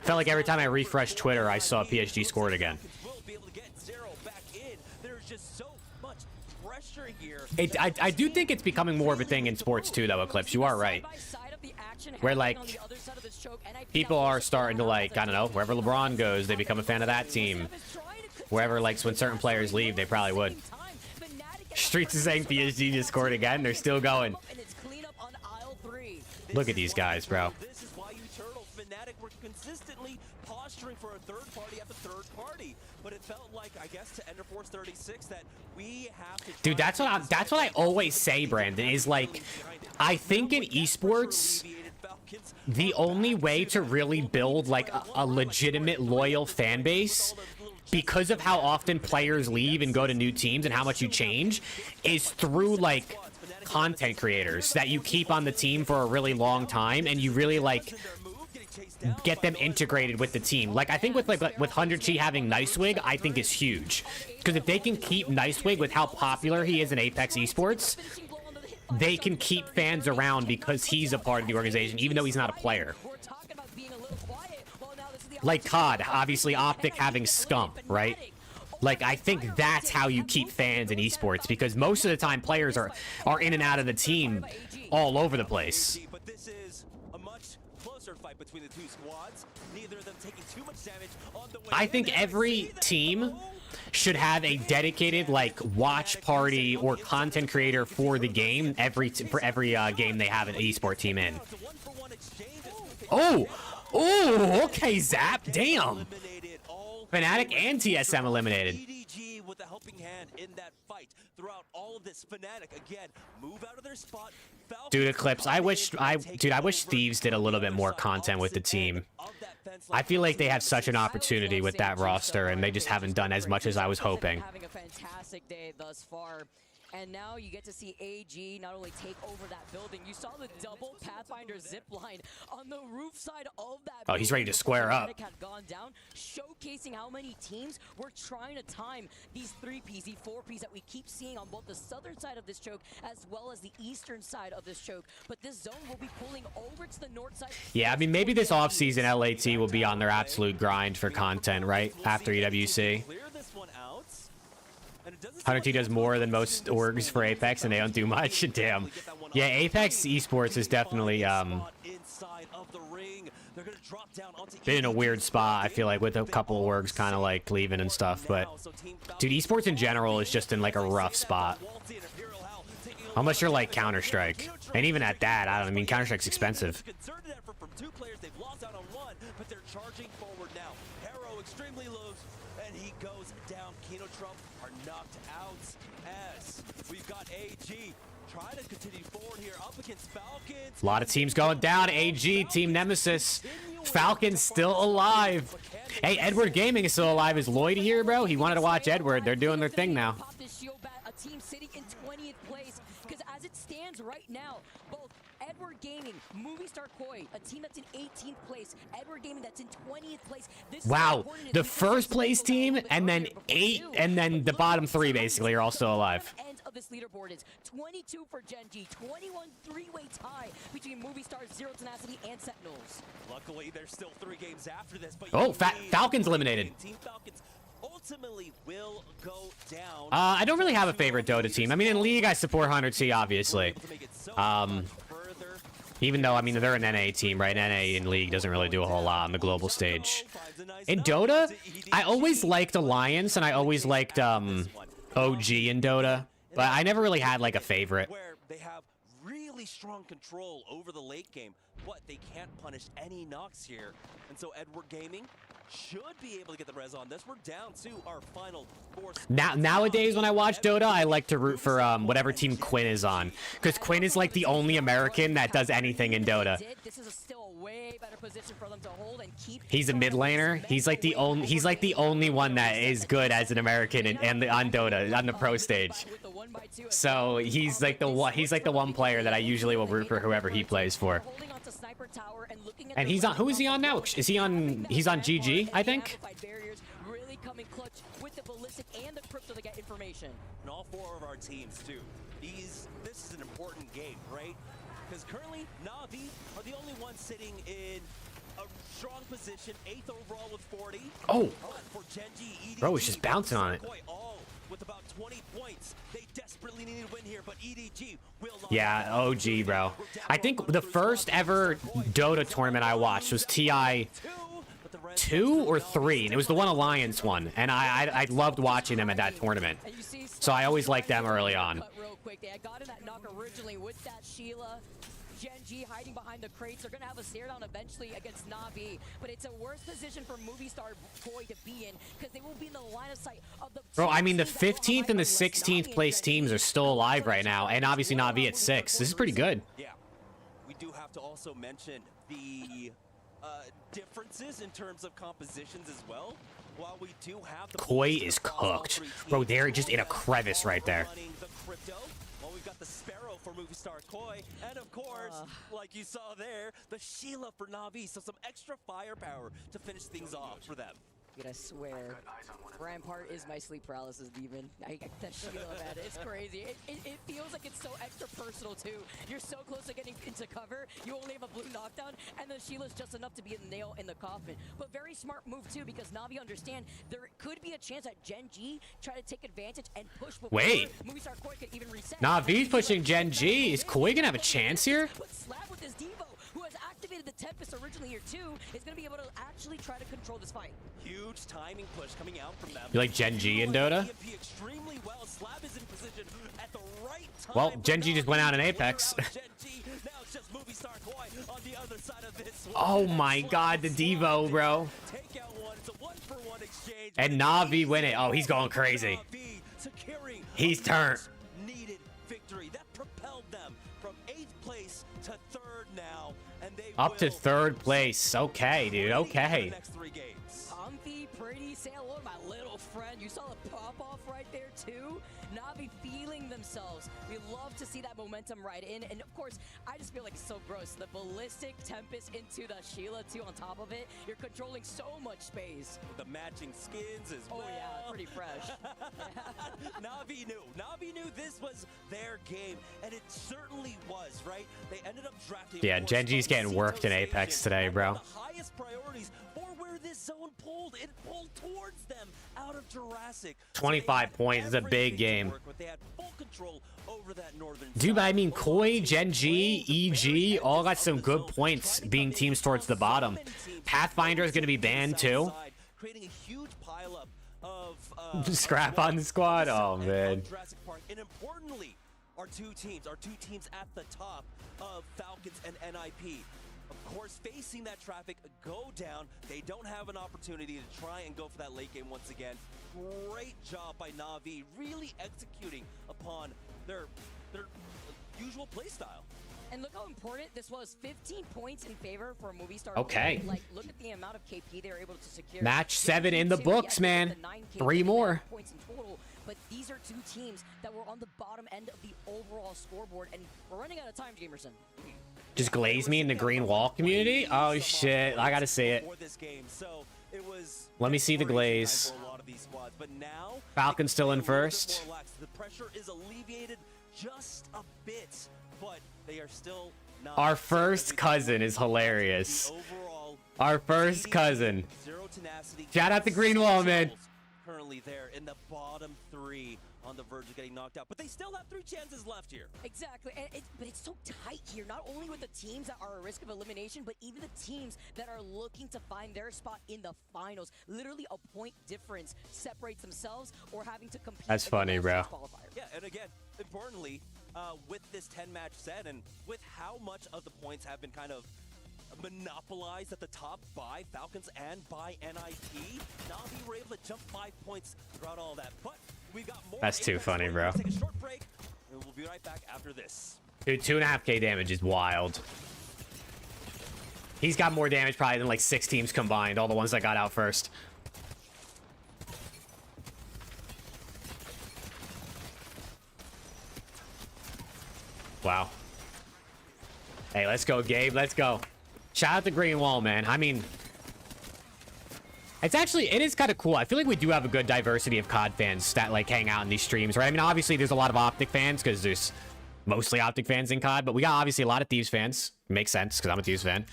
Felt like every time I refreshed Twitter, I saw PSG scored again. I do think it's becoming more of a thing in sports too, though, Eclipse. You are right. Where, like, people are starting to, like, I don't know, wherever LeBron goes, they become a fan of that team. Wherever, like, when certain players leave, they probably would. Streets is saying PSG just scored again. They're still going. Look at these guys, bro.
This is why you turtle. Fnatic were consistently posturing for a third party after third party, but it felt like, I guess, to Ender Force 36 that we have to.
Dude, that's what I always say, Brandon, is like, I think in esports, the only way to really build like a legitimate loyal fan base, because of how often players leave and go to new teams and how much you change, is through like content creators that you keep on the team for a really long time and you really like get them integrated with the team. Like, I think with 100G having Nicewig, I think is huge, because if they can keep Nicewig with how popular he is in Apex Esports, they can keep fans around because he's a part of the organization, even though he's not a player. Like COD, obviously Optic having Scump, right? Like, I think that's how you keep fans in esports, because most of the time players are in and out of the team all over the place.
But this is a much closer fight between the two squads. Neither of them taking too much damage on the way.
I think every team should have a dedicated like watch party or content creator for the game for every game they have an esport team in. Oh, okay, Zap. Damn. Fnatic and TSM eliminated.
EDG with a helping hand in that fight throughout all of this. Fnatic again move out of their spot.
Dude, Eclipse, I wish Thieves did a little bit more content with the team. I feel like they have such an opportunity with that roster, and they just haven't done as much as I was hoping.
Having a fantastic day thus far. And now you get to see AG not only take over that building, you saw the double Pathfinder zipline on the roof side of that.
Oh, he's ready to square up.
Had gone down, showcasing how many teams were trying to time these 3Ps, these 4Ps that we keep seeing on both the southern side of this choke as well as the eastern side of this choke. But this zone will be pulling over to the north side.
Yeah, I mean, maybe this offseason LAT will be on their absolute grind for content, right? After EWC. 100T does more than most orgs for Apex, and they don't do much. Damn. Yeah, Apex Esports is definitely been in a weird spot, I feel like, with a couple orgs kind of like leaving and stuff. But dude, esports in general is just in like a rough spot. Unless you're like Counter-Strike, and even at that, I mean, Counter-Strike's expensive.
From two players, they've lost out on one, but they're charging forward now. Harrow extremely low, and he goes down. Kino Trump are knocked out as we've got AG trying to continue forward here up against Falcons.
A lot of teams going down. AG, Team Nemesis. Falcons still alive. Hey, Edward Gaming is still alive. Is Lloyd here, bro? He wanted to watch Edward. They're doing their thing now.
A team sitting in 20th place, because as it stands right now, both Edward Gaming, Movie Star Koi, a team that's in 18th place, Edward Gaming that's in 20th place.
Wow, the first place team and then 8 and then the bottom 3 basically are all still alive.
End of this leaderboard is 22 for Gen.G, 21 three-way tie between Movie Stars, Zero Tenacity, and Sentinels.
Luckily, there's still 3 games after this. But
Oh, Falcons eliminated.
Team Falcons ultimately will go down.
I don't really have a favorite Dota team. I mean, in League, I support 100C, obviously. Even though, I mean, they're an NA team, right? NA in League doesn't really do a whole lot on the global stage. In Dota, I always liked Alliance, and I always liked OG in Dota, but I never really had like a favorite.
Where they have really strong control over the late game, but they can't punish any knocks here. And so Edward Gaming should be able to get the res on this. We're down to our final four.
Nowadays, when I watch Dota, I like to root for whatever team Quinn is on, because Quinn is like the only American that does anything in Dota. He's a mid laner. He's like the only one that is good as an American on Dota on the pro stage. So he's like the one player that I usually will root for whoever he plays for. And he's on. Who is he on now? Is he on? He's on GG, I think.
And all four of our teams too. This is an important game, right? Because currently Na'Vi are the only ones sitting in a strong position, 8th overall with 40.
Oh,
for Genji, EDG,
bro, he's just bouncing on it.
All with about 20 points. They desperately need to win here, but EDG will not.
Yeah, OG, bro. I think the first ever Dota tournament I watched was TI 2 or 3, and it was the One Alliance one, and I loved watching them at that tournament. So I always liked them early on.
I got in that knock originally with that Sheila. Genji hiding behind the crates. They're going to have a stare down eventually against Na'Vi, but it's a worse position for Movie Star Koi to be in because they will be in the line of sight of the.
Bro, I mean, the 15th and the 16th place teams are still alive right now, and obviously Na'Vi at 6. This is pretty good.
Yeah, we do have to also mention the differences in terms of compositions as well. While we do have the
Koi is cooked. Bro, they're just in a crevice right there.
Well, we've got the Sparrow for Movie Star Koi, and of course, like you saw there, the Sheila for Na'Vi. So some extra firepower to finish things off for them.
Dude, I swear, Rampart is my sleep paralysis demon. I get that Sheila, man. It's crazy. It feels like it's so extra personal, too. You're so close to getting into cover. You only have a blue knockdown, and then Sheila's just enough to be a nail in the coffin. But very smart move, too, because Na'Vi understand there could be a chance that Gen G try to take advantage and push before
Wait.
Movie Star Koi could even reset.
Na'Vi's pushing Gen G. Is Koi gonna have a chance here?
But Slab with his Devo, who has activated the Tempest originally here, too, is going to be able to actually try to control this fight.
Huge timing push coming out from them.
You like Gen G in Dota?
Extremely well. Slab is in position at the right time.
Well, Gen G just went out in Apex. Oh my god, the Devo, bro. And Na'Vi win it. Oh, he's going crazy. He's turned.
Needed victory that propelled them from 8th place to 3rd now, and they
Up to 3rd place. Okay, dude. Okay.
Comfy, pretty, say hello to my little friend. You saw the pop-off right there, too. Na'Vi feeling themselves. We love to see that momentum right in. And, of course, I just feel like it's so gross. The Ballistic Tempest into the Sheila, too, on top of it. You're controlling so much space.
The matching skins as well.
Oh, yeah, pretty fresh.
Na'Vi knew this was their game, and it certainly was, right? They ended up drafting.
Yeah, Gen G's getting worked in Apex today, bro.
The highest priorities for where this zone pulled. It pulled towards them out of Jurassic.
25 points is a big game.
They had full control over that northern
Dude, but I mean, Koi, Gen G, EG, all got some good points being teams towards the bottom. Pathfinder is going to be banned, too.
Creating a huge pileup of
Scrap on the squad. Oh, man.
Jurassic Park. And importantly, our two teams at the top of Falcons and NIP. Of course, facing that traffic go down, they don't have an opportunity to try and go for that late game once again. Great job by Na'Vi, really executing upon their usual play style.
And look how important this was. 15 points in favor for Movie Star.
Okay.
Like, look at the amount of KP they're able to secure.
Match 7 in the books, man. 3 more.
Points in total, but these are two teams that were on the bottom end of the overall scoreboard, and we're running out of time, Jamerson.
Just glaze me in the green wall community? Oh, shit. I got to see it. Let me see the glaze. Falcon's still in first.
The pressure is alleviated just a bit, but they are still not.
Our first cousin is hilarious. Our first cousin. Shout out to Green Wall, man.
currently there in the bottom 3 on the verge of getting knocked out. But they still have 3 chances left here.
Exactly, and but it's so tight here, not only with the teams that are at risk of elimination, but even the teams that are looking to find their spot in the finals. Literally a point difference separates themselves or having to compete.
That's funny, bro.
Yeah, and again, importantly, with this 10-match set and with how much of the points have been kind of monopolized at the top by Falcons and by NIP, Na'Vi were able to jump 5 points throughout all that. But we got more.
That's too funny, bro.
Take a short break, and we'll be right back after this.
Dude, 2.5k damage is wild. He's got more damage probably than like 6 teams combined, all the ones that got out first. Wow. Hey, let's go, Gabe. Let's go. Shout out to Green Wall, man. I mean, it is kind of cool. I feel like we do have a good diversity of COD fans that like hang out in these streams, right? I mean, obviously there's a lot of Optic fans because there's mostly Optic fans in COD, but we got obviously a lot of Thieves fans. Makes sense because I'm a Thieves fan.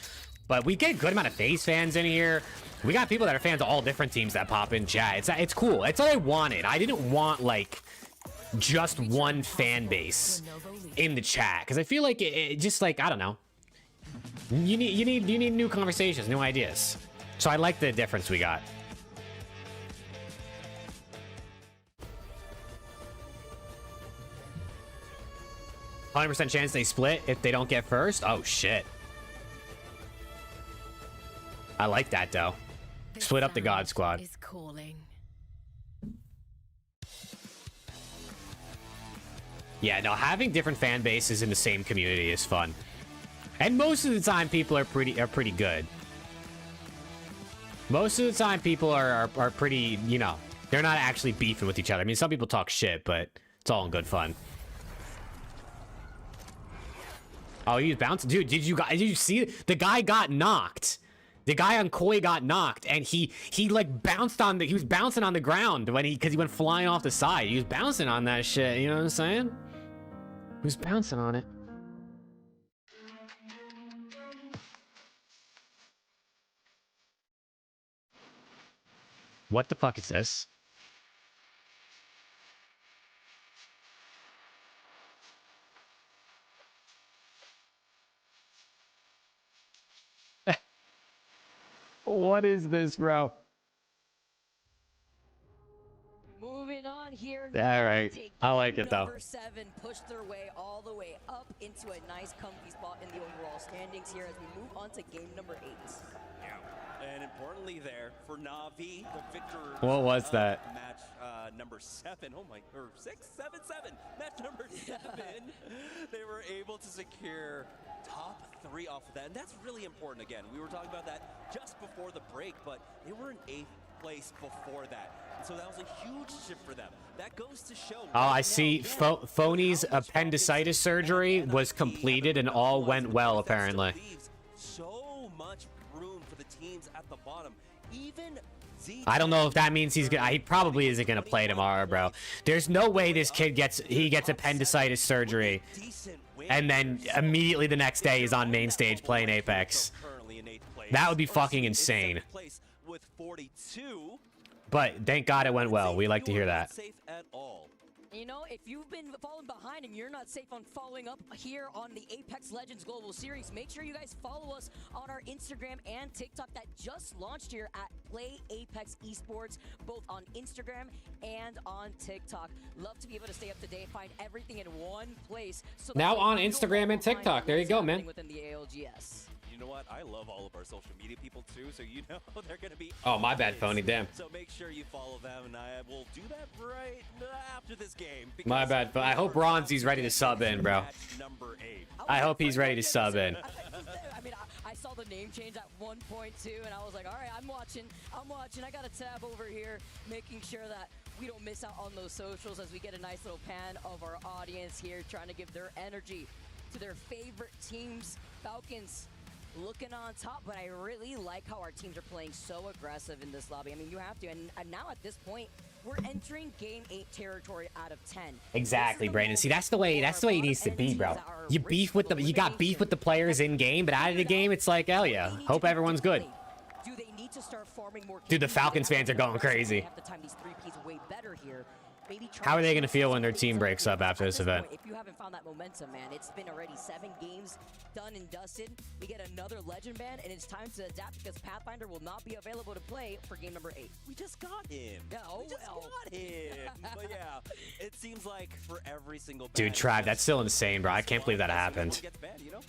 But we get a good amount of FaZe fans in here. We got people that are fans of all different teams that pop in chat. It's cool. It's what I wanted. I didn't want like just one fan base in the chat because I feel like it just like, I don't know. You need new conversations, new ideas. So I like the difference we got. %100% chance they split if they don't get first. Oh shit. I like that though. Split up the God Squad.
Is calling.
Yeah, no, having different fan bases in the same community is fun. And most of the time people are pretty good. Most of the time people are pretty, you know, they're not actually beefing with each other. I mean, some people talk shit, but it's all in good fun. Oh, he was bouncing. Dude, did you see the guy got knocked? The guy on Koi got knocked, and he like bounced on he was bouncing on the ground because he went flying off the side. He was bouncing on that shit, you know what I'm saying? He was bouncing on it. What the fuck is this? What is this, bro?
Moving on here.
All right. I like it though.
Number 7 pushed their way all the way up into a nice comfy spot in the overall standings here as we move on to game number 8.
Yeah. And importantly there, for Na'Vi, the victor...
What was that?
Match number 7. Oh my... Or 6? 7? Match number 7. They were able to secure top 3 off of that. And that's really important again. We were talking about that just before the break, but they were in 8th place before that. And so that was a huge shift for them. That goes to show...
Oh, I see. Phony's appendicitis surgery was completed and all went well, apparently.
So much room for the teams at the bottom. Even
I don't know if that means he probably isn't gonna play tomorrow, bro. There's no way this kid gets appendicitis surgery and then immediately the next day he's on main stage playing Apex. That would be fucking insane. But thank God it went well. We like to hear that.
You know, if you've been falling behind and you're not safe on following up here on the Apex Legends Global Series, make sure you guys follow us on our Instagram and TikTok that just launched here at Play Apex Esports, both on Instagram and on TikTok. Love to be able to stay up to date, find everything in one place. So
now on Instagram and TikTok. There you go, man.
Within the ALGS.
You know what? I love all of our social media people too, so you know they're going to be...
Oh, my bad, Phony. Damn.
So make sure you follow them, and I will do that right after this game.
My bad, but I hope Ronzi's ready to sub in, bro. I hope he's ready to sub in.
I mean, I saw the name change at 1.2, and I was like, all right, I'm watching. I got a tab over here, making sure that we don't miss out on those socials as we get a nice little pan of our audience here, trying to give their energy to their favorite teams. Falcons looking on top, but I really like how our teams are playing so aggressive in this lobby. I mean, you have to, and now at this point, we're entering game 8 territory out of 10.
Exactly, Brandon. See, that's the way it needs to be, bro. You got beef with the players in game, but out of the game, it's like, hell yeah. Hope everyone's good.
Do they need to start farming more.
Dude, the Falcons fans are going crazy.
Have the time these 3Ps way better here. Maybe
How are they going to feel when their team breaks up after this event?
If you haven't found that momentum, man, it's been already 7 games done and dusted. We get another legend ban, and it's time to adapt because Pathfinder will not be available to play for game number 8.
We just got him.
Yeah,
we just got him. But yeah, it seems like for every single
Dude, Trav, that's still insane, bro. I can't believe that happened.
Gets banned, you know?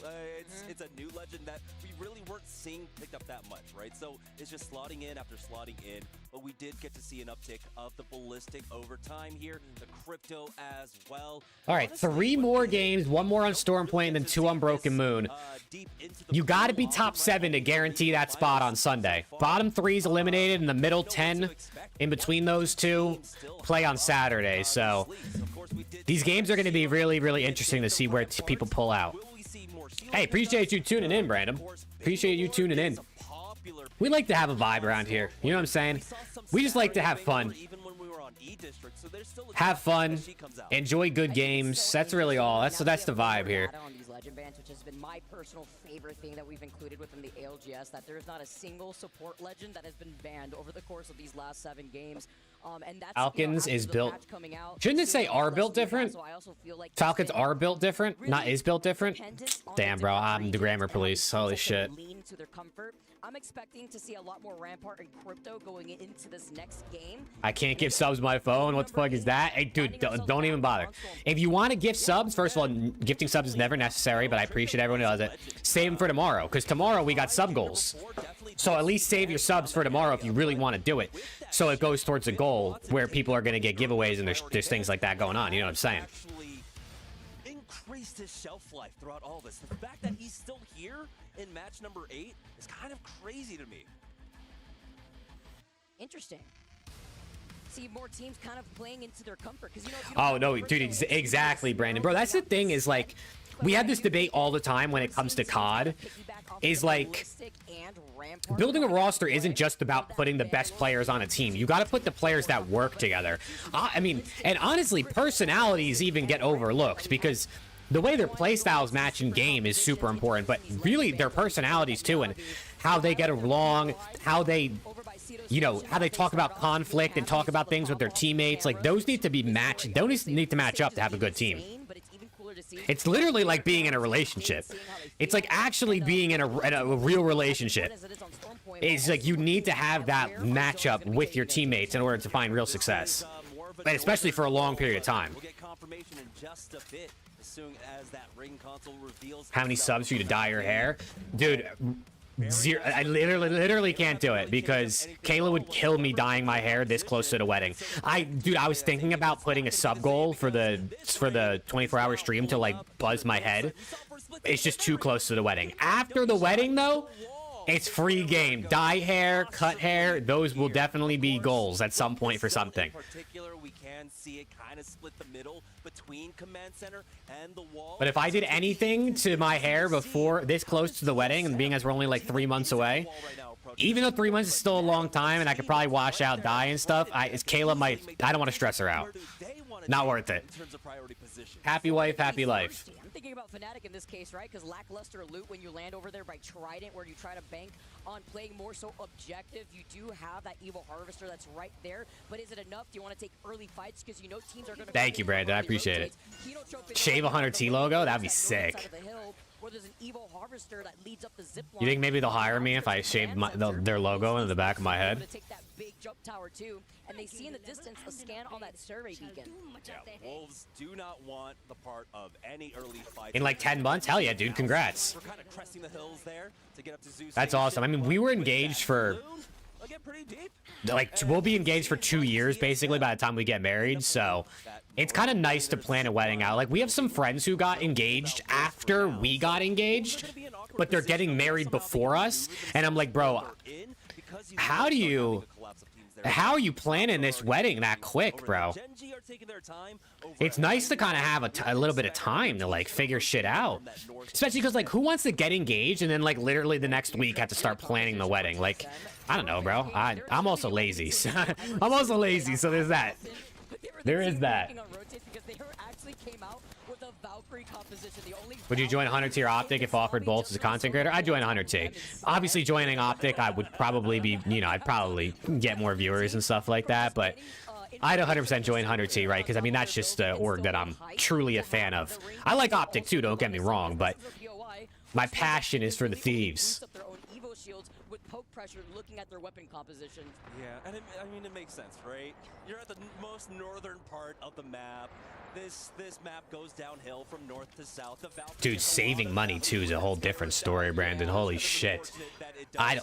It's a new legend that we really weren't seeing picked up that much, right? So it's just slotting in after slotting in. But we did get to see an uptick of the ballistic over time here, the crypto as well.
All right, 3 more games, 1 more on Stormpoint, and then 2 on Broken Moon. You got to be top 7 to guarantee that spot on Sunday. Bottom 3's eliminated, and the middle 10 in between those 2 play on Saturday. So these games are going to be really, really interesting to see where people pull out. Hey, appreciate you tuning in, Brandon. Appreciate you tuning in. We like to have a vibe around here. You know what I'm saying? We just like to have fun. Have fun. Enjoy good games. That's really all. That's the vibe here.
On these legend bans, which has been my personal favorite thing that we've included within the ALGS, that there is not a single support legend that has been banned over the course of these last 7 games. And that's,
Falcons is built. Shouldn't it say are built different? Falcons are built different, not is built different. Damn, bro, I'm the grammar police. Holy shit.
To their comfort. I'm expecting to see a lot more Rampart and Crypto going into this next game.
I can't give subs my phone. What the fuck is that? Hey, dude, don't even bother. If you want to gift subs, first of all, gifting subs is never necessary, but I appreciate everyone who does it. Save them for tomorrow, because tomorrow we got sub goals. So at least save your subs for tomorrow if you really want to do it. So it goes towards a goal where people are going to get giveaways and there's things like that going on. You know what I'm saying?
Increased his shelf life throughout all this. The fact that he's still here in match number 8 is kind of crazy to me.
Interesting. See more teams kind of playing into their comfort because
Oh no, dude, exactly, Brandon. Bro, that's the thing is like we have this debate all the time when it comes to COD. Is like building a roster isn't just about putting the best players on a team. You got to put the players that work together. I mean, and honestly, personalities even get overlooked because the way their playstyles match in game is super important, but really their personalities too, and how they get along, how they, you know, how they talk about conflict and talk about things with their teammates. Like those need to be matched. Those need to match up to have a good team. It's literally like being in a relationship. It's like actually being in a real relationship. It's like you need to have that matchup with your teammates in order to find real success, and especially for a long period of time. How many subs for you to dye your hair? Dude, 0. I literally can't do it because Kayla would kill me dyeing my hair this close to the wedding. Dude, I was thinking about putting a sub goal for the 24-hour stream to like buzz my head. It's just too close to the wedding. After the wedding though, it's free game. Dye hair, cut hair, those will definitely be goals at some point for something.
We can see it kind of split the middle between command center and the wall.
But if I did anything to my hair before this close to the wedding, and being as we're only like 3 months away, even though 3 months is still a long time and I could probably wash out dye and stuff, Kayla might, I don't want to stress her out. Not worth it. Happy wife, happy life.
I'm thinking about Fnatic in this case, right? Because lackluster loot when you land over there by Trident, where you try to bank on playing more so objective. You do have that Evil Harvester that's right there, but is it enough? Do you want to take early fights? Because you know teams are going to...
Thank you, Brandon. I appreciate it. Shave a 100T logo? That'd be sick. You think maybe they'll hire me if I shave their logo in the back of my head?
Big jump tower too, and they see in the distance a scan on that survey beacon.
Yeah, Wolves do not want the part of any early fight.
In like 10 months? Hell yeah, dude. Congrats.
We're kind of cresting the hills there to get up to Zeus.
That's awesome. I mean, we were engaged for... Like, we'll be engaged for 2 years, basically, by the time we get married, so... It's kind of nice to plan a wedding out. Like, we have some friends who got engaged after we got engaged, but they're getting married before us, and I'm like, bro, how are you planning this wedding that quick, bro? It's nice to kind of have a little bit of time to like figure shit out, especially because like who wants to get engaged and then like literally the next week have to start planning the wedding? Like, I don't know, bro. I'm also lazy. So there's that. There is that.
the Valkyrie composition. The only
Would you join 100 tier Optic if offered both as a content creator? I'd join 100 T. Obviously, joining Optic, I would probably be, you know, I'd probably get more viewers and stuff like that, but I'd 100% join 100 T, right? Because, I mean, that's just the org that I'm truly a fan of. I like Optic, too, don't get me wrong, but my passion is for the Thieves.
With poke pressure, looking at their weapon composition.
Yeah, and I mean, it makes sense, right? You're at the most northern part of the map. This map goes downhill from north to south.
Dude, saving money, too, is a whole different story, Brandon. Holy shit. I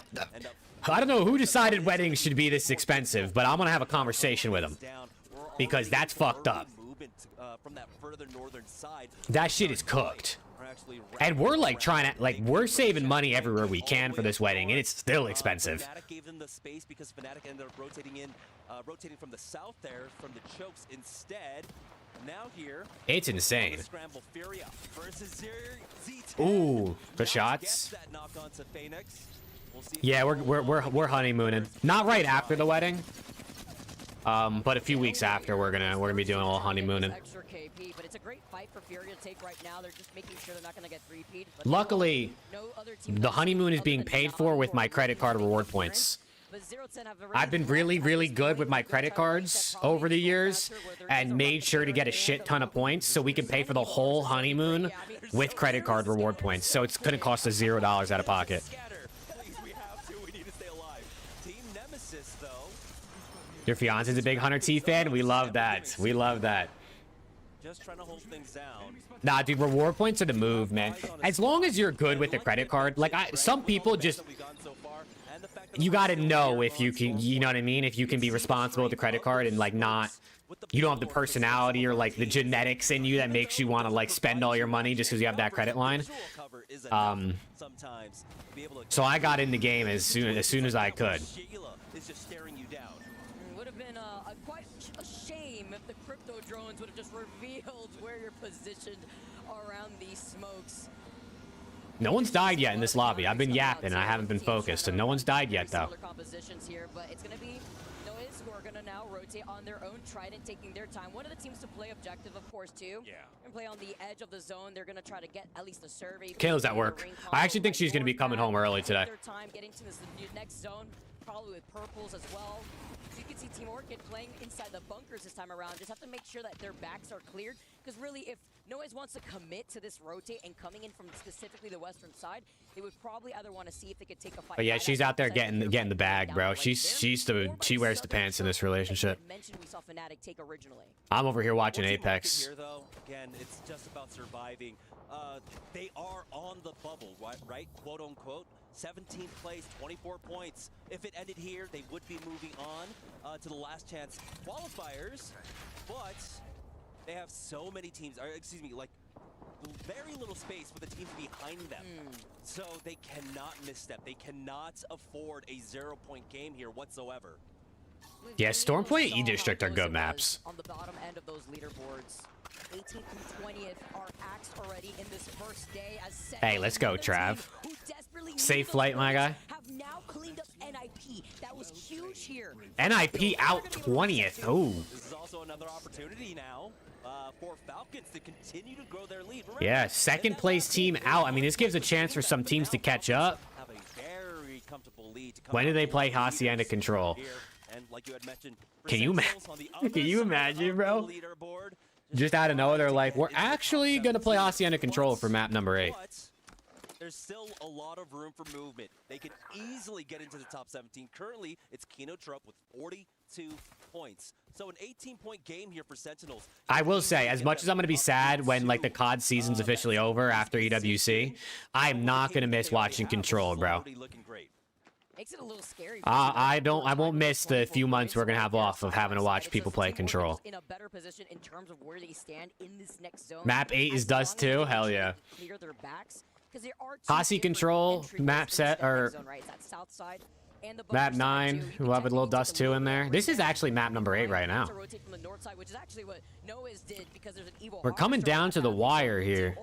don't know who decided weddings should be this expensive, but I'm going to have a conversation with them. Because that's fucked up. That shit is cooked. And we're like trying to, like, we're saving money everywhere we can for this wedding, and it's still expensive.
Fnatic gave them the space because Fnatic ended up rotating from the south there, from the chokes instead. Now here,
it's insane.
Scramble Furia versus Z10.
Ooh, the shots.
That knock onto Phoenix.
Yeah, we're honeymooning. Not right after the wedding. But a few weeks after, we're gonna be doing a little honeymooning.
Extra KP, but it's a great fight for Furia to take right now. They're just making sure they're not gonna get repeat.
Luckily, the honeymoon is being paid for with my credit card reward points. I've been really, really good with my credit cards over the years and made sure to get a shit ton of points so we can pay for the whole honeymoon with credit card reward points. So it's gonna cost us $0 out of pocket. Your fiance's a big Hunter T fan? We love that. We love that.
Just trying to hold things down.
Nah, dude, reward points are the move, man. As long as you're good with the credit card, like, some people just, you gotta know if you can, you know what I mean? If you can be responsible with the credit card and, like, not, you don't have the personality or, like, the genetics in you that makes you want to, like, spend all your money just because you have that credit line. So I got in the game as soon as I could.
Would have been quite a shame if the crypto drones would have just revealed where you're positioned around these smokes.
No one's died yet in this lobby. I've been yapping and I haven't been focused, and no one's died yet, though.
Compositions here, but it's going to be Noise who are going to now rotate on their own Trident, taking their time. One of the teams to play objective, of course, too. Yeah. And play on the edge of the zone. They're going to try to get at least a survey.
Kayla's at work. I actually think she's going to be coming home early today.
Their time getting to this next zone, probably with purples as well. So you can see Team Orchid playing inside the bunkers this time around. Just have to make sure that their backs are cleared. Because really, if Noise wants to commit to this rotate and coming in from specifically the western side, they would probably either want to see if they could take a fight.
But yeah, she's out there getting the bag, bro. She wears the pants in this relationship.
We saw Fnatic take originally.
I'm over here watching Apex.
Here, though, again, it's just about surviving. They are on the bubble, right? Quote unquote. 17th place, 24 points. If it ended here, they would be moving on to the last chance qualifiers. But they have so many teams, or excuse me, like very little space for the teams behind them. So they cannot misstep. They cannot afford a 0-point game here whatsoever.
Yeah, Stormpoint, E-District are good maps.
On the bottom end of those leaderboards. 18th and 20th are axed already in this first day as
hey, let's go, Trav. Safe flight, my guy.
Have now cleaned up NIP. That was huge here.
NIP out 20th. Ooh.
This is also another opportunity now for Falcons to continue to grow their lead. Remember,
yeah, second place team out. I mean, this gives a chance for some teams to catch up.
Have a very comfortable lead to come
when do they play Hacienda Control?
And like you had mentioned,
can you imagine, bro? Just out of nowhere, they're like, we're actually going to play Hacienda Control for map number 8.
There's still a lot of room for movement. They could easily get into the top 17. Currently, it's Kino Trupp with 42 points. So an 18-point game here for Sentinels.
I will say, as much as I'm going to be sad when, like, the COD season's officially over after EWC, I'm not going to miss watching Control, bro.
Makes it a little scary.
I won't miss the few months we're gonna have off of having to watch people play Control.
In a better position in terms of where they stand in this next zone.
Map 8 is Dust 2. Hell yeah.
Clear their backs, because there are
Posse Control map set or map 9. We'll have a little Dust 2 in there. This is actually map number 8 right now. We're coming down to the wire here.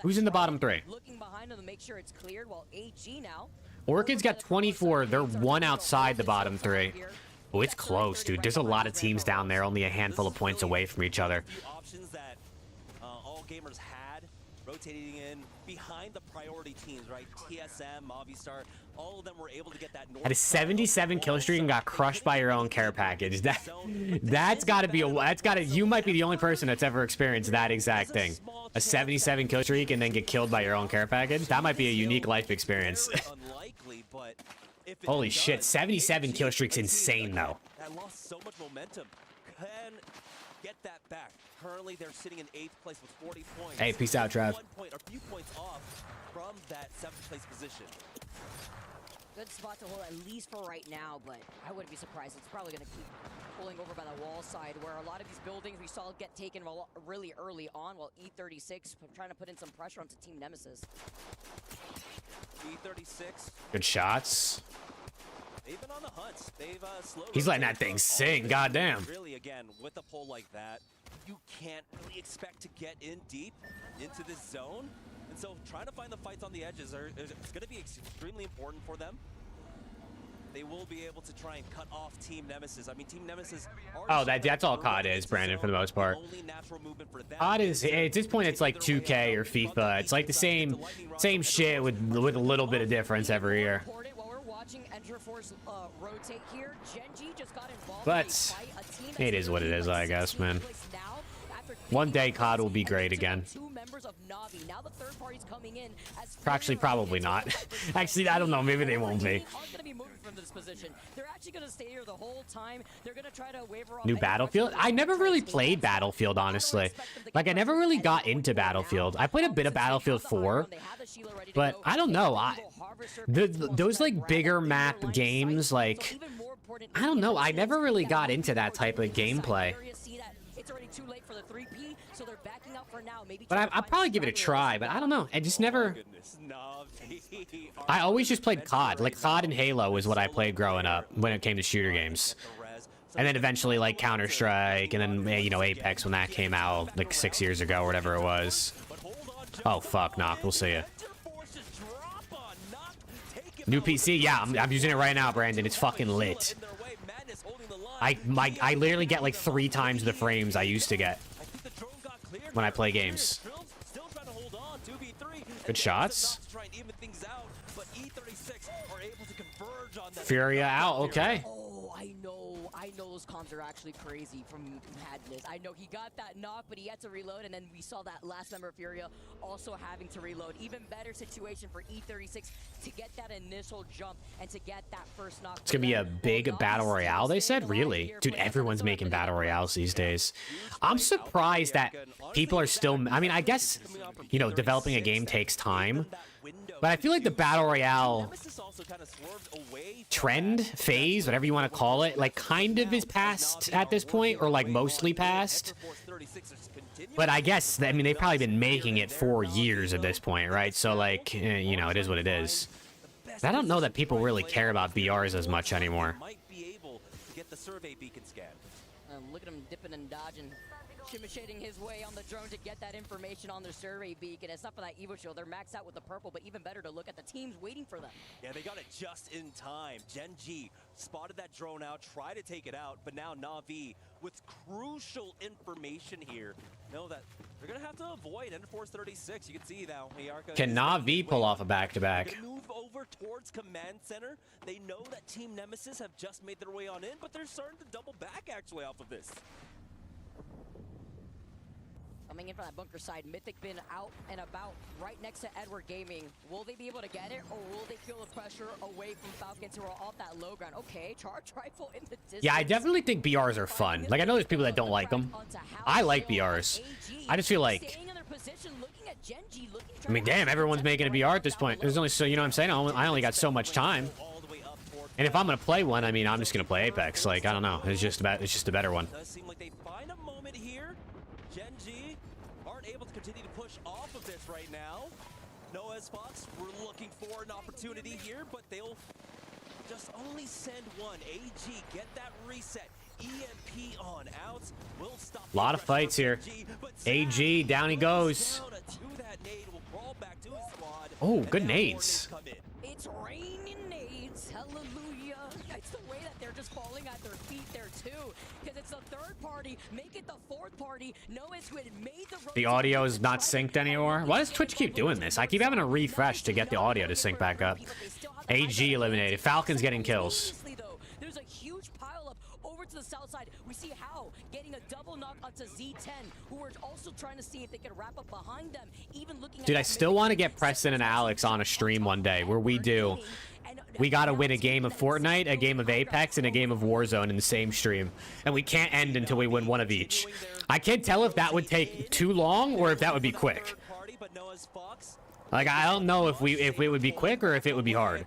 Who's in the bottom 3?
Looking behind them to make sure it's cleared, while AG now.
Orchid's got 24. They're one outside the bottom 3. Oh, it's close, dude. There's a lot of teams down there, only a handful of points away from each other.
Gamers had rotating in behind the priority teams, right? TSM, Movistar, all of them were able to get that north.
Had a 77 kill streak and got crushed by your own care package. That's got to be you might be the only person that's ever experienced that exact thing. A 77 kill streak and then get killed by your own care package. That might be a unique life experience. Holy shit, 77 kill streak's insane though.
That lost so much momentum. Can get that back. Currently, they're sitting in 8th place with 40 points.
Hey, peace out, Trav.
A few points off from that 7th place position.
Good spot to hold, at least for right now, but I wouldn't be surprised. It's probably going to keep pulling over by the wall side, where a lot of these buildings we saw get taken really early on, while E36 trying to put in some pressure onto Team Nemesis.
E36.
Good shots.
They've been on the hunt. They've slowly.
He's letting that thing sing. Goddamn.
Really, again, with a pull like that, you can't really expect to get in deep into this zone. And so trying to find the fights on the edges is going to be extremely important for them. They will be able to try and cut off Team Nemesis. I mean, Team Nemesis...
Oh, that's all COD is, Brandon, for the most part. COD is, at this point, it's like 2K or FIFA. It's like the same shit with a little bit of difference every year. But it is what it is, I guess, man. One day COD will be great again. Actually, probably not. Actually, I don't know. Maybe they won't be. New Battlefield? I never really played Battlefield, honestly. Like, I never really got into Battlefield. I played a bit of Battlefield 4, but I don't know. Those, like, bigger map games, like, I don't know. I never really got into that type of gameplay. But I'll probably give it a try, but I don't know. I just never... I always just played COD. Like, COD and Halo was what I played growing up when it came to shooter games. And then eventually, like, Counter-Strike, and then, you know, Apex when that came out, like, 6 years ago or whatever it was. Oh, fuck, Knock. We'll see ya. New PC? Yeah, I'm using it right now, Brandon. It's fucking lit. I literally get, like, 3 times the frames I used to get when I play games. Good shots. Furia out, okay.
Oh, I know those comms are actually crazy from Madness. I know he got that knock, but he had to reload, and then we saw that last member of Furia also having to reload. Even better situation for E36 to get that initial jump and to get that first knock.
It's gonna be a big battle royale, they said? Really? Dude, everyone's making battle royales these days. I'm surprised that people are still... I mean, I guess, you know, developing a game takes time. But I feel like the battle royale trend, phase, whatever you want to call it, like kind of is past at this point, or like mostly past. But I guess, I mean, they've probably been making it for years at this point, right? So like, you know, it is what it is. But I don't know that people really care about BRs as much anymore.
Look at him dipping and dodging. Shimmy-shading his way on the drone to get that information on their survey beacon. It's not for that Evo shield. They're maxed out with the purple, but even better to look at the teams waiting for them.
Yeah, they got it just in time. Gen G spotted that drone out, tried to take it out, but now Na'Vi with crucial information here know that they're going to have to avoid Enforce 36. You can see now.
Can Na'Vi pull off a back-to-back?
Move over towards Command Center. They know that Team Nemesis have just made their way on in, but they're starting to double back actually off of this.
Coming in from that bunker side, Mythic been out and about right next to Edward Gaming. Will they be able to get it, or will they feel the pressure away from Falcons who are off that low ground? Okay, charge rifle in the distance.
Yeah, I definitely think BRs are fun. Like, I know there's people that don't like them. I like BRs. I just feel like... I mean, damn, everyone's making a BR at this point. There's only so, you know what I'm saying? I only got so much time. And if I'm going to play one, I mean, I'm just going to play Apex. Like, I don't know. It's just a better one.
Does seem like they find a moment here. Gen G aren't able to continue to push off of this right now. Noah's Fox, we're looking for an opportunity here, but they'll just only send one. AG, get that reset. EMP on out. We'll stop.
A lot of fights here. AG, down he goes. Oh, good nades.
It's raining nades. Hallelujah. It's the way that they're just falling at their feet there too, because it's the third party, make it the fourth party. Noah's who had made
The audio is not synced anymore. Why does Twitch keep doing this? I keep having to refresh to get the audio to sync back up. AG eliminated. Falcons getting kills.
There's a huge pile up over to the south side. We see How getting a double knock onto Z10, who are also trying to see if they can wrap up behind them. Even looking
Dude, I still want to get Preston and Alex on a stream one day where we got to win a game of Fortnite, a game of Apex, and a game of Warzone in the same stream. And we can't end until we win one of each. I can't tell if that would take too long or if that would be quick. Like, I don't know if it would be quick or if it would be hard.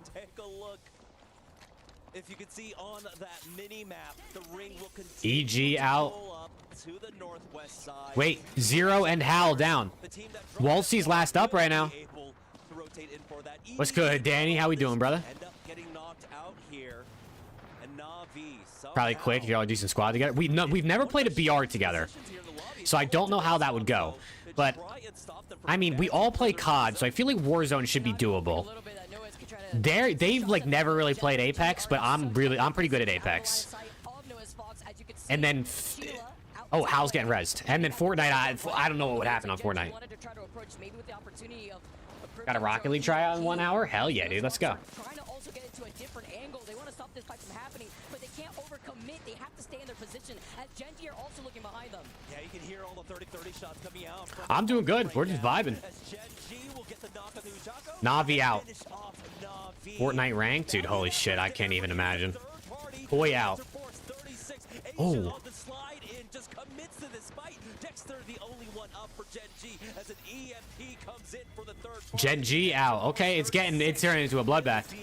If you can see on that mini map, the ring will continue
EG out.
to the northwest side.
Wait, Zero and Hal down. Wolsey's last up right now. What's good, Danny? How we doing, brother?
Getting knocked out here. And Na'Vi
Probably quick if you're all a decent squad together. We've never played a BR together, so I don't know how that would go. But I mean, we all play COD, so I feel like Warzone should be doable. They've like never really played Apex, but I'm pretty good at Apex. And then, oh, Hal's getting rezzed. And then Fortnite, I don't know what would happen on Fortnite. Got a Rocket League tryout in 1 hour? Hell yeah, dude. Let's go.
Trying to also get into a different angle. They want to stop this fight from happening, but they can't overcommit. They have to stay in their position, as Genji are also looking behind them.
Yeah, you can hear all the 30-30 shots coming out.
I'm doing good. We're just vibing. Na'Vi out. Fortnite ranked? Dude, holy shit. I can't even imagine. Boy out. Oh.
Just commits to this fight. Dexter, the only one up for Genji, as an EMP comes in for the third.
Genji out. Okay, it's turning into a bloodbath.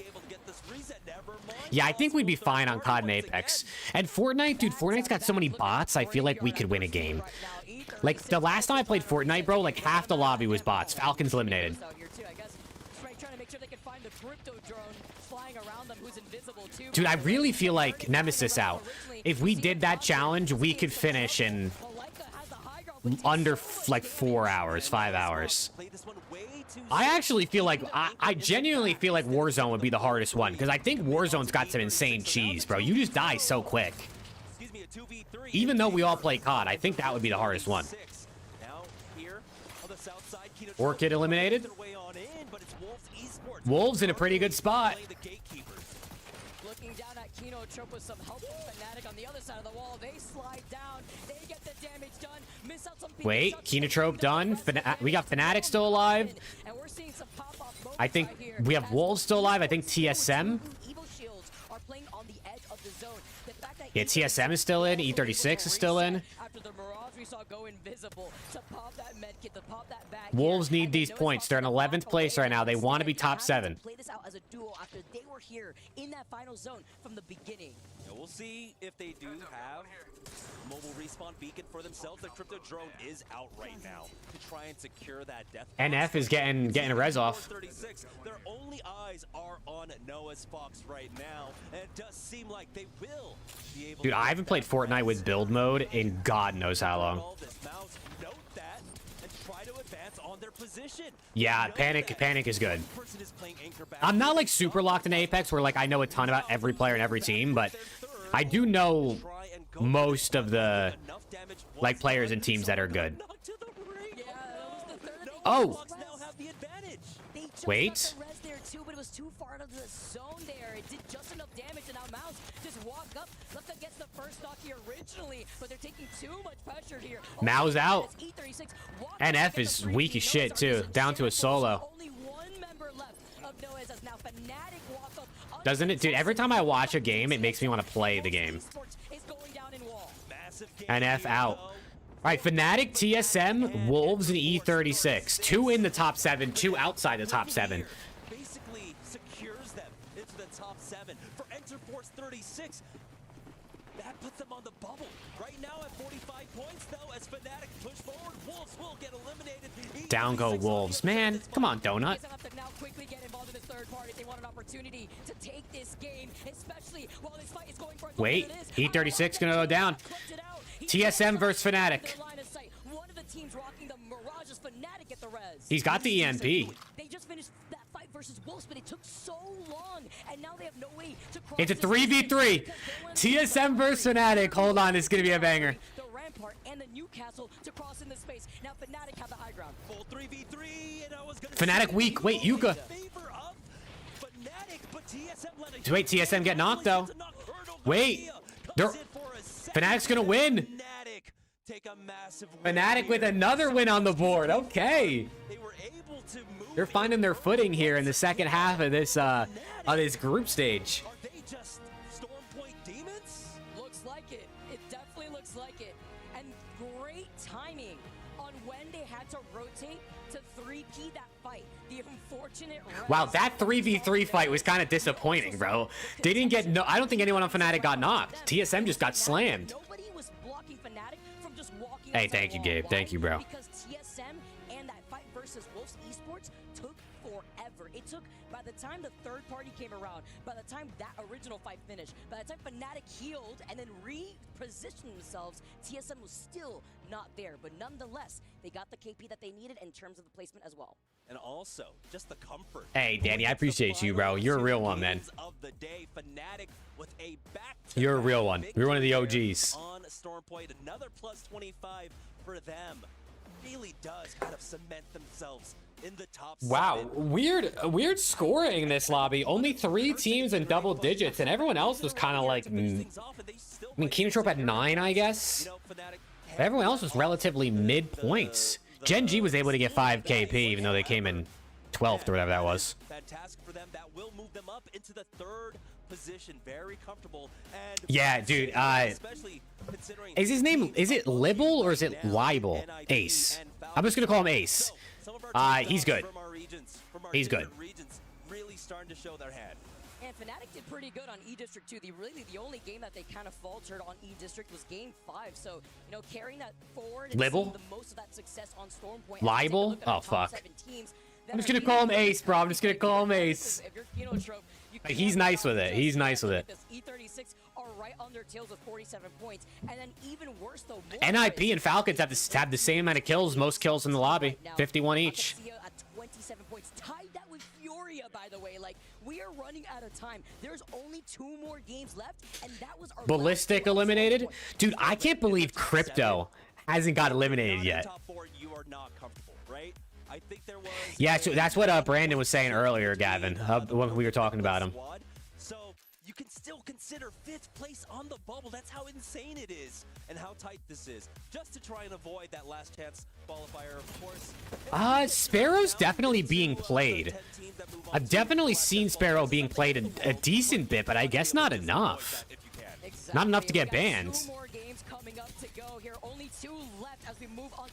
Yeah, I think we'd be fine on COD and Apex. And Fortnite, dude, Fortnite's got so many bots, I feel like we could win a game. Like, the last time I played Fortnite, bro, like half the lobby was bots. Falcons eliminated. Dude, I really feel like Nemesis out. If we did that challenge, we could finish in under like 4 hours, 5 hours. I actually feel like, I genuinely feel like Warzone would be the hardest one, because I think Warzone's got some insane cheese, bro. You just die so quick. Even though we all play COD, I think that would be the hardest one. Orchid eliminated. Wolves in a pretty good spot.
Looking down at Kino Trope with some help from Fnatic on the other side of the wall. They slide down. They get the damage done. Miss out some people.
Wait, Kinotrope done. We got Fnatic still alive.
And we're seeing some pop-off moments
I think
right here.
we have Wolves still alive. I think TSM.
Evil Shields are playing on the edge of the zone. The fact that
Yeah, TSM is still in. E36 is still in.
after the Mirage we saw go invisible to pop that medkit, to pop that bag.
Wolves need these points. They're in 11th place right now. They want to be top 7.
Play this out as a duo after they were here in that final zone from the beginning.
Yeah, we'll see if they do have a mobile respawn beacon for themselves. The crypto drone is out right now to try and secure that death.
NF is getting a res off.
36. Their only eyes are on Noah's Fox right now, and it does seem like they will be able.
Dude, I haven't played Fortnite with build mode in God knows how long.
Note that and try to advance on their position.
Yeah, Panic is good. I'm not like super locked in Apex where like I know a ton about every player and every team, but I do know most of the like players and teams that are good. Oh. Wait.
But it was too far out of the zone there. It did just enough damage, and now Mouse just walked up. Left gets the first knock here originally, but they're taking too much pressure here.
Mao's out. NF is weak as shit too, down to a solo.
Only one member left of Noah's as now Fnatic walk up.
Doesn't it, dude? Every time I watch a game, it makes me want to play the game. NF out. All right, Fnatic, TSM, Wolves, and E36. 2 in the top 7, 2 outside the top 7.
Basically secures them into the top 7 for Enterforce 36. That puts them on the bubble right now at 45 points, though. As Fnatic push forward, Wolves will get eliminated.
Down go Wolves, man. Come on, Donut.
Now quickly get involved in this third party. They want an opportunity to take this game, especially while this fight is going for.
Wait, E36 gonna go down. TSM versus Fnatic.
One of the teams rocking the Mirage is Fnatic at the res.
He's got the EMP.
They just finished that fight versus Wolves, but it took so long, and now
It's a 3v3. TSM versus Fnatic. Hold on, it's gonna be a banger.
The Rampart and the Newcastle to cross in the space. Now Fnatic have the high ground.
Full 3v3, and I was gonna
Fnatic weak. Wait, Yuka. Wait, TSM get knocked though. Wait, Fnatic's gonna win. Fnatic with another win on the board. Okay. They're finding their footing here in the second half of this group stage.
Are they just Stormpoint demons? Looks like it. It definitely looks like it. And great timing on when they had to rotate to 3P that fight. The unfortunate
Wow, that 3v3 fight was kind of disappointing, bro. They didn't get I don't think anyone on Fnatic got knocked. TSM just got slammed.
Nobody was blocking Fnatic from just walking.
Hey, thank you, Gabe. Thank you, bro.
Because TSM and that fight versus Wolves Esports took forever. It took, by the time the third party came around, by the time that original fight finished, by the time Fnatic healed and then repositioned themselves, TSM was still not there. But nonetheless, they got the KP that they needed in terms of the placement as well.
And also, just the comfort.
Hey, Danny, I appreciate you, bro. You're a real one, man.
Of the day, Fnatic with a
You're a real one. You're one of the OGs.
on Stormpoint, another plus 25 for them. Really does kind of cement themselves in the top
Wow, weird scoring in this lobby. Only 3 teams in double digits, and everyone else was kind of like, I mean, Keemstrope at 9, I guess. Everyone else was relatively mid points. Gen G was able to get 5 KP, even though they came in 12th or whatever that was.
Fantastic for them. That will move them up into the 3rd position. Very comfortable. And
Yeah, dude. Is his name? Is it Libel or is it Libel? Ace. I'm just gonna call him Ace. He's good. He's good.
Really starting to show their head.
And Fnatic did pretty good on E-District 2. The only game that they kind of faltered on E-District was Game 5. So, you know, carrying that forward and
Libel?
seeing the most of that success on Stormpoint.
Libel? Oh, fuck. I'm just gonna call him Ace, bro. I'm just gonna call him Ace. He's nice with it. He's nice with it.
E36 are right under Tails with 47 points. And then even worse, though,
NIP and Falcons have the same amount of kills, most kills in the lobby, 51 each.
at 27 points. Tied that with Furia, by the way. Like, we are running out of time. There's only 2 more games left, and that was our
Ballistic eliminated? Dude, I can't believe Crypto hasn't got eliminated yet. Yeah, so that's what Brandon was saying earlier, Gavin, when we were talking about him.
So you can still consider 5th place on the bubble. That's how insane it is and how tight this is. Just to try and avoid that last chance qualifier, of course.
Sparrow's definitely being played. I've definitely seen Sparrow being played a decent bit, but I guess not enough. Not enough to get banned.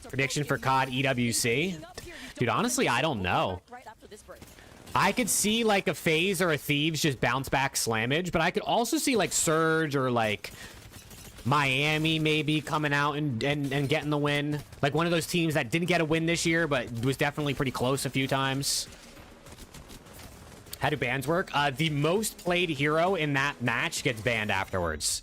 Prediction for COD EWC? Dude, honestly, I don't know. I could see like a FaZe or a Thieves just bounce back Slammage, but I could also see like Surge or like Miami maybe coming out and getting the win. Like one of those teams that didn't get a win this year, but was definitely pretty close a few times. How do bans work? The most played hero in that match gets banned afterwards.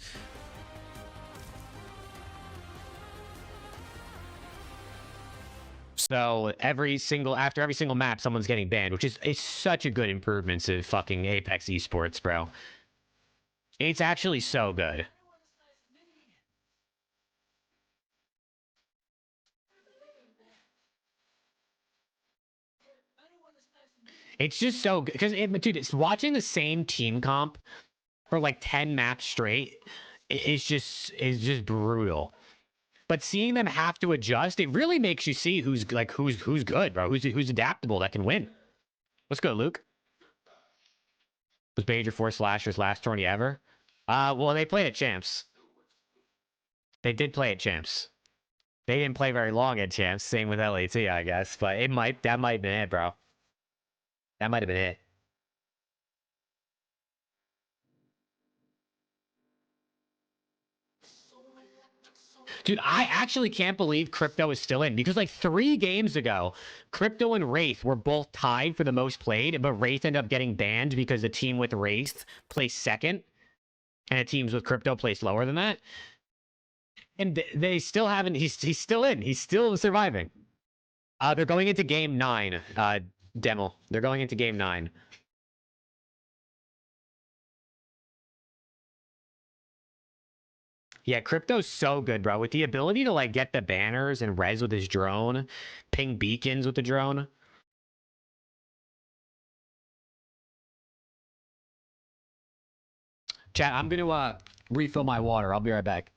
So after every single map, someone's getting banned, which is such a good improvement to fucking Apex esports, bro. It's actually so good. It's just so good because, dude, it's watching the same team comp for like 10 maps straight. It's just brutal. But seeing them have to adjust, it really makes you see who's good, bro. Who's adaptable that can win. Let's go, Luke. Was Major Force Slasher's last tourney ever? Well, they played at Champs. They did play at Champs. They didn't play very long at Champs. Same with LAT, I guess. But that might have been it, bro. That might have been it. Dude, I actually can't believe Crypto is still in because like 3 games ago, Crypto and Wraith were both tied for the most played, but Wraith ended up getting banned because the team with Wraith placed 2nd and the teams with Crypto placed lower than that. And they still haven't, he's still in, he's still surviving. They're going into game 9, Demo. They're going into game 9. Yeah, Crypto's so good, bro. With the ability to like get the banners and res with his drone, ping beacons with the drone. Chat, I'm gonna refill my water. I'll be right back.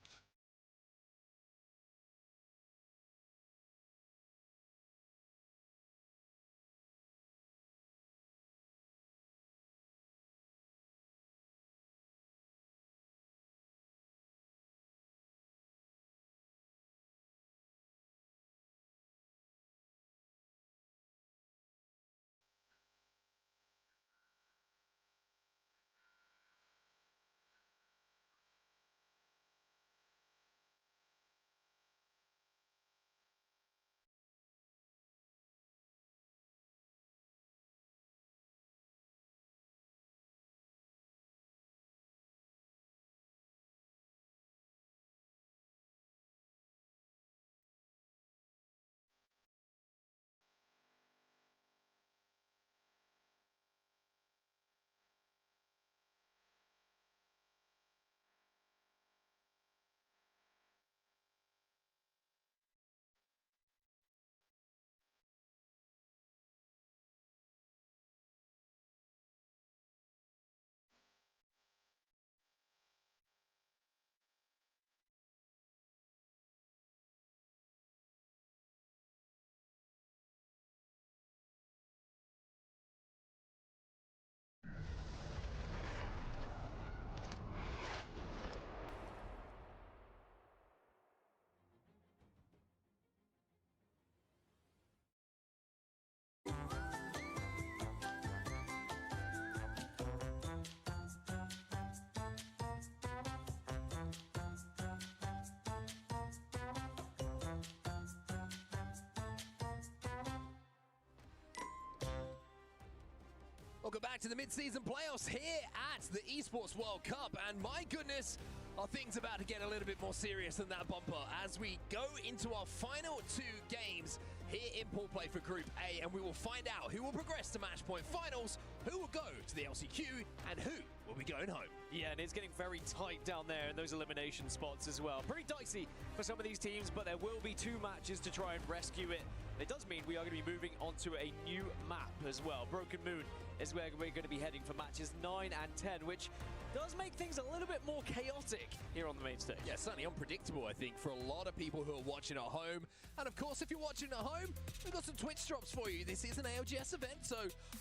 Welcome back to the mid-season playoffs here at the Esports World Cup, and my goodness, are things about to get a little bit more serious than that bumper as we go into our final 2 games here in pool play for Group A, and we will find out who will progress to match point finals, who will go to the LCQ, and who will be going home.
Yeah, and it's getting very tight down there in those elimination spots as well. Pretty dicey for some of these teams, but there will be 2 matches to try and rescue it. It does mean we are going to be moving onto a new map as well. Broken Moon is where we're going to be heading for matches 9 and 10, which does make things a little bit more chaotic here on the main stage.
Yeah, certainly unpredictable, I think, for a lot of people who are watching at home. And of course, if you're watching at home, we've got some Twitch drops for you. This is an ALGS event, so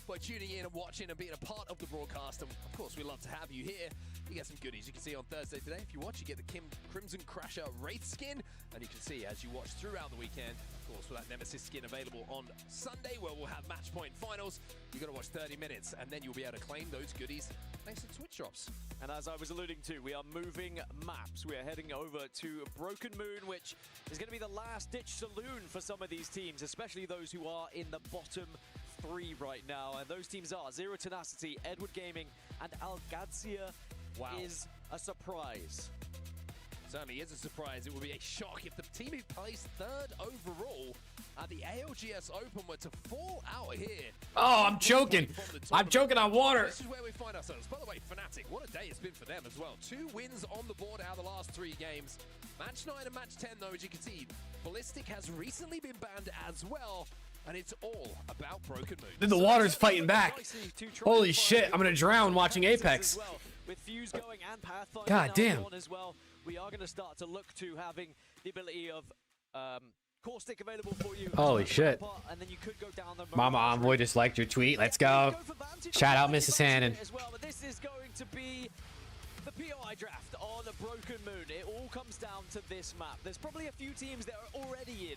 by tuning in and watching and being a part of the broadcast, and of course, we'd love to have you here, you get some goodies. You can see on Thursday today, if you watch, you get the Crimson Crasher Wraith skin, and you can see as you watch throughout the weekend, of course, for that Nemesis skin available on Sunday, where we'll have match point finals. You've got to watch 30 minutes, and then you'll be able to claim those goodies thanks to Twitch drops.
And as I was alluding to, we are moving maps. We are heading over to Broken Moon, which is going to be the last-ditch saloon for some of these teams, especially those who are in the bottom 3 right now. And those teams are Zero Tenacity, Edward Gaming, and Algadzia.
Wow.
Is a surprise.
Certainly is a surprise. It will be a shock if the team who placed 3rd overall at the ALGS Open were to fall out here.
Oh, I'm choking. I'm choking on water.
This is where we find ourselves. By the way, Fnatic, what a day it's been for them as well. 2 wins on the board out of the last 3 games. Match 9 and match 10, though, as you can see, Ballistic has recently been banned as well. And it's all about Broken Moon.
Then the water's fighting back. Holy shit, I'm gonna drown watching Apex.
With Fuse going and Pathfinder
God damn.
as well, we are going to start to look to having the ability of Caustic available for you.
Holy shit.
And then you could go down the
Mama Envoy just liked your tweet. Let's go. Shout out Mrs. Hannon.
As well, but this is going to be the POI draft on Broken Moon. It all comes down to this map. There's probably a few teams that are already in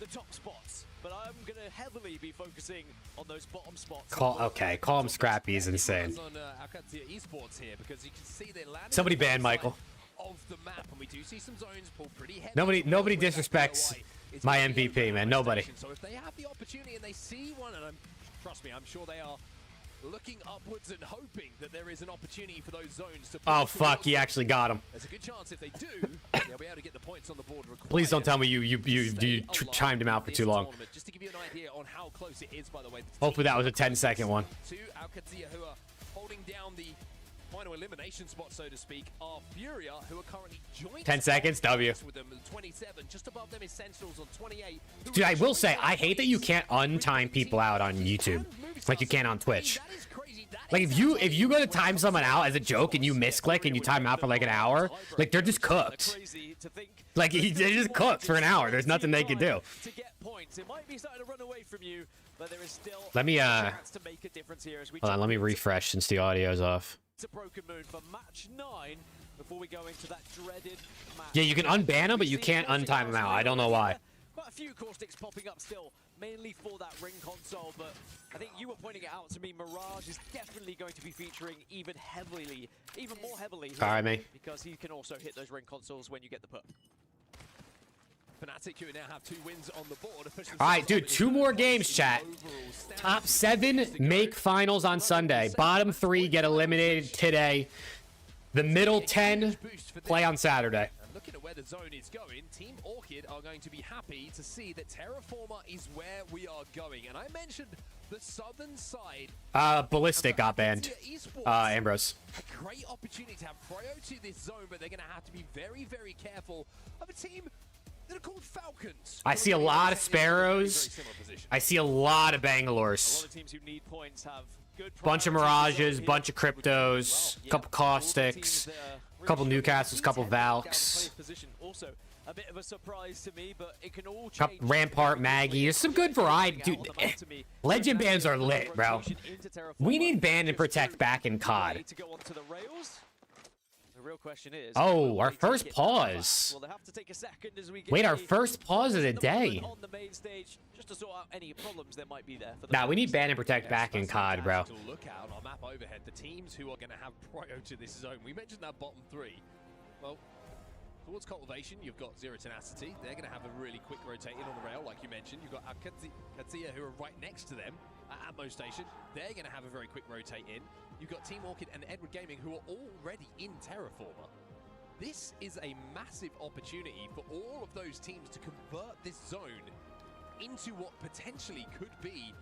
the top spots, but I'm going to heavily be focusing on those bottom spots.
Call him Scrappy is insane.
On Algadzia Esports here, because you can see they landed
Somebody ban Michael.
Of the map, and we do see some zones pull pretty heavy.
Nobody disrespects my MVP, man. Nobody.
So if they have the opportunity and they see one, and trust me, I'm sure they are looking upwards and hoping that there is an opportunity for those zones to.
Oh fuck, he actually got him.
There's a good chance if they do, they'll be able to get the points on the board required.
Please don't tell me you chimed him out for too long.
Just to give you an idea on how close it is, by the way.
Hopefully that was a 10-second one.
To Algadzia, who are holding down the final elimination spot, so to speak, are Furia, who are currently joint
10 seconds, W.
with them at 27. Just above them is Sentinels on 28.
Dude, I will say, I hate that you can't untime people out on YouTube like you can on Twitch. Like, if you go to time someone out as a joke and you misclick and you time out for like an hour, like, they're just cooked. Like, they're just cooked for an hour. There's nothing they can do. Let me, hold on, let me refresh since the audio's off.
It's a broken moon for match 9 before we go into that dreaded match.
Yeah, you can unban them, but you can't untime them out. I don't know why.
Quite a few caustics popping up still, mainly for that ring console, but I think you were pointing it out to me, Mirage is definitely going to be featuring even more heavily here,
All right, mate.
because he can also hit those ring consoles when you get the perk.
Fnatic, who now have 2 wins on the board.
All right, dude, 2 more games, chat. Top 7 make finals on Sunday. Bottom 3 get eliminated today. The middle 10 play on Saturday.
Looking at where the zone is going, Team Orchid are going to be happy to see that Terraformer is where we are going. And I mentioned the southern side.
Ballistic got banned. Ambrose.
A great opportunity to have Prio to this zone, but they're going to have to be very, very careful of a team that are called Falcons.
I see a lot of Sparrows. I see a lot of Bangalores.
A lot of teams who need points have good
Bunch of Mirages, bunch of Cryptos, couple Caustics, couple Newcastles, couple Valks.
Also, a bit of a surprise to me, but it can all
Couple
change.
Rampart, Maggie. There's some good variety. Dude, Legend bans are lit, bro. We need ban and protect back in COD.
To go onto the rails. The real question is,
Oh, our first pause.
will they have to take a second as we get
Wait, our
a
first pause of the day.
on the main stage just to sort out any problems there might be there for the
Nah, we need ban and protect back in COD, bro.
To look out on map overhead, the teams who are going to have Prio to this zone. We mentioned that bottom 3. Well, towards Cultivation, you've got Zero Tenacity. They're going to have a really quick rotate in on the rail, like you mentioned. You've got Katsia, who are right next to them at Atmo Station. They're going to have a very quick rotate in. You've got Team Orchid and Edward Gaming, who are already in Terraformer. This is a massive opportunity for all of those teams to convert this zone into what potentially could be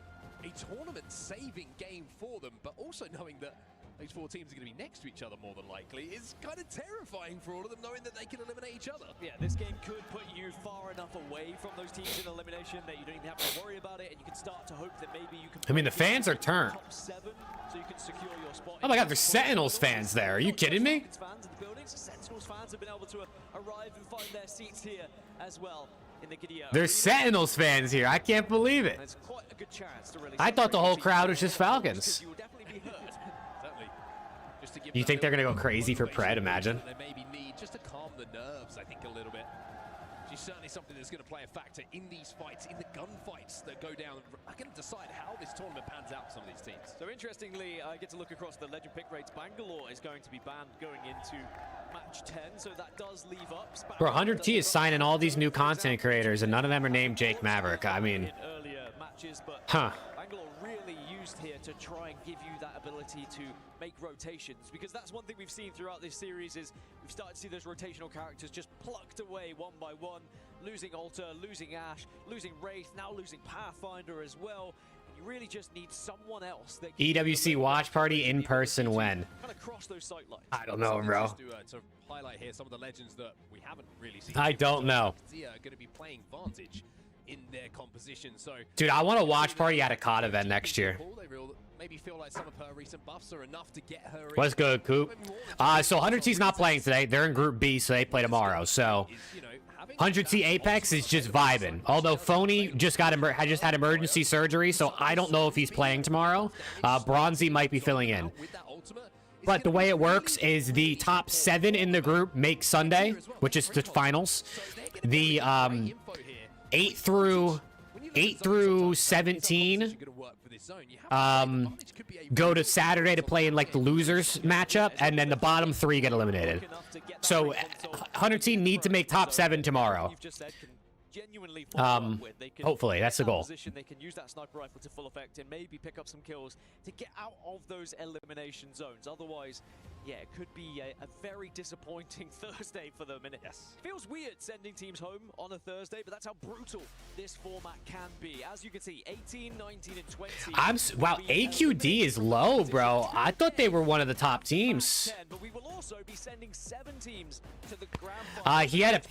a tournament-saving game for them, but also knowing that those 4 teams are going to be next to each other more than likely is kind of terrifying for all of them, knowing that they can eliminate each other.
Yeah, this game could put you far enough away from those teams in elimination that you don't even have to worry about it, and you can start to hope that maybe you can.
I mean, the fans are turned.
Top 7, so you can secure your spot.
Oh my god, there's Sentinels fans there. Are you kidding me?
Fans in the buildings. Sentinels fans have been able to arrive and find their seats here as well in the Gidea.
There's Sentinels fans here. I can't believe it.
It's quite a good chance to really.
I thought the whole crowd was just Falcons.
You will definitely be hurt.
You think they're gonna go crazy for Pred? Imagine.
They maybe need just to calm the nerves, I think, a little bit. She's certainly something that's going to play a factor in these fights, in the gunfights that go down. I can decide how this tournament pans out for some of these teams.
So interestingly, I get to look across the legend pick rates. Bangalore is going to be banned going into match 10, so that does leave up.
Bro, 100T is signing all these new content creators, and none of them are named Jake Maverick. I mean,
earlier matches, but
huh?
Bangalore really used here to try and give you that ability to make rotations, because that's one thing we've seen throughout this series is we've started to see those rotational characters just plucked away one by one, losing Alter, losing Ash, losing Wraith, now losing Pathfinder as well. And you really just need someone else that can
EWC watch party in person when?
kind of cross those sight lines.
I don't know, bro.
To highlight here some of the legends that we haven't really seen.
I don't know.
Are going to be playing Vantage in their composition. So,
Dude, I want a watch party at a COD event next year.
Maybe feel like some of her recent buffs are enough to get her.
What's good, Coop? So 100T's not playing today. They're in Group B, so they play tomorrow. So 100T Apex is just vibing. Although Phony just had emergency surgery, so I don't know if he's playing tomorrow. Bronzy might be filling in. But the way it works is the top 7 in the group make Sunday, which is the finals. The 8 through 17 go to Saturday to play in like the losers matchup, and then the bottom 3 get eliminated. So 100T need to make top 7 tomorrow. Hopefully that's the goal.
They can use that sniper rifle to full effect and maybe pick up some kills to get out of those elimination zones. Otherwise, yeah, it could be a very disappointing Thursday for them. And it feels weird sending teams home on a Thursday, but that's how brutal this format can be. As you can see, 18, 19, and 20.
Wow, AQD is low, bro. I thought they were one of the top teams.
But we will also be sending 7 teams to the grand
He had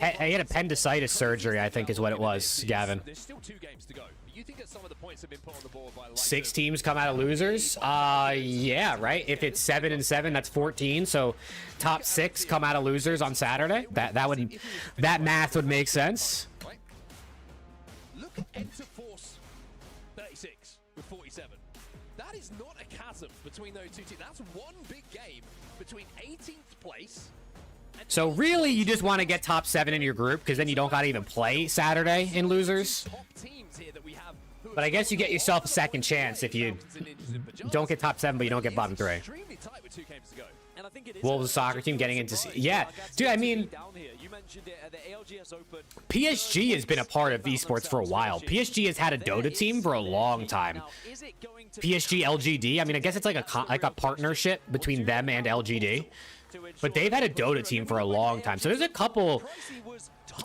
appendicitis surgery, I think is what it was, Gavin.
There's still 2 games to go. You think that some of the points have been put on the board by
6 teams come out of losers? Yeah, right. If it's 7 and 7, that's 14. So top 6 come out of losers on Saturday. That math would make sense.
Look at Enter Force 36 with 47. That is not a chasm between those 2 teams. That's one big game between 18th place.
So really, you just want to get top 7 in your group because then you don't got to even play Saturday in losers. But I guess you get yourself a second chance if you don't get top 7, but you don't get bottom 3. Wolves, the soccer team, getting into... Yeah, dude, I mean... PSG has been a part of esports for a while. PSG has had a Dota team for a long time. PSG LGD, I mean, I guess it's like a partnership between them and LGD. But they've had a Dota team for a long time. So there's a couple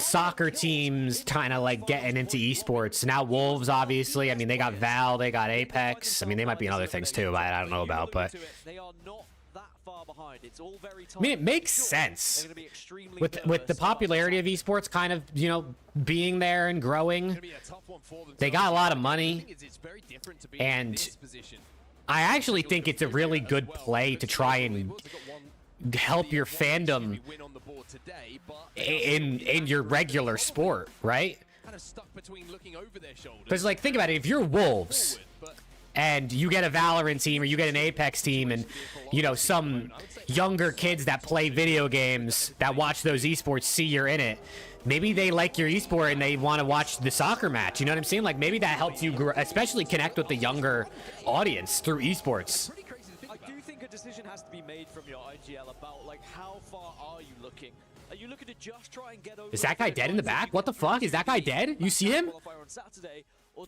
soccer teams kind of like getting into esports. Now Wolves, obviously. I mean, they got Val, they got Apex. I mean, they might be in other things too, I don't know about. But I mean, it makes sense with the popularity of esports kind of, you know, being there and growing. They got a lot of money, and I actually think it's a really good play to try and help your fandom in your regular sport, right? Because, like, think about it. If you're Wolves and you get a Valorant team or you get an Apex team and, you know, some younger kids that play video games that watch those esports see you're in it, maybe they like your esport and they want to watch the soccer match. You know what I'm saying? Like, maybe that helps you especially connect with the younger audience through esports.
I do think a decision has to be made from your IGL about, like, how far are you looking? Are you looking to just try and get over?
Is that guy dead in the back? What the fuck? Is that guy dead? You see him?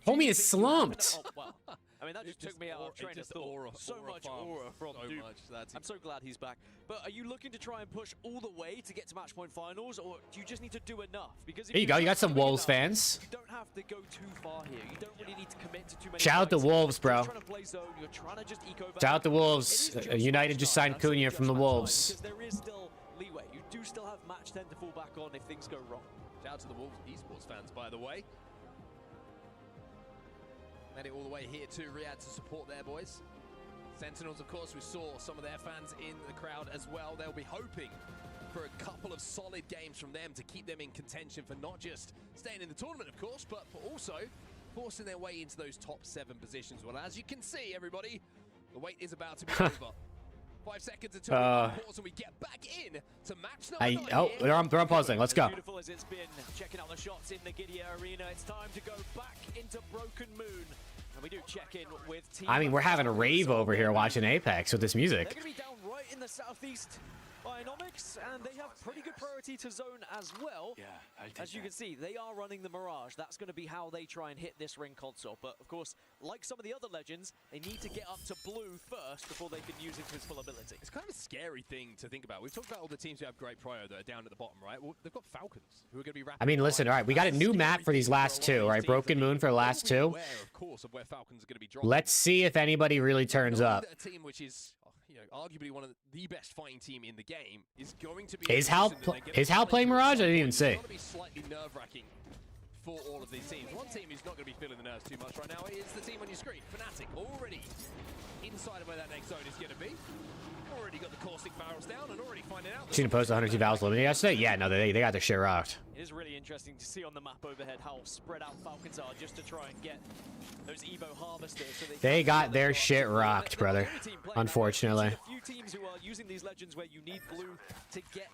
Homie is slumped.
I mean, that just took me out of train of thought. So much aura from Doom. I'm so glad he's back. But are you looking to try and push all the way to get to match point finals, or do you just need to do enough? Because
There you go. You got some Wolves fans.
You don't have to go too far here. You don't really need to commit to too many.
Shout out to Wolves, bro.
You're trying to play zone. You're trying to just eco back.
Shout out to Wolves. United just signed Cunha from the Wolves.
Because there is still leeway. You do still have match 10 to fall back on if things go wrong.
Shout out to the Wolves esports fans, by the way. Made it all the way here to Riyadh to support their boys. Sentinels, of course, we saw some of their fans in the crowd as well. They'll be hoping for a couple of solid games from them to keep them in contention for not just staying in the tournament, of course, but for also forcing their way into those top 7 positions. Well, as you can see, everybody, the wait is about to be over. 5 seconds until we pause and we get back in to match number 9.
They're on pausing. Let's go.
Beautiful as it's been, checking out the shots in the Gidia Arena. It's time to go back into Broken Moon. And we do check in with team.
I mean, we're having a rave over here watching Apex with this music.
They're going to be down right in the southeast by Nomics, and they have pretty good priority to zone as well. Yeah, as you can see, they are running the Mirage. That's going to be how they try and hit this ring console. But of course, like some of the other legends, they need to get up to blue first before they can use it to its full ability.
It's kind of a scary thing to think about. We've talked about all the teams who have great prio that are down at the bottom, right? Well, they've got Falcons who are going to be rapid.
I mean, listen, all right, we got a new map for these last 2, all right? Broken Moon for the last 2. Let's see if anybody really turns up.
A team which is, you know, arguably one of the best fighting team in the game is going to be.
Is Hal playing Mirage? I didn't even see.
It's going to be slightly nerve-wracking for all of these teams. One team who's not going to be feeling the nerves too much right now is the team on your screen, Fnatic, already inside of where that next zone is going to be. Already got the caustic barrels down and already finding out.
Seen him post 102 Valves limited yesterday? Yeah, no, they got their shit rocked.
It is really interesting to see on the map overhead how spread out Falcons are just to try and get those Evo harvesters. So
they got their shit rocked, brother. Unfortunately.
A few teams who are using these legends where you need blue to get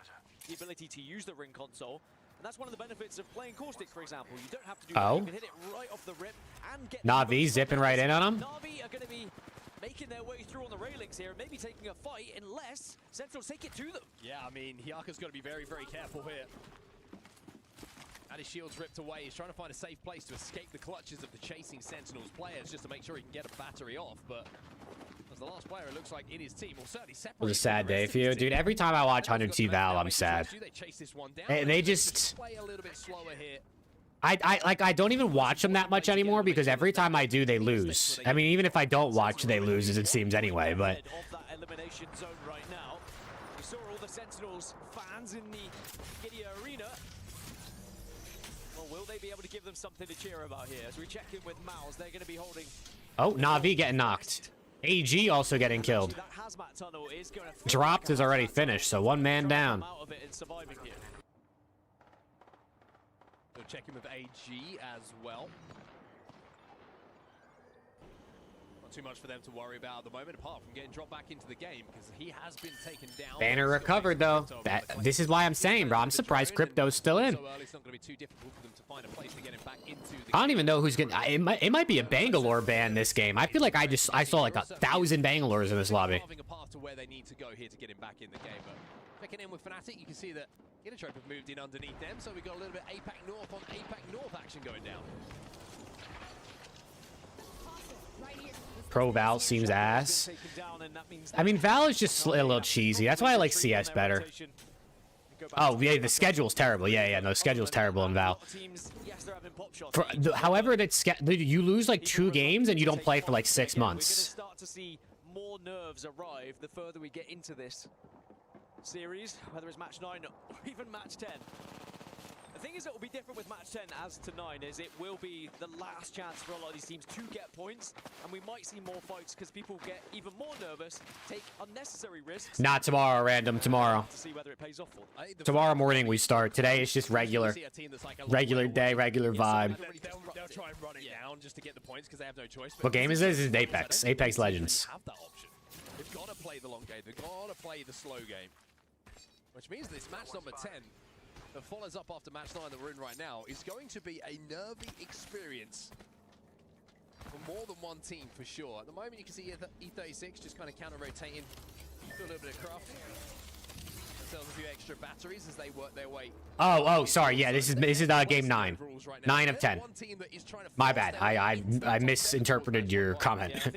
the ability to use the ring console. And that's one of the benefits of playing Caustic, for example. You don't have to do that. You can hit it right off the rip and get
Na'Vi zipping right in on him.
Na'Vi are going to be making their way through on the railings here, maybe taking a fight unless Sentinels take it to them.
Yeah, I mean, Hyaka's got to be very, very careful here. And his shield's ripped away. He's trying to find a safe place to escape the clutches of the chasing Sentinels players just to make sure he can get a battery off, but the last player, it looks like, in his team will certainly separate.
It was a sad day for you, dude. Every time I watch 100C Val, I'm sad. They just...
Play a little bit slower here.
I don't even watch them that much anymore because every time I do, they lose. I mean, even if I don't watch, they lose, as it seems anyway, but...
Of that elimination zone right now. We saw all the Sentinels fans in the Gidea Arena. Well, will they be able to give them something to cheer about here? As we check in with Mouse, they're going to be holding...
Oh, Na'Vi getting knocked. AG also getting killed. Dropped is already finished, so one man down.
We'll check in with AG as well. Not too much for them to worry about at the moment, apart from getting dropped back into the game, because he has been taken down.
Banner recovered, though. This is why I'm saying, bro. I'm surprised Crypto's still in.
It's not going to be too difficult for them to find a place to get him back into the
I don't even know who's getting... It might be a Bangalore ban this game. I feel like I saw like 1,000 Bangalores in this lobby.
Carving a path to where they need to go here to get him back in the game, but checking in with Fnatic, you can see that Innitrope have moved in underneath them, so we've got a little bit APAC North on APAC North action going down.
Pro Val seems ass. I mean, Val is just a little cheesy. That's why I like CS better. Oh, yeah, the schedule's terrible. Yeah, no, the schedule's terrible in Val. However, you lose like 2 games and you don't play for like 6 months.
We're going to start to see more nerves arrive the further we get into this series, whether it's match 9 or even match 10. The thing is that will be different with match 10 as to 9 is it will be the last chance for a lot of these teams to get points, and we might see more fights because people get even more nervous, take unnecessary risks.
Not tomorrow, random, tomorrow.
To see whether it pays off for them.
Tomorrow morning we start. Today it's just regular. Regular day, regular vibe.
They'll try and run it down just to get the points because they have no choice.
What game is this? This is Apex. Apex Legends.
Have that option. They've got to play the long game. They've got to play the slow game. Which means this match number 10 that follows up after match 9 that we're in right now is going to be a nervy experience for more than one team for sure. At the moment you can see E36 just kind of counter-rotating, do a little bit of craft. Themselves a few extra batteries as they work their way.
Oh, sorry. Yeah, this is game 9. 9 of 10. My bad. I misinterpreted your comment.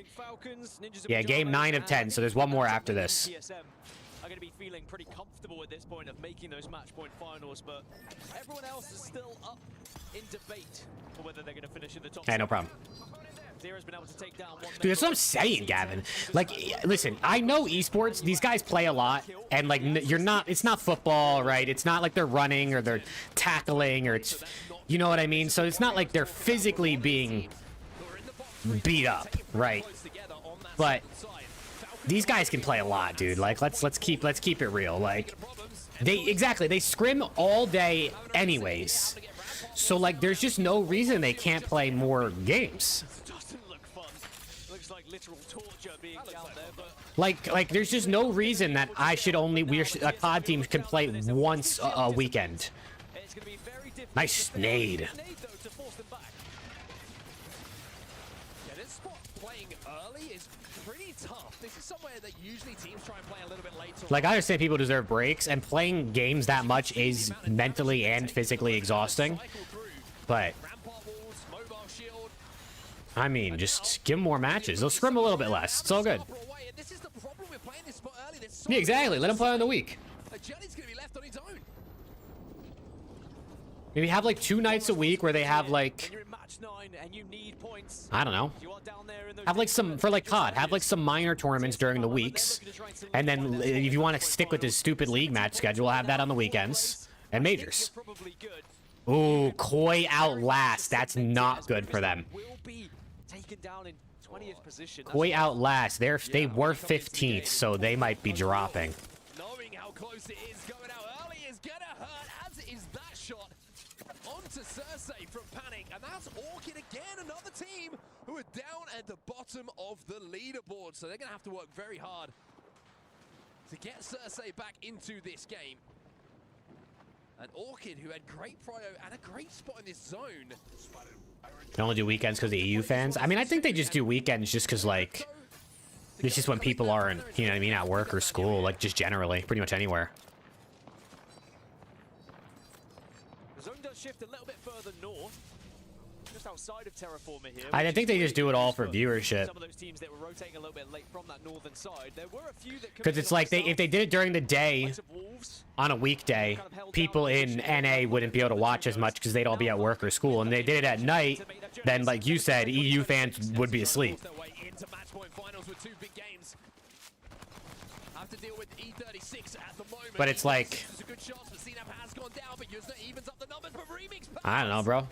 Yeah, game 9 of 10. So there's one more after this.
Are going to be feeling pretty comfortable at this point of making those match point finals, but everyone else is still up in debate for whether they're going to finish in the top.
Hey, no problem.
Zero's been able to take down one.
Dude, that's what I'm saying, Gavin. Like, listen, I know esports. These guys play a lot, and like, it's not football, right? It's not like they're running or they're tackling or it's, you know what I mean? So it's not like they're physically being beat up, right? But these guys can play a lot, dude. Like, let's keep it real. Like, they scrim all day anyways. So like, there's just no reason they can't play more games.
Doesn't look fun. Looks like literal torture being out there, but
like there's just no reason that a COD team can play once a weekend. Nice nade. Like, I understand people deserve breaks, and playing games that much is mentally and physically exhausting. But, I mean, just give them more matches. They'll scrim a little bit less. It's all good. Yeah, exactly. Let them play on the week. Maybe have like 2 nights a week where they have like, I don't know. Have like some, for like COD, have like some minor tournaments during the weeks. And then if you want to stick with this stupid league match schedule, have that on the weekends. And majors. Ooh, Koi Outlast. That's not good for them. Koi Outlast. They were 15th, so they might be dropping.
Knowing how close it is, going out early is gonna hurt, as is that shot onto Cersei from Panic, and that's Orchid again, another team who are down at the bottom of the leaderboard, so they're gonna have to work very hard to get Cersei back into this game. And Orchid, who had great prio and a great spot in this zone.
They only do weekends because of EU fans? I mean, I think they just do weekends just because, like, it's just when people aren't, you know what I mean, at work or school, like, just generally, pretty much anywhere.
The zone does shift a little bit further north. just outside of Terraformer here.
I think they just do it all for viewership.
Some of those teams that were rotating a little bit late from that northern side. There were a few that
Because it's like if they did it during the day on a weekday, people in NA wouldn't be able to watch as much because they'd all be at work or school. And they did it at night, then like you said, EU fans would be asleep.
Into match point finals with 2 big games. Have to deal with E36 at the moment.
But it's like,
It's a good chance, but CNAP has gone down, but Yuzna evens up the numbers, but Remix
I don't know, bro.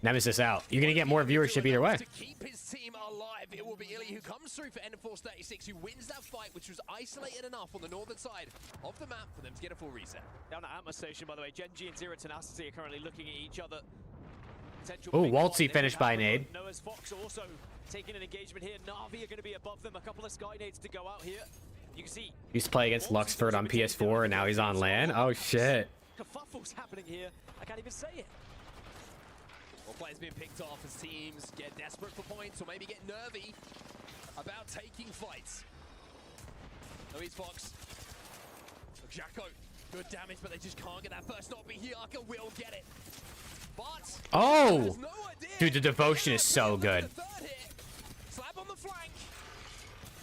Nemesis out. You're gonna get more viewership either way.
to keep his team alive. It will be Illy who comes through for Enforce 36, who wins that fight, which was isolated enough on the northern side of the map for them to get a full reset.
Down at Atmos Station, by the way, Genji and Zero Tenacity are currently looking at each other.
Oh, Waltzy finished by nade.
Noah's Fox also taking an engagement here. Na'Vi are going to be above them. A couple of Sky Nades to go out here. You can see
He used to play against Luxford on PS4, and now he's on LAN. Oh shit.
kerfuffles happening here. I can't even say it.
Well, players being picked off as teams get desperate for points or maybe get nervy about taking fights. Louise Fox. Jacko, good damage, but they just can't get that first knock. But Hiaka will get it. But
Oh! Dude, the devotion is so good.
slap on the flank.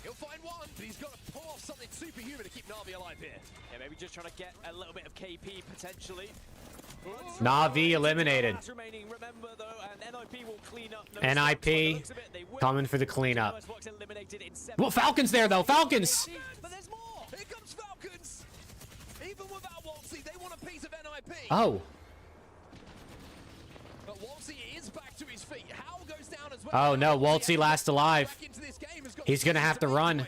He'll find one, but he's got to pull off something superhuman to keep Na'Vi alive here.
Yeah, maybe just trying to get a little bit of KP potentially.
Na'Vi eliminated.
Remaining, remember though, and NIP will clean up.
NIP coming for the cleanup. Well, Falcons there though. Falcons.
But there's more. Here comes Falcons. Even without Waltzy, they want a piece of NIP.
Oh.
But Waltzy is back to his feet. Hal goes down as well.
Oh no, Waltzy last alive. He's gonna have to run.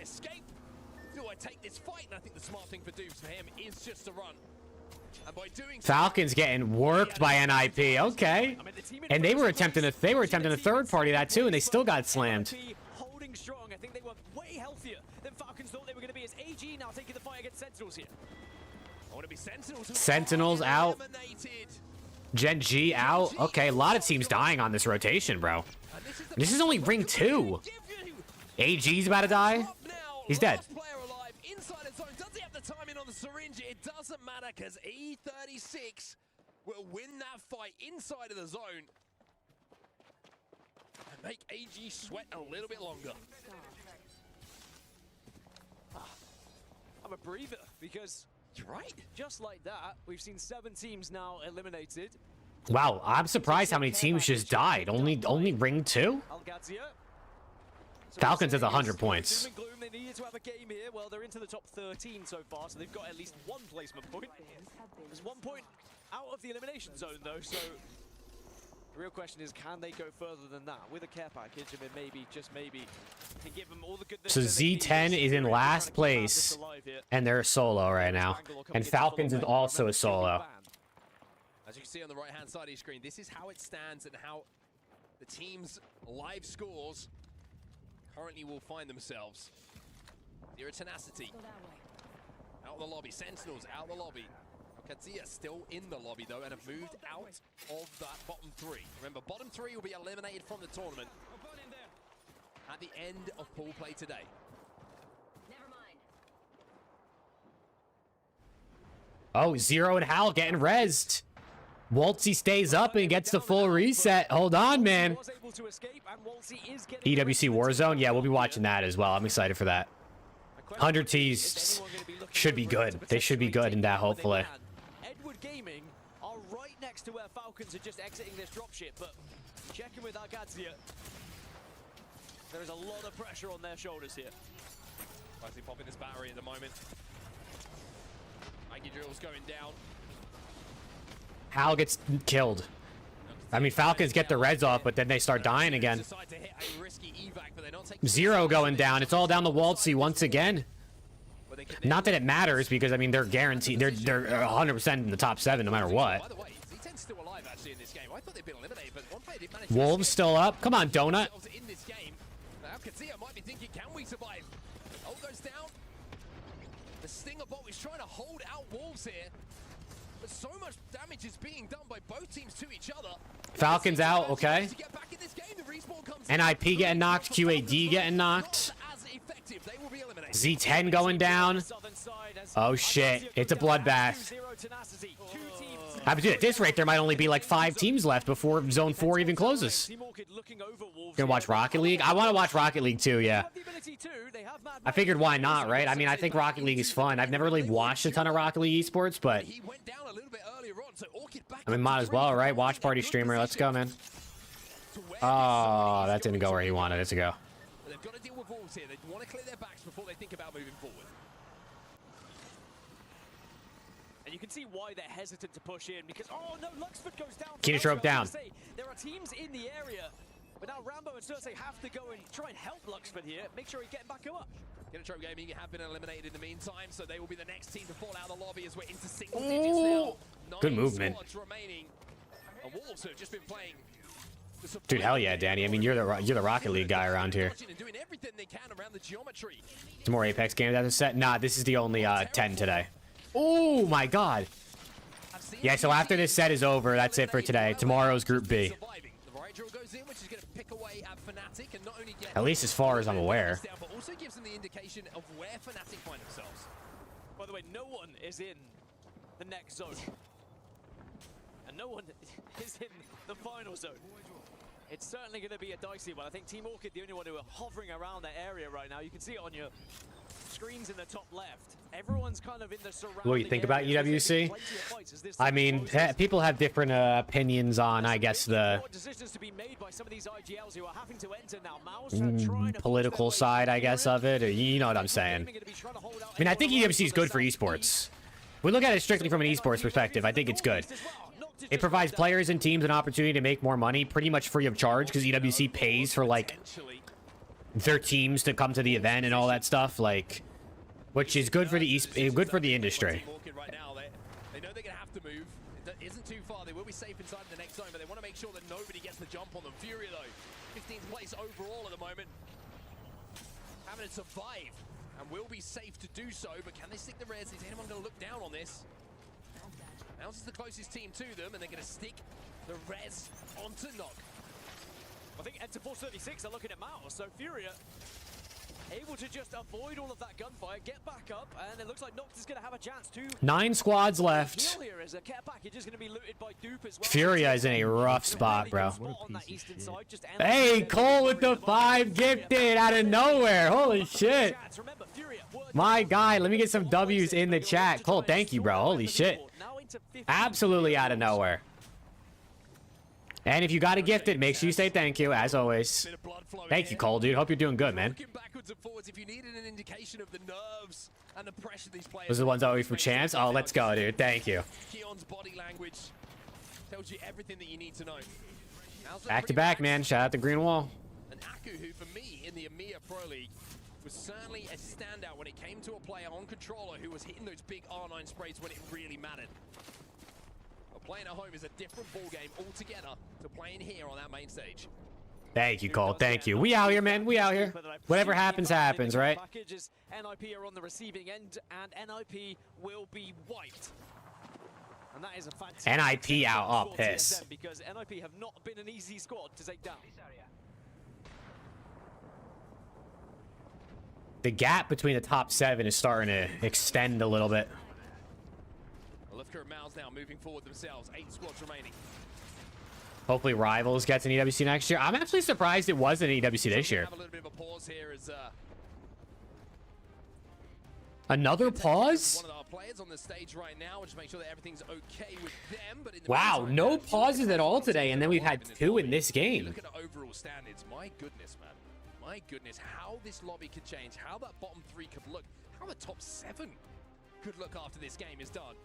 Do I take this fight? And I think the smart thing for Dupes for him is just to run. And by doing so,
Falcons getting worked by NIP. Okay. And they were attempting a third party that too, and they still got slammed.
Holding strong. I think they were way healthier than Falcons thought they were going to be. As AG now taking the fight against Sentinels here.
I want to be Sentinels.
Sentinels out. Gen G out. Okay, a lot of teams dying on this rotation, bro. This is only ring 2. AG's about to die. He's dead.
Inside the zone. Does he have the timing on the syringe? It doesn't matter because E36 will win that fight inside of the zone and make AG sweat a little bit longer.
I'm a breather because
you're right.
Just like that, we've seen 7 teams now eliminated.
Wow, I'm surprised how many teams just died. Only ring 2? Falcons has 100 points.
Doom and gloom, they needed to have a game here. Well, they're into the top 13 so far, so they've got at least 1 placement point. There's 1 point out of the elimination zone, though, so the real question is, can they go further than that with a care package? I mean, maybe, just maybe, can give them all the goodness.
So Z10 is in last place, and they're a solo right now. And Falcons is also a solo.
As you can see on the right-hand side of your screen, this is how it stands and how the team's live scores currently will find themselves. Zero Tenacity out of the lobby. Sentinels out of the lobby. Katsuya still in the lobby though and have moved out of that bottom 3. Remember, bottom 3 will be eliminated from the tournament at the end of pool play today.
Oh, Zero and Hal getting rezzed. Waltzy stays up and gets the full reset. Hold on, man. EWC Warzone. Yeah, we'll be watching that as well. I'm excited for that. 100 Ts should be good. They should be good in that, hopefully.
Edward Gaming are right next to where Falcons are just exiting this dropship, but checking with Arcadia, there is a lot of pressure on their shoulders here.
Nicely popping this battery at the moment. Maggie Drill's going down.
Hal gets killed. I mean, Falcons get the reds off, but then they start dying again. Zero going down. It's all down the Waltzy once again. Not that it matters, because, I mean, they're guaranteed. They're 100% in the top 7 no matter what. Wolves still up. Come on, Donut.
Might be thinking, can we survive? Ult goes down. The Stinger bot is trying to hold out Wolves here. But so much damage is being done by both teams to each other.
Falcons out, okay. NIP getting knocked. QAD getting knocked. Z10 going down. Oh, shit. It's a bloodbath.
tenacity. Two teams.
At this rate, there might only be like 5 teams left before Zone 4 even closes. Gonna watch Rocket League? I want to watch Rocket League too, yeah. I figured why not, right? I mean, I think Rocket League is fun. I've never really watched a ton of Rocket League esports, but I mean, might as well, right? Watch party streamer. Let's go, man. Oh, that didn't go where he wanted it to go.
They've got to deal with walls here. They want to clear their backs before they think about moving forward.
And you can see why they're hesitant to push in because, oh no, Luxford goes down.
Kinotrope down.
There are teams in the area, but now Rambo and Cersei have to go and try and help Luxford here, make sure he's getting back up.
Kinotrope Gaming have been eliminated in the meantime, so they will be the next team to fall out of the lobby as we're into single digits now.
Good movement.
Remaining. And Wolves have just been playing.
Dude, hell yeah, Danny. I mean, you're the Rocket League guy around here. Some more Apex games at the set? Nah, this is the only 10 today. Oh my god. Yeah, so after this set is over, that's it for today. Tomorrow's Group B. At least as far as I'm aware.
But also gives them the indication of where Fnatic find themselves.
By the way, no one is in the next zone. And no one is in the final zone. It's certainly going to be a dicey one. I think Team Orchid, the only one who are hovering around that area right now. You can see it on your screens in the top left. Everyone's kind of in the surrounding.
What do you think about EWC? I mean, people have different opinions on, I guess, the political side, I guess, of it. Or, you know what I'm saying? I mean, I think EWC is good for esports. If we look at it strictly from an esports perspective, I think it's good. It provides players and teams an opportunity to make more money pretty much free of charge because EWC pays for, like, their teams to come to the event and all that stuff, like, which is good for the good for the industry.
Right now, they know they're going to have to move. It isn't too far. They will be safe inside the next zone, but they want to make sure that nobody gets the jump on them. Furia, though, 15th place overall at the moment. Having to survive and will be safe to do so, but can they stick the res? Is anyone going to look down on this? Mouse is the closest team to them, and they're going to stick the res onto Knock.
I think Enter 436 are looking at Mouse, so Furia able to just avoid all of that gunfire, get back up, and it looks like Noct is going to have a chance to
9 squads left.
here as a care package is going to be looted by Dupe as well.
Furia is in a rough spot, bro. Hey, Cole with the 5 gifted out of nowhere. Holy shit. My guy, let me get some W's in the chat. Cole, thank you, bro. Holy shit. Absolutely out of nowhere. And if you got a gifted, make sure you say thank you, as always. Thank you, Cole, dude. Hope you're doing good, man. Those are the ones I always for chance. Oh, let's go, dude. Thank you.
Keon's body language tells you everything that you need to know.
Back to back, man. Shout out to Green Wall.
And Aku, who for me in the EMEA Pro League was certainly a standout when it came to a player on controller who was hitting those big R9 sprays when it really mattered. Playing at home is a different ball game altogether to playing here on that main stage.
Thank you, Cole. Thank you. We out here, man. We out here. Whatever happens, happens, right?
NIP are on the receiving end, and NIP will be wiped. And that is a fantastic
NIP out. Oh, piss.
Because NIP have not been an easy squad to take down.
The gap between the top 7 is starting to extend a little bit.
Lifker and Mouse now moving forward themselves. 8 squads remaining.
Hopefully Rivals gets an EWC next year. I'm actually surprised it wasn't an EWC this year.
Have a little bit of a pause here as
another pause?
one of our players on the stage right now, just make sure that everything's okay with them. But in the
Wow,
meantime,
no pauses at all today, and then we've had 2 in this game.
Look at the overall standards. My goodness, man. My goodness, how this lobby could change, how that bottom 3 could look, how the top 7 could look after this game is done.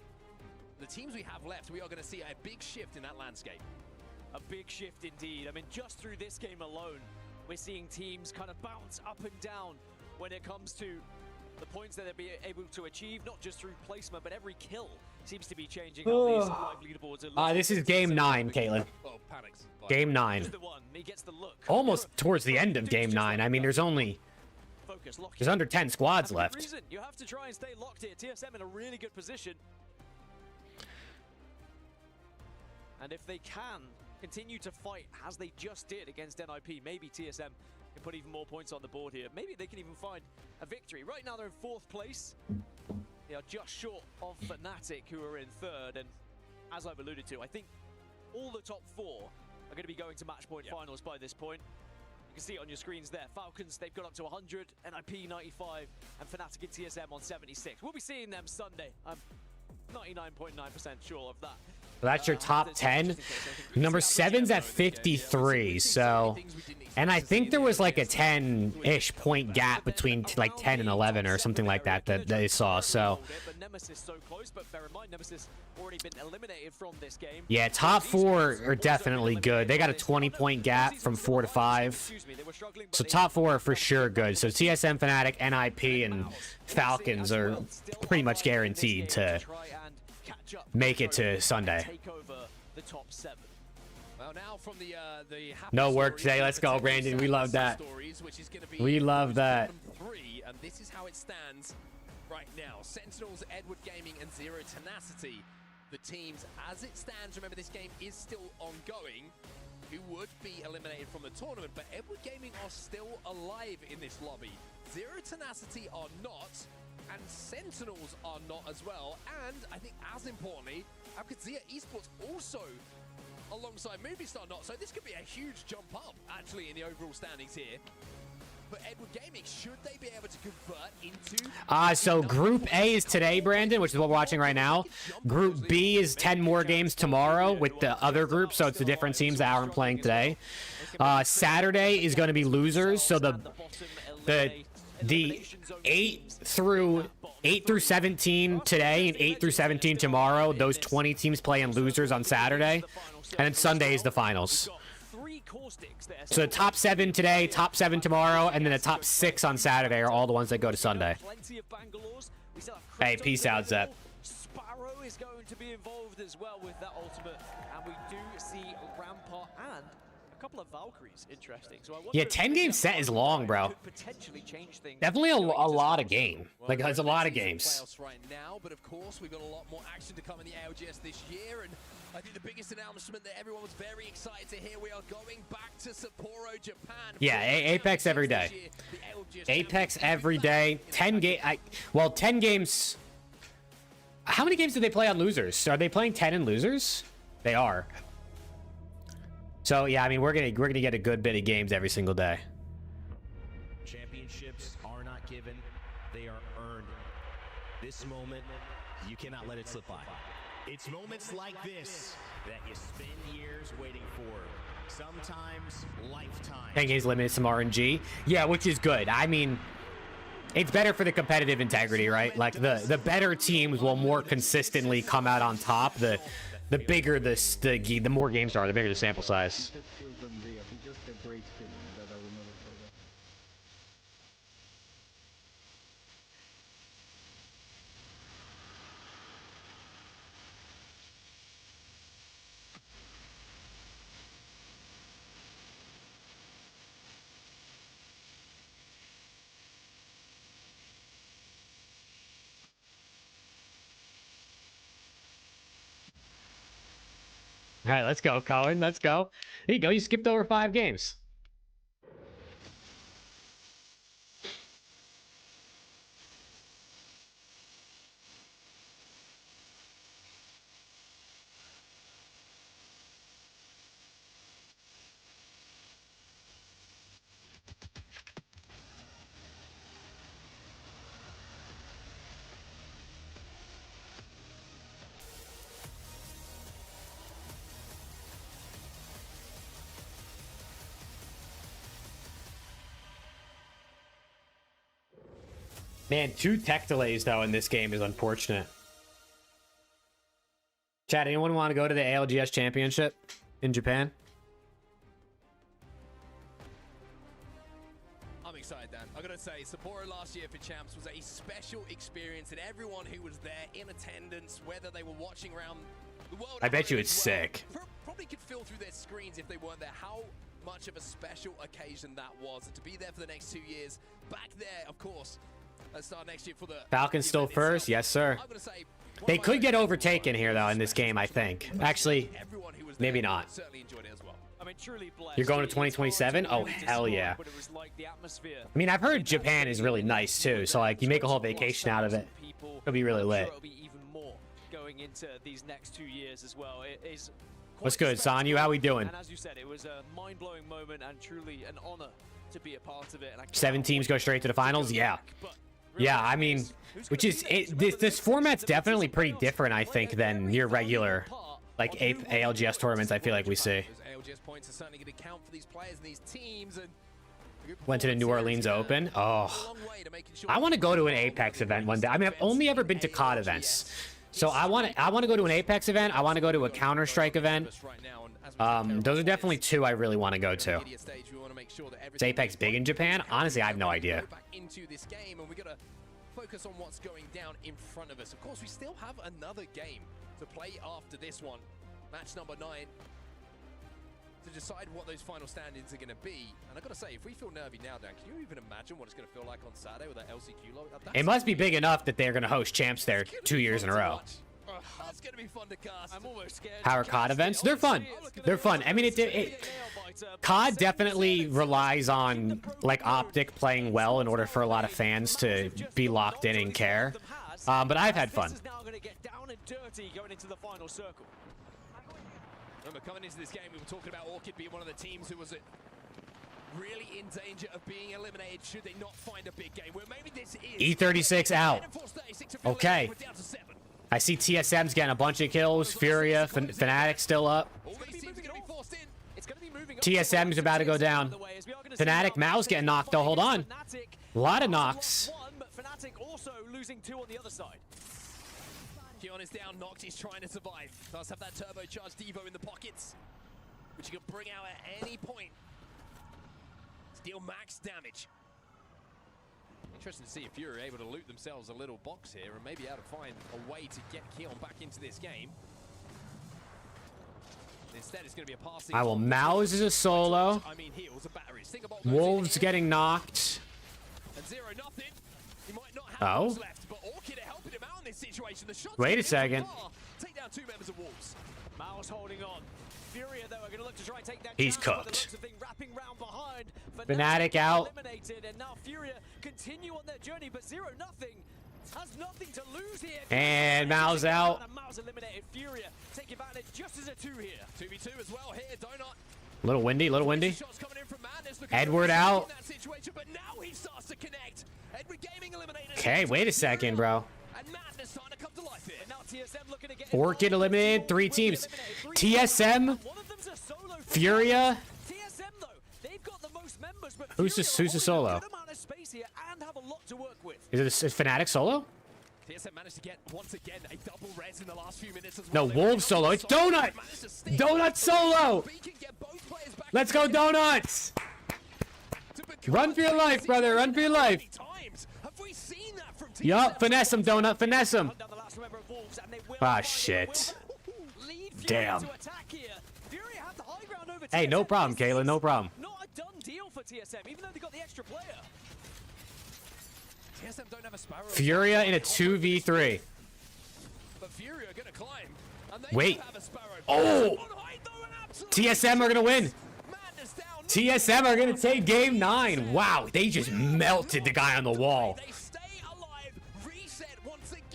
The teams we have left, we are going to see a big shift in that landscape.
A big shift indeed. I mean, just through this game alone, we're seeing teams kind of bounce up and down when it comes to the points that they're able to achieve, not just through placement, but every kill seems to be changing up these live leaderboards.
This is game 9, Caitlin. Game 9. Almost towards the end of game 9. I mean, there's under 10 squads left.
You have to try and stay locked here. TSM in a really good position. And if they can continue to fight as they just did against NIP, maybe TSM can put even more points on the board here. Maybe they can even find a victory. Right now they're in 4th place They are just short of Fnatic, who are in third. And as I've alluded to, I think all the top 4 are going to be going to match point finals by this point. You can see it on your screens there. Falcons, they've got up to 100, NIP 95, and Fnatic and TSM on 76. We'll be seeing them Sunday. I'm 99.9% sure of that.
So that's your top 10. Number 7's at 53. So, and I think there was like a 10-ish point gap between like 10 and 11 or something like that they saw. So, yeah, top 4 are definitely good. They got a 20-point gap from 4 to 5. So top 4 are for sure good. So TSM, Fnatic, NIP, and Falcons are pretty much guaranteed to make it to Sunday. No work today. Let's go, Brandon. We love that. We love that.
And this is how it stands right now. Sentinels, Edward Gaming, and Zero Tenacity. The teams, as it stands, remember this game is still ongoing, who would be eliminated from the tournament, but Edward Gaming are still alive in this lobby. Zero Tenacity are not, and Sentinels are not as well, and I think as importantly, Alcazia Esports also alongside Movistar not, so this could be a huge jump up actually in the overall standings here. But Edward Gaming, should they be able to convert into...
So Group A is today, Brandon, which is what we're watching right now. Group B is 10 more games tomorrow with the other group, so it's the different teams that aren't playing today. Saturday is going to be losers, so the 8 through 17 today and 8 through 17 tomorrow, those 20 teams play in losers on Saturday, and then Sunday is the finals. So the top 7 today, top 7 tomorrow, and then the top 6 on Saturday are all the ones that go to Sunday. Hey, peace out, Zep.
Sparrow is going to be involved as well with that ultimate, and we do see Rampart and a couple of Valkyries. Interesting. So
Yeah, 10-game set is long, bro. Definitely a lot of game. Like, it's a lot of games.
Right now, but of course we've got a lot more action to come in the ALGS this year, and I think the biggest announcement that everyone was very excited to hear, we are going back to Sapporo, Japan.
Yeah, Apex every day. Apex every day. 10 games. How many games do they play on losers? Are they playing 10 in losers? They are. So yeah, I mean we're gonna get a good bit of games every single day.
Championships are not given, they are earned. This moment, you cannot let it slip by. It's moments like this that you spend years waiting for. Sometimes lifetime.
10 games limited, some RNG. Yeah, which is good. I mean, it's better for the competitive integrity, right? Like the better teams will more consistently come out on top. The bigger the more games are, the bigger the sample size. All right, let's go, Colin. Let's go. There you go. You skipped over 5 games. Man, 2 tech delays, though, in this game is unfortunate. Chad, anyone want to go to the ALGS Championship in Japan?
I'm excited, Dan. I gotta say, Sapporo last year for Champs was a special experience, and everyone who was there in attendance, whether they were watching around the world...
I bet you it's sick.
Probably could feel through their screens if they weren't there how much of a special occasion that was. And to be there for the next 2 years, back there, of course... Let's start next year for the
Falcons still first? Yes, sir. They could get overtaken here, though, in this game, I think. Actually, maybe not.
I mean, truly blessed.
You're going to 2027? Oh, hell yeah.
But it was like the atmosphere.
I mean, I've heard Japan is really nice too, so like you make a whole vacation out of it. It'll be really lit.
It'll be even more going into these next 2 years as well. It is
What's good, Sanyu? How we doing?
And as you said, it was a mind-blowing moment and truly an honor to be a part of it. And
7 teams go straight to the finals? Yeah. Yeah, I mean, which is, this format's definitely pretty different, I think, than your regular, like, ALGS tournaments I feel like we see.
ALGS points are certainly going to count for these players and these teams. And
Went to the New Orleans Open. Oh, I want to go to an Apex event one day. I mean, I've only ever been to COD events. So I want to go to an Apex event. I want to go to a Counter-Strike event. Those are definitely 2 I really want to go to. Is Apex big in Japan? Honestly, I have no idea.
Into this game, and we got to focus on what's going down in front of us. Of course, we still have another game to play after this one, match number 9, to decide what those final standings are going to be. And I got to say, if we feel nervy now, Dan, can you even imagine what it's going to feel like on Saturday with that LCQ logo?
It must be big enough that they're going to host champs there 2 years in a row.
That's going to be fun to cast. I'm almost scared.
How are COD events? They're fun. They're fun. I mean, COD definitely relies on like Optic playing well in order for a lot of fans to be locked in and care. But I've had fun.
Remember, coming into this game, we were talking about Orchid being one of the teams who was really in danger of being eliminated should they not find a big game. Well, maybe this is
E36 out. Okay. I see TSM's getting a bunch of kills. Furia, Fnatic still up. TSM's about to go down. Fnatic, Mao's getting knocked though. Hold on. A lot of knocks.
Fnatic also losing 2 on the other side.
Keon is down, knocked, he's trying to survive. Does have that turbocharged Devo in the pockets, which you can bring out at any point. Deal max damage. Interesting to see if Fury are able to loot themselves a little box here and maybe able to find a way to get Keon back into this game. Instead, it's going to be a passing.
I will Mao's as a solo.
I mean, heals and batteries. Think about
Wolves getting knocked.
And 0-0. He might not have those left, but Orchid are helping him out in this situation. The shots
Wait a second.
Take down 2 members of Wolves.
Mao's holding on. Furia, though, are going to look to try and take that.
He's cooked. Fnatic out.
Eliminated, and now Furia continue on their journey, but 0-0 has nothing to lose here.
And Mao's out.
Mao's eliminated. Furia take advantage just as a 2 here.
2v2 as well here. Donut.
Little windy, little windy. Edward out.
But now he starts to connect. Edward Gaming eliminated.
Okay, wait a second, bro.
And Madness starting to come to life here. And now TSM looking to get
Orchid eliminated. 3 teams. TSM. Furia.
TSM though, they've got the most members, but
Who's the solo? Is it Fnatic solo?
TSM managed to get once again a double res in the last few minutes as
No, Wolves solo. It's Donut. Donut solo. Let's go, Donuts. Run for your life, brother. Run for your life. Yup, finesse him, Donut. Finesse him. Ah, shit. Damn. Hey, no problem, Kayla. No problem.
Not a done deal for TSM, even though they got the extra player.
TSM don't have a Sparrow.
Furia in a 2v3.
But Furia are gonna climb. And they
Wait.
have a Sparrow.
Oh! TSM are gonna win. TSM are gonna take game 9. Wow, they just melted the guy on the wall.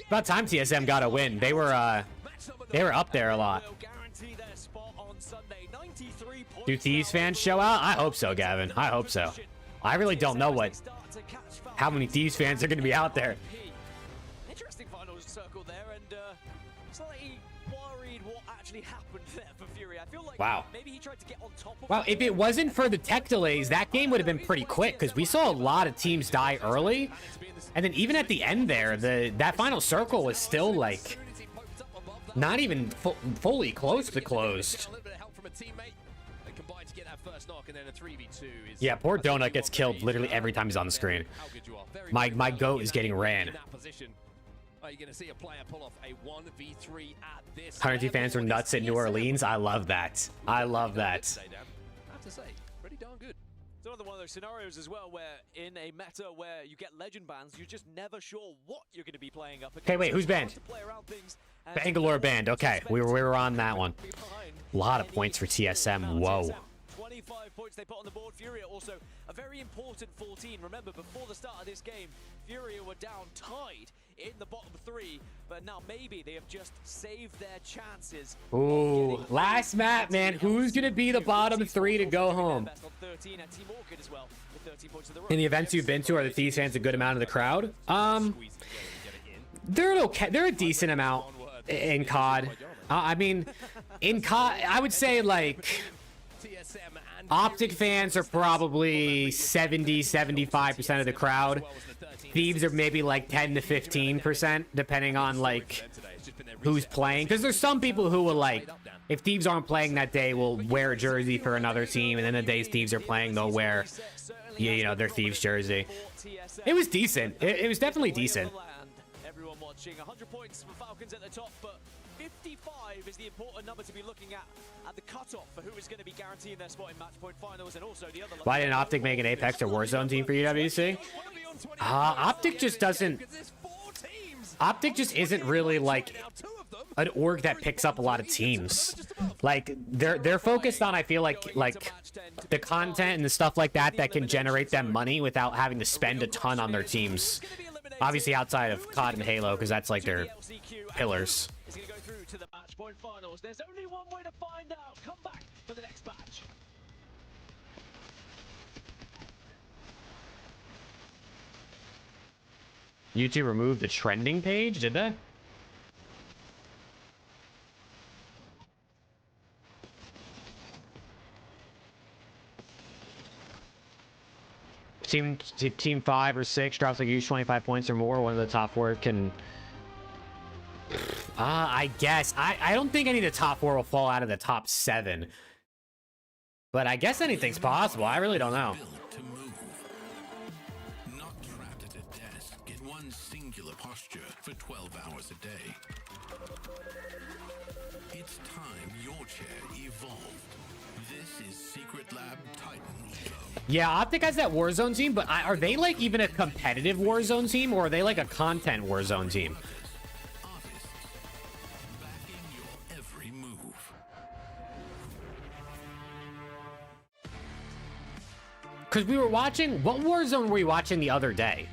About time TSM got a win. They were up there a lot. Do Thieves fans show out? I hope so, Gavin. I hope so. I really don't know how many Thieves fans are going to be out there.
Interesting final circle there, and slightly worried what actually happened there for Fury. I feel like maybe he tried to get on top of.
Wow, if it wasn't for the tech delays, that game would have been pretty quick because we saw a lot of teams die early. And then even at the end there, that final circle was still like not even fully close to closed. Yeah, poor Donut gets killed literally every time he's on the screen. My goat is getting ran. 100 fans are nuts at New Orleans. I love that. I love that.
I have to say, pretty darn good. It's another one of those scenarios as well where in a meta where you get legend bans, you're just never sure what you're going to be playing up against.
Okay, wait, who's banned? Bangalore banned. Okay, we were on that one. A lot of points for TSM. Whoa.
points they put on the board. Furia also a very important 14. Remember, before the start of this game, Furia were down tied in the bottom 3, but now maybe they have just saved their chances.
Ooh, last map, man. Who's gonna be the bottom 3 to go home? In the events you've been to, are the Thieves fans a good amount of the crowd? They're okay. They're a decent amount in COD. I mean, in COD, I would say like Optic fans are probably 70-75% of the crowd. Thieves are maybe like 10 to 15%, depending on like who's playing. Because there's some people who will like, if Thieves aren't playing that day, will wear a jersey for another team, and then the days Thieves are playing, they'll wear, you know, their Thieves jersey. It was decent. It was definitely decent.
Everyone watching 100 points for Falcons at the top, but 55 is the important number to be looking at the cutoff for who is going to be guaranteeing their spot in match point finals, and also the other.
Why didn't Optic make an Apex or Warzone team for EWC? Optic just doesn't. Optic just isn't really like an org that picks up a lot of teams. Like they're focused on, I feel like the content and the stuff like that that can generate them money without having to spend a ton on their teams. Obviously outside of COD and Halo, because that's like their pillars.
Is going to go through to the match point finals. There's only one way to find out. Come back for the next match.
YouTube removed the trending page, did they? Team 5 or 6 drops like usually 25 points or more. One of the top 4 can. I guess I don't think any of the top 4 will fall out of the top 7. But I guess anything's possible. I really don't know.
Not trapped at a desk in one singular posture for 12 hours a day. It's time your chair evolved. This is Secret Lab Titan.
Yeah, Optic has that Warzone team, but are they like even a competitive Warzone team, or are they like a content Warzone team? Because we were watching, what Warzone were we watching the other day?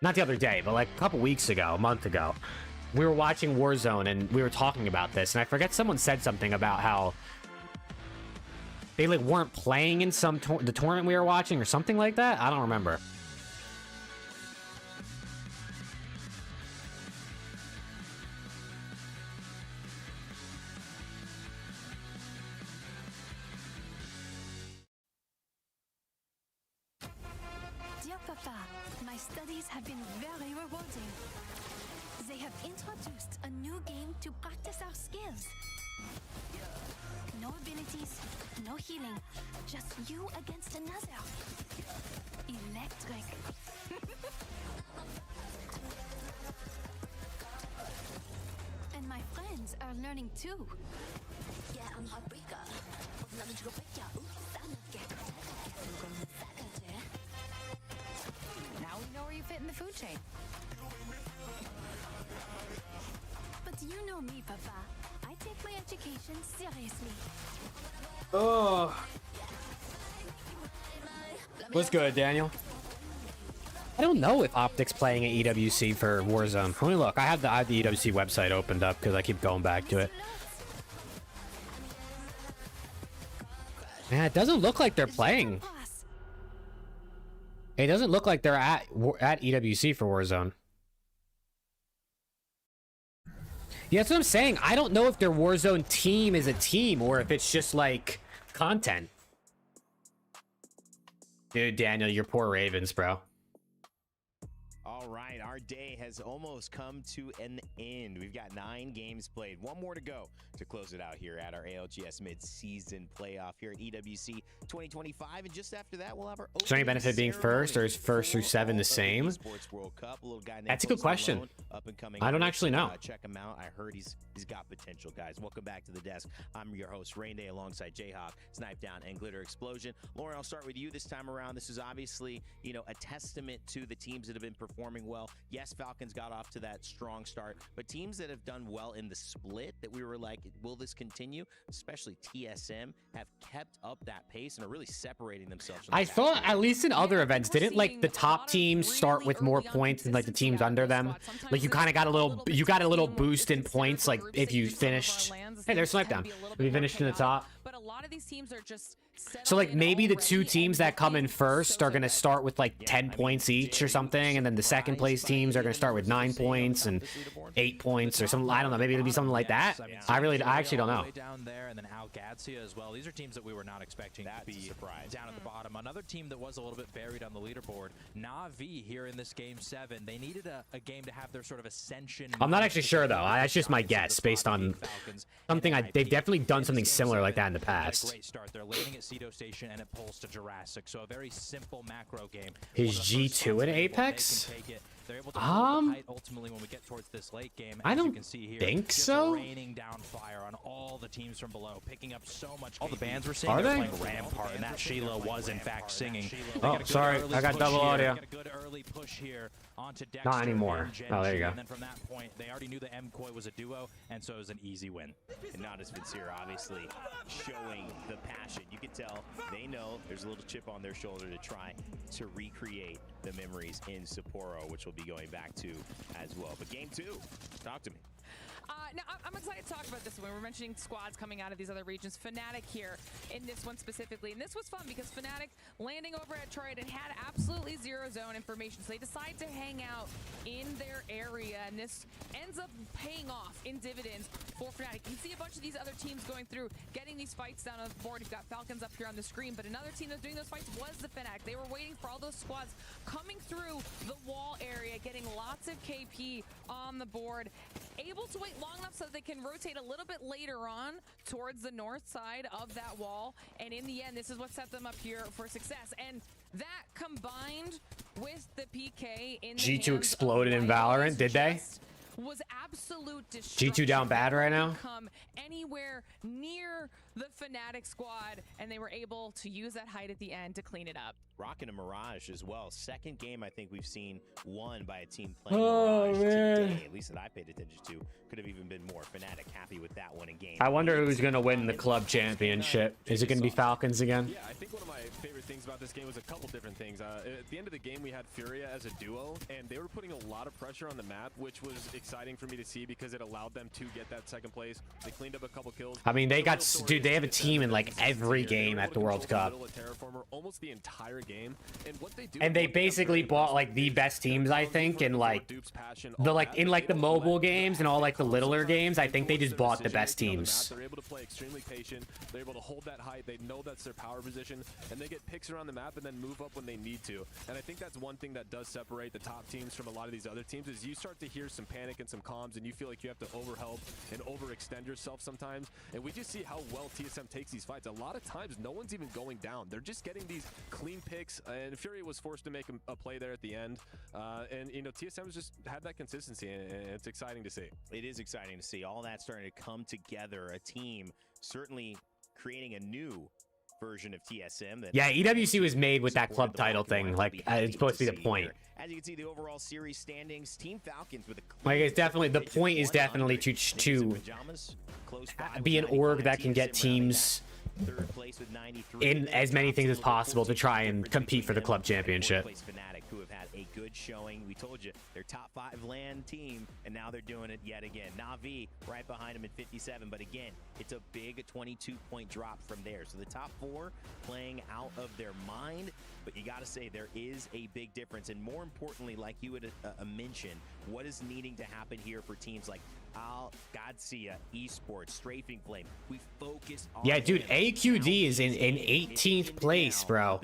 Not the other day, but like a couple weeks ago, a month ago. We were watching Warzone and we were talking about this, and I forget someone said something about how they like weren't playing in the tournament we were watching or something like that. I don't remember.
Dear Papa, my studies have been very rewarding. They have introduced a new game to practice our skills. No abilities, no healing, just you against another. Electric. And my friends are learning too. Yeah, I'm heartbreaker.
Now we know where you fit in the food chain.
But you know me, Papa. I take my education seriously.
Oh. What's good, Daniel? I don't know if Optic's playing at EWC for Warzone. Let me look. I have the EWC website opened up because I keep going back to it. Man, it doesn't look like they're playing. It doesn't look like they're at EWC for Warzone. Yeah, that's what I'm saying. I don't know if their Warzone team is a team or if it's just like content. Dude, Daniel, your poor Ravens, bro.
All right, our day has almost come to an end. We've got 9 games played. One more to go to close it out here at our ALGS mid-season playoff here at EWC 2025. And just after that, we'll have our...
Is there any benefit being first, or is first through 7 the same? That's a good question. I don't actually know.
Check him out. I heard he's got potential, guys. Welcome back to the desk. I'm your host, Rain Day, alongside Jayhawk, Snipe Down, and Glitter Explosion. Lauren, I'll start with you this time around. This is obviously, you know, a testament to the teams that have been performing performing well. Yes, Falcons got off to that strong start, but teams that have done well in the split that we were like, will this continue? Especially TSM have kept up that pace and are really separating themselves from
I thought, at least in other events, didn't like the top teams start with more points than like the teams under them? Like you kind of got a little boost in points, like if you finished. Hey, there's Snipedown. If you finished in the top.
But a lot of these teams are just
So like maybe the two teams that come in first are gonna start with like 10 points each or something, and then the second place teams are gonna start with 9 points and 8 points or something. I don't know. Maybe it'll be something like that. I actually don't know.
Down there, and then Algatzia as well. These are teams that we were not expecting to be down at the bottom. Another team that was a little bit buried on the leaderboard, Na'Vi here in this game 7. They needed a game to have their sort of ascension.
I'm not actually sure though. That's just my guess based on something they've definitely done something similar like that in the past.
Great start. They're landing at Cedo Station and it pulls to Jurassic. So a very simple macro game.
Is G2 in Apex?
They're able to hold the height ultimately when we get towards this late game.
I
as you
don't
can see here,
think
just
so.
Raining down fire on all the teams from below, picking up so much. All the bands we're seeing
Are they?
playing Rampart, and that Sheila was in fact singing.
Oh, sorry, I got double audio.
A good early push here onto Dexter.
Not anymore. Oh, there you go.
And then from that point, they already knew the MCoy was a duo, and so it was an easy win.
And not as Vincere obviously showing the passion. You can tell they know there's a little chip on their shoulder to try to recreate the memories in Sapporo, which we'll be going back to as well. But game 2, talk to me.
Now, I'm excited to talk about this one. We're mentioning squads coming out of these other regions. Fnatic here in this one specifically. And this was fun because Fnatic landing over at Troid and had absolutely zero zone information. So they decide to hang out in their area. And this ends up paying off in dividends for Fnatic. You can see a bunch of these other teams going through, getting these fights down on the board. You've got Falcons up here on the screen. But another team that's doing those fights was the Fnatic. They were waiting for all those squads coming through the wall area, getting lots of KP on the board. Able to wait long enough so that they can rotate a little bit later on towards the north side of that wall. And in the end, this is what set them up here for success. And that combined with the PK in the
G2 exploded in Valorant, did they?
Was absolute destruction.
G2 down bad right now?
Come anywhere near the Fnatic squad, and they were able to use that height at the end to clean it up.
Rocking a Mirage as well. Second game I think we've seen won by a team playing
Oh,
Mirage
man.
today, at least that I paid attention to. Could have even been more. Fnatic happy with that one again.
I wonder who's gonna win the club championship. Is it gonna be Falcons again?
Yeah, I think one of my favorite things about this game was a couple different things. At the end of the game, we had Furia as a duo, and they were putting a lot of pressure on the map, which was exciting for me to see because it allowed them to get that second place. They cleaned up a couple kills.
I mean, they got, dude, they have a team in like every game at the World Cup.
Terraformer almost the entire game, and what they do,
And they basically bought like the best teams, I think, in like the mobile games and all like the littler games. I think they just bought the best teams.
They're able to play extremely patient. They're able to hold that height. They know that's their power position, and they get picks around the map and then move up when they need to. And I think that's one thing that does separate the top teams from a lot of these other teams is you start to hear some panic and some comms, and you feel like you have to overhelp and overextend yourself sometimes. And we just see how well TSM takes these fights. A lot of times, no one's even going down. They're just getting these clean picks, and Fury was forced to make a play there at the end. And you know, TSM's just had that consistency, and it's exciting to see.
It is exciting to see all that starting to come together. A team certainly creating a new version of TSM. That
Yeah, EWC was made with that club title thing. Like, it's supposed to be the point.
As you can see, the overall series standings, Team Falcons with a
Like, it's definitely, the point is definitely to be an org that can get teams in as many things as possible to try and compete for the club championship.
Fnatic, who have had a good showing. We told you, they're top 5 LAN team, and now they're doing it yet again. Na'Vi right behind them at 57, but again, it's a big 22-point drop from there. So the top 4 playing out of their mind, but you got to say there is a big difference. And more importantly, like you had mentioned, what is needing to happen here for teams like Algatzia, esports, Strafing Flame? We focus on
Yeah, dude, AQD is in 18th place, bro.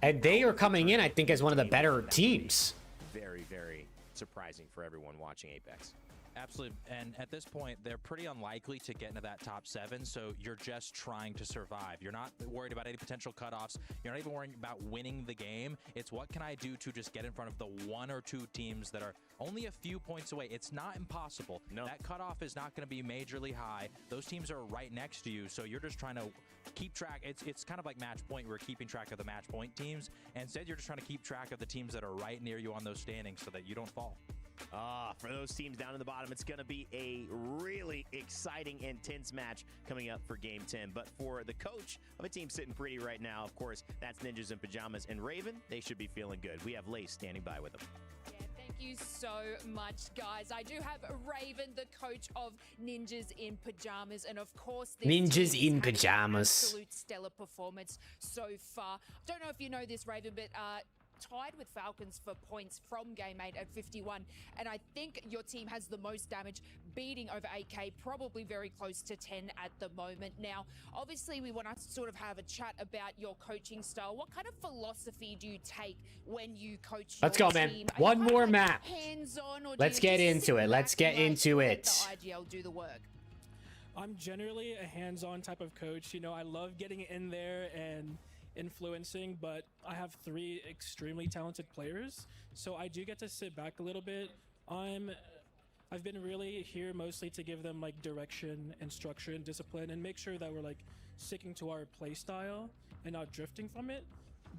And they are coming in, I think, as one of the better teams.
Very, very surprising for everyone watching Apex.
Absolutely, and at this point, they're pretty unlikely to get into that top 7, so you're just trying to survive. You're not worried about any potential cutoffs. You're not even worrying about winning the game. It's what can I do to just get in front of the 1 or 2 teams that are only a few points away. It's not impossible. No. That cutoff is not going to be majorly high. Those teams are right next to you, so you're just trying to keep track. It's kind of like match point. We're keeping track of the match point teams. Instead, you're just trying to keep track of the teams that are right near you on those standings so that you don't fall.
For those teams down in the bottom, it's going to be a really exciting, intense match coming up for Game 10. But for the coach of a team sitting pretty right now, of course, that's Ninjas in Pajamas and Raven. They should be feeling good. We have Lace standing by with them.
Yeah, thank you so much, guys. I do have Raven, the coach of Ninjas in Pajamas, and of course, this
Ninjas
team
in
has had an
Pajamas.
absolute stellar performance so far. Don't know if you know this, Raven, but tied with Falcons for points from Game 8 at 51, and I think your team has the most damage, beating over 8K, probably very close to 10 at the moment. Now, obviously, we want to sort of have a chat about your coaching style. What kind of philosophy do you take when you coach
Let's
your
go, man.
team?
One more map.
Hands-on, or
Let's
do you
get
just
into
sit
it. Let's
back
get
and
into
let
it.
the IGL do the work?
I'm generally a hands-on type of coach. You know, I love getting in there and influencing, but I have 3 extremely talented players, so I do get to sit back a little bit. I've been really here mostly to give them like direction and structure and discipline and make sure that we're like sticking to our play style and not drifting from it.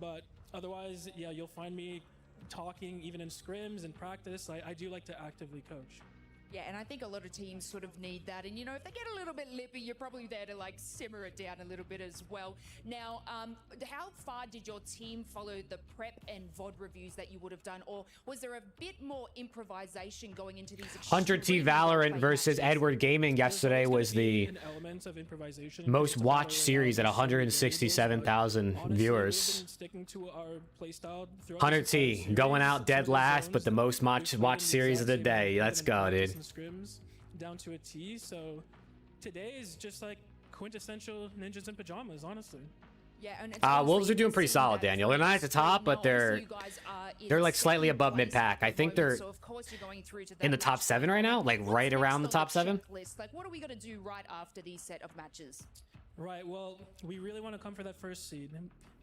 But otherwise, yeah, you'll find me talking even in scrims and practice. I do like to actively coach.
Yeah, and I think a lot of teams sort of need that. And, you know, if they get a little bit lippy, you're probably there to, like, simmer it down a little bit as well. Now, how far did your team follow the prep and VOD reviews that you would have done? Or was there a bit more improvisation going into these
Hunter T Valorant versus Edward Gaming yesterday was the most watched series at 167,000 viewers. Hunter T going out dead last, but the most watched series of the day. Let's go, dude.
Scrims down to a T, so today is just like quintessential Ninjas in Pajamas, honestly.
Yeah, and
Wolves are doing pretty solid, Daniel. They're not at the top, but they're like slightly above mid pack. I think they're in the top 7 right now, like right around the top 7.
Like, what are we going to do right after these set of matches?
Right, well, we really want to come for that first seed.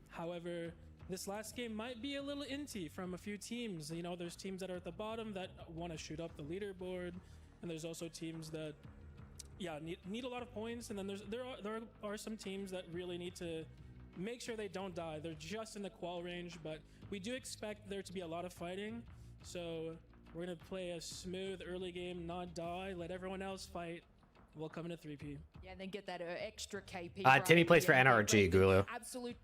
However, this last game might be a little inty from a few teams. You know, there's teams that are at the bottom that want to shoot up the leaderboard, and there's also teams that, yeah, need a lot of points. And then there are some teams that really need to make sure they don't die. They're just in the qual range, but we do expect there to be a lot of fighting. So we're gonna play a smooth early game, not die, let everyone else fight. We'll come into 3P.
Yeah, and then get that extra KP.
Timmy plays for NRG, Gulu.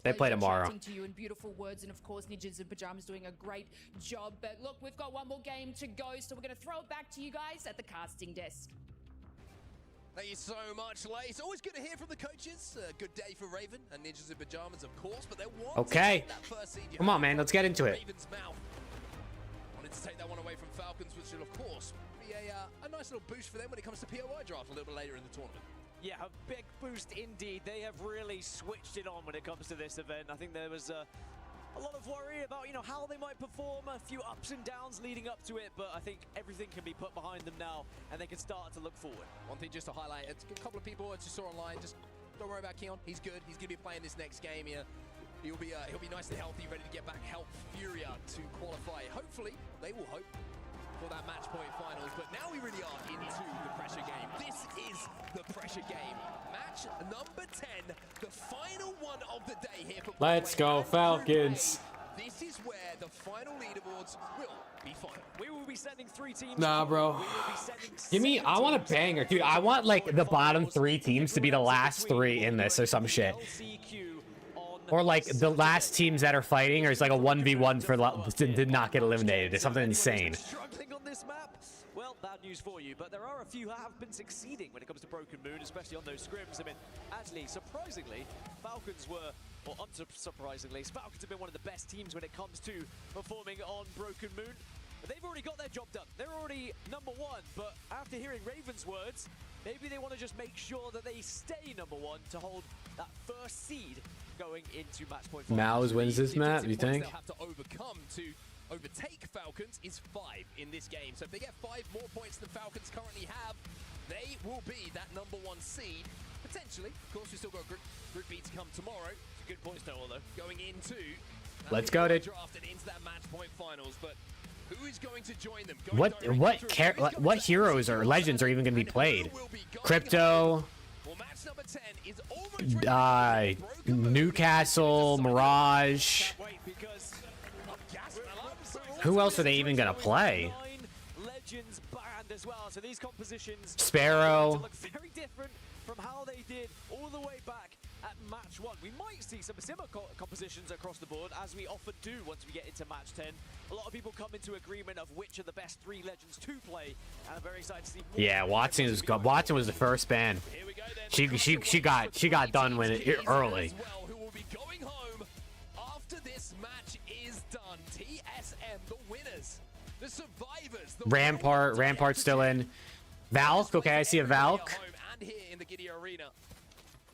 They play tomorrow.
To you in beautiful words, and of course, Ninjas in Pajamas doing a great job. But look, we've got one more game to go, so we're going to throw it back to you guys at the casting desk.
Thank you so much, Lace. Always good to hear from the coaches. Good day for Raven and Ninjas in Pajamas, of course, but there was
Okay.
that first seed.
Come on, man. Let's get into it.
Raven's mouth. Wanted to take that one away from Falcons, which will, of course, be a nice little boost for them when it comes to POI draft a little bit later in the tournament.
Yeah, a big boost indeed. They have really switched it on when it comes to this event. I think there was a lot of worry about, you know, how they might perform, a few ups and downs leading up to it, but I think everything can be put behind them now, and they can start to look forward.
One thing just to highlight, it's a couple of people I just saw online, just don't worry about Keon. He's good. He's going to be playing this next game here. He'll be nice and healthy, ready to get back, help Furia to qualify. Hopefully, they will hope for that match point finals, but now we really are into the pressure game. This is the pressure game. Match number 10, the final one of the day here for
Let's go, Falcons.
This is where the final leaderboards will be final.
We will be sending 3 teams.
Nah, bro. Give me, I want a banger, dude. I want like the bottom 3 teams to be the last 3 in this or some shit. Or like the last teams that are fighting, or it's like a 1v1 for did not get eliminated. It's something insane.
Struggling on this map? Well, bad news for you, but there are a few who have been succeeding when it comes to Broken Moon, especially on those scrims. I mean, actually, surprisingly, Falcons were, or unsurprisingly, Falcons have been one of the best teams when it comes to performing on Broken Moon. But they've already got their job done. They're already number 1, but after hearing Raven's words, maybe they want to just make sure that they stay number 1 to hold that first seed going into match point 5.
Mouse wins this map, you think?
They'll have to overcome to overtake Falcons is 5 in this game. So if they get 5 more points than Falcons currently have, they will be that number 1 seed. Potentially. Of course, we've still got Group B to come tomorrow. It's a good points total, though. Going into
Let's go, dude.
drafted into that match point finals, but Who is going to join them?
What heroes or legends are even going to be played? Crypto, Newcastle, Mirage. Who else are they even going to play?
Legends banned as well, so these compositions
Sparrow.
look very different from how they did all the way back at match 1. We might see some similar compositions across the board, as we often do once we get into match 10. A lot of people come into agreement of which are the best 3 legends to play, and I'm very excited to see more.
Yeah, Watson was the first ban. She got done when early.
Who will be going home after this match is done? TSM, the winners, the survivors.
Rampart's still in. Valk, okay, I see a Valk.
And here in the Giddy Arena.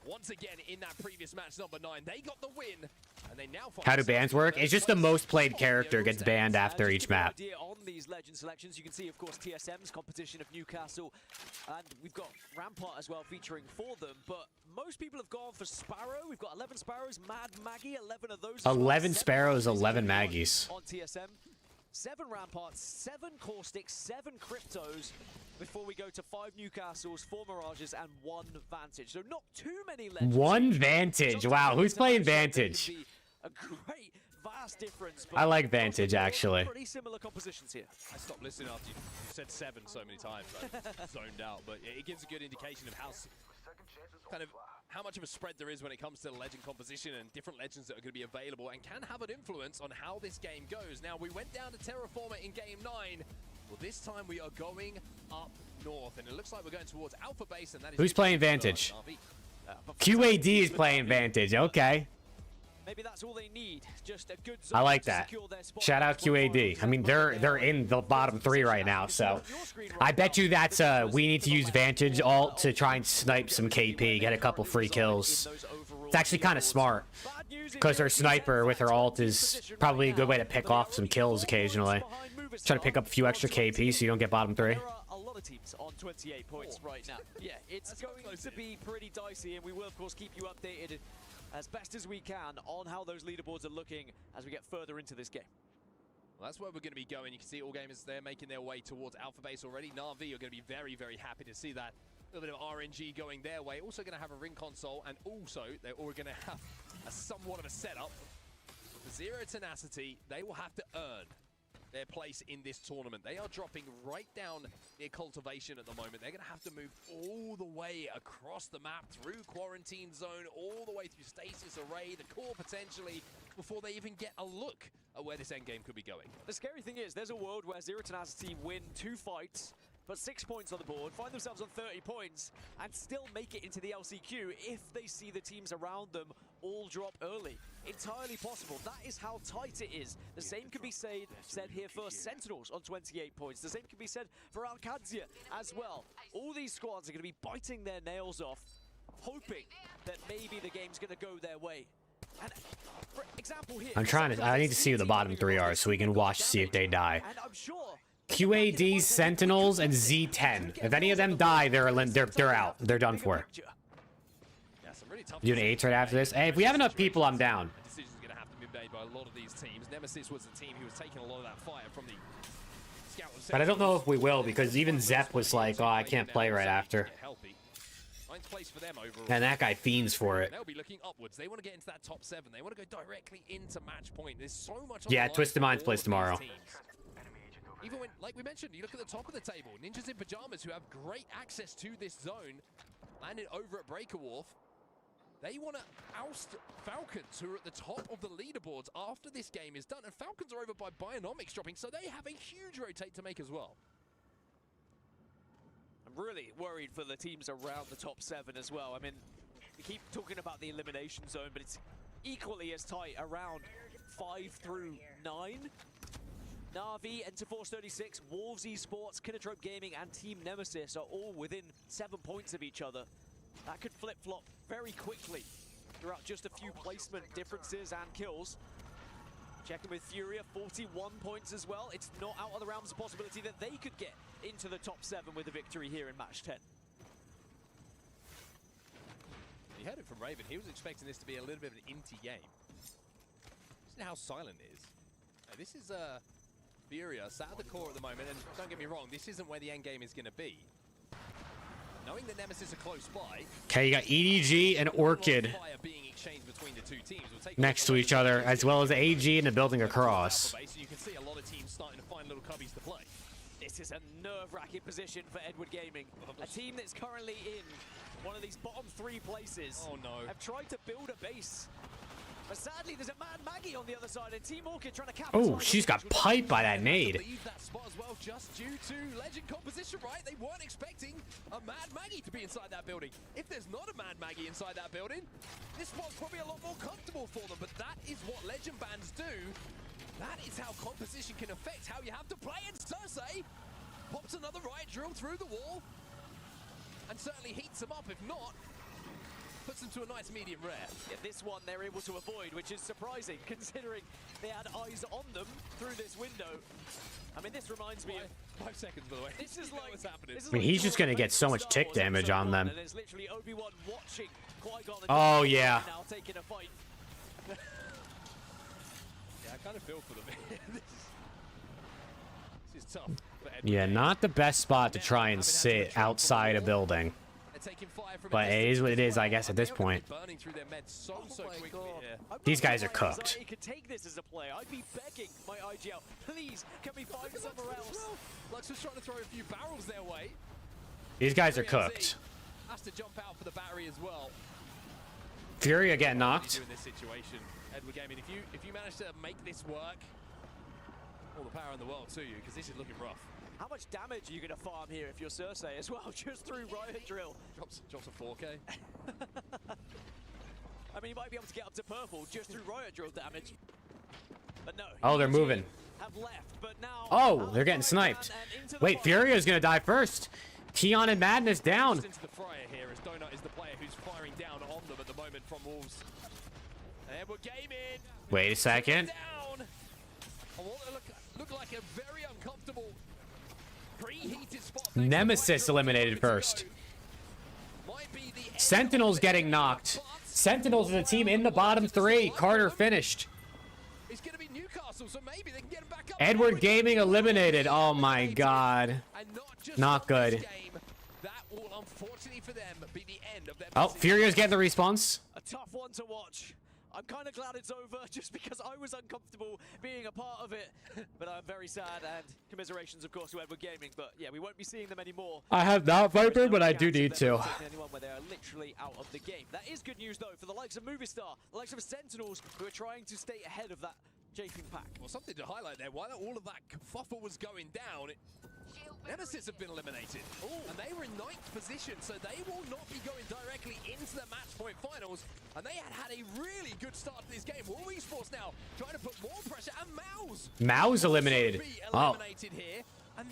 Once again, in that previous match, number 9, they got the win, and they now find
How do bans work? It's just the most played character gets banned after each map.
On these legend selections, you can see, of course, TSM's competition of Newcastle, and we've got Rampart as well featuring for them, but most people have gone for Sparrow. We've got 11 Sparrows, Mad Maggie, 11 of those.
11 Sparrows, 11 Maggies.
On TSM. 7 Ramparts, 7 Caustics, 7 Cryptos, before we go to 5 Newcastles, 4 Mirages, and 1 Vantage. So not too many legends.
1 Vantage. Wow, who's playing Vantage?
A great, vast difference.
I like Vantage, actually.
Pretty similar compositions here.
I stopped listening after you said 7 so many times. I zoned out, but it gives a good indication of how much of a spread there is when it comes to the legend composition and different legends that are going to be available and can have an influence on how this game goes. Now, we went down to Terraformer in Game 9. Well, this time we are going up north, and it looks like we're going towards Alpha Base, and that is...
Who's playing Vantage? QAD is playing Vantage, okay.
Maybe that's all they need. Just a good
I like that. Shout out QAD. I mean, they're in the bottom 3 right now, so I bet you that's we need to use Vantage ult to try and snipe some KP, get a couple free kills. It's actually kind of smart because her sniper with her ult is probably a good way to pick off some kills occasionally. Try to pick up a few extra KP so you don't get bottom 3.
A lot of teams on 28 points right now. Yeah, it's going to be pretty dicey, and we will, of course, keep you updated as best as we can on how those leaderboards are looking as we get further into this game.
Well, that's where we're going to be going. You can see all gamers there making their way towards Alpha Base already. Na'Vi are going to be very, very happy to see that. A little bit of RNG going their way. Also going to have a ring console, and also they're all going to have a somewhat of a setup. For Zero Tenacity, they will have to earn their place in this tournament. They are dropping right down near cultivation at the moment. They're going to have to move all the way across the map, through quarantine zone, all the way through stasis array, the core potentially, before they even get a look at where this endgame could be going.
The scary thing is, there's a world where Zero Tenacity win 2 fights, but 6 points on the board, find themselves on 30 points, and still make it into the LCQ if they see the teams around them all drop early. Entirely possible. That is how tight it is. The same can be said here for Sentinels on 28 points. The same can be said for Alcadzia as well. All these squads are going to be biting their nails off, hoping that maybe the game's going to go their way. And for example here,
I need to see who the bottom 3 are so we can watch to see if they die.
and I'm sure
QAD, Sentinels, and Z10. If any of them die, they're out. They're done for. Doing 8s right after this. Hey, if we have enough people, I'm down.
Decisions are going to have to be made by a lot of these teams. Nemesis was the team who was taking a lot of that fire from the scout.
But I don't know if we will, because even Zepp was like, oh, I can't play right after.
Ninth place for them overall.
And that guy fiends for it.
They'll be looking upwards. They want to get into that top 7. They want to go directly into match point. There's so much on
Yeah,
the line
Twisted
for
Minds
all
plays
of these
tomorrow.
teams. Even when, like we mentioned, you look at the top of the table, Ninjas in Pajamas, who have great access to this zone, landed over at Breaker Wharf. They want to oust Falcons, who are at the top of the leaderboards after this game is done. And Falcons are over by Bionomics dropping, so they have a huge rotate to make as well.
I'm really worried for the teams around the top 7 as well. I mean, we keep talking about the elimination zone, but it's equally as tight around 5 through 9. Na'Vi, Enterforce 36, Wolves Esports, Kinotrope Gaming, and Team Nemesis are all within 7 points of each other. That could flip-flop very quickly throughout just a few placement differences and kills. Checking with Furia, 41 points as well. It's not out of the realms of possibility that they could get into the top 7 with a victory here in match 10.
You heard it from Raven. He was expecting this to be a little bit of an inty game. Listen to how silent it is. This is Furia sat at the core at the moment, and don't get me wrong, this isn't where the end game is going to be. Knowing the Nemesis are close by.
Okay, you got EDG and Orchid next to each other, as well as AG and the building across.
You can see a lot of teams starting to find little cubbies to play.
This is a nerve-wracking position for Edward Gaming. A team that's currently in one of these bottom 3 places.
Oh no.
Have tried to build a base. But sadly, there's a Mad Maggie on the other side, and Team Orchid trying to capitalize.
Oh, she's got piped by that nade.
Leave that spot as well, just due to legend composition, right? They weren't expecting a Mad Maggie to be inside that building. If there's not a Mad Maggie inside that building, this spot's probably a lot more comfortable for them. But that is what legend bans do. That is how composition can affect how you have to play. And Cersei pops another riot drill through the wall, and certainly heats them up. If not, puts them to a nice medium rare.
Yeah, this one they're able to avoid, which is surprising considering they had eyes on them through this window. I mean, this reminds me of
5 seconds, by the way.
This is like what's happening.
I mean, he's just gonna get so much tick damage on them.
And it's literally Obi-Wan watching Qui-Gon
Oh yeah.
now taking a fight.
Yeah, I kind of feel for them. This is tough.
Yeah, not the best spot to try and sit outside a building. But it is what it is, I guess, at this point.
Burning through their meds so quickly here.
These guys are cooked.
He could take this as a play. I'd be begging my IGL, please, can we find somewhere else?
Lux was trying to throw a few barrels their way.
These guys are cooked.
Has to jump out for the battery as well.
Furia get knocked.
In this situation, Edward Gaming, if you manage to make this work, all the power in the world to you, because this is looking rough.
How much damage are you going to farm here if you're Cersei as well, just through Riot Drill?
Drops a 4K.
I mean, you might be able to get up to purple just through Riot Drill damage. But no.
Oh, they're moving.
Have left, but now
Oh, they're getting sniped. Wait, Furia's gonna die first. Tion and Madness down.
Into the fryer here, as Donut is the player who's firing down on them at the moment from Wolves. And Edward Gaming.
Wait a second.
Down. Look like a very uncomfortable preheated spot.
Nemesis eliminated first. Sentinel's getting knocked. Sentinels is a team in the bottom 3. Carter finished.
It's going to be Newcastle, so maybe they can get him back up.
Edward Gaming eliminated. Oh my god. Not good.
That will unfortunately for them be the end of their
Oh, Furia's getting the response.
A tough one to watch. I'm kind of glad it's over just because I was uncomfortable being a part of it. But I'm very sad, and commiserations, of course, to Edward Gaming. But yeah, we won't be seeing them anymore.
I have not Viper, but I do need to.
Anyone where they are literally out of the game. That is good news, though, for the likes of Movistar, the likes of Sentinels, who are trying to stay ahead of that Japing pack.
Well, something to highlight there. While all of that kerfuffle was going down, Nemesis have been eliminated. And they were in 9th position, so they will not be going directly into the match point finals. And they had a really good start to this game. Wolf Esports now trying to put more pressure, and Maus.
Maus eliminated. Oh.
Here.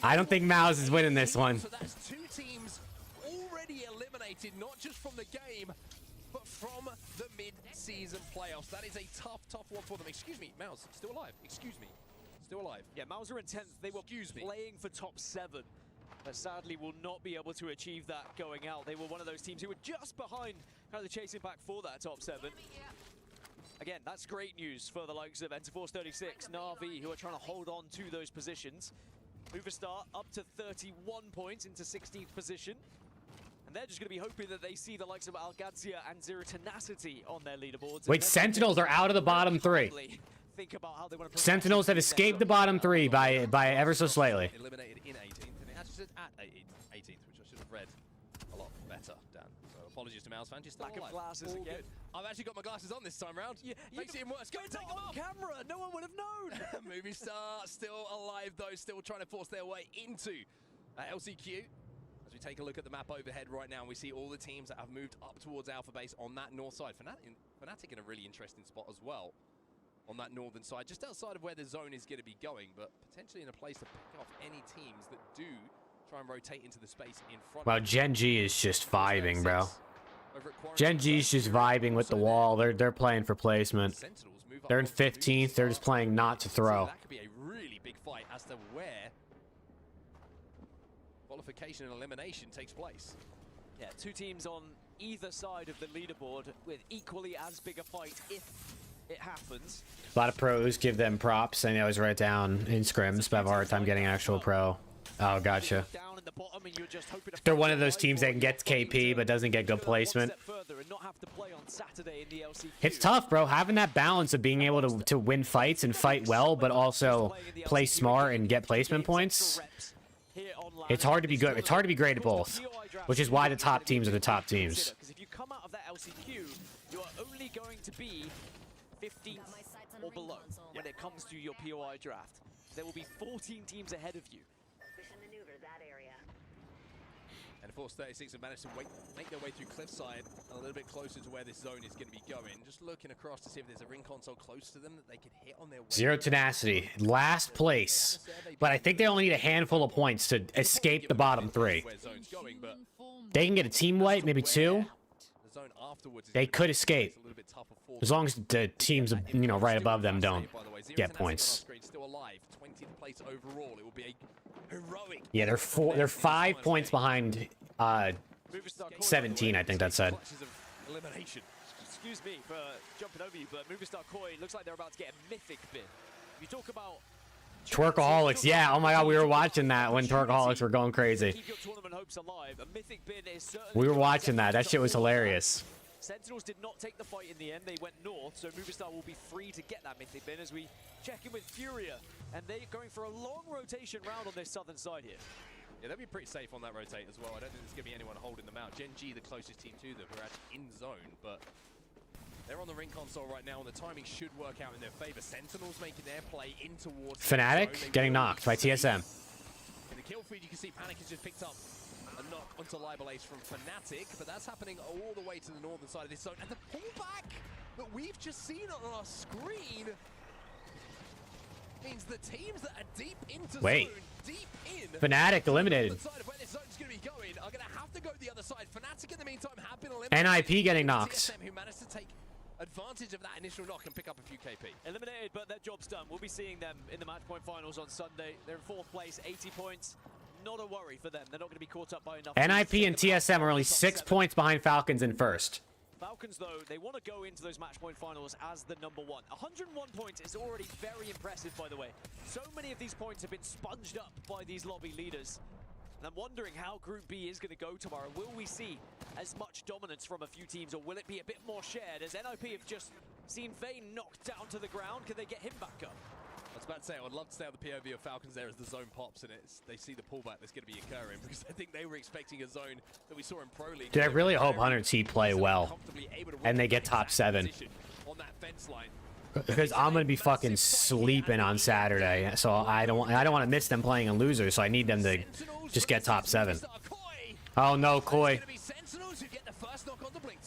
I don't think Maus is winning this one.
So that's 2 teams already eliminated, not just from the game, but from the mid-season playoffs. That is a tough one for them. Excuse me, Maus, still alive. Excuse me. Still alive.
Yeah, Maus are in 10th. They were playing for top 7, but sadly will not be able to achieve that going out. They were one of those teams who were just behind kind of the chasing back for that top 7. Again, that's great news for the likes of Enterforce 36, Na'Vi, who are trying to hold on to those positions. Movistar up to 31 points into 16th position. And they're just going to be hoping that they see the likes of Algadzia and Zero Tenacity on their leaderboards.
Wait, Sentinels are out of the bottom 3.
Think about how they want to
Sentinels have escaped the bottom 3 by ever so slightly.
Eliminated in 18th, and it actually said at 18th, which I should have read a lot better, Dan. So apologies to Mouse fans, you're still
lack
alive.
of glasses
All
again.
Good. I've actually got my glasses on this time round. Makes it even worse. Go take them off.
Camera, no one would have known.
Movistar still alive though, still trying to force their way into LCQ. As we take a look at the map overhead right now, we see all the teams that have moved up towards Alpha Base on that north side. Fnatic in a really interesting spot as well on that northern side, just outside of where the zone is going to be going, but potentially in a place to pick off any teams that do try and rotate into the space in front.
Wow, Gen G is just vibing, bro. Gen G's just vibing with the wall. They're playing for placement. They're in 15th. They're just playing not to throw.
That could be a really big fight as to where qualification and elimination takes place.
Yeah, 2 teams on either side of the leaderboard with equally as big a fight if it happens.
A lot of pros give them props, and they always write it down in scrims, but have a hard time getting an actual pro. Oh, gotcha. They're one of those teams that can get KP but doesn't get good placement. It's tough, bro. Having that balance of being able to win fights and fight well, but also play smart and get placement points. It's hard to be good. It's hard to be great at both, which is why the top teams are the top teams.
Because if you come out of that LCQ, you are only going to be 15th or below when it comes to your POI draft. There will be 14 teams ahead of you.
And of course, 36 have managed to make their way through Cliffside a little bit closer to where this zone is going to be going. Just looking across to see if there's a ring console close to them that they could hit on their way.
Zero tenacity, last place, but I think they only need a handful of points to escape the bottom three. They can get a team wipe, maybe two. They could escape as long as the teams, you know, right above them don't get points. Yeah, they're 5 points behind 17, I think that said.
Excuse me for jumping over you, but Movistar Koi looks like they're about to get a mythic bin. You talk about
Twerkaholics, yeah. Oh my god, we were watching that when Twerkaholics were going crazy. We were watching that. That shit was hilarious.
Sentinels did not take the fight in the end. They went north, so Movistar will be free to get that mythic bin as we check in with Furia. And they're going for a long rotation round on this southern side here.
Yeah, they'll be pretty safe on that rotate as well. I don't think there's going to be anyone holding them out. Gen G, the closest team to them, who are actually in zone, but they're on the ring console right now, and the timing should work out in their favor. Sentinels making their play in towards
Fnatic getting knocked by TSM.
In the kill feed, you can see Panic has just picked up a knock onto Libel Ace from Fnatic, but that's happening all the way to the northern side of this zone. And the pullback that we've just seen on our screen means the teams that are deep into zone, deep in
Fnatic eliminated.
where this zone's going to be going are going to have to go the other side. Fnatic in the meantime have been eliminated.
NIP getting knocked.
TSM who managed to take advantage of that initial knock and pick up a few KP.
Eliminated, but their job's done. We'll be seeing them in the match point finals on Sunday. They're in 4th place, 80 points. Not a worry for them. They're not going to be caught up by enough.
NIP and TSM are only 6 points behind Falcons in first.
Falcons, though, they want to go into those match point finals as the #1. 101 points is already very impressive, by the way. So many of these points have been sponged up by these lobby leaders. And I'm wondering how Group B is going to go tomorrow. Will we see as much dominance from a few teams, or will it be a bit more shared? As NIP have just seen Vayne knocked down to the ground, can they get him back up?
I was about to say, I would love to stay on the POV of Falcons there as the zone pops and they see the pullback that's going to be occurring, because I think they were expecting a zone that we saw in Pro League.
Dude, I really hope Hunter T play well and they get top 7.
On that fence line.
Because I'm gonna be fucking sleeping on Saturday, so I don't want to miss them playing a loser. So I need them to just get top 7. Oh no, Koi.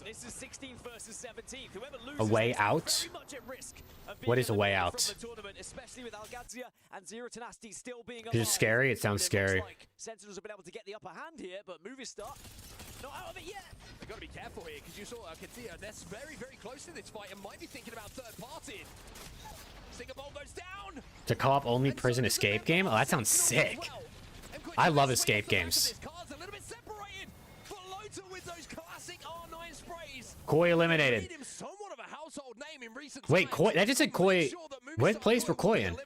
This is 16th versus 17th. Whoever loses
A way out?
very much at risk of being
What is a way
eliminated
out?
from the tournament, especially with Algazia and Zero Tenacity still being
Is it scary? It sounds scary.
Like Sentinels have been able to get the upper hand here, but Movistar not out of it yet.
They've got to be careful here, because you saw Algazia, they're very, very close to this fight and might be thinking about third party. Stinger Bolt goes down.
To co-op only prison escape game? Oh, that sounds sick. I love escape games. Koi eliminated. Wait, Koi? That just said Koi. What place for Koi in?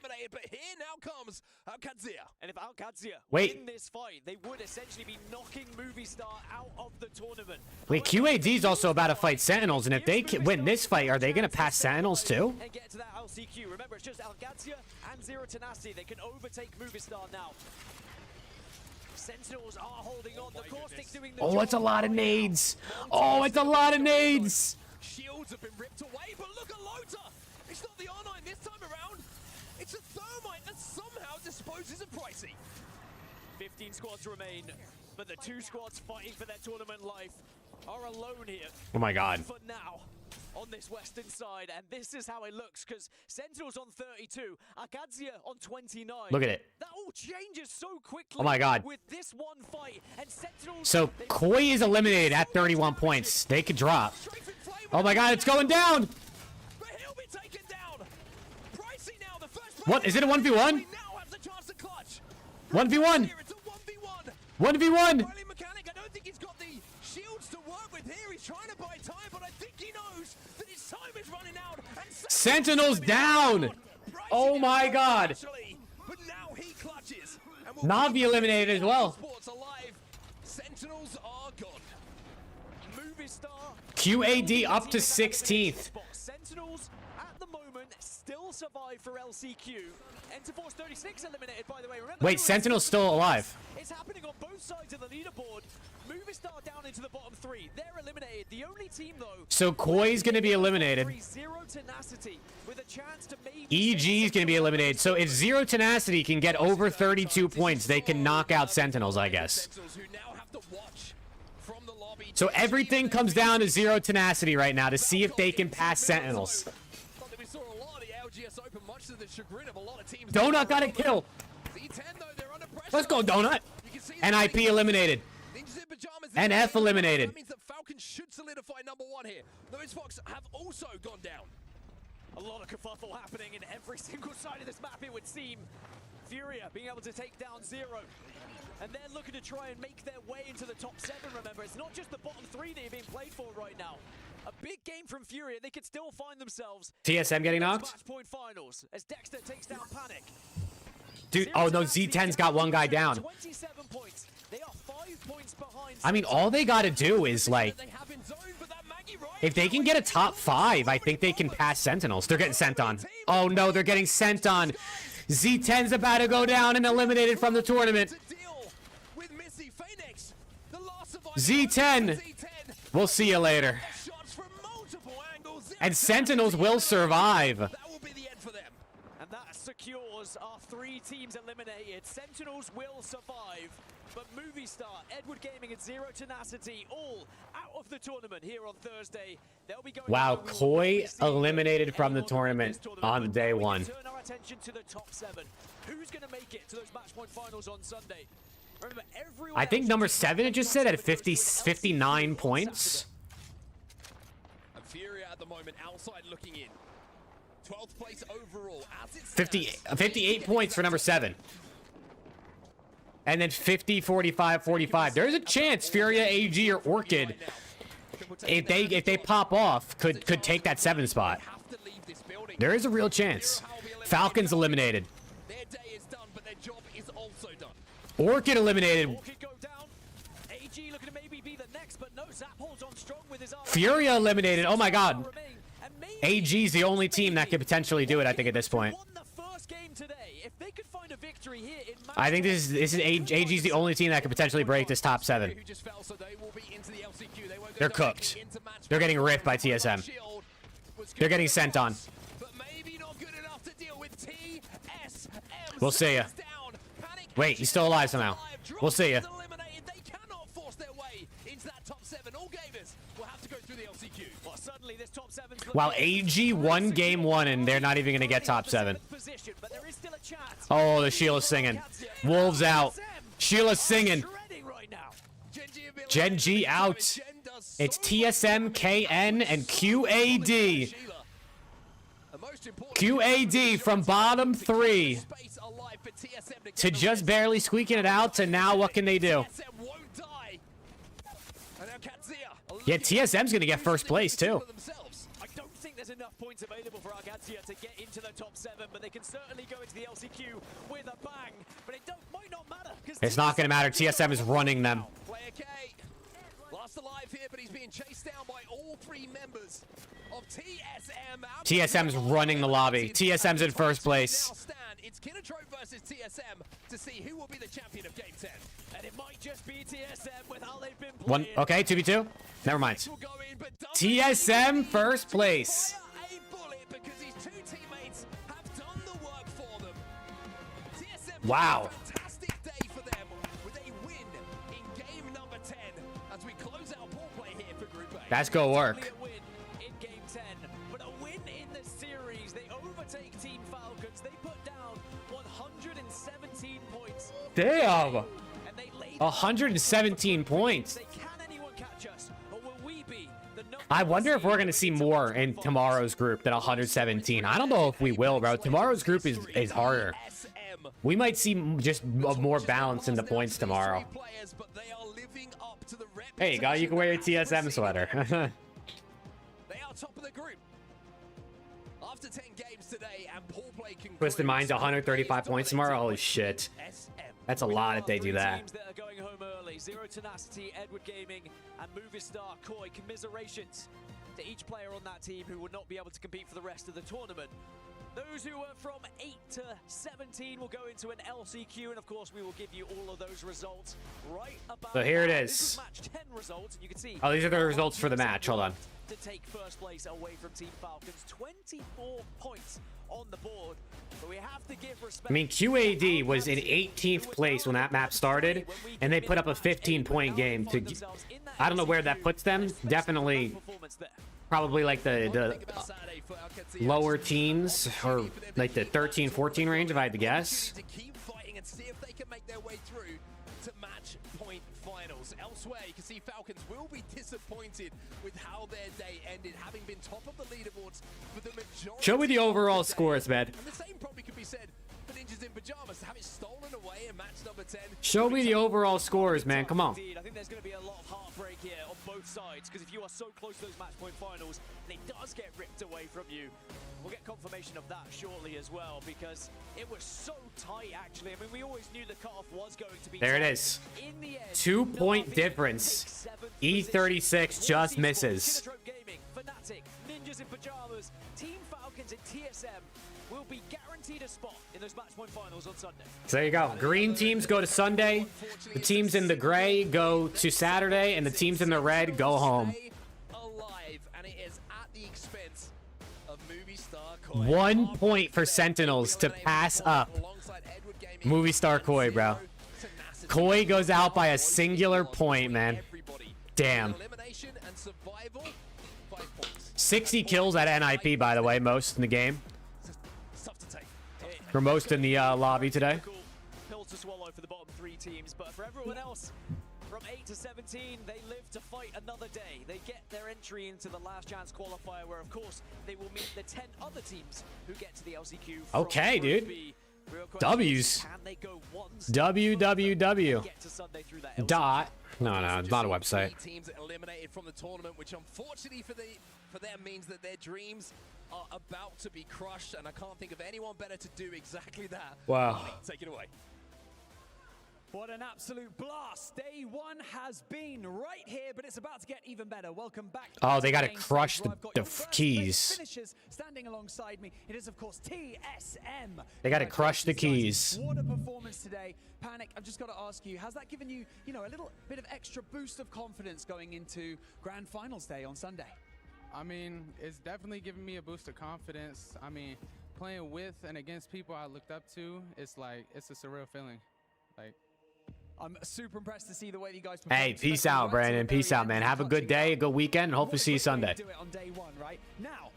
And if Algazia
Wait.
win this fight, they would essentially be knocking Movistar out of the tournament.
Wait, QAD is also about to fight Sentinels, and if they win this fight, are they gonna pass Sentinels too?
And get to that LCQ. Remember, it's just Algazia and Zero Tenacity. They can overtake Movistar now. Sentinels are holding on. The Caustic doing the
Oh, it's a lot of nades. Oh, it's a lot of nades.
Shields have been ripped away, but look at Lota. It's not the R9 this time around. It's a Thermite that somehow disposes of Pricey.
15 squads remain, but the 2 squads fighting for their tournament life are alone here.
Oh my god.
For now, on this western side, and this is how it looks, because Sentinels on 32, Algazia on 29.
Look at it.
That all changes so quickly.
Oh my god.
With this one fight, and Sentinels.
So Koi is eliminated at 31 points. They could drop. Oh my god, it's going down.
But he'll be taken down. Pricey now, the first.
What is it? A 1v1?
Now has the chance to clutch.
1v1.
It's a 1v1.
1v1.
Mechanic, I don't think he's got the shields to work with here. He's trying to buy time, but I think he knows that his time is
Sentinels down. Oh my God.
But now he clutches.
Navi eliminated as well.
Sentinels are gone.
QAD up to 16th.
Sentinels at the moment still survive for LCQ. Enterforce 36 eliminated, by the way. Remember,
Wait, Sentinel's still alive.
it's happening on both sides of the leaderboard. Movistar down into the bottom three. They're eliminated. The only team though.
So Koi's gonna be eliminated.
Zero tenacity with a chance to maybe
EG is gonna be eliminated. So if Zero Tenacity can get over 32 points, they can knock out Sentinels, I guess. So everything comes down to Zero Tenacity right now to see if they can pass Sentinels. Donut got a kill. Let's go, Donut. NIP eliminated. NF eliminated.
That means that Falcons should solidify number one here. Those Fox have also gone down.
a lot of kerfuffle happening in every single side of this map, it would seem. Furia being able to take down Zero. And they're looking to try and make their way into the top 7, remember. It's not just the bottom 3 that are being played for right now. A big game from Furia. They could still find themselves
TSM getting knocked?
match point finals as Dexter takes down Panic.
Dude, oh no, Z10's got one guy down.
27 points. They are 5 points behind.
I mean, all they gotta do is, like, if they can get a top 5, I think they can pass Sentinels. They're getting sent on. Oh no, they're getting sent on. Z10's about to go down and eliminated from the tournament. Z10, we'll see you later. And Sentinels will survive.
And that secures our 3 teams eliminated. Sentinels will survive. But Movistar, Edward Gaming, and Zero Tenacity all out of the tournament here on Thursday. They'll be going
Wow, Koi eliminated from the tournament on day 1.
turn our attention to the top 7. Who's going to make it to those match point finals on Sunday? Remember,
I think number 7 it just said at 59 points.
And Furia at the moment outside looking in. 12th place overall. As it
58 points for number 7. And then 50, 45, 45. There's a chance Furia, AG, or Orchid, if they pop off, could take that 7 spot. There is a real chance. Falcons eliminated.
Their day is done, but their job is also done.
Orchid eliminated.
AG looking to maybe be the next, but no, Zap holds on strong with his
Furia eliminated. Oh my god. AG's the only team that could potentially do it, I think, at this point. I think this is AG's the only team that could potentially break this top 7. They're cooked. They're getting ripped by TSM. They're getting sent on. We'll see ya. Wait, he's still alive somehow. We'll see ya. Wow, AG won game 1 and they're not even gonna get top 7. Oh, the Sheila's singing. Wolves out. Sheila's singing. Gen G out. It's TSM, KN, and QAD. QAD from bottom 3 to just barely squeaking it out to now what can they do? Yeah, TSM's gonna get first place too.
I don't think there's enough points available for Argancia to get into the top 7, but they can certainly go into the LCQ with a bang. But it might not matter.
It's not gonna matter. TSM is running them.
Player K, last alive here, but he's being chased down by all 3 members of TSM.
TSM's running the lobby. TSM's in first place.
It's Kinatrope versus TSM to see who will be the champion of Game 10.
And it might just be TSM with how they've been
One.
playing.
Okay, 2v2. Never mind. TSM first place.
Because his 2 teammates have done the work for them. TSM
Wow.
fantastic day for them with a win in game number 10 as we close out pool play here for Group A.
That's go work.
A win in game 10, but a win in the series. They overtake Team Falcons. They put down 117 points.
Damn. 117 points. I wonder if we're going to see more in tomorrow's group than 117. I don't know if we will, bro. Tomorrow's group is harder. We might see just more balance in the points tomorrow. Hey, you go. You can wear your TSM sweater.
They are top of the group. After 10 games today, and pool play concludes.
Twisted Mind's 135 points tomorrow. Holy shit. That's a lot if they do that.
Teams that are going home early. Zero Tenacity, Edward Gaming, and Movistar Koi. Commiserations to each player on that team who will not be able to compete for the rest of the tournament. Those who were from 8 to 17 will go into an LCQ, and of course we will give you all of those results right about
So here it
now.
is.
This was match 10 results, and you can see.
Oh, these are the results for the match. Hold on.
To take first place away from Team Falcons, 24 points on the board. But we have to give respect.
I mean, QAD was in 18th place when that map started, and they put up a 15-point game. To, I don't know where that puts them. Definitely, probably like the lower teens, or like the 13, 14 range, if I had to guess.
To keep fighting and see if they can make their way through to match point finals. Elsewhere, you can see Falcons will be disappointed with how their day ended, having been top of the leaderboards for the majority.
Show me the overall scores, man.
And the same probably could be said for Ninjas in Pajamas to have it stolen away in match number 10.
Show me the overall scores, man. Come on.
Indeed, I think there's going to be a lot of heartbreak here on both sides, because if you are so close to those match point finals and it does get ripped away from you, we'll get confirmation of that shortly as well, because it was so tight actually. I mean, we always knew the cutoff was going to be
There it
tight.
is.
In the end,
2-point difference. E36 just misses.
Killer Gaming, Fnatic, Ninjas in Pajamas, Team Falcons, and TSM will be guaranteed a spot in those match point finals on Sunday.
So there you go. Green teams go to Sunday. The teams in the gray go to Saturday, and the teams in the red go home.
Alive, and it is at the expense of Movistar Koi.
1 point for Sentinels to pass up Movistar Koi, bro. Koi goes out by a singular point, man. Damn. 60 kills at NIP, by the way, most in the game. For most in the lobby today.
Pill to swallow for the bottom 3 teams, but for everyone else, from 8 to 17, they live to fight another day. They get their entry into the last chance qualifier, where of course they will meet the 10 other teams who get to the LCQ.
Okay,
Group
dude.
B. Real question
W's.
is, can they go once
www.
get to Sunday through that
Dot. No, it's not a website.
Teams eliminated from the tournament, which unfortunately for them means that their dreams are about to be crushed, and I can't think of anyone better to do exactly that.
Wow.
Harley, take it away.
What an absolute blast. Day 1 has been right here, but it's about to get even better. Welcome back.
Oh, they gotta crush the keys.
Finishers standing alongside me. It is, of course, TSM.
They gotta crush the keys.
What a performance today. Panic, I've just got to ask you, has that given you, a little bit of extra boost of confidence going into Grand Finals Day on Sunday?
I mean, it's definitely given me a boost of confidence. I mean, playing with and against people I looked up to, it's a surreal feeling. Like,
I'm super impressed to see the way you guys
Hey, peace out, Brandon. Peace out, man. Have a good day, a good weekend, and hopefully see you Sunday.
Do it on day 1, right? Now,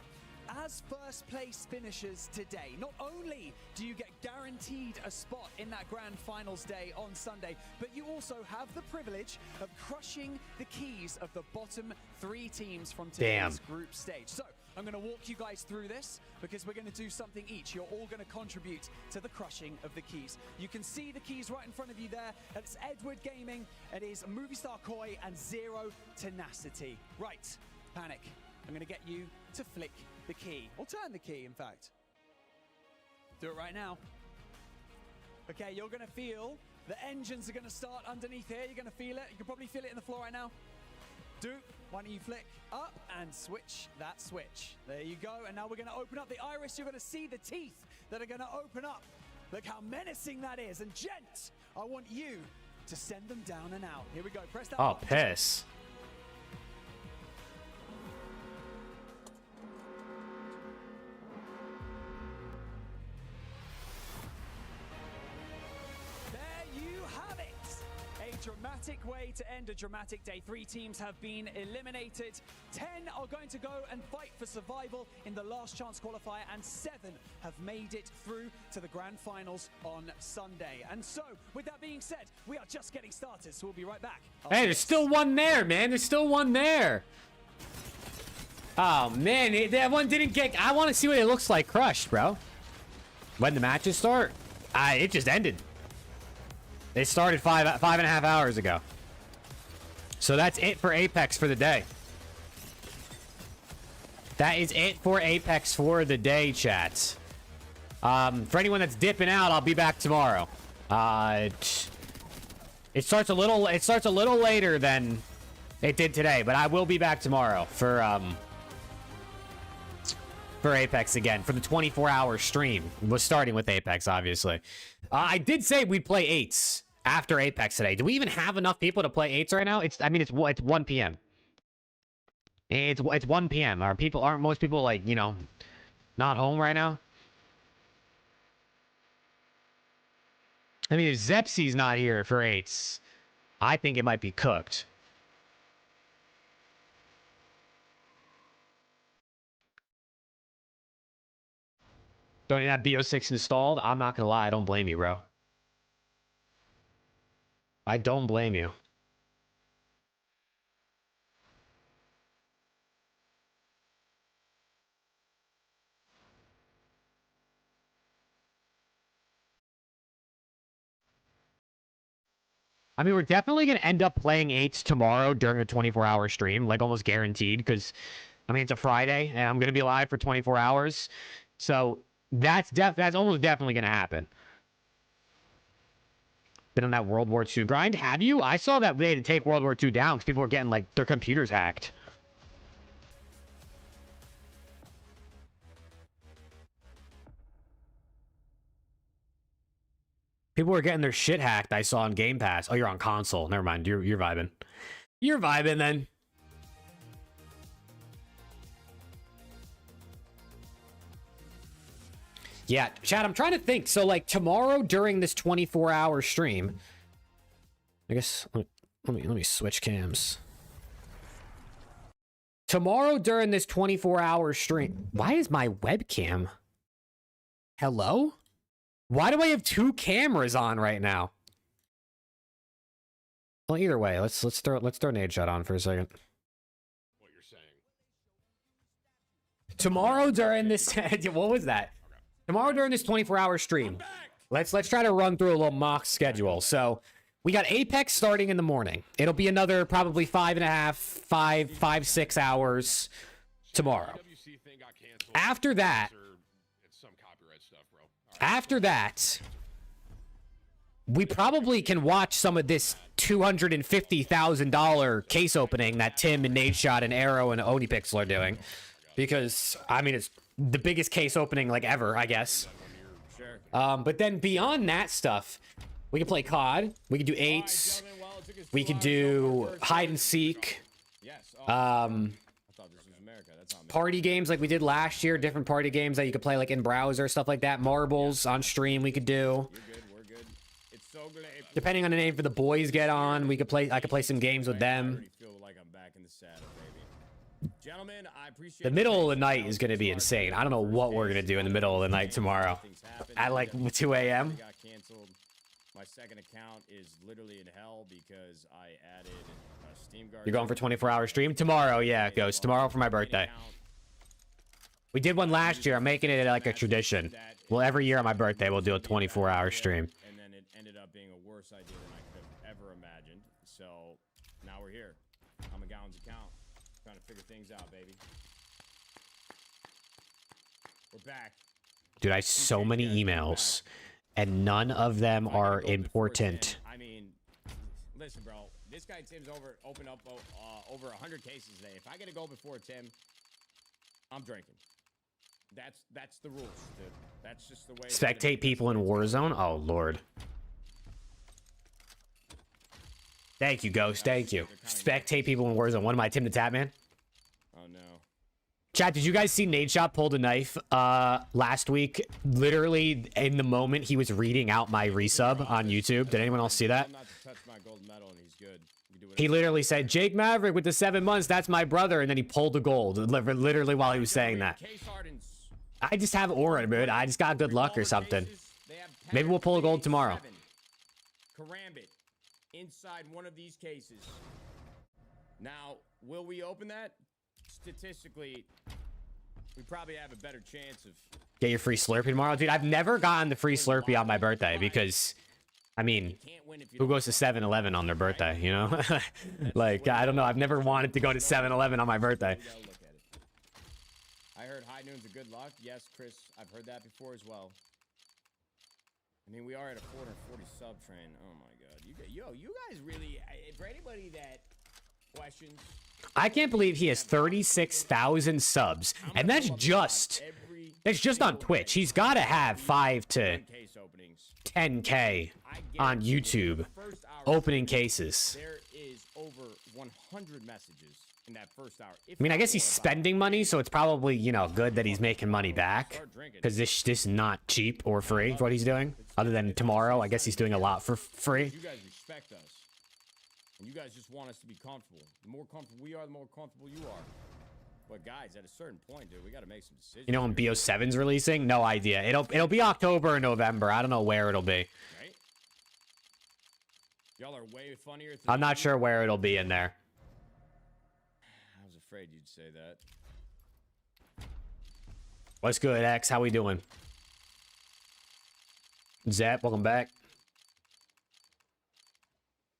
as first place finishers today, not only do you get guaranteed a spot in that Grand Finals Day on Sunday, but you also have the privilege of crushing the keys of the bottom 3 teams from today's group stage. So, I'm going to walk you guys through this because we're going to do something each. You're all going to contribute to the crushing of the keys. You can see the keys right in front of you there. It's Edward Gaming, it is Movistar Koi, and Zero Tenacity. Right, Panic, I'm going to get you to flick the key, or turn the key, in fact. Do it right now. Okay, you're going to feel the engines are going to start underneath here. You're going to feel it. You can probably feel it in the floor right now. Why don't you flick up and switch that switch. There you go. And now we're going to open up the iris. You're going to see the teeth that are going to open up. Look how menacing that is. And gents, I want you to send them down and out. Here we go. Press that
Oh,
button.
piss.
There you have it. A dramatic way to end a dramatic day. 3 teams have been eliminated. 10 are going to go and fight for survival in the last chance qualifier, and 7 have made it through to the grand finals on Sunday. And so, with that being said, we are just getting started, so we'll be right back.
Hey, there's still one there, man. There's still one there. Oh, man. That one didn't get... I want to see what it looks like crushed, bro. When the matches start? It just ended. It started 5.5 hours ago. So that's it for Apex for the day. That is it for Apex for the day, chat. For anyone that's dipping out, I'll be back tomorrow. It starts a little later than it did today, but I will be back tomorrow for Apex again for the 24-hour stream. We're starting with Apex, obviously. I did say we'd play 8s after Apex today. Do we even have enough people to play 8s right now? It's 1 p.m. It's 1 p.m. Aren't most people, like, you know, not home right now? I mean, if Zepsi's not here for 8s, I think it might be cooked. Don't even have BO6 installed? I'm not gonna lie, I don't blame you, bro. I don't blame you. I mean, we're definitely going to end up playing 8s tomorrow during a 24-hour stream, like almost guaranteed, because, I mean, it's a Friday, and I'm going to be live for 24 hours. So that's almost definitely going to happen. Been on that World War II grind? Have you? I saw that they had to take World War II down because people were getting, like, their computers hacked. People were getting their shit hacked, I saw on Game Pass. Oh, you're on console. Never mind. You're vibing. You're vibing then. Yeah, chat, I'm trying to think. So, like, tomorrow during this 24-hour stream, I guess let me switch cams. Tomorrow during this 24-hour stream, why is my webcam? Hello? Why do I have 2 cameras on right now? Well, either way, let's throw Nade Shot on for a second.
What you're saying.
Tomorrow during this what was that? Tomorrow during this 24-hour stream, let's try to run through a little mock schedule. So we got Apex starting in the morning. It'll be another probably 5.5, 6 hours tomorrow. After that, we probably can watch some of this $250,000 case opening that Tim and Nadeshot and Arrow and Onipixel are doing. Because, I mean, it's the biggest case opening, like, ever, I guess. But then beyond that stuff, we can play COD. We can do 8s. We could do hide and seek. Party games like we did last year, different party games that you could play like in browser, stuff like that. Marbles on stream we could do. Depending on the name for the boys get on, we could play. I could play some games with them. The middle of the night is going to be insane. I don't know what we're going to do in the middle of the night tomorrow at like 2 a.m.
My second account is literally in hell because I added a Steam Guard.
You're going for 24-hour stream tomorrow? Yeah, it goes tomorrow for my birthday. We did one last year. I'm making it like a tradition. Well, every year on my birthday, we'll do a 24-hour stream.
And then it ended up being a worse idea than I could have ever imagined. So now we're here. I'm a Gallon's account. Trying to figure things out, baby. We're back.
Dude, I have so many emails, and none of them are important.
I mean, listen, bro. This guy Tim's opened up over 100 cases today. If I get to go before Tim, I'm drinking. That's the rules, dude. That's just the way.
Spectate people in Warzone? Oh, Lord. Thank you, Ghost. Thank you. Spectate people in Warzone. What am I, Tim the Tap Man?
Oh, no.
Chat, did you guys see Nadeshot pulled a knife last week? Literally, in the moment he was reading out my resub on YouTube. Did anyone else see that? He literally said, Jake Maverick with the 7 months, that's my brother. And then he pulled the gold, literally while he was saying that. I just have aura, dude. I just got good luck or something. Maybe we'll pull a gold tomorrow.
Karambit inside one of these cases. Now, will we open that? Statistically, we probably have a better chance of...
Get your free Slurpee tomorrow? Dude, I've never gotten the free Slurpee on my birthday because... I mean, who goes to 7-Eleven on their birthday, you know? Like, I don't know. I've never wanted to go to 7-Eleven on my birthday.
heard high noons are good luck. Yes, Chris, I've heard that before as well. I mean, we are at a 440 sub train. Oh my God, you guys really. For anybody that questions,
I can't believe he has 36,000 subs, and that's just on Twitch. He's got to have 5 to 10K on YouTube opening cases.
there is over 100 messages in that first hour.
I mean, I guess he's spending money, so it's probably, you know, good that he's making money back, because this is not cheap or free for what he's doing. Other than tomorrow, I guess he's doing a lot for free.
You guys respect us, and you guys just want us to be comfortable. The more comfortable we are, the more comfortable you are. But guys, at a certain point, dude, we got to make some decisions.
You know when BO7's releasing? No idea. It'll be October or November. I don't know where it'll be.
Right? Y'all are way funnier.
I'm not sure where it'll be in there.
I was afraid you'd say that.
What's good, X? How we doing? Zep, welcome back.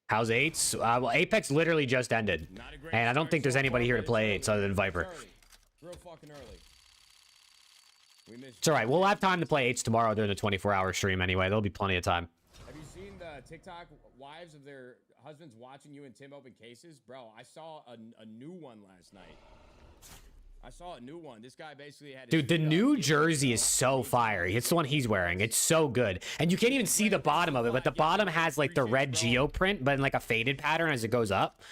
How's 8s? Well, Apex literally just ended. And I don't think there's anybody here to play 8s other than Viper.
Real fucking early.
It's alright. We'll have time to play 8s tomorrow during the 24-hour stream anyway. There'll be plenty of time.
Have you seen the TikTok wives of their husbands watching you and Tim open cases? Bro, I saw a new one last night. I saw a new one. This guy basically had...
Dude, the new jersey is so fiery. It's the one he's wearing. It's so good. And you can't even see the bottom of it, but the bottom has like the red geo print, but in like a faded pattern as it goes up.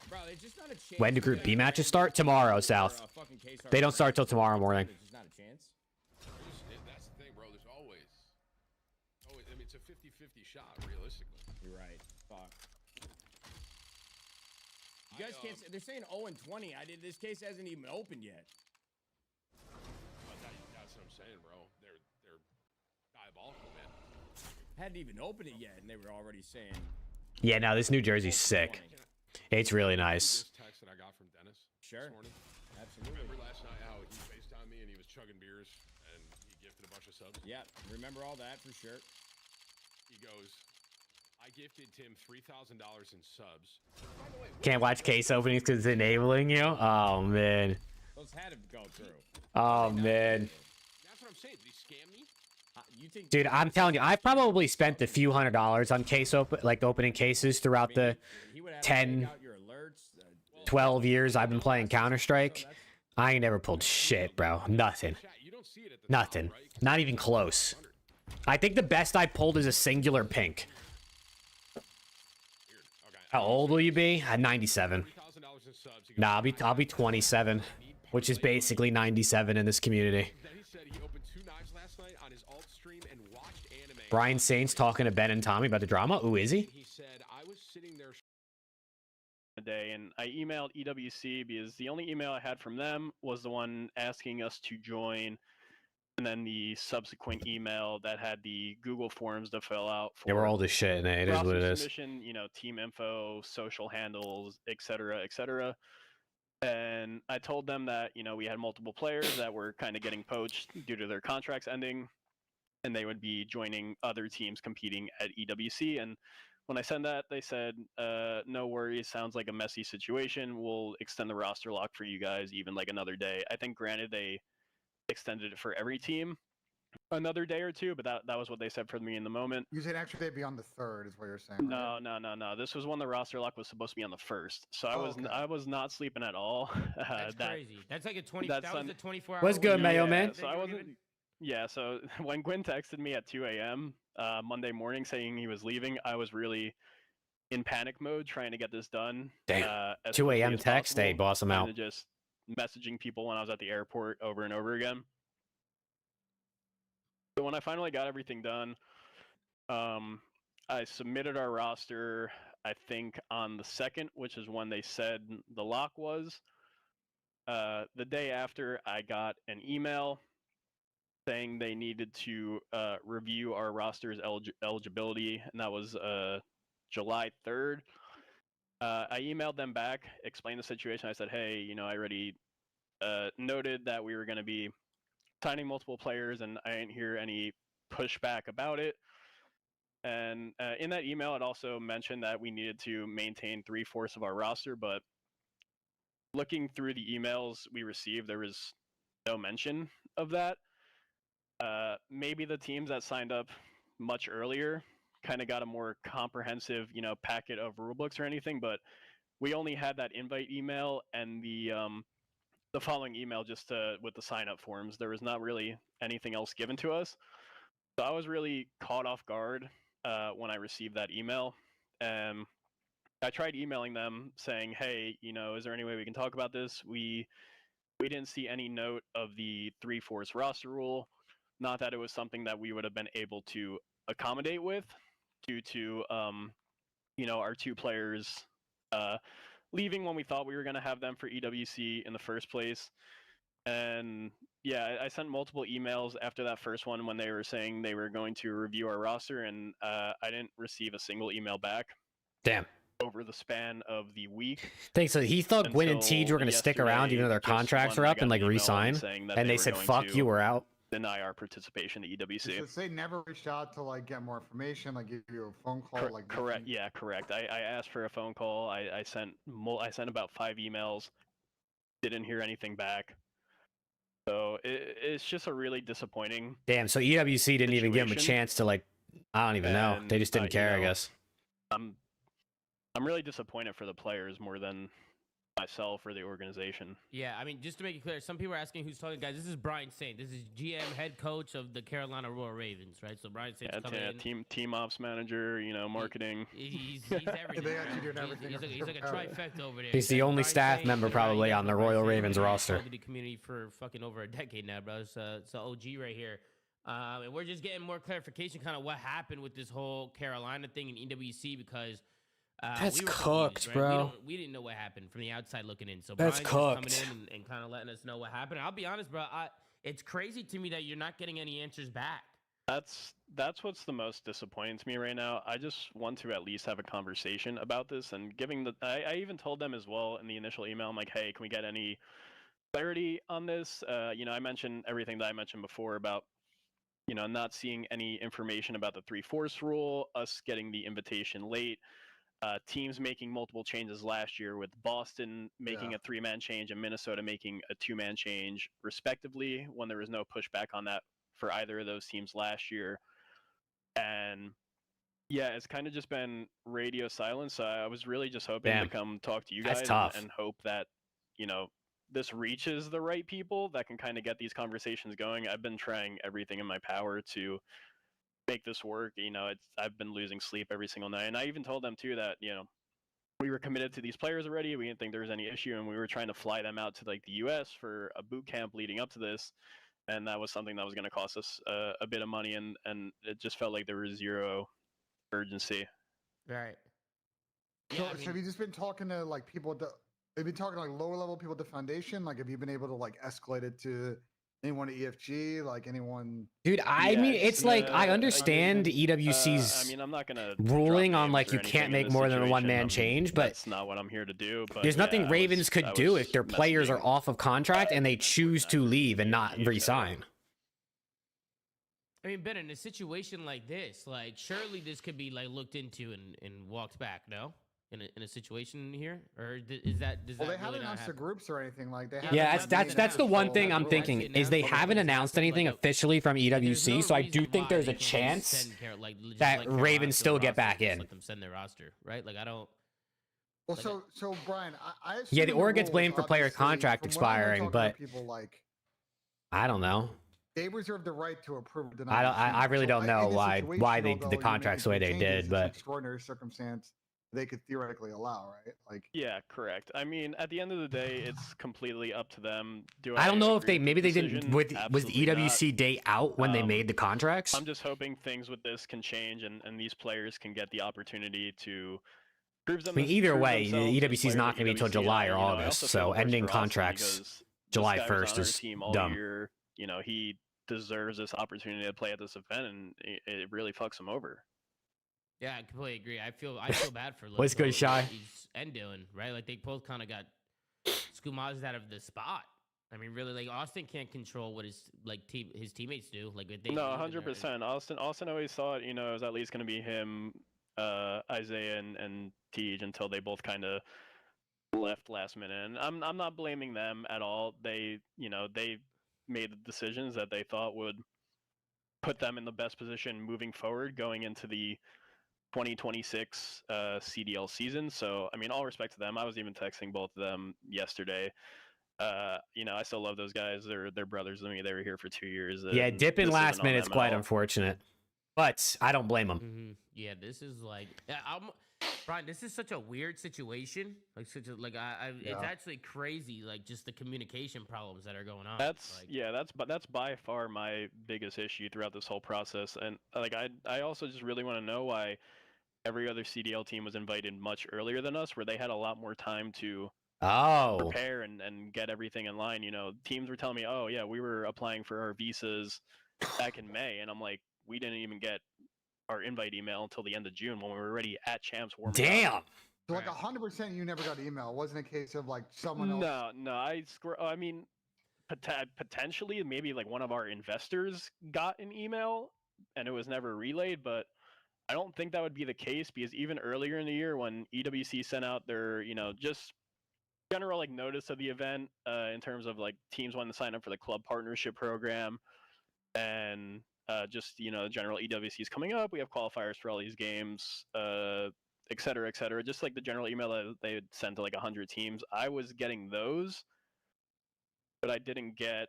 Bro, there's just not a chance.
When do Group B matches start? Tomorrow, South. They don't start till tomorrow morning.
There's just not a chance.
That's the thing, bro. There's always... I mean, it's a 50-50 shot, realistically.
You're right. Fuck. You guys can't. They're saying 0 and 20. This case hasn't even opened yet.
That's what I'm saying, bro. They're diabolical, man.
Hadn't even opened it yet, and they were already saying.
Yeah, no, this new jersey's sick. It's really nice.
This text that I got from Dennis
Sure.
this morning.
Absolutely.
Remember last night how he FaceTimed me and he was chugging beers and he gifted a bunch of subs?
Yeah, remember all that for sure.
He goes, I gifted Tim $3,000 in subs. By the way,
Can't watch case openings because it's enabling you? Oh, man.
Those had to go through.
Oh, man.
That's what I'm saying. Did he scam me?
You think?
Dude, I'm telling you, I've probably spent a few $100s on opening cases throughout the 10, 12 years I've been playing Counter-Strike. I ain't never pulled shit, bro. Nothing. Nothing. Not even close. I think the best I pulled is a singular pink. How old will you be? At 97. Nah, I'll be 27, which is basically 97 in this community. Brian Saints talking to Ben and Tommy about the drama. Ooh, is he?
He said, I was sitting there
a day, and I emailed EWC because the only email I had from them was the one asking us to join, and then the subsequent email that had the Google Forms to fill out for.
Yeah, we're old as shit, and it is what it is.
Submission, you know, team info, social handles, etc., etc. And I told them that, you know, we had multiple players that were kind of getting poached due to their contracts ending, and they would be joining other teams competing at EWC. And when I sent that, they said, no worries, sounds like a messy situation. We'll extend the roster lock for you guys even like another day. I think granted they extended it for every team another day or two, but that was what they said for me in the moment.
You said actually they'd be on the 3rd is what you're saying.
No, no, no, no. This was when the roster lock was supposed to be on the 1st. So I was not sleeping at all.
That's crazy. That's like a 20. That was a 24-hour.
What's good, Mayo man?
So I wasn't. Yeah, so when Gwyn texted me at 2 a.m. Monday morning saying he was leaving, I was really in panic mode trying to get this done.
Damn.
As
2
quickly
a.m.
as
text.
possible,
Hey, boss, I'm out.
and just messaging people when I was at the airport over and over again. So when I finally got everything done, I submitted our roster, I think, on the 2nd, which is when they said the lock was. The day after, I got an email saying they needed to review our roster's eligibility, and that was July 3rd. I emailed them back, explained the situation. I said, hey, you know, I already noted that we were going to be signing multiple players, and I didn't hear any pushback about it. And in that email, it also mentioned that we needed to maintain 3/4 of our roster, but looking through the emails we received, there was no mention of that. Maybe the teams that signed up much earlier kind of got a more comprehensive, packet of rulebooks or anything, but we only had that invite email and the following email just with the sign up forms. There was not really anything else given to us. So I was really caught off guard when I received that email. I tried emailing them saying, hey, is there any way we can talk about this? We didn't see any note of the 3-4 roster rule. Not that it was something that we would have been able to accommodate with due to, our 2 players leaving when we thought we were going to have them for EWC in the first place. And yeah, I sent multiple emails after that first one when they were saying they were going to review our roster, and I didn't receive a single email back.
Damn.
Over the span of the week.
Thanks. So he thought Gwyn and Tej were going to stick around even though their contracts were up and like resign. And they said, fuck you, we're out.
Deny our participation in EWC.
So they never reached out to like get more information, like give you a phone call, like
correct. Yeah, correct. I asked for a phone call. I sent about 5 emails. Didn't hear anything back. So it's just a really disappointing.
Damn. So EWC didn't even give him a chance to like. I don't even know. They just didn't care, I guess.
I'm really disappointed for the players more than myself or the organization.
Yeah, I mean, just to make it clear, some people are asking who's talking. Guys, this is Brian Saint. This is GM, head coach of the Carolina Royal Ravens, right? So Brian Saint's coming in.
Team ops manager, marketing.
He's everything. He's like a trifecta over there.
He's the only staff member probably on the Royal Ravens roster.
The community for fucking over a decade now, bro. It's OG right here. And we're just getting more clarification, kind of what happened with this whole Carolina thing in EWC because.
That's
we were
cooked,
confused, right?
bro.
We didn't know what happened from the outside looking in. So
that's
Brian's
cooked.
Just coming in and kind of letting us know what happened. I'll be honest, bro. It's crazy to me that you're not getting any answers back.
That's what's the most disappointing to me right now. I just want to at least have a conversation about this and I even told them as well in the initial email. I'm like, hey, can we get any clarity on this? I mentioned everything that I mentioned before about not seeing any information about the 3-4 rule, us getting the invitation late. Teams making multiple changes last year with Boston making a 3-man change and Minnesota making a 2-man change respectively when there was no pushback on that for either of those teams last year. And yeah, it's kind of just been radio silence. I was really just hoping to come talk to you guys and hope that, this reaches the right people that can kind of get these conversations going. I've been trying everything in my power to make this work. I've been losing sleep every single night, and I even told them too that we were committed to these players already. We didn't think there was any issue, and we were trying to fly them out to like the U.S. for a boot camp leading up to this, and that was something that was going to cost us a bit of money, and it just felt like there was zero urgency.
Right.
So, have you just been talking to like people? Have you been talking to like lower level people at the foundation? Like, have you been able to like escalate it to anyone at EFG, like anyone?
Dude, I mean, it's like I understand EWC's
I'm not gonna
ruling on like you can't make more than a 1-man change, but
that's not what I'm here to do. But
there's nothing Ravens could do if their players are off of contract and they choose to leave and not resign.
I mean, Ben, in a situation like this, like surely this could be like looked into and walked back, no? In a situation here, or is that does
well,
that
they haven't announced the groups or anything like that.
Yeah, that's the one thing I'm thinking is they haven't announced anything officially from EWC, so I do think there's a chance that Ravens still get back in.
Let them send their roster, right? Like I don't.
Well, so Brian, I
yeah, the org gets blamed for player contract expiring, but
people like
I don't know.
They reserve the right to approve. Deny
I really don't know why they did the contracts the way they did, but
extraordinary circumstance. They could theoretically allow, right? Like,
yeah, correct. I mean, at the end of the day, it's completely up to them.
I don't know if maybe they didn't. Was the EWC date out when they made the contracts?
I'm just hoping things with this can change and these players can get the opportunity to prove them.
I mean, either way, the EWC is not going to be until July or August, so ending contracts July 1st is dumb.
Year, he deserves this opportunity to play at this event, and it really fucks him over.
Yeah, I completely agree. I feel bad for
What's good, Shy?
And Dylan, right? Like they both kind of got skumazed out of the spot. I mean, really, like Austin can't control what his teammates do. Like they
no, 100%. Austin always thought it was at least going to be him, Isaiah and Tej until they both kind of left last minute. And I'm not blaming them at all. They made the decisions that they thought would put them in the best position moving forward going into the 2026 CDL season. So, I mean, all respect to them. I was even texting both of them yesterday. You know, I still love those guys. They're brothers to me. They were here for 2 years.
Yeah, dipping
this
last
isn't on
minute's
them at
quite
all.
unfortunate, but I don't blame them.
Yeah, this is like, Brian, this is such a weird situation. Like, it's actually crazy. Like, just the communication problems that are going on.
That's by far my biggest issue throughout this whole process. And like, I also just really want to know why every other CDL team was invited much earlier than us, where they had a lot more time to prepare and get everything in line. You know, teams were telling me, oh yeah, we were applying for our visas back in May, and I'm like, we didn't even get our invite email until the end of June when we were already at champs warming up.
So like 100% you never got email. It wasn't a case of like someone else.
No, I mean, potentially maybe like one of our investors got an email and it was never relayed, but I don't think that would be the case, because even earlier in the year when EWC sent out their, you know, just general like notice of the event in terms of like teams wanting to sign up for the club partnership program, and just, you know, general EWC is coming up, we have qualifiers for all these games, et cetera, just like the general email that they had sent to like 100 teams. I was getting those, but I didn't get.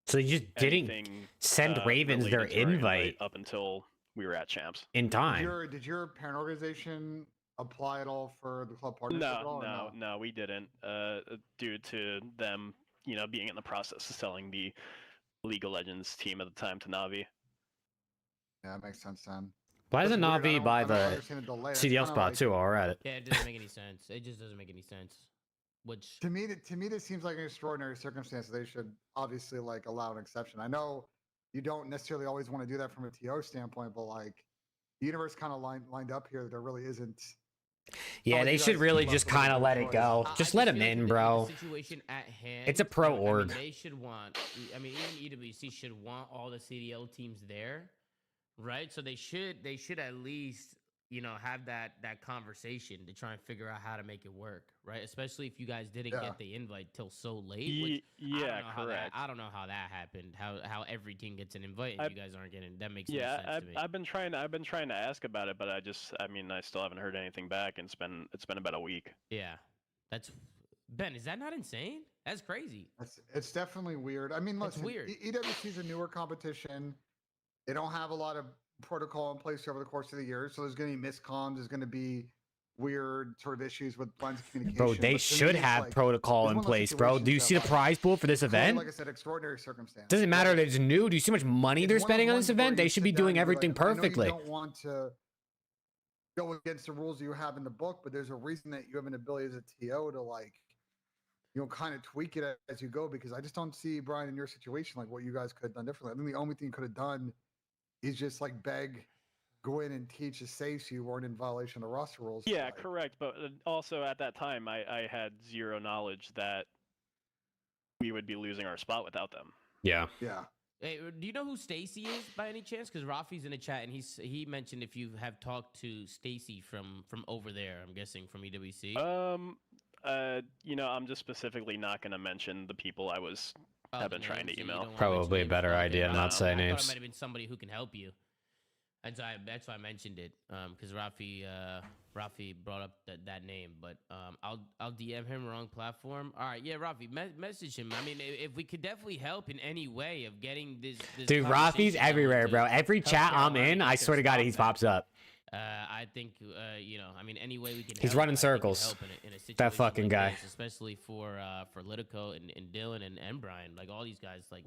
So you just didn't send Ravens their invite
up until we were at champs
in time.
Did your parent organization apply at all for the club partnership?
No, we didn't. Due to them, you know, being in the process of selling the League of Legends team at the time to Navi.
Yeah, that makes sense then.
Why doesn't Navi buy the CDL spot
like,
too while we're at it?
Yeah, it doesn't make any sense. It just doesn't make any sense. Which
to me, this seems like an extraordinary circumstance. They should obviously like allow an exception. I know you don't necessarily always want to do that from a TO standpoint, but like the universe kind of lined up here that there really isn't.
Yeah, they should really just kind of let it go. Just let him in, bro.
Situation at hand,
it's a pro org.
They should want. I mean, even EWC should want all the CDL teams there, right? So they should at least, you know, have that conversation to try and figure out how to make it work, right? Especially if you guys didn't get the invite till so late. Which
Correct.
I don't know how that happened. How every team gets an invite and you guys aren't getting. That makes no sense to me.
I've been trying to ask about it, but I still haven't heard anything back, and it's been about a week.
Yeah, that's Ben. Is that not insane? That's crazy.
It's definitely weird. I mean, listen,
weird.
EWC is a newer competition. They don't have a lot of protocol in place over the course of the year, so there's going to be miscomms. There's going to be weird sort of issues with lines of communication.
Bro, they should have protocol in place, bro. Do you see the prize pool for this event?
Like I said, extraordinary circumstance.
Doesn't matter if it's new. Do you see how much money they're spending on this event? They should be doing everything perfectly.
I know you don't want to go against the rules you have in the book, but there's a reason that you have an ability as a TO to like, you know, kind of tweak it as you go, because I just don't see, Brian, in your situation, like what you guys could have done differently. I think the only thing you could have done is just like go in and teach a safe so you weren't in violation of the roster rules.
Yeah, correct. But also at that time, I had zero knowledge that we would be losing our spot without them.
Yeah.
Yeah.
Hey, do you know who Stacy is by any chance? Because Rafi's in the chat and he mentioned if you have talked to Stacy from over there. I'm guessing from EWC.
You know, I'm just specifically not going to mention the people I've been trying to email.
Probably a better idea to not say
I
names.
thought it might have been somebody who can help you. That's why I mentioned it. Because Rafi brought up that name, but I'll DM him wrong platform. All right, yeah, Rafi, message him. I mean, if we could definitely help in any way of getting this
Dude, Rafi's everywhere, bro. Every chat I'm in, I swear to God, he pops up.
I think you know, I mean, any way we can.
He's
help,
running circles.
In a
That fucking
like
guy.
this, especially for Litico and Dylan and Brian, like all these guys, like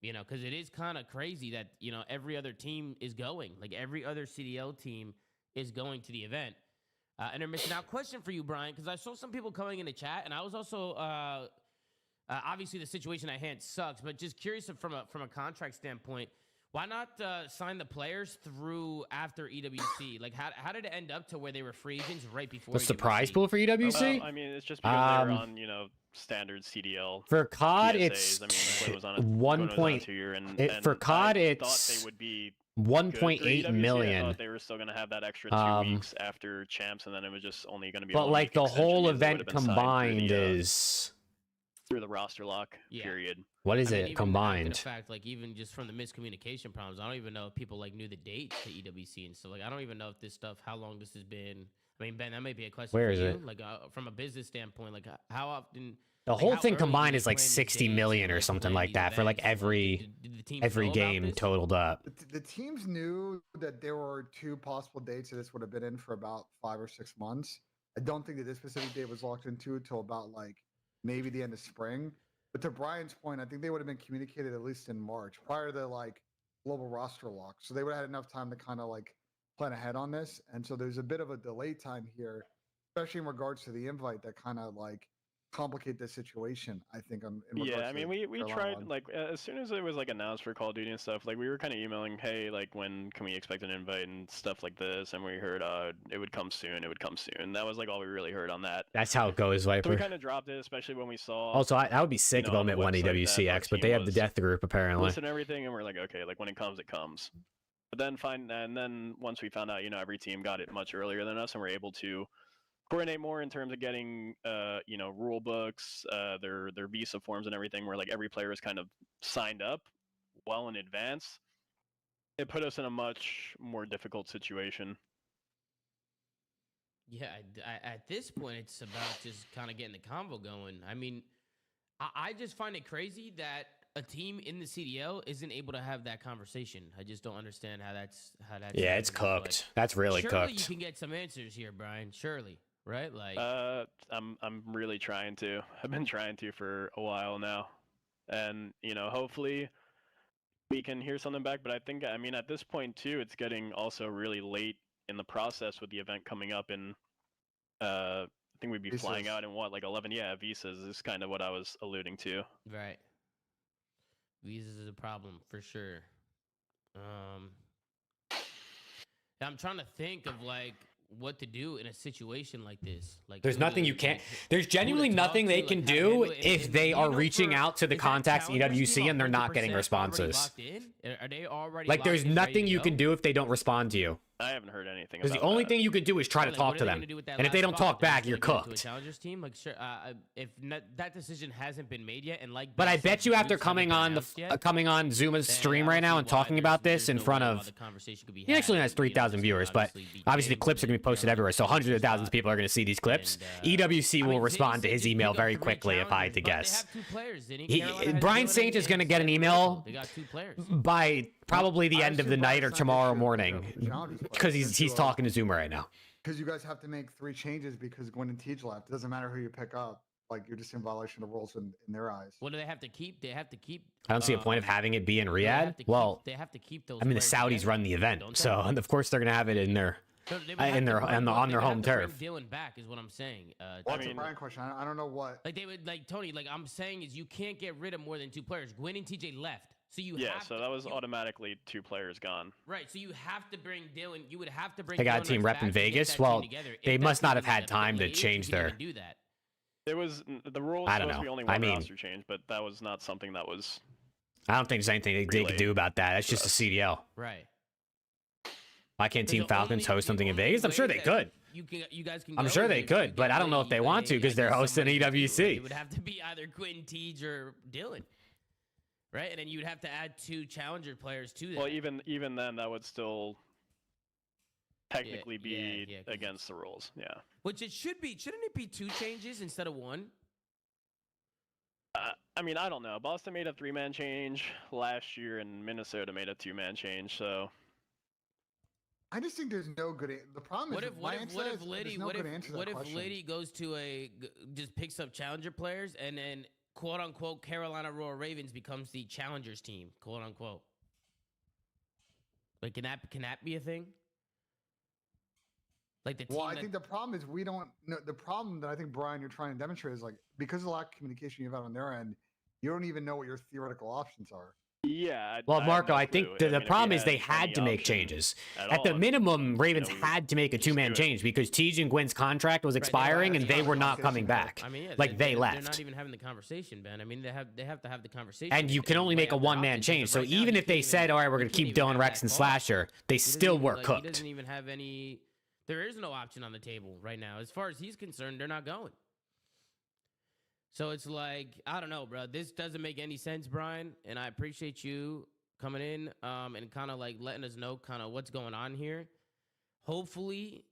you know, because it is kind of crazy that, you know, every other team is going, like every other CDL team is going to the event, and they're missing out. Question for you, Brian, because I saw some people coming in the chat, and I was also obviously the situation at hand sucks, but just curious from a contract standpoint. Why not sign the players through after EWC? Like, how did it end up to where they were free agents right before?
What's the prize pool for EWC?
I mean, it's just because they're on, you know, standard CDL.
For COD,
PSAs.
it's
I mean,
for COD,
I
it's
thought they would be
1.8 million.
I thought they were still going to have that extra 2 weeks after champs, and then it was just only going to be.
But like the whole event combined is
through the roster lock
Yeah.
period.
What is
I mean,
it
even after
combined?
the fact, like even just from the miscommunication problems, I don't even know if people like knew the date to EWC and so like I don't even know if this stuff, how long this has been. I mean, Ben, that might be a question
Where
for
is
you.
it?
Like from a business standpoint, like how often.
The
like,
whole
how
thing
early do
combined
they
is like
plan these
60
dates
million
and,
or
like,
something
plan
like
these
that for like
events?
every
Did the teams
every
know about
game
this?
totaled up.
The teams knew that there were 2 possible dates that this would have been in for about 5 or 6 months. I don't think that this specific date was locked into until about like maybe the end of spring. But to Brian's point, I think they would have been communicated at least in March prior to like global roster lock. So they would have had enough time to kind of like plan ahead on this. And so there's a bit of a delay time here, especially in regards to the invite that kind of like complicate the situation, I think. In
Yeah,
regards
I
to
mean, we
Carolina
tried,
one.
like, as soon as it was, like, announced for Call of Duty and stuff, like, we were kind of emailing, hey, like, when can we expect an invite and stuff like this, and we heard, it would come soon, That was, like, all we really heard on that.
That's how it goes,
So we
Viper.
kind of dropped it, especially when we saw...
Also, I would be sick
you
if
know,
I'm
on the
at one
website that our
EWCX, but they
team
have the
was
death group apparently.
listed and everything, and we're like, okay, like, when it comes. But then once we found out, you know, every team got it much earlier than us, and we're able to coordinate more in terms of getting you know, rule books, their visa forms and everything, where like every player is kind of signed up well in advance. It put us in a much more difficult situation.
Yeah, at this point, it's about just kind of getting the convo going. I mean, I just find it crazy that a team in the CDL isn't able to have that conversation. I just don't understand how that's
Yeah, it's
happening,
cooked. That's really
surely
cooked.
you can get some answers here, Brian. Surely, right? Like,
I'm really trying to. I've been trying to for a while now, and you know, hopefully we can hear something back. But I mean, at this point too, it's getting also really late in the process with the event coming up in. I think we'd be flying
Visas.
out in what, like 11? Yeah, visas is kind of what I was alluding to.
right. Visas is a problem for sure. I'm trying to think of like what to do in a situation like this. Like,
There's
who
nothing
to-
you can't.
like,
There's genuinely
who to talk
nothing
to,
they
like,
can
how to
do
handle it.
if
And
they
do
are
you know
reaching
for-
out to the
is that
contacts
Challengers
EWC
team
and they're not getting
100% already
responses.
locked in? Are they already
Like,
locked
there's
in, ready
nothing
to
you
go?
can do if they don't respond to you.
I haven't heard anything
Because
about
the only
that.
thing you can do is try to
Like,
talk
what
to
are they
them.
gonna do with that
And if they
last
don't
spot?
talk
They're
back,
just
you're
gonna give it to a
cooked.
Challengers team, like sure, if that decision hasn't been made yet, and like,
But I
Ben said,
bet you
the
after
groups haven't
coming
been
on
announced yet,
coming on Zuma's
then
stream
I
right
don't
now
see
and
why
talking about
there's
this in
no
front
way
of
how the conversation could be
he actually
had,
has
and, you know,
3,000
there's gonna
viewers, but
obviously be
obviously the
changed
clips are
and,
going to be posted everywhere, so hundreds of thousands of people are going to see these clips. EWC will respond to his email very quickly if I had to guess. Brian Saint is going to get an email
They got 2 players.
by probably the end of the night or tomorrow morning because he's talking to Zuma right now.
Because you guys have to make 3 changes because Gwen and Tej left. It doesn't matter who you pick up. Like, you're just in violation of rules in their eyes.
What do they have to keep? They have to keep.
I don't see a point of having it be in
they have
Riyadh.
to keep-
Well,
they have to keep those
I mean, the
players
Saudis
together,
run the event,
don't
so
they?
of course they're going to have it in their
No, they would have to bring
on
one-
their
they would
home
have to bring
turf.
Dylan back is what I'm saying.
Well, that's a Brian question. I don't know what.
Like they would, like Tony, like I'm saying is you can't get rid of more than 2 players. Gwen and TJ left, so you
Yeah,
have
so
to,
that was automatically 2 players gone.
right. So you have to bring Dylan. You would have to bring.
They got a
Dylan
team
Rice
rep in
back to get
Vegas.
that team
Well,
together. If
they
that
must not
team
have
was
had
at
time to
28,
change
you can
their.
even do that.
There was the rules
I
supposed
don't
to be
know.
only
I
one
mean-
roster change, but that was not something that was.
I don't think there's anything they could do about that. It's just a CDL.
Right.
Why can't
But
Team
the
Falcons
only-
host
the
something in
only
Vegas? I'm sure
way
they
that
could.
You guys can.
I'm
go
sure
is
they
if you
could, but I don't know if they want to because they're hosting EWC.
It would have to be either Quentin Teej or Dylan, right? And then you'd have to add 2 challenger players to that.
Well, even then, that would still technically be
yeah, 'cause
against the rules. Yeah.
Which it should be. Shouldn't it be 2 changes instead of 1?
I mean, I don't know. Boston made a 3-man change last year, and Minnesota made a 2-man change. So
I just think there's no good. The problem
What
is
if
my
what if
answer
what
is
if Liddy
there's no
what
good
if
answer to that
what if
question.
Liddy goes to just picks up challenger players and then quote unquote Carolina Royal Ravens becomes the challengers team, quote unquote. Like can that be a thing? Like the team.
Well, I think the problem is we don't know. The problem that I think, Brian, you're trying to demonstrate is like because of the lack of communication you've had on their end, you don't even know what your theoretical options are.
yeah.
Well,
I have
Marco,
no
I think
clue.
the
I mean, if
problem
we
is they
any
had to make
option
changes.
at
At the
all,
minimum, Ravens
we
had to make a
just do
2-man
it.
change because Tej and Gwen's contract was expiring and they were not coming back.
I mean, yeah,
Like they
they're
left.
not even having the conversation, Ben. I mean, they have to have the conversation.
And you can only
weigh
make a
out their
1-man
options,
change.
because
So
right now
even
he
if they
can't
said,
even-
all right, we're
he
going to
can't
keep
even
Dylan
have
Rex
that
and
call.
Slasher, they
He doesn't
still
even,
were
like,
cooked.
He doesn't even have any. There is no option on the table right now. As far as he's concerned, they're not going. So it's like, I don't know, bro. This doesn't make any sense, Brian. And I appreciate you coming in and kind of like letting us know kind of what's going on here. Hopefully,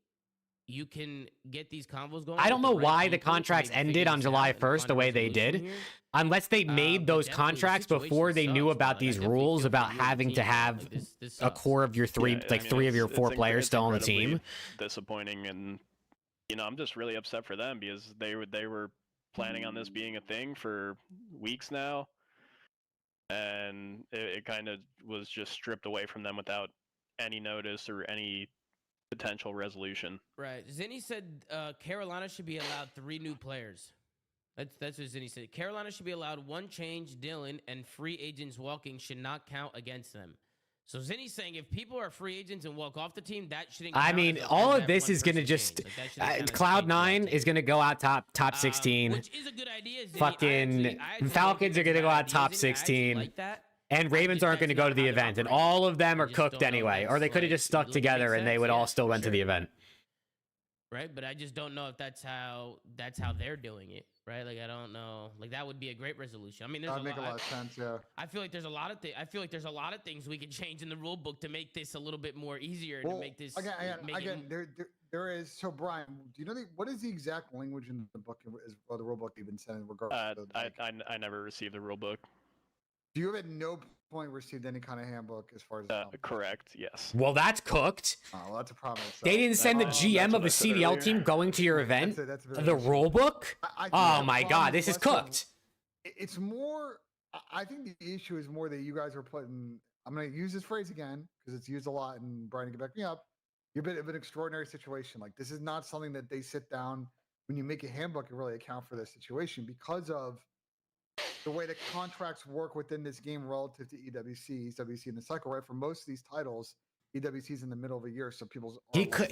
you can get these convos going.
I don't
with
know
the right
why the
people to
contracts
maybe
ended
figure
on
this
July
out and
1st
find
the
a
way they
resolution
did.
here.
Unless they made those
But definitely the
contracts before they
situation
knew
sucks,
about
bro. Like,
these
I definitely
rules
feel for
about
you and the
having to
team, bro.
have
Like, this
a
sucks.
core of your three,
Yeah,
like three of your four players
it's
still on the
incredibly
team.
disappointing, and I'm just really upset for them because they were planning on this being a thing for weeks now, and it kind of was just stripped away from them without any notice or any potential resolution.
Right. Zinni said Carolina should be allowed 3 new players. That's what Zinni said. Carolina should be allowed 1 change, Dylan, and free agents walking should not count against them. So Zinni's saying if people are free agents and walk off the team, that shouldn't count.
I mean, all of this is going to just Cloud9 is going to go out top 16.
Which is a good idea, Zinni.
Fucking Falcons are going to go out top 16.
Like that.
And Ravens aren't going to go to the event, and all of them are cooked anyway. Or they could have just stuck together and they would all still went to the event.
Right, but I just don't know if that's how they're doing it, right? Like I don't know, like that would be a great resolution. I mean,
That would make a lot of sense, yeah.
I feel like there's a lot of things we could change in the rule book to make this a little bit more easier to make this.
Again, there is. So Brian, do you know what is the exact language in the book or the rule book you've been sent in regards to?
I never received the rule book.
Do you have at no point received any kind of handbook as far as
correct? Yes.
Well, that's cooked.
Oh, well, that's a problem.
They didn't send the GM of a CDL team going to your event. The rule book? Oh my God, this is cooked.
It's more. I think the issue is more that you guys are putting. I'm going to use this phrase again because it's used a lot, and Brian can back me up. You're a bit of an extraordinary situation. Like this is not something that they sit down when you make a handbook and really account for this situation because of the way the contracts work within this game relative to EWC in the cycle, right? For most of these titles, EWC's in the middle of a year, so people's
he could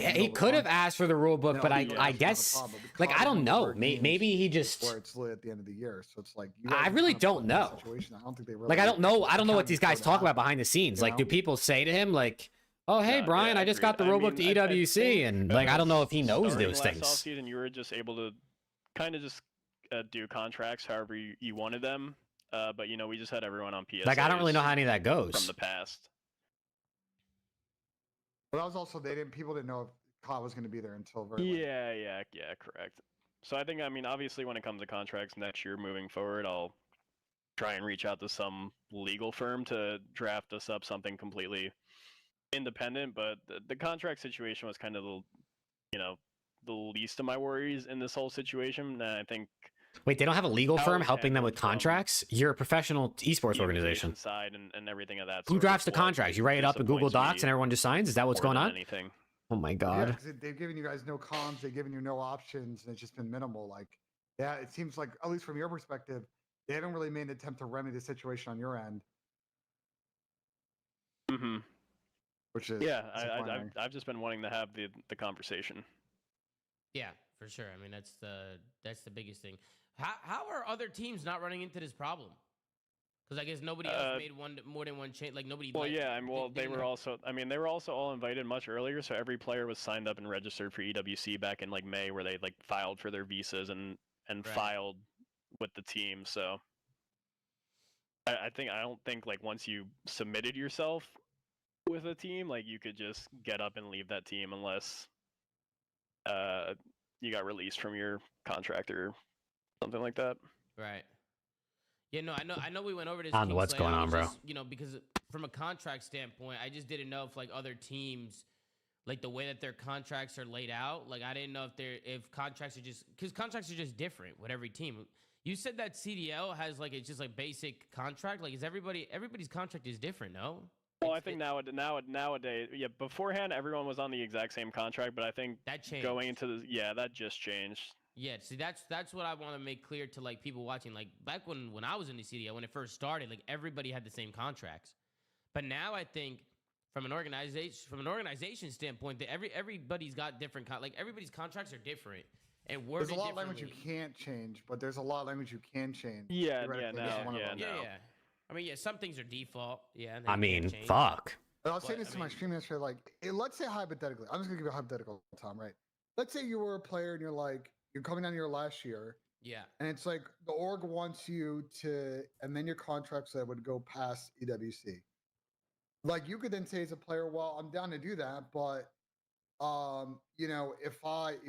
have asked for the rule book, but I guess like I don't know. Maybe he just
where it's lit at the end of the year, so it's like
I really don't know.
I don't think they really
like I don't know what these guys talk about behind the scenes. Like, do people say to him like, "Oh, hey, Brian, I just got the rule book to EWC," and like I don't know if he knows those things.
Last offseason, you were just able to kind of just do contracts however you wanted them, but we just had everyone on PSA.
Like I don't really know how any of that goes
from the past.
But that was also people didn't know if Kyle was going to be there until very
late. Yeah, correct. So I think obviously when it comes to contracts next year moving forward, I'll try and reach out to some legal firm to draft us up something completely independent. But the contract situation was kind of the least of my worries in this whole situation. And I think.
Wait, they don't have a legal firm helping them with contracts? You're a professional esports organization.
Side and everything of that.
Who drafts the contracts? You write it up in Google Docs and everyone just signs? Is that what's going on?
Anything.
Oh my God.
Yeah, they've given you guys no comms, they've given you no options, and it's just been minimal. Like, yeah, it seems like, at least from your perspective, they haven't really made an attempt to remedy the situation on your end.
Mm-hmm.
Which is
I've just been wanting to have the conversation.
Yeah, for sure. I mean, that's the biggest thing. How are other teams not running into this problem? Because I guess nobody else made more than one change. Like nobody.
Well, they were also. They were also all invited much earlier, so every player was signed up and registered for EWC back in like May, where they like filed for their visas and filed with the team. So I don't think like once you submitted yourself with a team, like you could just get up and leave that team unless you got released from your contract or something like that.
Right. Yeah, no, I know we went over this.
I don't know what's going on, bro.
Because from a contract standpoint, I just didn't know if like other teams, like the way that their contracts are laid out, like I didn't know if contracts are just because contracts are just different with every team. You said that CDL has like it's just like basic contract. Like is everybody's contract is different, no?
Well, I think nowadays, yeah. Beforehand, everyone was on the exact same contract, but I think
that changed.
Going into that just changed.
Yeah, see, that's what I want to make clear to like people watching. Like back when I was in the CDL, when it first started, like everybody had the same contracts. But now I think from an organization standpoint, that everybody's got different like everybody's contracts are different and worded
there's a lot of
differently.
language you can't change, but there's a lot of language you can change.
Yeah.
I mean, yeah, some things are default. Yeah.
I mean, fuck.
But I was saying this to my stream yesterday. Like, let's say hypothetically, I'm just gonna give you a hypothetical, Tom. Right? Let's say you were a player and you're coming down your last year.
Yeah.
And it's like the org wants you to amend your contracts that would go past EWC. Like you could then say as a player, well, I'm down to do that, but you know, if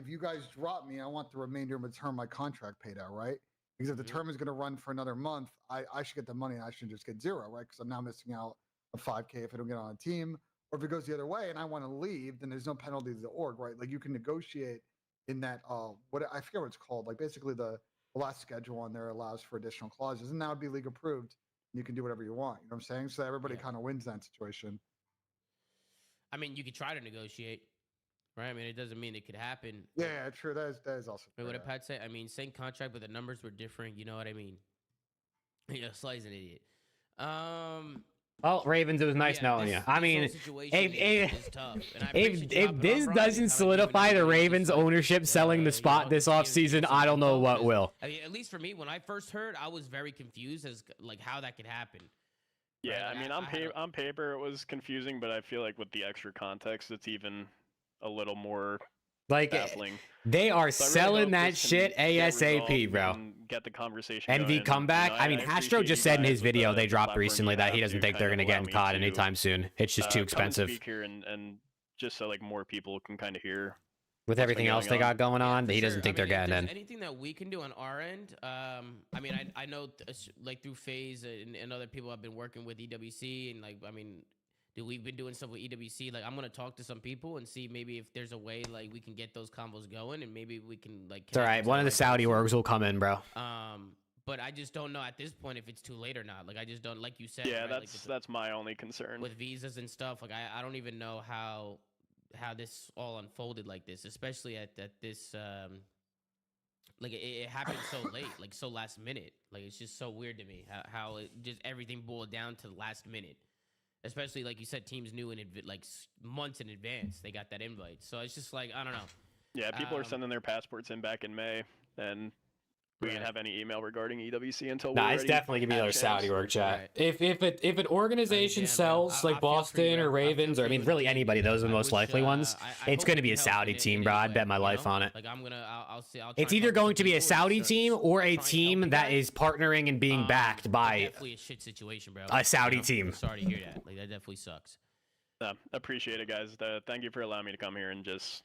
you guys drop me, I want the remainder of the term of my contract paid out, right? Because if the term is going to run for another month, I should get the money and I should just get zero, right? Because I'm now missing out a 5K if I don't get on a team. Or if it goes the other way and I want to leave, then there's no penalty to the org, right? Like you can negotiate in that what I forget what it's called. Like basically the last schedule on there allows for additional clauses, and that would be league approved. You can do whatever you want. You know what I'm saying? So everybody kind of wins that situation.
I mean, you could try to negotiate, right? I mean, it doesn't mean it could happen.
Yeah, true. That is also.
I mean, what did Pat say? I mean, same contract, but the numbers were different. You know what I mean? You know, Sly's an idiot.
Well, Ravens, it was nice knowing you. I mean, if this doesn't solidify the Ravens ownership selling the spot this offseason, I don't know what will.
I mean, at least for me, when I first heard, I was very confused as like how that could happen.
Yeah, I mean, on paper it was confusing, but I feel like with the extra context, it's even a little more baffling.
They are
So I really
selling
hope
that
this can
shit
get
ASAP,
resolved
bro.
and get the conversation
NV
going.
comeback.
You know,
I mean, Astro
appreciate
just
you
said in
guys
his
with
video
the
they dropped
platform
recently
you
that
have
he doesn't
to
think they're
kind
going to
of
get
allow me
caught
to,
anytime soon. It's just too
come and
expensive.
speak here and just so like more people can kind of hear
With
what's
everything
been
else they
going
got going on, he doesn't think
I mean,
they're
if
getting
there's
in.
anything that we can do on our end, I mean, I know like through FaZe and other people I've been working with EWC and like, I mean, we've been doing stuff with EWC. Like, I'm gonna talk to some people and see maybe if there's a way like we can get those combos going and maybe we can like.
It's all right. One of the Saudi orgs will come in, bro.
But I just don't know at this point if it's too late or not. Like, I just don't, like you said.
Yeah,
right?
that's my only concern
with visas and stuff. Like, I don't even know how this all unfolded like this, especially at this. Like it happened so late, like so last minute. Like it's just so weird to me how it just everything boiled down to the last minute. Especially like you said, teams knew in like months in advance they got that invite. So it's just like I don't know.
Yeah, people are sending their passports in back in May, and we didn't have any email regarding EWC until.
Nah, it's definitely gonna be another Saudi org chat. If an organization sells like Boston or Ravens or I mean really anybody, those are the most likely ones. It's gonna be a Saudi team, bro. I'd bet my life on it.
Like I'm gonna, I'll see.
It's either going to be a Saudi team or a team that is partnering and being backed by
definitely a shit situation, bro.
a Saudi team.
Sorry to hear that. Like that definitely sucks.
Appreciate it, guys. Thank you for allowing me to come here and just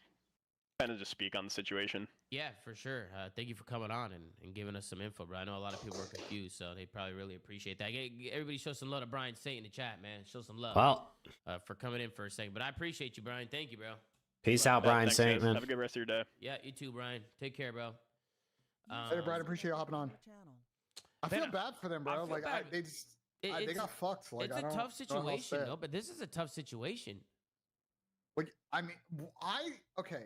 kind of just speak on the situation.
Yeah, for sure. Thank you for coming on and giving us some info, bro. I know a lot of people are confused, so they probably really appreciate that. Everybody show some love to Brian Saint in the chat, man. Show some love.
Well,
for coming in for a second. But I appreciate you, Brian. Thank you, bro.
Peace out, Brian Saint, man.
Have a good rest of your day.
Yeah, you too, Brian. Take care, bro.
Hey, Brian, appreciate you hopping on. I feel bad for them, bro. Like they got fucked. Like,
it's a tough situation, though. But this is a tough situation.
Like, I mean, okay.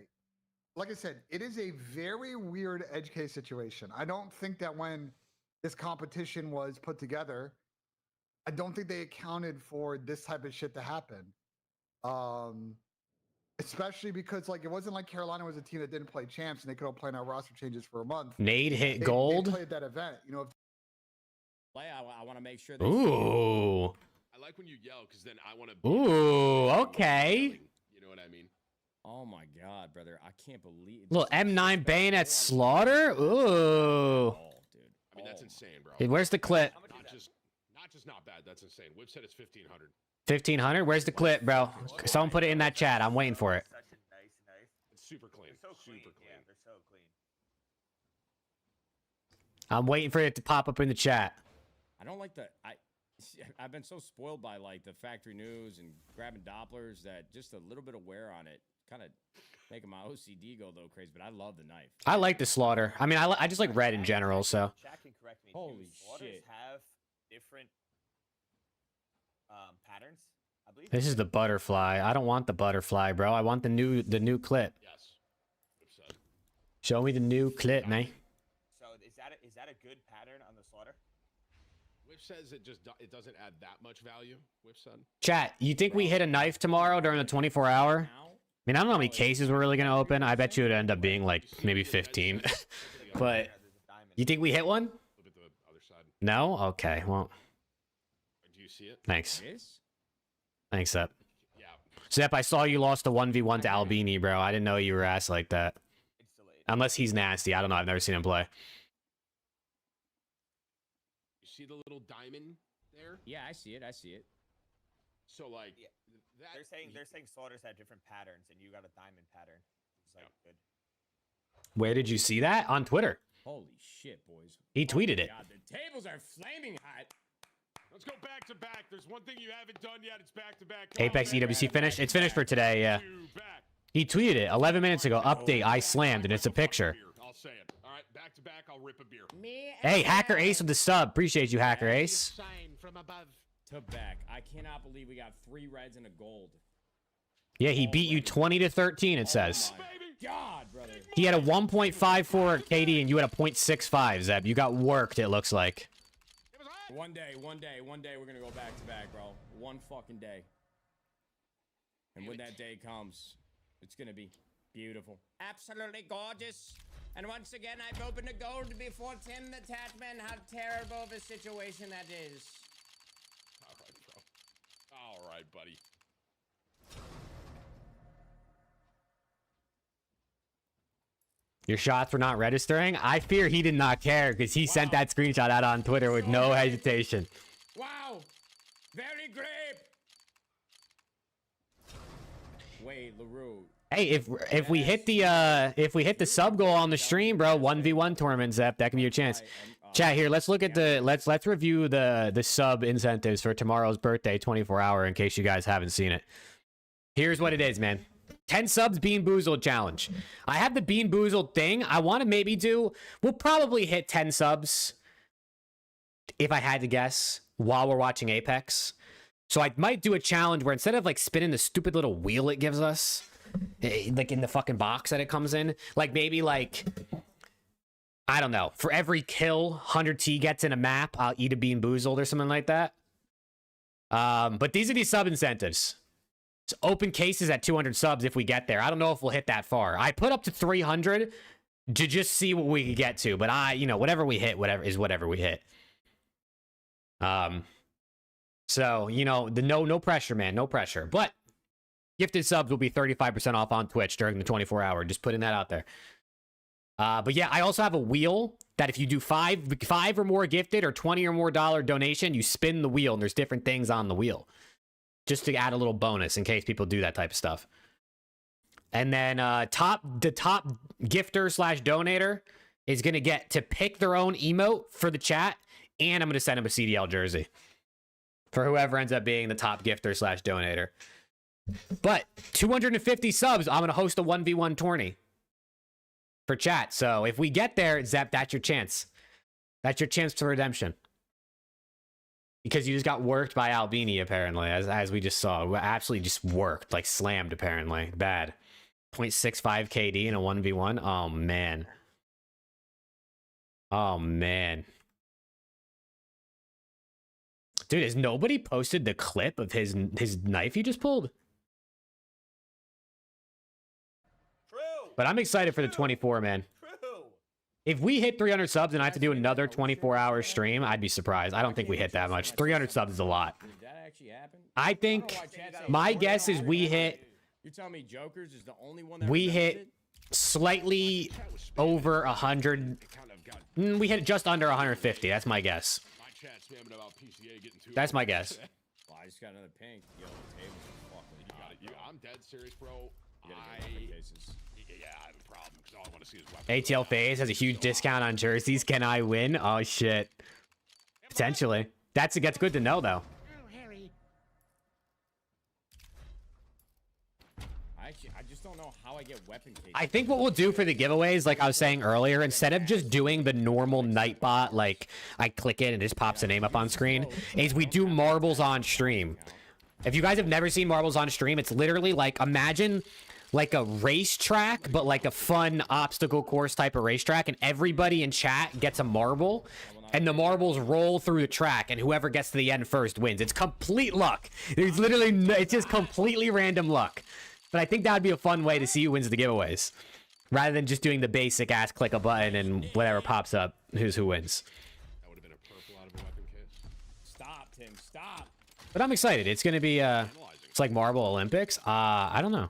Like I said, it is a very weird edge case situation. I don't think that when this competition was put together, I don't think they accounted for this type of shit to happen. Especially because like it wasn't like Carolina was a team that didn't play champs and they could all plan out roster changes for a month.
Nade hit gold.
They played that event, you know.
I want to make sure.
Ooh.
I like when you yell because then I want to.
Ooh. Okay.
You know what I mean?
Oh my god, brother! I can't believe.
Little M9 bayonet slaughter. Ooh.
I mean that's insane, bro.
Where's the clip?
Not just not bad. That's insane. Whip said it's 1,500.
1,500. Where's the clip, bro? Someone put it in that chat. I'm waiting for it.
It's super clean. Super clean.
Yeah, they're so clean.
I'm waiting for it to pop up in the chat.
I don't like I've been so spoiled by like the factory news and grabbing Dopplers that just a little bit of wear on it kind of making my OCD go a little crazy. But I love the knife.
I like the slaughter. I mean, I just like red in general. So.
Chat can correct me.
Holy
Slaughters
shit!
Have different patterns, I believe.
This is the butterfly. I don't want the butterfly, bro. I want the new clip.
Yes.
Show me the new clip, man.
So is that a good pattern on the slaughter?
Whip says it doesn't add that much value. Whip said.
Chat, you think we hit a knife tomorrow during the 24-hour? I mean, I don't know how many cases we're really gonna open. I bet you it'd end up being like maybe 15. But you think we hit one?
Look at the other side.
No? Okay. Well.
Do you see it?
Thanks.
Yes.
Thanks, Sep.
Yeah.
Sep, I saw you lost a 1v1 to Albini, bro. I didn't know you were ass like that. Unless he's nasty. I don't know. I've never seen him play.
see the little diamond there?
Yeah, I see it. I see it.
So like that.
They're saying slaughters have different patterns, and you got a diamond pattern. It's like good.
Where did you see that? On Twitter.
Holy shit, boys.
He tweeted it.
God, the tables are flaming hot.
Let's go back to back. There's one thing you haven't done yet. It's back to back.
Apex EWC finished. It's finished for today, yeah. He tweeted it 11 minutes ago. Update, I slammed, and it's a picture.
I'll say it. All right, back to back. I'll rip a beer.
Hey, Hacker Ace with the sub. Appreciate you, Hacker Ace.
From above to back. I cannot believe we got 3 reds and a gold.
Yeah, he beat you 20-13, it says.
God, brother.
He had a 1.54 KD, and you had a 0.65, Zeb. You got worked, it looks like.
One day, we're gonna go back to back, bro. One fucking day. And when that day comes, it's gonna be beautiful. Absolutely gorgeous. And once again, I've opened a gold before Tim the Tatman. How terrible of a situation that is.
All right, bro. All right, buddy.
Your shots were not registering? I fear he did not care because he sent that screenshot out on Twitter with no hesitation.
Wow. Very great. Wait, LaRue.
Hey, if we hit the sub goal on the stream, bro, 1v1 tournament, Zep, that can be your chance. Chat here, let's look at let's review the sub incentives for tomorrow's birthday 24-hour in case you guys haven't seen it. Here's what it is, man. 10 subs Bean Boozled challenge. I have the Bean Boozled thing. I want to maybe we'll probably hit 10 subs if I had to guess while we're watching Apex. So I might do a challenge where instead of like spinning the stupid little wheel it gives us, like in the fucking box that it comes in, like maybe like, I don't know, for every kill 100T gets in a map, I'll eat a Bean Boozled or something like that. But these are the sub incentives. So open cases at 200 subs if we get there. I don't know if we'll hit that far. I put up to 300 to just see what we can get to, but whatever we hit, whatever we hit. So, no pressure, man, no pressure. But gifted subs will be 35% off on Twitch during the 24-hour. Just putting that out there. But yeah, I also have a wheel that if you do five or more gifted or $20 or more donation, you spin the wheel and there's different things on the wheel. Just to add a little bonus in case people do that type of stuff. And then the top gifter / donator is going to get to pick their own emote for the chat. And I'm going to send them a CDL jersey. For whoever ends up being the top gifter / donator. But 250 subs, I'm going to host a 1v1 tourney. For chat. So if we get there, Zep, that's your chance. That's your chance to redemption. Because you just got worked by Albini, apparently, as we just saw. We absolutely just worked, like slammed, apparently. Bad. 0.65 KD in a 1v1. Oh, man. Oh, man. Dude, has nobody posted the clip of his knife he just pulled?
True.
But I'm excited for the 24, man. If we hit 300 subs and I have to do another 24-hour stream, I'd be surprised. I don't think we hit that much. 300 subs is a lot.
Did that actually happen?
I think my guess is we hit.
You're telling me Jokers is the only one that
we hit slightly over 100. We hit just under 150. That's my guess. That's my guess.
Well, I just got another pink. Yo, the tables are fucking hot.
I'm dead serious, bro.
Yeah,
I have a problem because all I want to see is weapons.
ATL FaZe has a huge discount on jerseys. Can I win? Oh shit. Potentially. That's good to know though.
I just don't know how I get weapon cases.
I think what we'll do for the giveaways, like I was saying earlier, instead of just doing the normal Nightbot, like I click it and it just pops a name up on screen, is we do marbles on stream. If you guys have never seen marbles on stream, it's literally like, imagine like a racetrack, but like a fun obstacle course type of racetrack, and everybody in chat gets a marble, and the marbles roll through the track, and whoever gets to the end first wins. It's complete luck. There's literally, it's just completely random luck. But I think that would be a fun way to see who wins the giveaways, rather than just doing the basic ass click a button and whatever pops up, who's who wins.
That would have been a purple out of a weapon case.
Stop, Tim, stop.
But I'm excited. It's gonna be it's like Marble Olympics. I don't know.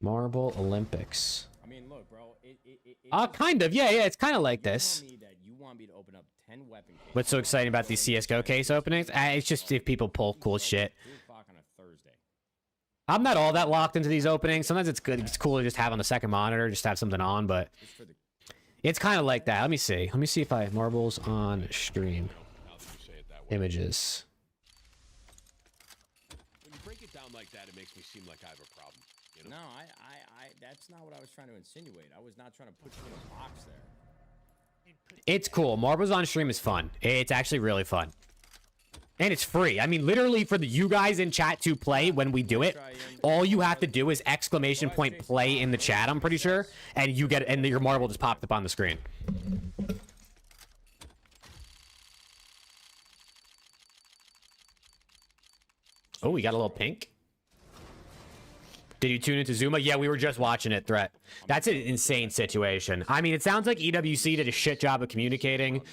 Marble Olympics.
I mean, look, bro.
Kind of. Yeah. It's kind of like this.
You want me to open up 10 weapon cases?
What's so exciting about these CS:GO case openings? It's just if people pull cool shit.
2 o'clock on a Thursday.
I'm not all that locked into these openings. Sometimes it's good. It's cool to just have on the second monitor, just have something on, but it's kind of like that. Let me see. Let me see if I have marbles on stream. Images.
When you break it down like that, it makes me seem like I have a problem. You know?
No, that's not what I was trying to insinuate. I was not trying to put you in a box there.
It's cool. Marbles on stream is fun. It's actually really fun. And it's free. I mean, literally for you guys in chat to play when we do it, all you have to do is exclamation point play in the chat, I'm pretty sure, and you get and your marble just popped up on the screen. Oh, we got a little pink. Did you tune into Zuma? Yeah, we were just watching it, Threat. That's an insane situation. I mean, it sounds like EWC did a shit job of communicating.
It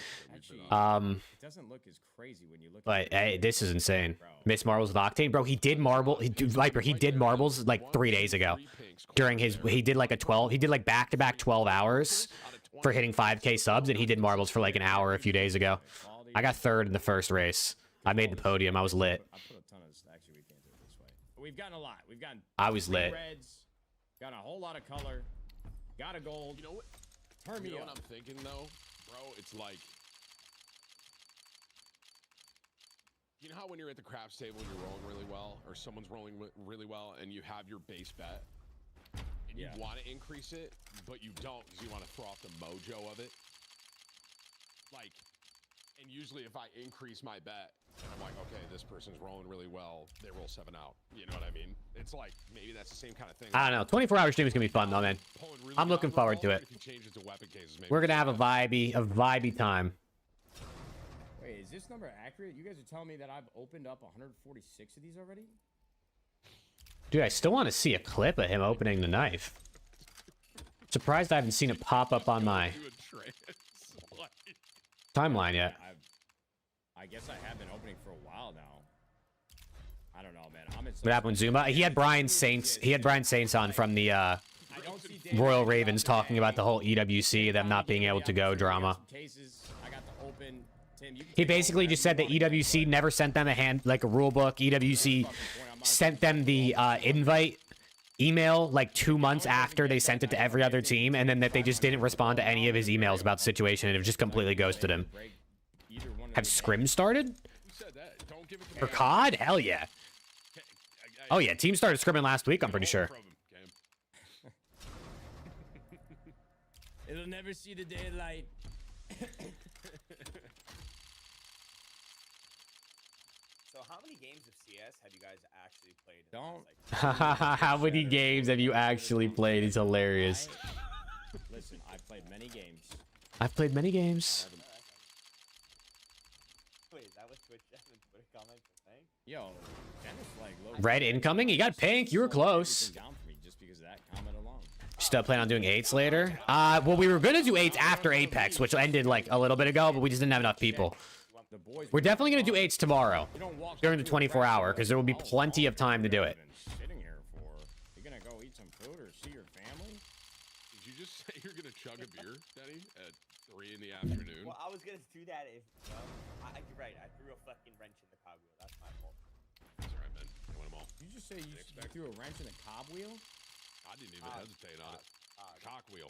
doesn't look as crazy when you look
But hey, this is insane. Miss Marbles with Octane, bro. He did Viper. He did marbles like 3 days ago. During his, he did like a 12. He did like back-to-back 12 hours for hitting 5K subs, and he did marbles for like an hour a few days ago. I got third in the first race. I made the podium. I was lit.
Actually, we can't do it this way. We've gotten a lot. We've gotten.
I was
3
lit.
Reds, got a whole lot of color. Got a gold.
You know what?
Turn me
You know
up.
what I'm thinking though, bro? It's like, you know how when you're at the craps table and you're rolling really well, or someone's rolling really well, and you have your base bet, and you want to increase it, but you don't because you want to throw off the mojo of it. Like, and usually if I increase my bet, and I'm like, okay, this person's rolling really well, they roll 7 out. You know what I mean? It's like, maybe that's the same kind of thing.
I don't know. 24-hour stream is gonna be fun though, man. I'm looking forward to it.
If you change it to weapon cases, maybe
We're gonna have a vibey time.
Wait, is this number accurate? You guys are telling me that I've opened up 146 of these already?
Dude, I still want to see a clip of him opening the knife. Surprised I haven't seen it pop up on my timeline yet.
I guess I have been opening for a while now. I don't know, man. I'm in
What happened with Zuma? He had Brian Saints. He had Brian Saints on from the Royal Ravens talking about the whole EWC, them not being able to go drama. He basically just said that EWC never sent them a rule book. EWC sent them the invite email like 2 months after they sent it to every other team, and then that they just didn't respond to any of his emails about the situation and have just completely ghosted him. Have scrim started? For COD? Hell yeah. Oh yeah, team started scrimming last week, I'm pretty sure.
It'll never see the daylight.
So how many games of CS have you guys actually played?
How many games have you actually played? It's hilarious.
Listen, I've played many games.
I've played many games.
Wait, is that what Twitch Twitter comments are saying?
Yo, Dennis, like,
Red incoming? You got pink. You were close.
down for me just because of that comment alone.
Still plan on doing 8s later? Well, we were gonna do 8s after Apex, which ended like a little bit ago, but we just didn't have enough people. We're definitely gonna do 8s tomorrow during the 24-hour because there will be plenty of time to do it.
Sitting here for, you're gonna go eat some food or see your family?
Did you just say you're gonna chug a beer, Denny, at 3 in the afternoon?
Well, I was gonna do that if, you're right. I threw a fucking wrench in the cogwheel. That's my fault.
That's alright, man. I win them all.
Did you just say you threw a wrench in a cogwheel?
I didn't even hesitate on it. Cockwheel.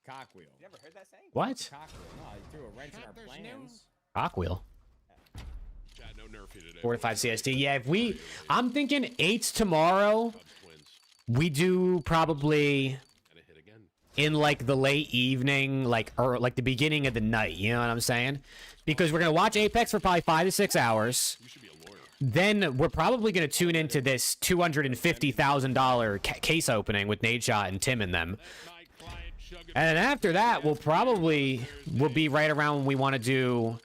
Cockwheel.
You never heard that saying?
What?
Cockwheel. No, I threw a wrench in our plans.
Cockwheel.
Chad, no nerfy today.
4 to 5 CSD. Yeah, I'm thinking 8s tomorrow. We do probably in like the late evening, or like the beginning of the night. You know what I'm saying? Because we're gonna watch Apex for probably 5 to 6 hours. Then we're probably gonna tune into this $250,000 case opening with Nadeshot and Tim and them. And then after that, we'll be right around when we want to do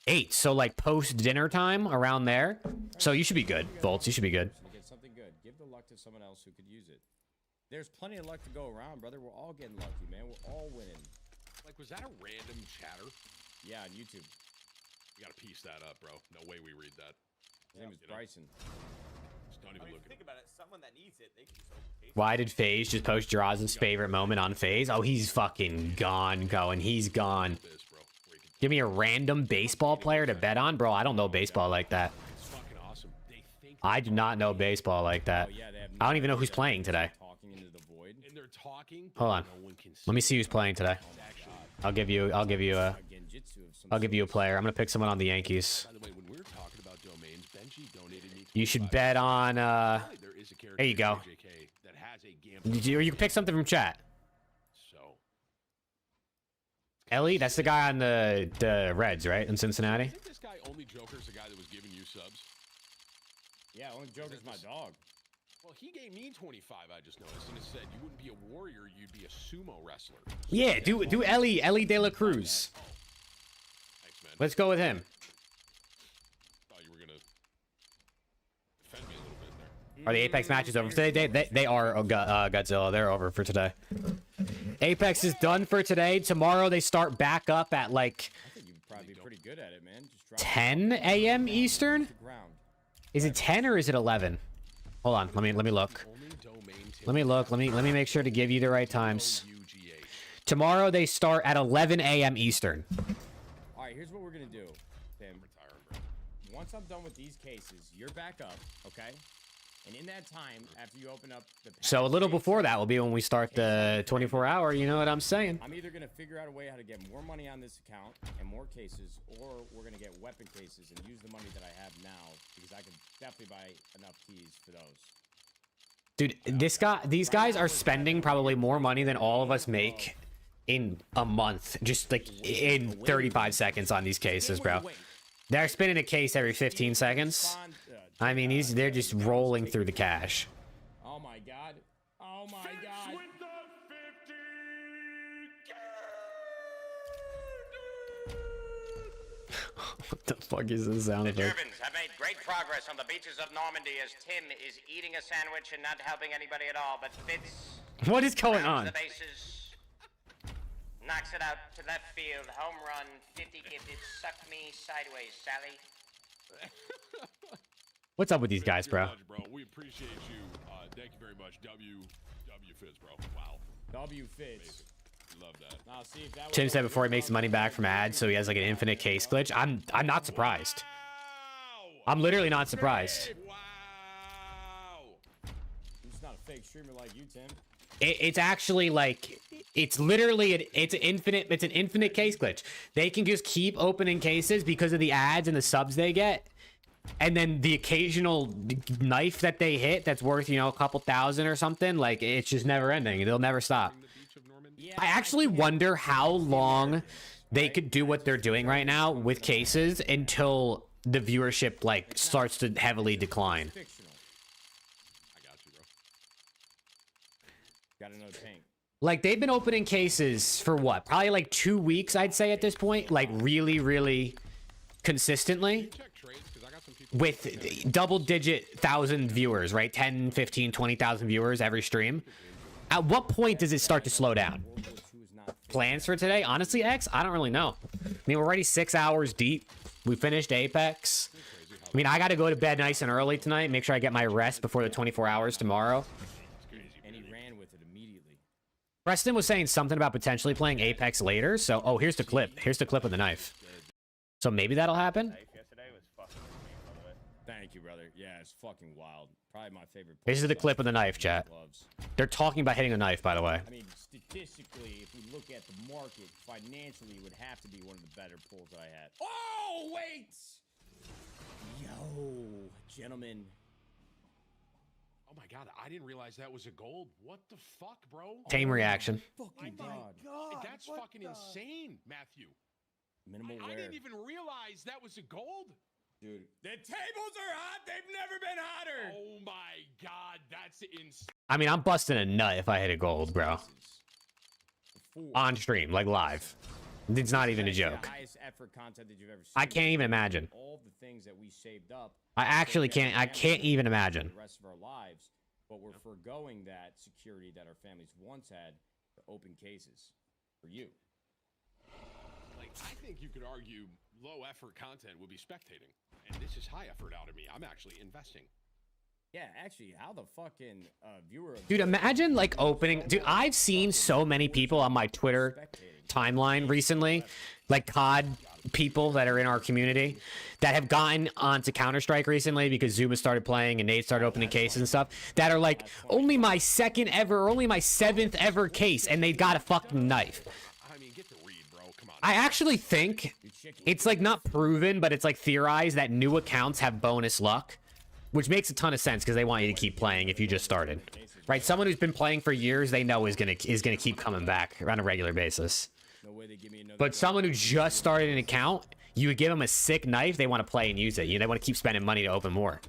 8. So like post dinner time around there. So you should be good, Volts. You should be good.
Get something good. Give the luck to someone else who could use it. There's plenty of luck to go around, brother. We're all getting lucky, man. We're all winning.
Like, was that a random chatter?
Yeah, on YouTube.
You gotta piece that up, bro. No way we read that.
His name is Bryson.
Just don't even look at
Think about it. Someone that needs it, they can just open case.
Why did FaZe just post Jaraz's favorite moment on FaZe? Oh, he's fucking gone, Cohen. He's gone.
this, bro. Where you can
Give me a random baseball player to bet on, bro. I don't know baseball like that.
It's fucking awesome. They think
I do not know baseball like that. I don't even know who's playing today.
and they're talking.
Hold on. Let me see who's playing today. I'll give you a player. I'm gonna pick someone on the Yankees.
By the way, when we were talking about domains, Benji donated me.
You should bet on. There you go.
That has a gambling.
Or you can pick something from chat.
So.
Ellie, that's the guy on the Reds, right, in Cincinnati.
I think this guy only Joker's the guy that was giving you subs.
Yeah, only Joker's my dog.
Well, he gave me 25. I just noticed, and it said you wouldn't be a warrior, you'd be a sumo wrestler.
Yeah, do Ellie De La Cruz.
Thanks, man.
Let's go with him.
Thought you were gonna defend me a little bit there.
Are the Apex matches over for today? They are, Godzilla. They're over for today. Apex is done for today. Tomorrow they start back up at like
I think you'd probably be pretty good at it, man. Just drop
10 a.m. Eastern. Is it 10 or is it 11? Hold on. Let me look. Let me look. Let me make sure to give you the right times. Tomorrow they start at 11 a.m. Eastern.
All right, here's what we're gonna do, Tim. Once I'm done with these cases, you're back up, okay? And in that time, after you open up the
So a little before that will be when we start the 24-hour. You know what I'm saying?
I'm either gonna figure out a way how to get more money on this account and more cases, or we're gonna get weapon cases and use the money that I have now because I can definitely buy enough keys for those.
Dude, these guys are spending probably more money than all of us make in a month, just like in 35 seconds on these cases, bro. They're spinning a case every 15 seconds. I mean, they're just rolling through the cash.
Oh my god. Oh my god.
What the fuck is this sound
The
effect?
Germans have made great progress on the beaches of Normandy as Tim is eating a sandwich and not helping anybody at all, but Fitz...
What is going
rounds
on?
the bases, knocks it out to left field, home run, 50 gifted, suck me sideways, Sally.
What's up with these guys, bro?
Bro, we appreciate you. Thank you very much. W Fizz, bro. Wow.
W Fizz.
Love that.
Now, see if that
Tim said before he makes the money back from ads, so he has like an infinite case glitch. I'm not surprised. I'm literally not surprised.
He's not a fake streamer like you, Tim.
It's actually like it's literally it's an infinite case glitch. They can just keep opening cases because of the ads and the subs they get. And then the occasional knife that they hit that's worth, you know, a couple thousand or something, like it's just never ending. It'll never stop. I actually wonder how long they could do what they're doing right now with cases until the viewership like starts to heavily decline.
I got you, bro.
Got another tank.
Like they've been opening cases for what? Probably like 2 weeks, I'd say at this point, like really consistently. With double-digit thousand viewers, right? 10, 15, 20,000 viewers every stream. At what point does it start to slow down? Plans for today? Honestly, X, I don't really know. I mean, we're already 6 hours deep. We finished Apex. I mean, I got to go to bed nice and early tonight. Make sure I get my rest before the 24 hours tomorrow.
And he ran with it immediately.
Preston was saying something about potentially playing Apex later. So, oh, here's the clip. Here's the clip of the knife. So maybe that'll happen.
Thank you, brother. Yeah, it's fucking wild. Probably my favorite.
This is the clip of the knife, chat. They're talking about hitting a knife, by the way.
I mean, statistically, if we look at the market, financially, it would have to be one of the better pulls that I had. Oh, wait! Yo, gentlemen.
Oh my god, I didn't realize that was a gold. What the fuck, bro?
Tame reaction.
Fucking god.
That's fucking insane, Matthew.
Minimal
I
wear.
didn't even realize that was a gold.
Dude, the tables are hot. They've never been hotter.
Oh my god, that's insane.
I mean, I'm busting a nut if I hit a gold, bro. On stream, like live. It's not even a joke.
Highest effort content that you've ever seen.
I can't even imagine.
All the things that we saved up.
I actually can't. I can't even imagine.
The rest of our lives, but we're foregoing that security that our families once had to open cases for you.
Like, I think you could argue low effort content would be spectating, and this is high effort out of me. I'm actually investing.
Yeah, actually, how the fucking viewer...
Dude, imagine like opening... Dude, I've seen so many people on my Twitter timeline recently, like COD people that are in our community that have gotten onto Counter-Strike recently because Zuma started playing and Nate started opening cases and stuff, that are like, only my second ever, or only my 7th ever case, and they got a fucking knife. I actually think it's like not proven, but it's like theorized that new accounts have bonus luck, which makes a ton of sense because they want you to keep playing if you just started, right? Someone who's been playing for years, they know is gonna keep coming back on a regular basis. But someone who just started an account, you would give them a sick knife, they want to play and use it. They want to keep spending money to open more.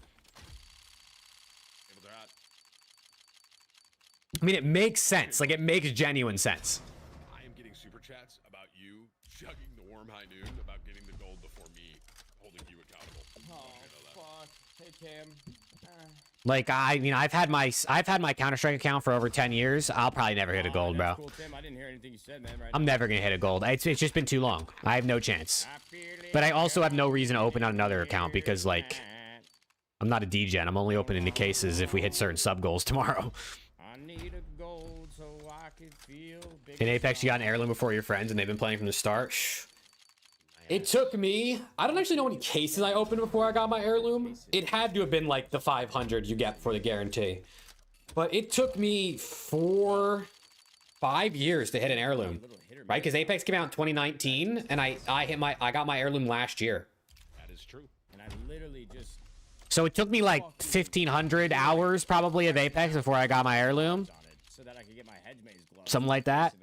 I mean, it makes sense. Like, it makes genuine sense.
I am getting super chats about you chugging the warm high noon about getting the gold before me holding you accountable.
Oh, fuck. Hey, Cam.
Like, I've had my Counter-Strike account for over 10 years. I'll probably never hit a gold, bro.
Cool, Tim. I didn't hear anything you said, man.
I'm never gonna hit a gold. It's just been too long. I have no chance. But I also have no reason to open on another account because, like, I'm not a degen. I'm only opening the cases if we hit certain sub goals tomorrow.
I need a gold so I can feel big.
In Apex, you got an heirloom before your friends, and they've been playing from the start. It took me... I don't actually know how many cases I opened before I got my heirloom. It had to have been like the 500 you get for the guarantee. But it took me 5 years to hit an heirloom. Right? Because Apex came out in 2019, and I got my heirloom last year.
That is true.
And I literally just...
So it took me like 1,500 hours probably of Apex before I got my heirloom.
So that I could get my hedge maze glove.
Something like that.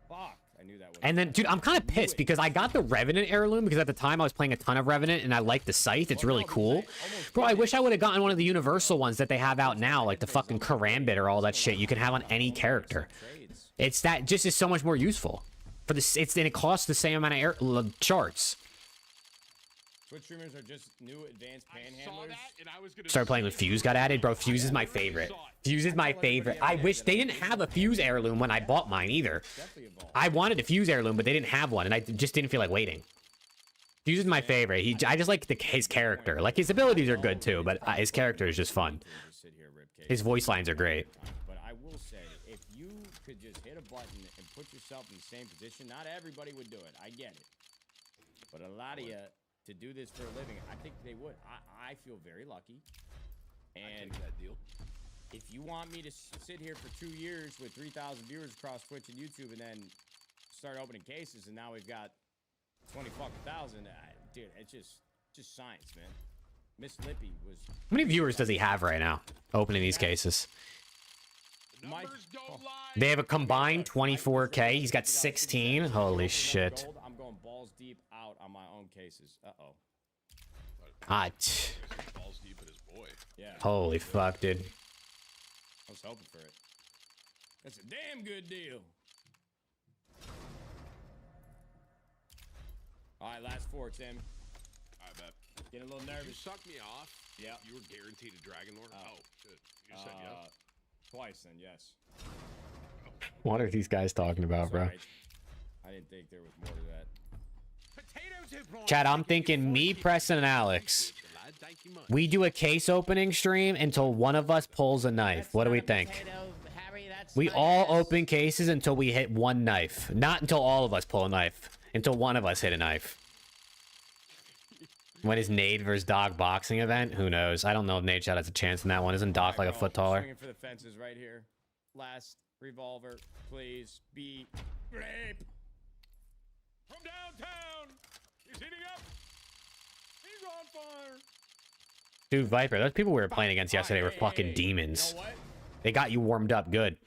Fuck. I knew that was...
And then, dude, I'm kind of pissed because I got the Revenant heirloom because at the time I was playing a ton of Revenant and I like the scythe. It's really cool. Bro, I wish I would have gotten one of the universal ones that they have out now, like the fucking Karambit or all that shit you can have on any character. It's that just is so much more useful. For this, and it costs the same amount of charts.
Twitch streamers are just new advanced panhandlers.
Started playing when Fuse got added. Bro, Fuse is my favorite. Fuse is my favorite. I wish they didn't have a Fuse heirloom when I bought mine either. I wanted a Fuse heirloom, but they didn't have one, and I just didn't feel like waiting. Fuse is my favorite. I just like his character. Like, his abilities are good too, but his character is just fun. His voice lines are great.
But I will say, if you could just hit a button and put yourself in the same position, not everybody would do it. I get it. But a lot of you... to do this for a living, I think they would. I feel very lucky. And
that deal.
If you want me to sit here for 2 years with 3,000 viewers across Twitch and YouTube and then start opening cases and now we've got 20 fucking thousand, dude, it's just science, man. Miss Lippy was...
How many viewers does he have right now opening these cases? They have a combined 24K. He's got 16. Holy shit.
I'm going balls deep out on my own cases. Uh-oh.
Balls deep in his boy.
Yeah.
Holy fuck, dude.
I was hoping for it. That's a damn good deal. All right, last 4, Tim.
I bet.
Getting a little nervous.
You sucked me off.
Yeah.
You were guaranteed a Dragon Lord. Oh shit. You said yes.
Twice then, yes.
What are these guys talking about, bro?
Right. I didn't think there was more to that.
Chad, I'm thinking me, Preston, and Alex. We do a case opening stream until one of us pulls a knife. What do we think? We all open cases until we hit one knife. Not until all of us pull a knife. Until one of us hit a knife. When is Nade versus Dog boxing event? Who knows? I don't know if Nade Shot has a chance in that one. Isn't Doc like a foot taller?
Swinging for the fences right here. Last revolver, please be rape.
From downtown. He's heating up. He's on fire.
Dude, Viper, those people we were playing against yesterday were fucking demons. They got you warmed up good.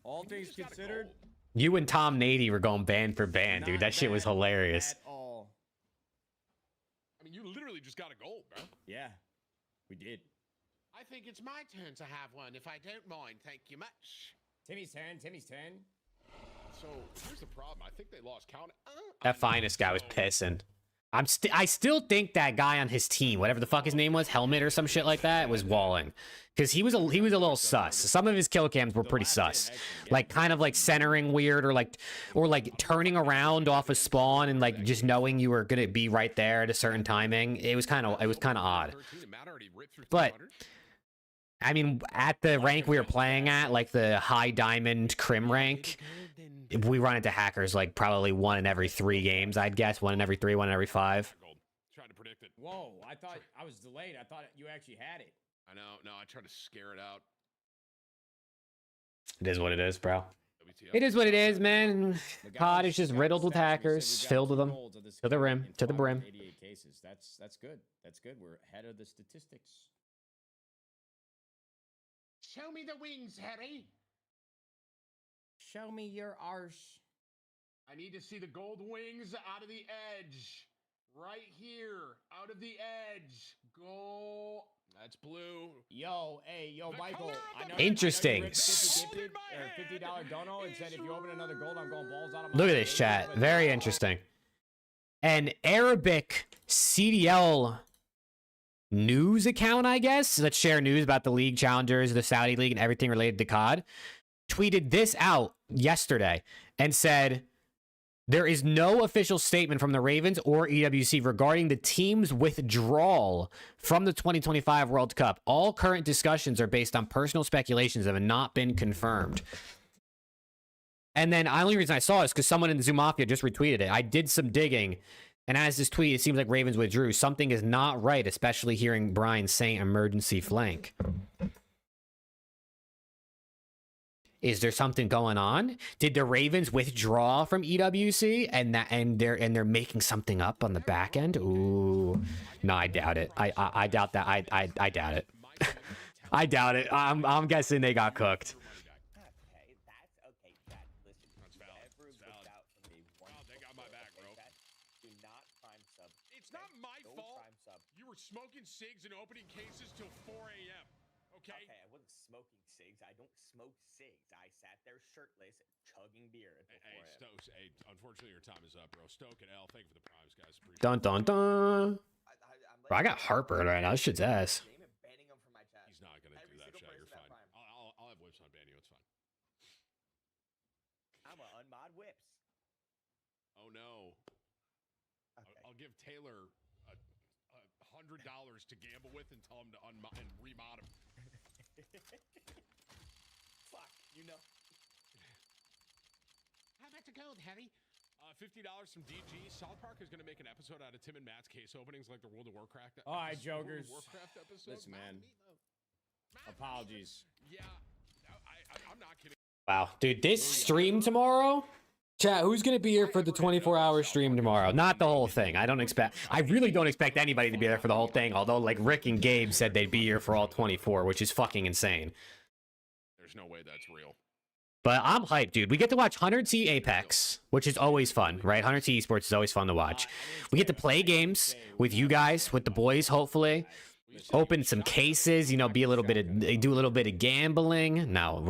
All things considered.
You and Tom Nady were going band for band, dude. That shit was hilarious.
I mean, you literally just got a gold, bro.
Yeah, we did.
I think it's my turn to have one, if I don't mind. Thank you much.
Timmy's 10. Timmy's 10.
So here's the problem. I think they lost count.
That finest guy was pissing. I still think that guy on his team, whatever the fuck his name was, Helmet or some shit like that, was walling. Because he was a little sus. Some of his kill cams were pretty sus. Like kind of like centering weird or like turning around off a spawn and like just knowing you were gonna be right there at a certain timing. It was kind of odd. But I mean, at the rank we were playing at, like the high diamond crim rank, we run into hackers like probably 1 in every 3 games, I'd guess. 1 in every 3, 1 in every 5.
Trying to predict it.
Whoa, I thought I was delayed. I thought you actually had it.
I know. No, I tried to scare it out.
It is what it is, bro. It is what it is, man. COD is just riddled with hackers, filled with them to the rim, to the brim.
88 cases. That's good. That's good. We're ahead of the statistics.
Show me the wings, Harry.
Show me your arse.
I need to see the gold wings out of the edge. Right here. Out of the edge. Go. That's blue.
Yo, hey, yo, Michael.
Interesting.
$50 dono and said if you open another gold, I'm going balls out of my
Look at this chat. Very interesting. An Arabic CDL news account, I guess, that share news about the league challengers, the Saudi league, and everything related to COD, tweeted this out yesterday and said, there is no official statement from the Ravens or EWC regarding the team's withdrawal from the 2025 World Cup. All current discussions are based on personal speculations that have not been confirmed. And then the only reason I saw it is because someone in the Zoo Mafia just retweeted it. I did some digging, and as this tweet, it seems like Ravens withdrew. Something is not right, especially hearing Brian saying emergency flank. Is there something going on? Did the Ravens withdraw from EWC and they're making something up on the back end? Ooh, no, I doubt it. I doubt that. I doubt it. I doubt it. I'm guessing they got cooked.
Smoking cigs and opening cases till 4 a.m. Okay?
Okay, I wasn't smoking cigs. I don't smoke cigs. I sat there shirtless, chugging beer until 4 a.m.
Stokes, hey, unfortunately your time is up, bro. Stoke and L, thank you for the primes, guys. Appreciate
dun dun dun. Bro, I got heartburn right now. This shit's ass.
He's not gonna do that, chat. You're fine. I'll have whips on ban you. It's fine.
I'm gonna unmod whips.
Oh no. Okay. I'll give Taylor $100 to gamble with and tell him to remod him.
Fuck, you know.
How about the gold, Harry? $50 from DG. South Park is going to make an episode out of Tim and Matt's case openings like the World of Warcraft.
All right, jokers.
Warcraft episode.
Listen, man. Apologies.
Yeah, I'm not kidding.
Wow, dude, this stream tomorrow. Chat, who's going to be here for the 24-hour stream tomorrow? Not the whole thing. I really don't expect anybody to be there for the whole thing, although like Rick and Gabe said they'd be here for all 24, which is fucking insane.
There's no way that's real.
But I'm hyped, dude. We get to watch 100C Apex, which is always fun, right? 100C Esports is always fun to watch. We get to play games with you guys, with the boys, hopefully. Open some cases, you know, do a little bit of gambling. No,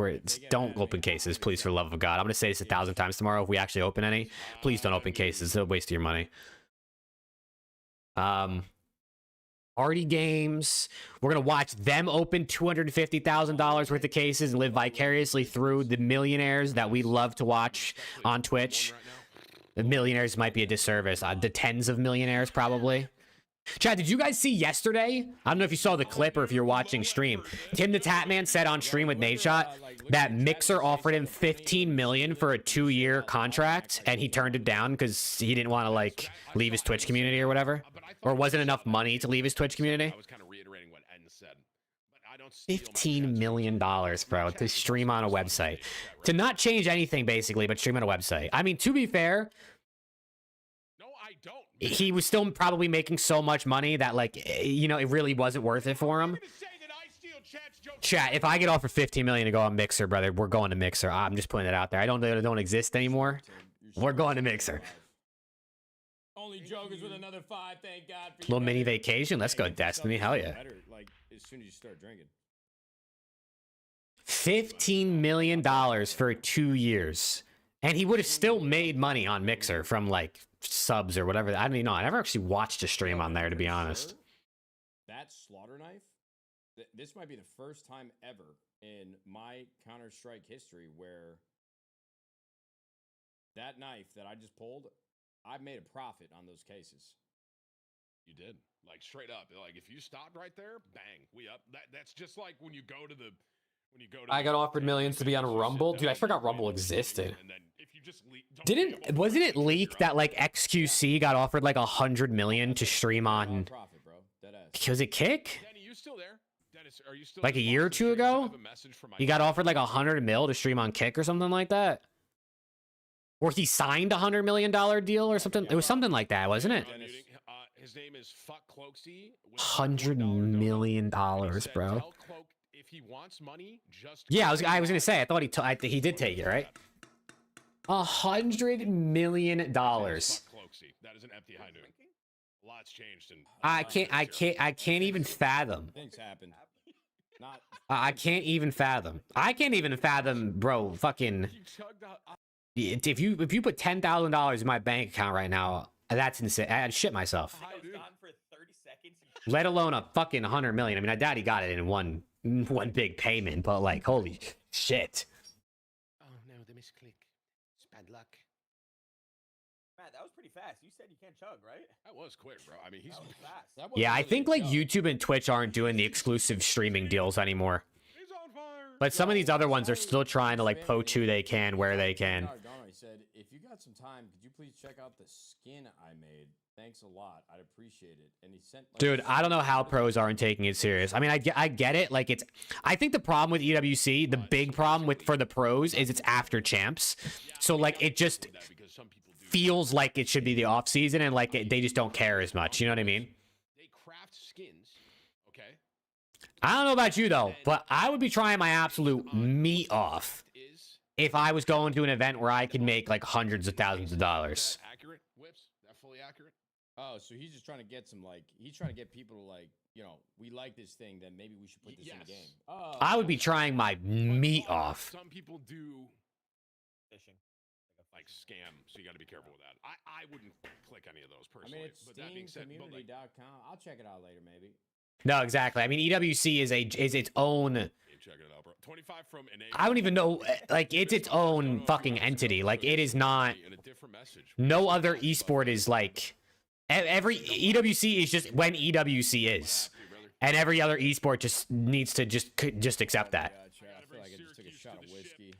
don't open cases, please, for the love of God. I'm gonna say this 1,000 times tomorrow if we actually open any. Please don't open cases. It's a waste of your money. Party games. We're gonna watch them open $250,000 worth of cases and live vicariously through the millionaires that we love to watch on Twitch. The millionaires might be a disservice. The tens of millionaires, probably. Chad, did you guys see yesterday? I don't know if you saw the clip or if you're watching stream. Tim the Tatman said on stream with Nadeshot that Mixer offered him $15 million for a 2-year contract, and he turned it down because he didn't want to like leave his Twitch community or whatever, or wasn't enough money to leave his Twitch community.
I was kind of reiterating what N said.
$15 million, bro, to stream on a website, to not change anything basically, but stream on a website. I mean, to be fair. He was still probably making so much money that, like, you know, it really wasn't worth it for him. Chat, if I get offered $15 million to go on Mixer, brother, we're going to Mixer. I'm just putting it out there. I don't exist anymore. We're going to Mixer.
Only jokers with another 5, thank God. For
little mini vacation. Let's go Destiny. Hell yeah.
Like as soon as you start drinking.
$15 million for 2 years, and he would have still made money on Mixer from like subs or whatever. I don't even know. I never actually watched a stream on there, to be honest.
That slaughter knife, this might be the first time ever in my Counter-Strike history where that knife that I just pulled, I've made a profit on those cases.
You did. Like, straight up. Like, if you stopped right there, bang, we up. That's just like when you go to the...
I got offered millions to be on Rumble. Dude, I forgot Rumble existed. Wasn't it leaked that like XQC got offered like 100 million to stream on? Was it Kick? Like a year or two ago? He got offered like 100 mil to stream on Kick or something like that. Or he signed $100 million deal or something. It was something like that, wasn't it?
His name is Fuck Cloaksy.
$100 million, bro.
If he wants money, just
yeah, I was gonna say. I thought he did take it, right? $100 million.
That is an empty high noon. A lot's changed.
I can't even fathom.
Things happened.
I can't even fathom. I can't even fathom, bro. Fucking. If you put $10,000 in my bank account right now, that's insane. I'd shit myself. Let alone a fucking 100 million. I mean, I doubt he got it in one big payment, but like, holy shit.
Oh no, they misclick. It's bad luck.
Matt, that was pretty fast. You said you can't chug, right?
That was quick, bro. I mean, he's
fast.
Yeah, I think like YouTube and Twitch aren't doing the exclusive streaming deals anymore. But some of these other ones are still trying to like poach who they can, where they can.
He said, if you got some time, could you please check out the skin I made? Thanks a lot. I'd appreciate it. And he sent. Like,
dude, I don't know how pros aren't taking it serious. I mean, I get it. Like I think the problem with EWC, the big problem for the pros is it's after champs. So like it just feels like it should be the off season and like they just don't care as much. You know what I mean?
They craft skins. Okay.
I don't know about you though, but I would be trying my absolute meat off if I was going to an event where I could make like hundreds of thousands of dollars.
Accurate whips. That fully accurate.
Oh, so he's just trying to get some like he's trying to get people to like, you know, we like this thing, then maybe we should put this in the game. Oh,
I would be trying my meat off.
Some people do fishing, like scam, so you got to be careful with that. I wouldn't click any of those personally.
I mean, it's
but that being said,
steamcommunity.com. I'll check it out later, maybe.
No, exactly. I mean, EWC is its own.
Check it out, bro. 25 from
I don't even know. Like, it's its own fucking entity. Like, it is not. No other esport is like. Every EWC is just when EWC is, and every other esport just needs to just accept that.
I feel like I just took a shot of whiskey.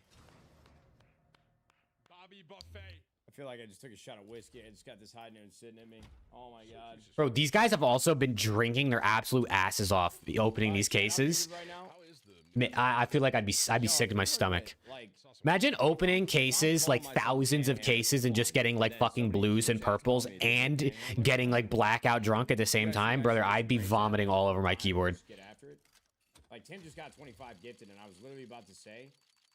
I feel like I just took a shot of whiskey. I just got this high noon sitting in me. Oh my god.
Bro, these guys have also been drinking their absolute asses off opening these cases. I feel like I'd be sick to my stomach. Imagine opening cases, like thousands of cases, and just getting like fucking blues and purples and getting like blackout drunk at the same time. Brother, I'd be vomiting all over my keyboard.
Get after it. Like Tim just got 25 gifted, and I was literally about to say,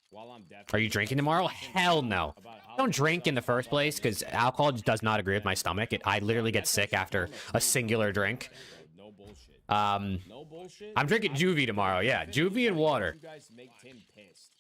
while I'm deaf.
Are you drinking tomorrow? Hell no. I don't drink in the first place because alcohol just does not agree with my stomach. I literally get sick after a singular drink.
No bullshit.
No bullshit. I'm drinking Juvie tomorrow. Yeah, Juvie and water.
You guys make Tim pissed.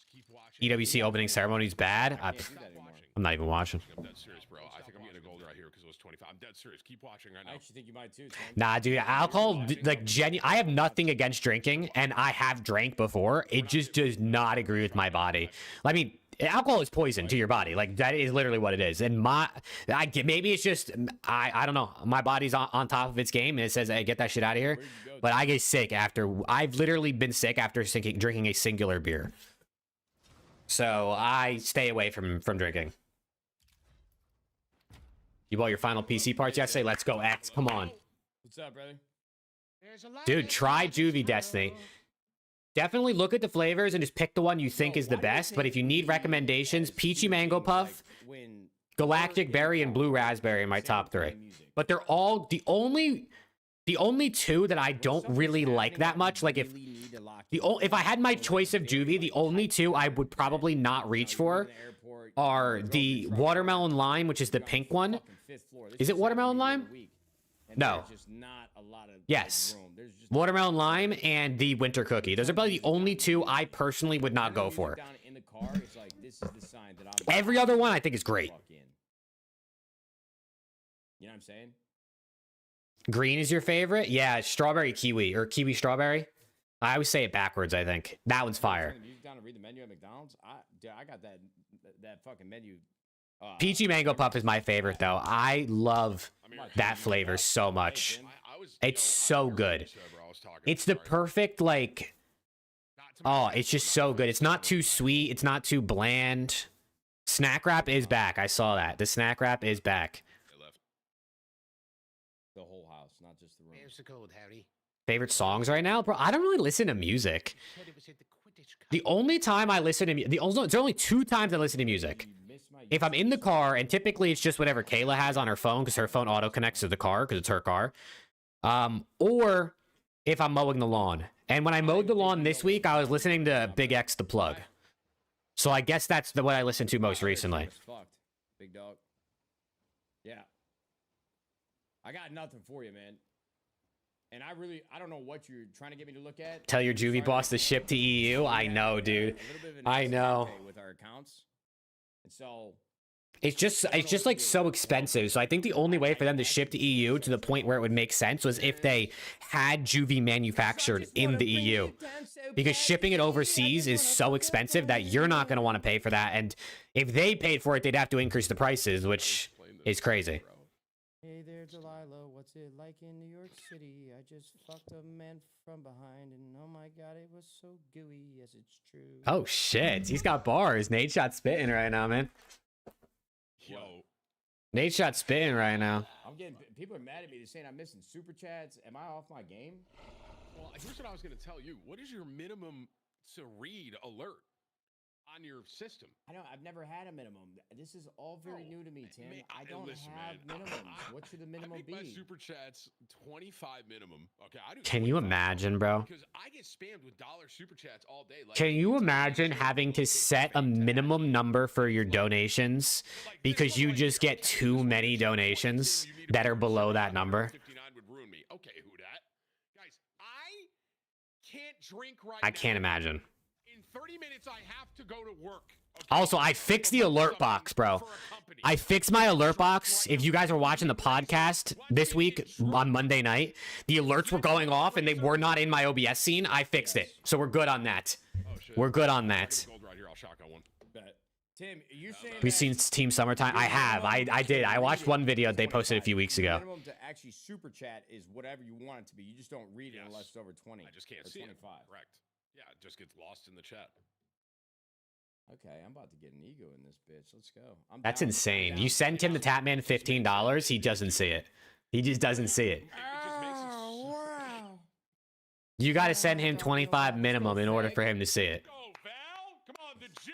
EWC opening ceremony's bad. I'm not even watching.
I'm dead serious, bro. I think I'm getting a gold right here because it was 25. I'm dead serious. Keep watching right now.
I actually think you might too. Tim.
Nah, dude, alcohol, like, I have nothing against drinking, and I have drank before. It just does not agree with my body. I mean, alcohol is poison to your body. Like, that is literally what it is. And maybe it's just, I don't know. My body's on top of its game, and it says, hey, get that shit out of here. But I get sick I've literally been sick after drinking a singular beer. So I stay away from drinking. You bought your final PC parts yesterday? Let's go, X. Come on.
What's up, brother?
Dude, try Juvie Destiny. Definitely look at the flavors and just pick the one you think is the best. But if you need recommendations, Peachy Mango Puff, Galactic Berry, and Blue Raspberry in my top 3. But they're all the only two that I don't really like that much. Like if I had my choice of Juvie, the only two I would probably not reach for are the Watermelon Lime, which is the pink one. Is it Watermelon Lime? No. Yes. Watermelon Lime and the Winter Cookie. Those are probably the only two I personally would not go for. Every other one I think is great.
You know what I'm saying?
Green is your favorite? Yeah, strawberry kiwi or kiwi strawberry. I always say it backwards, I think. That one's fire.
You down to read the menu at McDonald's? I got that fucking menu.
Peachy mango puff is my favorite though. I love that flavor so much. It's so good. It's the perfect like, oh, it's just so good. It's not too sweet. It's not too bland. Snack wrap is back. I saw that. The snack wrap is back.
The whole house, not just the room.
Here's the code, Harry.
Favorite songs right now? Bro, I don't really listen to music. The only time I listen to there's only 2 times I listen to music. If I'm in the car, and typically it's just whatever Kayla has on her phone because her phone auto connects to the car because it's her car. Or if I'm mowing the lawn. And when I mowed the lawn this week, I was listening to Big X The Plug. So I guess that's what I listened to most recently.
Big dog. Yeah. I got nothing for you, man. And I don't know what you're trying to get me to look at.
Tell your juvie boss to ship to EU. I know, dude. I know.
With our accounts. And so
It's just like so expensive. So I think the only way for them to ship to EU to the point where it would make sense was if they had juvie manufactured in the EU. Because shipping it overseas is so expensive that you're not going to want to pay for that. And if they paid for it, they'd have to increase the prices, which is crazy.
Hey there, Delilah. What's it like in New York City? I just fucked a man from behind, and oh my god, it was so gooey. Yes, it's true.
Oh shit, he's got bars. Nate Shot spitting right now, man.
Yo.
Nate Shot spitting right now.
I'm getting people are mad at me. They're saying I'm missing super chats. Am I off my game?
Well, here's what I was going to tell you. What is your minimum to read alert on your system?
I've never had a minimum. This is all very new to me, Tim. I don't have minimums. What should the minimum be?
My super chats 25 minimum. Okay, I do.
Can you imagine, bro?
Because I get spammed with dollar super chats all day. Like,
can you imagine having to set a minimum number for your donations because you just get too many donations that are below that number?
59 would ruin me. Okay, who dat? Guys, I can't drink right
I can't
now.
imagine.
In 30 minutes, I have to go to work.
Also, I fixed the alert box, bro. I fixed my alert box. If you guys were watching the podcast this week on Monday night, the alerts were going off and they were not in my OBS scene. I fixed it. So we're good on that. We're good on that.
Tim, you're saying
We've seen Team Summertime. I have. I did. I watched one video they posted a few weeks ago.
minimum to actually super chat is whatever you want it to be. You just don't read it unless it's over 20.
I just can't
or
see
25.
it. Correct. Yeah, it just gets lost in the chat.
Okay, I'm about to get an ego in this bitch. Let's go.
That's insane. You send Tim the Tapman $15, he doesn't see it. He just doesn't see it.
Oh, wow.
You got to send him 25 minimum in order for him to see it.
Come on, the G.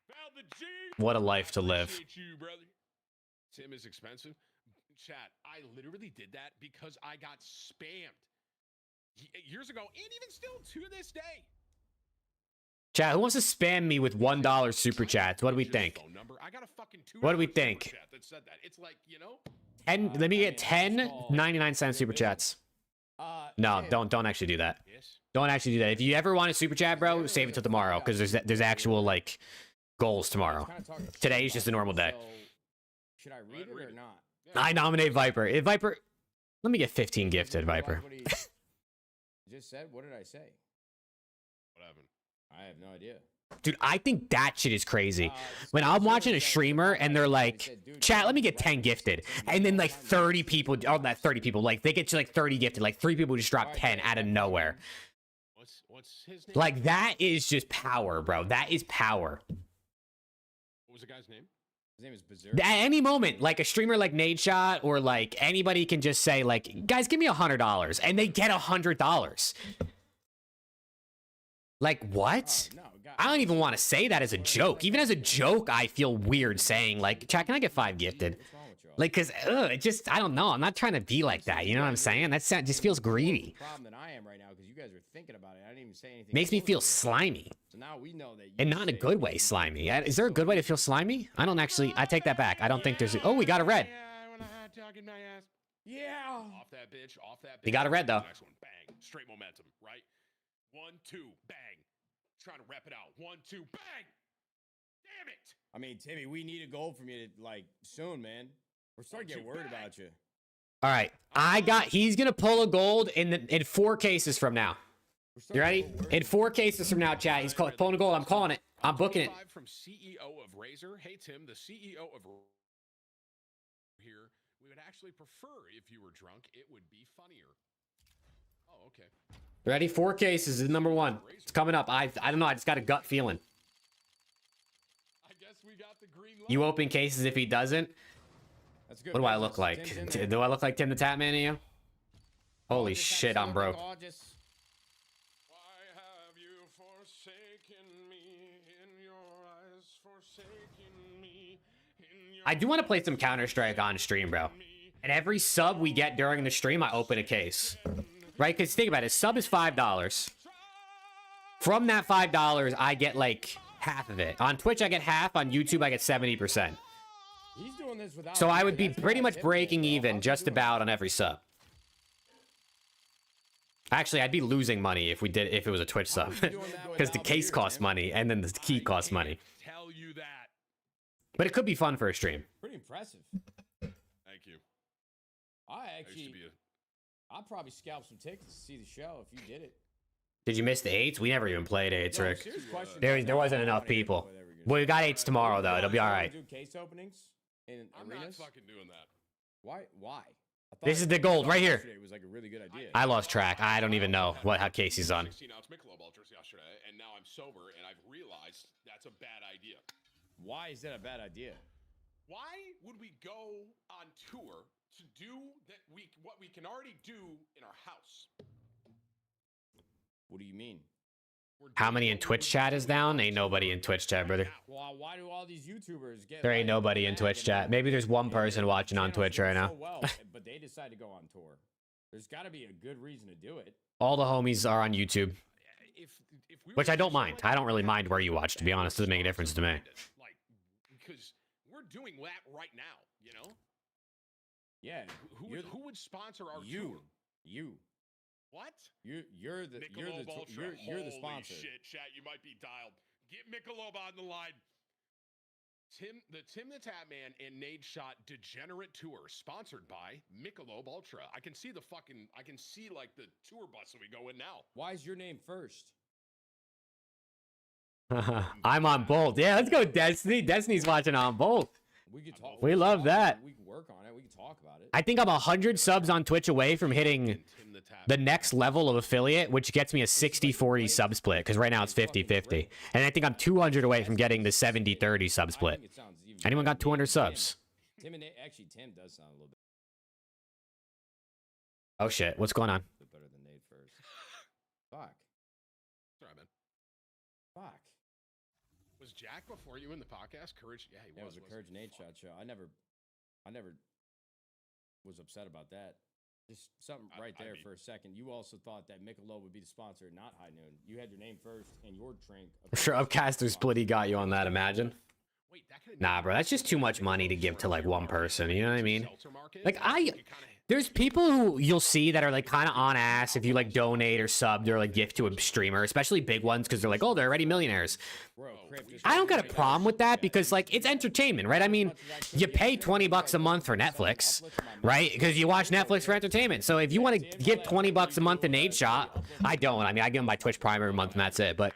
Val, the G.
What a life to live.
Appreciate you, brother. Tim is expensive. Chat, I literally did that because I got spammed years ago and even still to this day.
Chat, who wants to spam me with $1 super chats? What do we think?
I got a fucking
What do we think?
chat that said that. It's like, you know,
10, let me get 10 99-cent super chats. No, don't actually do that. Don't actually do that. If you ever want a super chat, bro, save it till tomorrow because there's actual like goals tomorrow. Today is just a normal day.
Should I read it or not?
I nominate Viper. If Viper, let me get 15 gifted, Viper.
Just said, what did I say?
What happened?
I have no idea.
Dude, I think that shit is crazy. When I'm watching a streamer and they're like, chat, let me get 10 gifted. And then like 30 people, oh, not 30 people, like they get to like 30 gifted. Like 3 people just drop 10 out of nowhere.
What's his name?
Like that is just power, bro. That is power.
What was the guy's name?
His name is Berserk.
At any moment, like a streamer like Nade Shot or like anybody can just say like, guys, give me $100 and they get $100. Like what? I don't even want to say that as a joke. Even as a joke, I feel weird saying like, chat, can I get 5 gifted? Like, cause it just, I don't know. I'm not trying to be like that. You know what I'm saying? That just feels greedy.
Problem than I am right now because you guys are thinking about it. I didn't even say anything.
Makes me feel slimy.
So now we know that.
And not in a good way, slimy. Is there a good way to feel slimy? I don't actually, I take that back. I don't think there's, oh, we got a red.
Yeah.
Off that bitch, off that bitch.
We got a red though.
Next one, bang. Straight momentum, right? 1, 2, bang. Trying to rep it out. 1, 2, bang. Damn it.
I mean, Timmy, we need a goal from you like soon, man. We're starting to get worried about you.
All right. He's going to pull a gold in 4 cases from now. You ready? In 4 cases from now, chat, he's pulling a gold. I'm calling it. I'm booking it.
From CEO of Razor. Hey, Tim, the CEO of here. We would actually prefer if you were drunk. It would be funnier. Oh, okay.
Ready? 4 cases is number 1. It's coming up. I don't know. I just got a gut feeling.
I guess we got the green light.
You open cases if he doesn't.
That's good.
What do I look like? Do I look like Tim the Tap Man to you? Holy shit, I'm broke.
Why have you forsaken me in your eyes, forsaken me in your...
I do want to play some Counter-Strike on stream, bro. And every sub we get during the stream, I open a case. Right? Because think about it. Sub is $5. From that $5, I get like half of it. On Twitch, I get half. On YouTube, I get 70%.
He's doing this without.
So I would be pretty much breaking even just about on every sub. Actually, I'd be losing money if it was a Twitch sub. Because the case costs money and then the key costs money.
Tell you that.
But it could be fun for a stream.
Pretty impressive.
Thank you.
I'd probably scalp some tickets to see the show if you did it.
Did you miss the 8s? We never even played 8s,
No,
Rick.
serious question.
There wasn't enough people. Well, we got 8s tomorrow, though. It'll be all right.
Do case openings in arenas?
Not fucking doing that.
Why?
This is the gold right here.
It was like a really good idea.
I lost track. I don't even know how Casey's on.
16-ounce Michelob Ultras yesterday, and now I'm sober, and I've realized that's a bad idea.
Why is that a bad idea?
Why would we go on tour to do what we can already do in our house?
What do you mean?
How many in Twitch chat is down? Ain't nobody in Twitch chat, brother.
Well, why do all these YouTubers get?
There ain't nobody in Twitch chat. Maybe there's one person watching on Twitch right now.
But they decide to go on tour. There's got to be a good reason to do it.
All the homies are on YouTube. Which I don't mind. I don't really mind where you watch, to be honest. Doesn't make a difference to me.
Like, because we're doing that right now, you know?
Yeah.
Who would sponsor our tour?
You.
What?
You're the sponsor.
Shit, chat, you might be dialed. Get Michelob on the line. Tim the Tap Man and Nade Shot Degenerate Tour, sponsored by Michelob Ultra. I can see like the tour bus that we go in now.
Why is your name first?
I'm on both. Yeah, let's go, Destiny. Destiny's watching on both.
We could talk.
We love that.
We can work on it. We can talk about it.
I think I'm 100 subs on Twitch away from hitting the next level of affiliate, which gets me a 60-40 sub split, because right now it's 50-50. And I think I'm 200 away from getting the 70-30 sub split. Anyone got 200 subs?
Tim does sound a little bit
Oh shit, what's going on?
better than Nate first. Fuck.
Sorry, man.
Fuck.
Was Jack before you in the podcast? Courage? Yeah, he was.
It was a Courage Nate Shot show. I never was upset about that. Just something right there for a second. You also thought that Michelob would be the sponsor, not High Noon. You had your name first and your drink.
Sure, Upcaster Split, he got you on that, imagine. Nah, bro, that's just too much money to give to like one person. You know what I mean? Like there's people who you'll see that are like kind of on ass if you like donate or sub or like gift to a streamer, especially big ones, because they're like, oh, they're already millionaires. I don't got a problem with that because like it's entertainment, right? I mean, you pay $20 a month for Netflix, right? Because you watch Netflix for entertainment. So if you want to give $20 a month to Nade Shot, I don't. I mean, I give him my Twitch Prime every month and that's it. But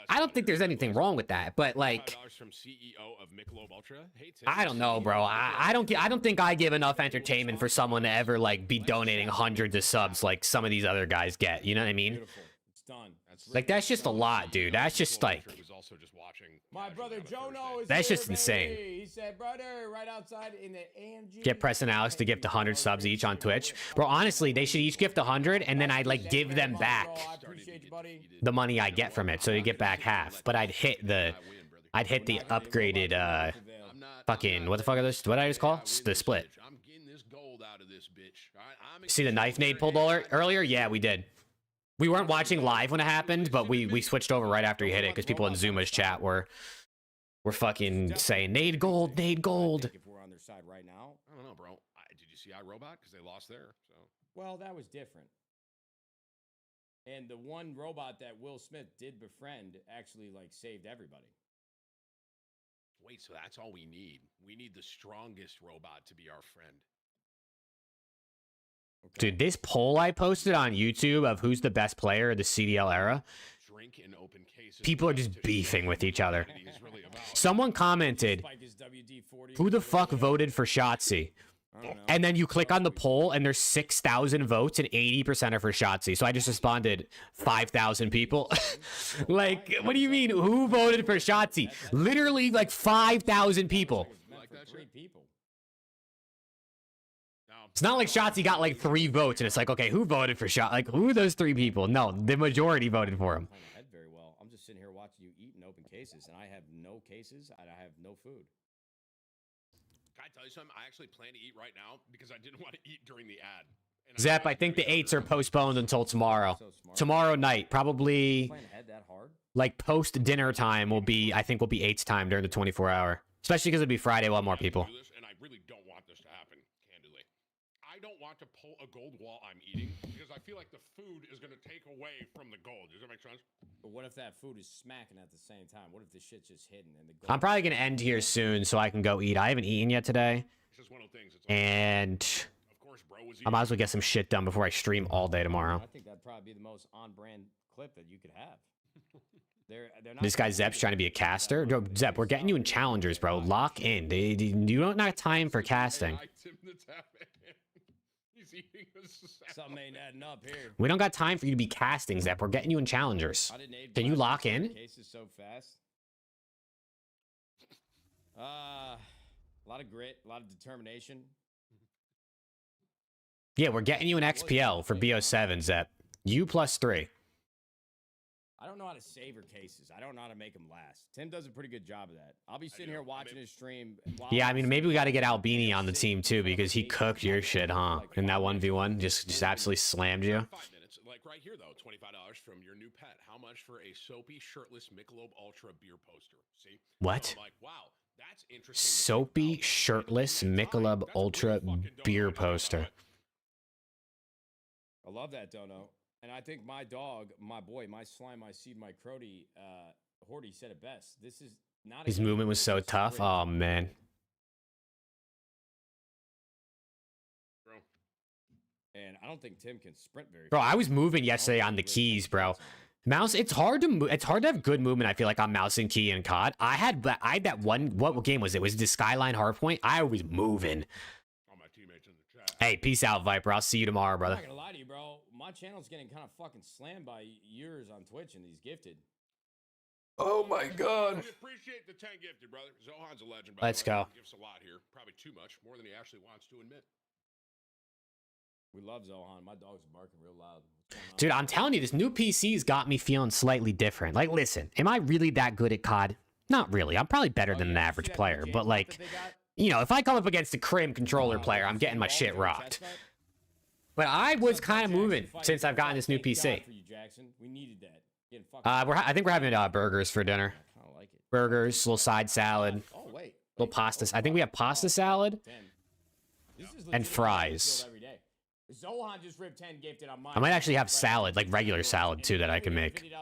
I don't think there's anything wrong with that. But like,
From CEO of Michelob Ultra. Hey, Tim.
I don't know, bro. I don't think I give enough entertainment for someone to ever like be donating hundreds of subs like some of these other guys get. You know what I mean?
It's done.
Like that's just a lot, dude. That's just like
My brother Jono is
That's
here,
just insane.
baby. He said, brother, right outside in the AMG.
get Press and Alex to gift 100 subs each on Twitch, bro. Honestly, they should each gift 100, and then I'd like give them back the money I get from it, so you get back half. But I'd hit the upgraded fucking what the fuck are those? What did I just call the split?
I'm getting this gold out of this bitch. All right,
See the knife Nade pulled earlier? Yeah, we did. We weren't watching live when it happened, but we switched over right after he hit it because people in Zuma's chat were fucking saying Nade gold, Nade gold.
If we're on their side right now.
I don't know, bro. Did you see iRobot? Because they lost there. So.
Well, that was different. And the one robot that Will Smith did befriend actually like saved everybody.
Wait, so that's all we need. We need the strongest robot to be our friend.
Dude, this poll I posted on YouTube of who's the best player of the CDL era,
Drink in open cases.
people are just beefing with each other. Someone commented, who the fuck voted for Shotzi? And then you click on the poll and there's 6,000 votes and 80% are for Shotzi. So I just responded 5,000 people. Like, what do you mean? Who voted for Shotzi? Literally like 5,000 people. It's not like Shotzi got like 3 votes and it's like, okay, who voted for Shot? Like, who are those 3 people? No, the majority voted for him.
Very well. I'm just sitting here watching you eat in open cases, and I have no cases, and I have no food.
Can I tell you something? I actually plan to eat right now because I didn't want to eat during the ad.
Zep, I think the 8s are postponed until tomorrow. Tomorrow night, probably like post dinner time will be, I think will be 8's time during the 24-hour. Especially because it'll be Friday, we'll have more people.
And I really don't want this to happen, candidly. I don't want to pull a gold while I'm eating because I feel like the food is going to take away from the gold. Does that make sense?
But what if that food is smacking at the same time? What if the shit's just hidden and the gold?
I'm probably going to end here soon so I can go eat. I haven't eaten yet today. And I might as well get some shit done before I stream all day tomorrow.
I think that'd probably be the most on-brand clip that you could have.
This guy Zep's trying to be a caster. Yo, Zep, we're getting you in challengers, bro. Lock in. You don't have time for casting.
Something ain't adding up here.
We don't got time for you to be casting, Zep. We're getting you in challengers. Can you lock in?
Cases so fast. A lot of grit, a lot of determination.
Yeah, we're getting you an XPL for BO7, Zep. You +3.
I don't know how to savor cases. I don't know how to make them last. Tim does a pretty good job of that. I'll be sitting here watching his stream.
Yeah, I mean, maybe we got to get Albini on the team too because he cooked your shit, huh? In that 1v1, just absolutely slammed you.
5 minutes. Like right here, though, $25 from your new pet. How much for a soapy, shirtless Michelob Ultra beer poster? See?
What?
I'm like, wow, that's interesting.
Soapy, shirtless Michelob Ultra beer poster.
I love that, Dono. And I think my dog, my boy, my slime, my seed, my crody, Horty said it best. This is not.
His movement was so tough. Oh man.
And I don't think Tim can sprint very.
Bro, I was moving yesterday on the keys, bro. Mouse, it's hard to move. It's hard to have good movement. I feel like on mouse and key and COD. I had that one. What game was it? Was it the Skyline Hardpoint? I was moving.
All my teammates in the chat.
Hey, peace out, Viper. I'll see you tomorrow, brother.
I'm not gonna lie to you, bro. My channel's getting kind of fucking slammed by yours on Twitch and these gifted.
Oh my god.
We appreciate the 10 gifted, brother. Zohan's a legend.
Let's go.
He gives a lot here. Probably too much, more than he actually wants to admit.
We love Zohan. My dog's barking real loud.
Dude, I'm telling you, this new PC's got me feeling slightly different. Like, listen, am I really that good at COD? Not really. I'm probably better than an average player, but like, you know, if I come up against a Crim controller player, I'm getting my shit rocked. But I was kind of moving since I've gotten this new PC. I think we're having burgers for dinner. Burgers, little side salad, little pasta. I think we have pasta salad and fries.
Zohan just ripped 10 gifted on mine.
I might actually have salad, like regular salad too, that I can make.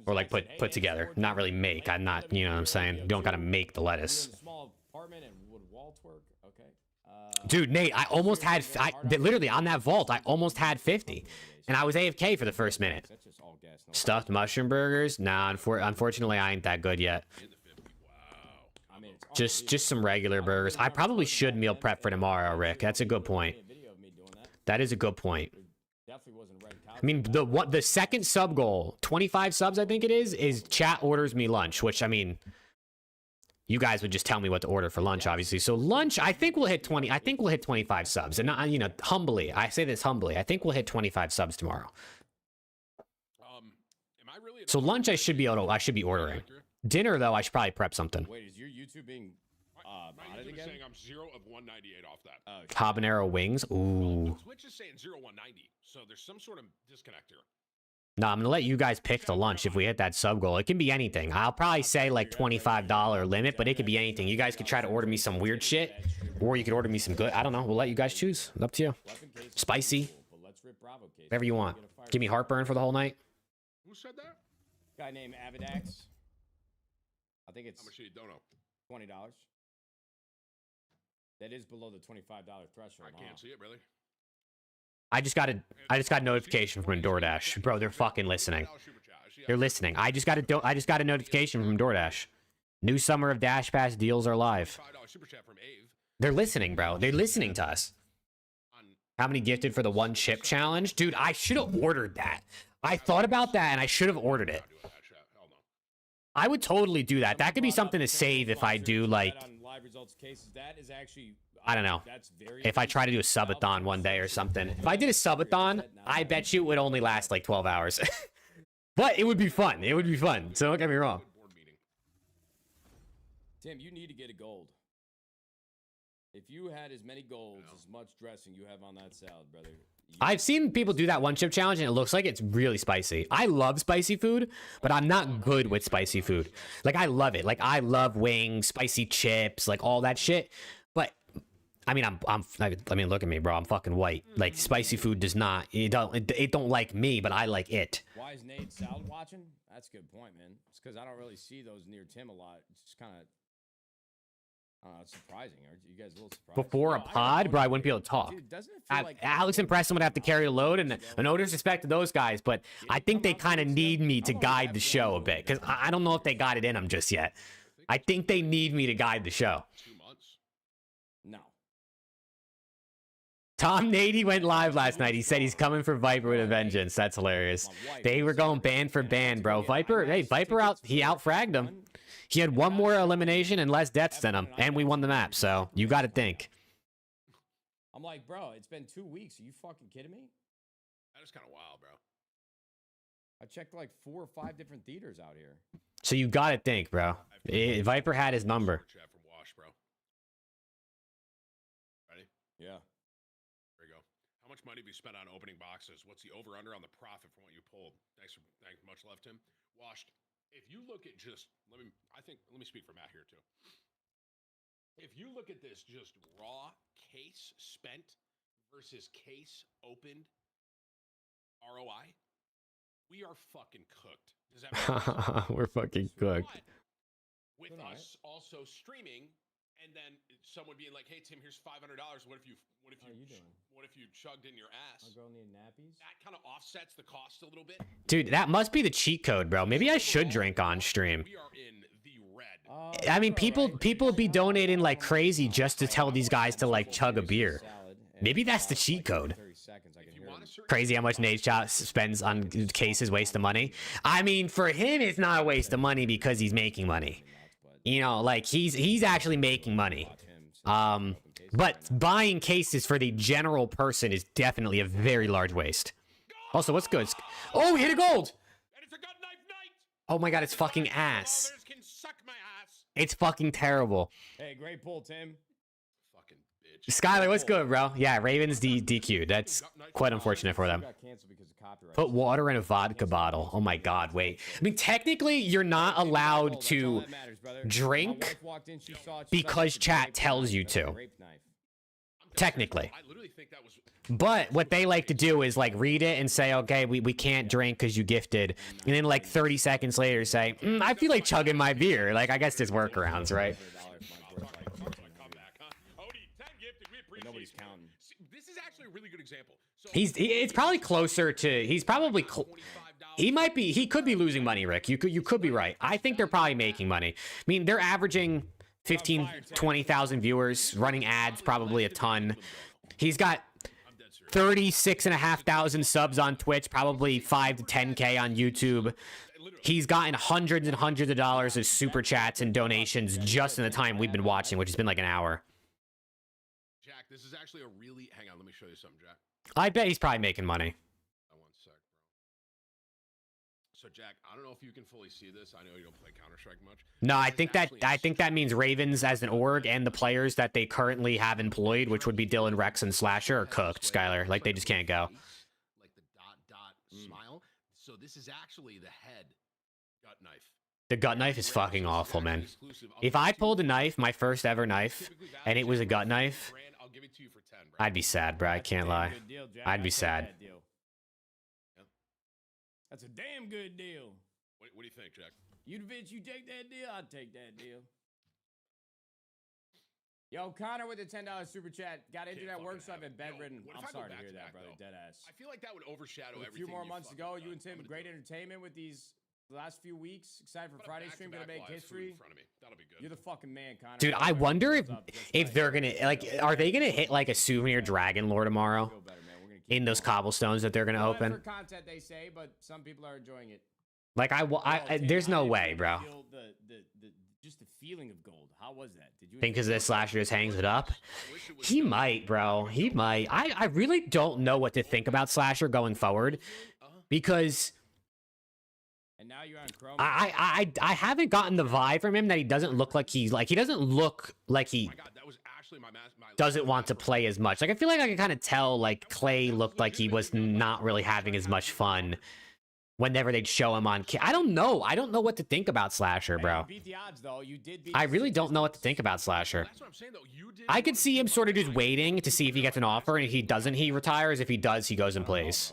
Or like put together. Not really make. I'm not, you know what I'm saying? You don't gotta make the lettuce. Dude, Nate, I almost had, literally on that vault, I almost had 50. And I was AFK for the first minute. Stuffed mushroom burgers? Nah, unfortunately, I ain't that good yet. Just some regular burgers. I probably should meal prep for tomorrow, Rick. That's a good point. That is a good point. I mean, the second sub goal, 25 subs, I think it is chat orders me lunch, which, I mean, you guys would just tell me what to order for lunch, obviously. So lunch, I think we'll hit 20. I think we'll hit 25 subs. And, you know, humbly, I say this humbly. I think we'll hit 25 subs tomorrow. So lunch, I should be ordering. Dinner, though, I should probably prep something.
Wait, is your YouTube being botted again?
Saying I'm 0 of 198 off that.
Habanero wings. Ooh.
Twitch is saying 0 190, so there's some sort of disconnect here.
No, I'm gonna let you guys pick the lunch if we hit that sub goal. It can be anything. I'll probably say like $25 limit, but it could be anything. You guys could try to order me some weird shit, or you could order me some good. I don't know. We'll let you guys choose. It's up to you. Spicy. Whatever you want. Give me heartburn for the whole night.
Who said that?
Guy named Avidax. I think it's
How much do you don't know?
$20. That is below the $25 threshold.
I can't see it, brother.
I just got a notification from DoorDash. Bro, they're fucking listening. They're listening. I just got a notification from DoorDash. New summer of Dash Pass deals are live. They're listening, bro. They're listening to us. How many gifted for the one chip challenge? Dude, I should have ordered that. I thought about that and I should have ordered it. I would totally do that. That could be something to save if I do like, I don't know, if I try to do a subathon one day or something. If I did a subathon, I bet you it would only last like 12 hours. But it would be fun. It would be fun. So don't get me wrong.
Tim, you need to get a gold. If you had as many golds, as much dressing you have on that salad, brother.
I've seen people do that one chip challenge and it looks like it's really spicy. I love spicy food, but I'm not good with spicy food. Like I love it. Like I love wings, spicy chips, like all that shit. But I mean, I mean, look at me, bro. I'm fucking white. Like spicy food does not, it don't like me, but I like it.
Why is Nate salad watching? That's a good point, man. It's because I don't really see those near Tim a lot. It's just kind of, it's surprising. Are you guys a little surprised?
Before a pod, bro, I wouldn't be able to talk.
Dude, doesn't it feel like
Alex and Preston would have to carry the load, and no disrespect to those guys, but I think they kind of need me to guide the show a bit, because I don't know if they got it in them just yet. I think they need me to guide the show.
2 months.
No.
Tom Nady went live last night. He said he's coming for Viper with a vengeance. That's hilarious. They were going band for band, bro. Viper, hey, Viper he out-fragged him. He had one more elimination and less deaths than him, and we won the map, so you got to think.
I'm like, bro, it's been 2 weeks. Are you fucking kidding me?
That is kind of wild, bro.
I checked like 4 or 5 different theaters out here.
So you got to think, bro. Viper had his number.
Chat from Wash, bro. Ready?
Yeah.
There you go. How much money have you spent on opening boxes? What's the over/under on the profit from what you pulled? Thanks much love, Tim. Washed. If you look at just, let me speak for Matt here too. If you look at this just raw case spent versus case opened ROI, we are fucking cooked. Does that make sense?
We're fucking cooked.
With us also streaming, and then someone being like, "Hey Tim, here's $500. What if you chugged in your ass?"
My girl need nappies.
That kind of offsets the cost a little bit.
Dude, that must be the cheat code, bro. Maybe I should drink on stream.
We are in the red.
I mean, people be donating like crazy just to tell these guys to like chug a beer. Maybe that's the cheat code. Crazy how much Nate Shot spends on cases, waste of money. I mean, for him, it's not a waste of money because he's making money. You know, like he's actually making money. But buying cases for the general person is definitely a very large waste. Also, what's good? Oh, we hit a gold! Oh my god, it's fucking ass. It's fucking terrible.
Hey, great pull, Tim.
Fucking bitch.
Skylar, what's good, bro? Yeah, Ravens DQ'd. That's quite unfortunate for them. Put water in a vodka bottle. Oh my god, wait. I mean, technically, you're not allowed to drink because chat tells you to. Technically. But what they like to do is like read it and say, okay, we can't drink because you gifted. And then like 30 seconds later say, I feel like chugging my beer. Like, I guess there's workarounds, right?
Nobody's counting.
This is actually a really good example.
It's probably closer to, he could be losing money, Rick. You could be right. I think they're probably making money. I mean, they're averaging 15, 20,000 viewers, running ads, probably a ton. He's got 36,500 subs on Twitch, probably 5 to 10K on YouTube. He's gotten hundreds and hundreds of dollars of super chats and donations just in the time we've been watching, which has been like an hour.
Jack, this is actually a really, hang on, let me show you something, Jack.
I bet he's probably making money.
One sec, bro. So Jack, I don't know if you can fully see this. I know you don't play Counter-Strike much.
No, I think that means Ravens as an org and the players that they currently have employed, which would be Dylan, Rex, and Slasher, are cooked, Skylar. Like, they just can't go.
Like the dot smile. So this is actually the head gut knife.
The gut knife is fucking awful, man. If I pulled a knife, my first ever knife, and it was a gut knife, I'd be sad, bro. I can't lie. I'd be sad.
That's a damn good deal.
What do you think, Jack?
You take that deal, I'd take that deal. Yo, Connor with the $10 super chat. Got into that work, so I've been bedridden. I'm sorry to hear that, brother. Dead ass.
I feel like that would overshadow
With a
everything.
few more months to go. You and Tim, great entertainment with these last few weeks. Excited for Friday stream. Gonna make history.
That'll be good.
You're the fucking man, Connor.
Dude, I wonder if they're gonna like, are they gonna hit like a souvenir Dragon Lore tomorrow in those cobblestones that they're gonna open?
For content, they say, but some people are enjoying it.
Like there's no way, bro.
Just the feeling of gold. How was that? Did you
Think because the Slasher just hangs it up? He might, bro. He might. I really don't know what to think about Slasher going forward because
and now you're on Chrome.
I haven't gotten the vibe from him that he doesn't look like he doesn't look like he doesn't want to play as much. Like I feel like I can kind of tell like Clay looked like he was not really having as much fun whenever they'd show him on. I don't know what to think about Slasher, bro.
Beat the odds, though. You did beat
I really don't know what to think about Slasher.
That's what I'm saying, though.
I could see him sort of just waiting to see if he gets an offer, and if he doesn't, he retires. If he does, he goes and plays.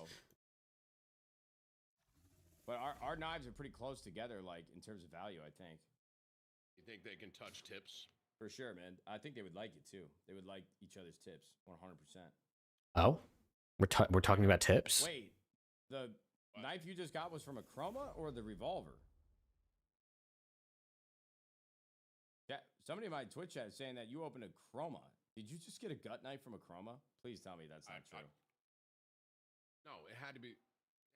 But our knives are pretty close together, like in terms of value, I think.
You think they can touch tips?
For sure, man. I think they would like it too. They would like each other's tips, 100%.
Oh, we're talking about tips.
Wait, the knife you just got was from a Chroma or the revolver? Yeah, somebody in my Twitch chat is saying that you opened a Chroma. Did you just get a gut knife from a Chroma? Please tell me that's not true.
No, it had to be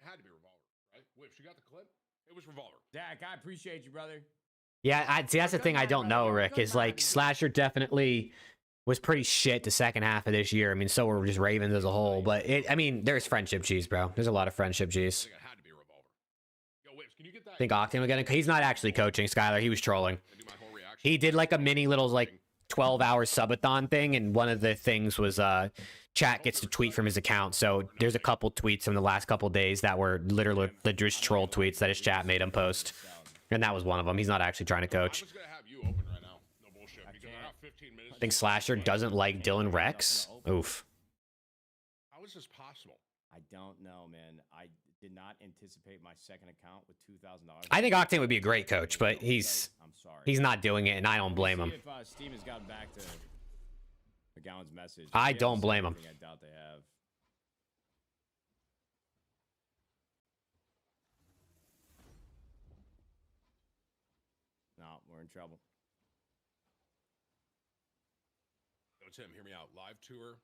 revolver, right? Whips, you got the clip? It was revolver.
Dak, I appreciate you, brother.
Yeah, see, that's the thing I don't know, Rick, is like Slasher definitely was pretty shit the second half of this year. I mean, so were just Ravens as a whole, but I mean, there's friendship G's, bro. There's a lot of friendship G's. I think Octane will get it. He's not actually coaching, Skylar. He was trolling. He did like a mini little like 12-hour subathon thing, and one of the things was chat gets to tweet from his account. So there's a couple tweets from the last couple days that were literally just troll tweets that his chat made him post. And that was one of them. He's not actually trying to coach. I think Slasher doesn't like Dylan Rex. Oof.
How is this possible?
I don't know, man. I did not anticipate my second account with $2,000.
I think Octane would be a great coach, but he's not doing it, and I don't blame him.
If Steam has gotten back to McGowan's message,
I don't blame him.
I doubt they have. No, we're in trouble.
No, Tim, hear me out. Live tour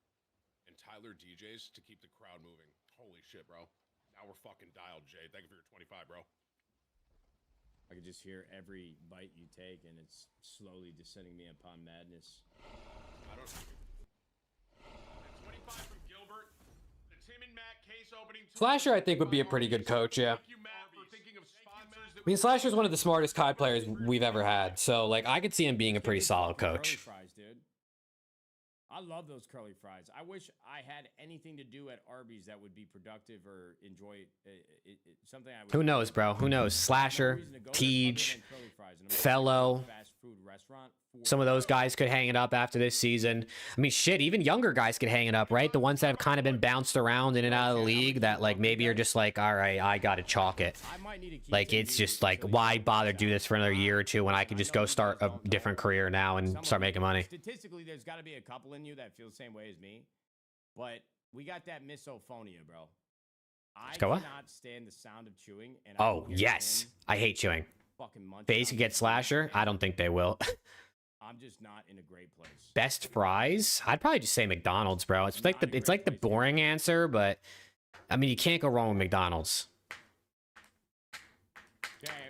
and Tyler DJs to keep the crowd moving. Holy shit, bro. Now we're fucking dialed, Jay. Thank you for your 25, bro.
I could just hear every bite you take, and it's slowly descending me upon madness.
I don't know. 25 from Gilbert. The Tim and Matt case opening.
Slasher, I think, would be a pretty good coach, yeah. I mean, Slasher's one of the smartest COD players we've ever had, so, like, I could see him being a pretty solid coach.
Fries, dude. I love those curly fries. I wish I had anything to do at Arby's that would be productive or enjoy something I would.
Who knows, bro? Who knows? Slasher, Tej, Fellow. Some of those guys could hang it up after this season. I mean, shit, even younger guys could hang it up, right? The ones that have kind of been bounced around in and out of the league that, like, maybe are just like, all right, I got to chalk it. Like, it's just like, why bother do this for another year or two when I could just go start a different career now and start making money?
Statistically, there's got to be a couple in you that feel the same way as me. But we got that misophonia, bro. I cannot stand the sound of chewing. And
oh, yes. I hate chewing. FaZe could get Slasher. I don't think they will.
I'm just not in a great place.
Best fries? I'd probably just say McDonald's, bro. It's like the boring answer, but I mean, you can't go wrong with McDonald's.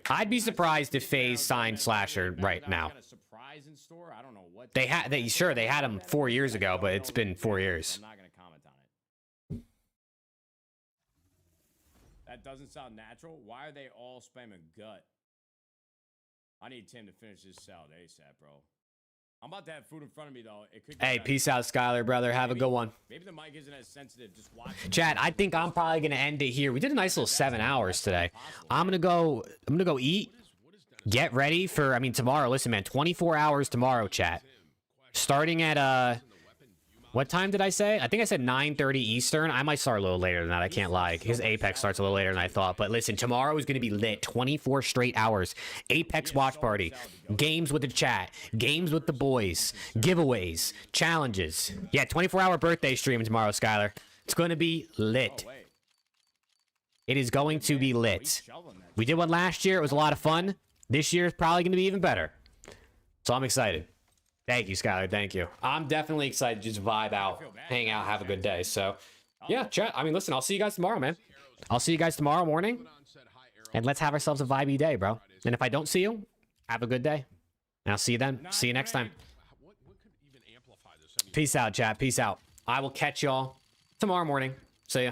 I'd be surprised if FaZe signed Slasher right now. They had him 4 years ago, but it's been 4 years.
I'm not going to comment on it. That doesn't sound natural. Why are they all spamming gut? I need Tim to finish this salad ASAP, bro. I'm about to have food in front of me, though. It could.
Hey, peace out, Skylar, brother. Have a good one.
Maybe the mic isn't as sensitive. Just watch.
Chat, I think I'm probably gonna end it here. We did a nice little 7 hours today. I'm gonna go eat. Get ready for. I mean, tomorrow. Listen, man. 24 hours tomorrow, chat. Starting at What time did I say? I think I said 9:30 Eastern. I might start a little later than that. I can't lie. His Apex starts a little later than I thought. But listen, tomorrow is going to be lit. 24 straight hours. Apex watch party. Games with the chat. Games with the boys. Giveaways. Challenges. Yeah, 24-hour birthday stream tomorrow, Skylar. It's going to be lit. It is going to be lit. We did one last year. It was a lot of fun. This year is probably going to be even better. So I'm excited. Thank you, Skylar. Thank you. I'm definitely excited to just vibe out, hang out, have a good day. So, yeah, chat. I mean, listen, I'll see you guys tomorrow, man. I'll see you guys tomorrow morning. And let's have ourselves a vibey day, bro. And if I don't see you, have a good day. And I'll see you then. See you next time. Peace out, chat. Peace out. I will catch y'all tomorrow morning. See ya.